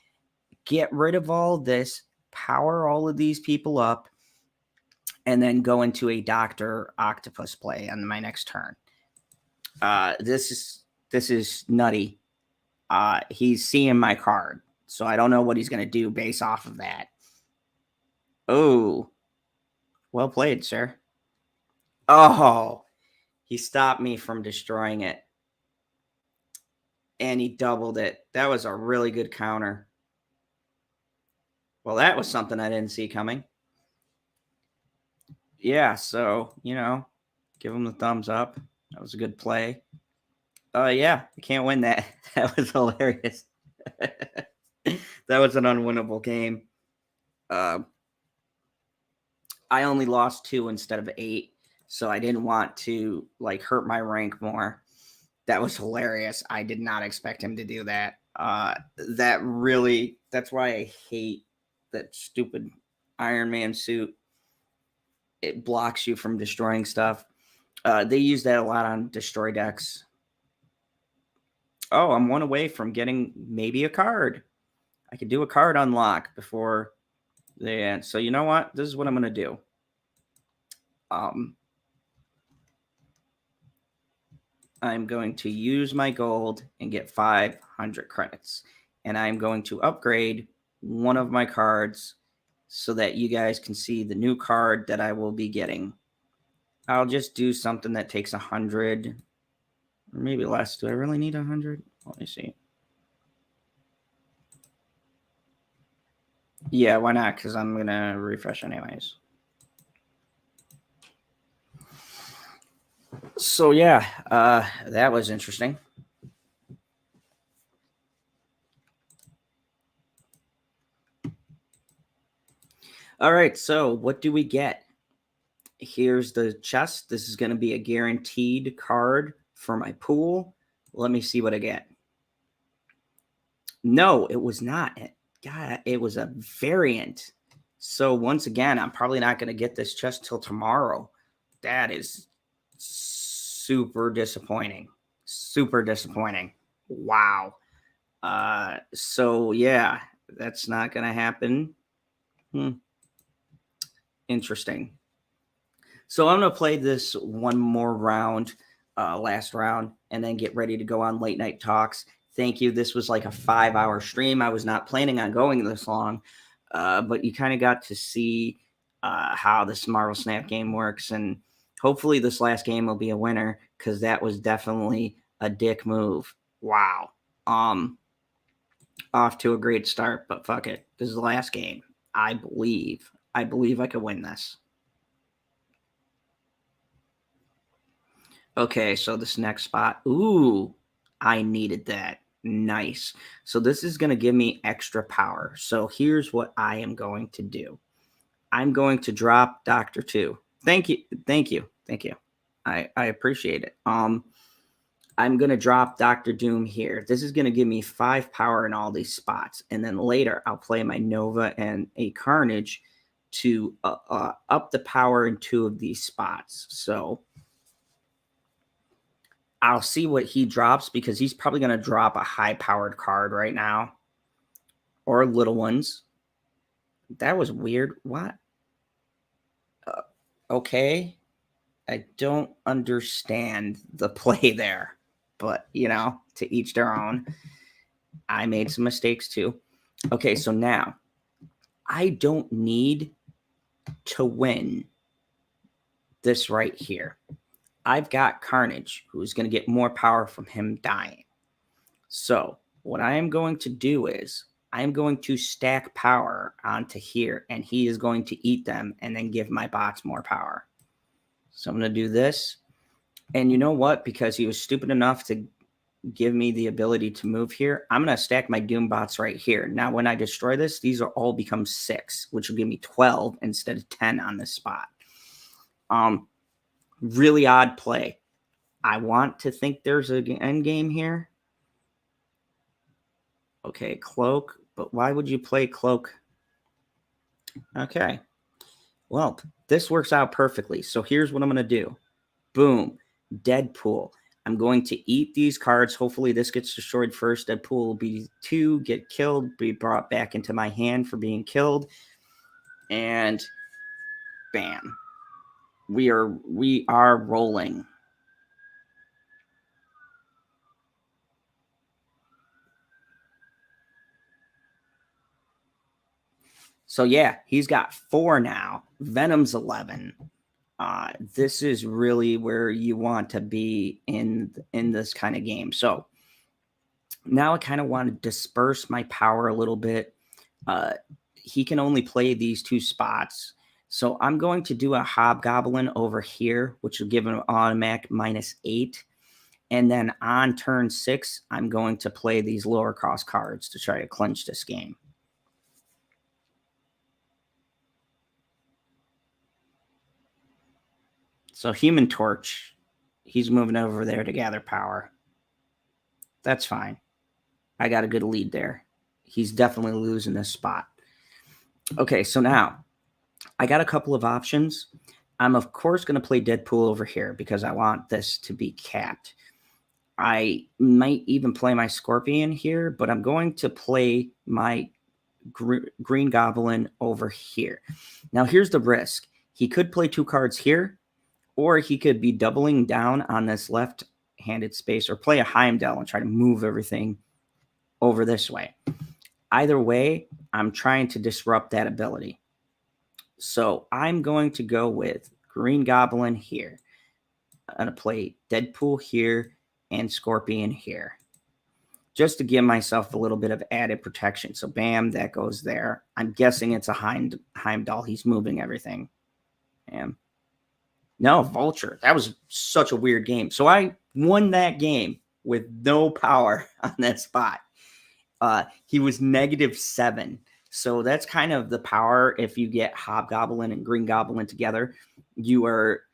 Get rid of all this, power all of these people up, and then go into a Dr. Octopus play on my next turn. This is nutty. He's seeing my card, so I don't know what he's going to do based off of that. Oh, well played, sir. Oh, he stopped me from destroying it. And he doubled it. That was a really good counter. Well, that was something I didn't see coming. Yeah, so, give him the thumbs up. That was a good play. Yeah, you can't win that. That was hilarious. That was an unwinnable game. I only lost 2 instead of 8, so I didn't want to hurt my rank more. That was hilarious. I did not expect him to do that. That's why I hate that stupid Iron Man suit. It blocks you from destroying stuff. They use that a lot on destroy decks. Oh, I'm 1 away from getting maybe a card. I could do a card unlock before the end. So you know what? This is what I'm going to do. I'm going to use my gold and get 500 credits. And I'm going to upgrade one of my cards so that you guys can see the new card that I will be getting. I'll just do something that takes 100 or maybe less. Do I really need 100? Let me see. Yeah, why not? Because I'm going to refresh anyways. So, yeah, that was interesting. All right, so what do we get? Here's the chest. This is going to be a guaranteed card for my pool. Let me see what I get. No, it was not. God, it was a variant. So once again, I'm probably not going to get this chest till tomorrow. That is super disappointing. Super disappointing. Wow. So yeah, that's not going to happen. Interesting. So I'm going to play this one more round, last round, and then get ready to go on late night talks. Thank you. This was like a 5-hour stream. I was not planning on going this long, but you kind of got to see how this Marvel Snap game works. And hopefully this last game will be a winner, because that was definitely a dick move. Wow. Off to a great start, but fuck it. This is the last game. I believe I could win this. Okay, so this next spot. Ooh, I needed that. Nice. So this is going to give me extra power. So here's what I am going to do. I'm going to drop Dr. 2. Thank you. I appreciate it. I'm going to drop Dr. Doom here. This is going to give me 5 power in all these spots. And then later I'll play my Nova and a Carnage to up the power in 2 of these spots. So I'll see what he drops, because he's probably going to drop a high-powered card right now. Or little ones. That was weird. What? Okay. I don't understand the play there. But, to each their own. I made some mistakes too. Okay, so now I don't need to win this right here. I've got Carnage, who's going to get more power from him dying. So what I am going to do is I'm going to stack power onto here, and he is going to eat them and then give my bots more power. So I'm going to do this. And you know what? Because he was stupid enough to give me the ability to move here, I'm going to stack my Doom bots right here. Now, when I destroy this, these are all become 6, which will give me 12 instead of 10 on this spot. Really odd play. I want to think there's an end game here. Okay, Cloak, but why would you play Cloak? Okay, well, this works out perfectly. So here's what I'm going to do. Boom, Deadpool. I'm going to eat these cards. Hopefully this gets destroyed first. Deadpool will be 2, get killed, be brought back into my hand for being killed. And bam. We are rolling. So yeah, he's got 4 now. Venom's 11. This is really where you want to be in this kind of game. So now I kind of want to disperse my power a little bit. He can only play these 2 spots. So I'm going to do a Hobgoblin over here, which will give him an automatic -8. And then on turn 6, I'm going to play these lower cost cards to try to clinch this game. So Human Torch, he's moving over there to gather power. That's fine. I got a good lead there. He's definitely losing this spot. Okay, so now I got a couple of options. I'm, of course, going to play Deadpool over here because I want this to be capped. I might even play my Scorpion here, but I'm going to play my Green Goblin over here. Now, here's the risk. He could play 2 cards here, or he could be doubling down on this left-handed space or play a Heimdall and try to move everything over this way. Either way, I'm trying to disrupt that ability. So I'm going to go with Green Goblin here. I'm going to play Deadpool here and Scorpion here, just to give myself a little bit of added protection. So bam, that goes there. I'm guessing it's a Heimdall. He's moving everything. Bam. No, Vulture. That was such a weird game. So I won that game with no power on that spot. He was -7. So that's kind of the power. If you get Hobgoblin and Green Goblin together, you are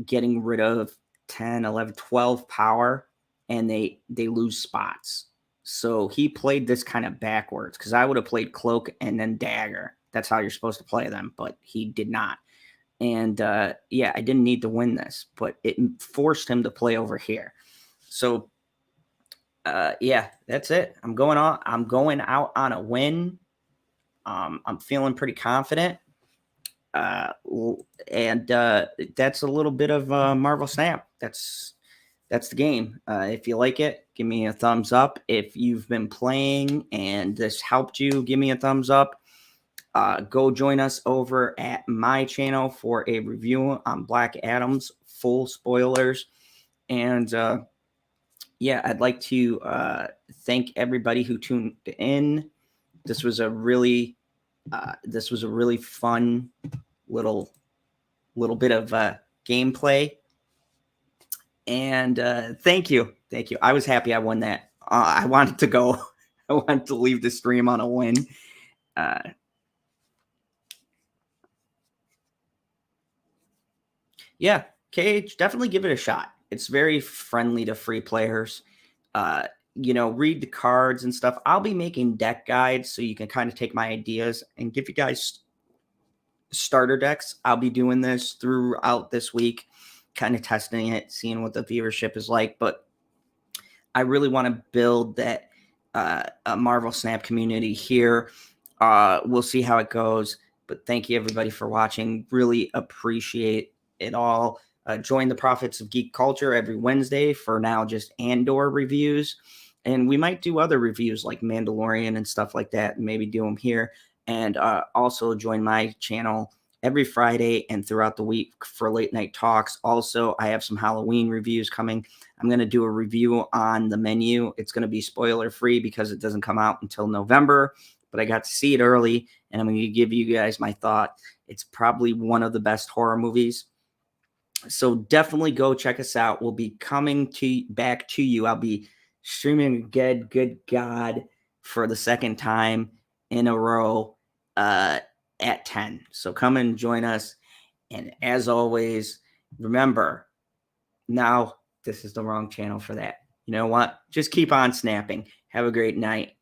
getting rid of 10, 11, 12 power, and they lose spots. So he played this kind of backwards because I would have played Cloak and then Dagger. That's how you're supposed to play them, but he did not. And yeah, I didn't need to win this, but it forced him to play over here. So yeah, that's it. I'm going out on a win. I'm feeling pretty confident. And that's a little bit of Marvel Snap. That's the game. If you like it, give me a thumbs up. If you've been playing and this helped you, give me a thumbs up. Go join us over at my channel for a review on Black Adams, full spoilers. And yeah, I'd like to thank everybody who tuned in. This was a really fun little bit of gameplay. And thank you. I was happy I won that. I wanted to leave the stream on a win. Yeah, KH, definitely give it a shot. It's very friendly to free players. Read the cards and stuff. I'll be making deck guides so you can kind of take my ideas and give you guys starter decks. I'll be doing this throughout this week, kind of testing it, seeing what the viewership is like. But I really want to build that a Marvel Snap community here. We'll see how it goes. But thank you, everybody, for watching. Really appreciate it all. Join the Prophets of Geek Culture every Wednesday for now, just Andor reviews. And we might do other reviews like Mandalorian and stuff like that, and maybe do them here. And also join my channel every Friday and throughout the week for late night talks. Also, I have some Halloween reviews coming. I'm going to do a review on The Menu. It's going to be spoiler free because it doesn't come out until November, but I got to see it early, and I'm going to give you guys my thought. It's probably one of the best horror movies. So definitely go check us out. We'll be coming back to you. I'll be streaming again, good God, for the second time in a row at 10. So come and join us. And as always, remember, No, this is the wrong channel for that. You know what? Just keep on snapping. Have a great night.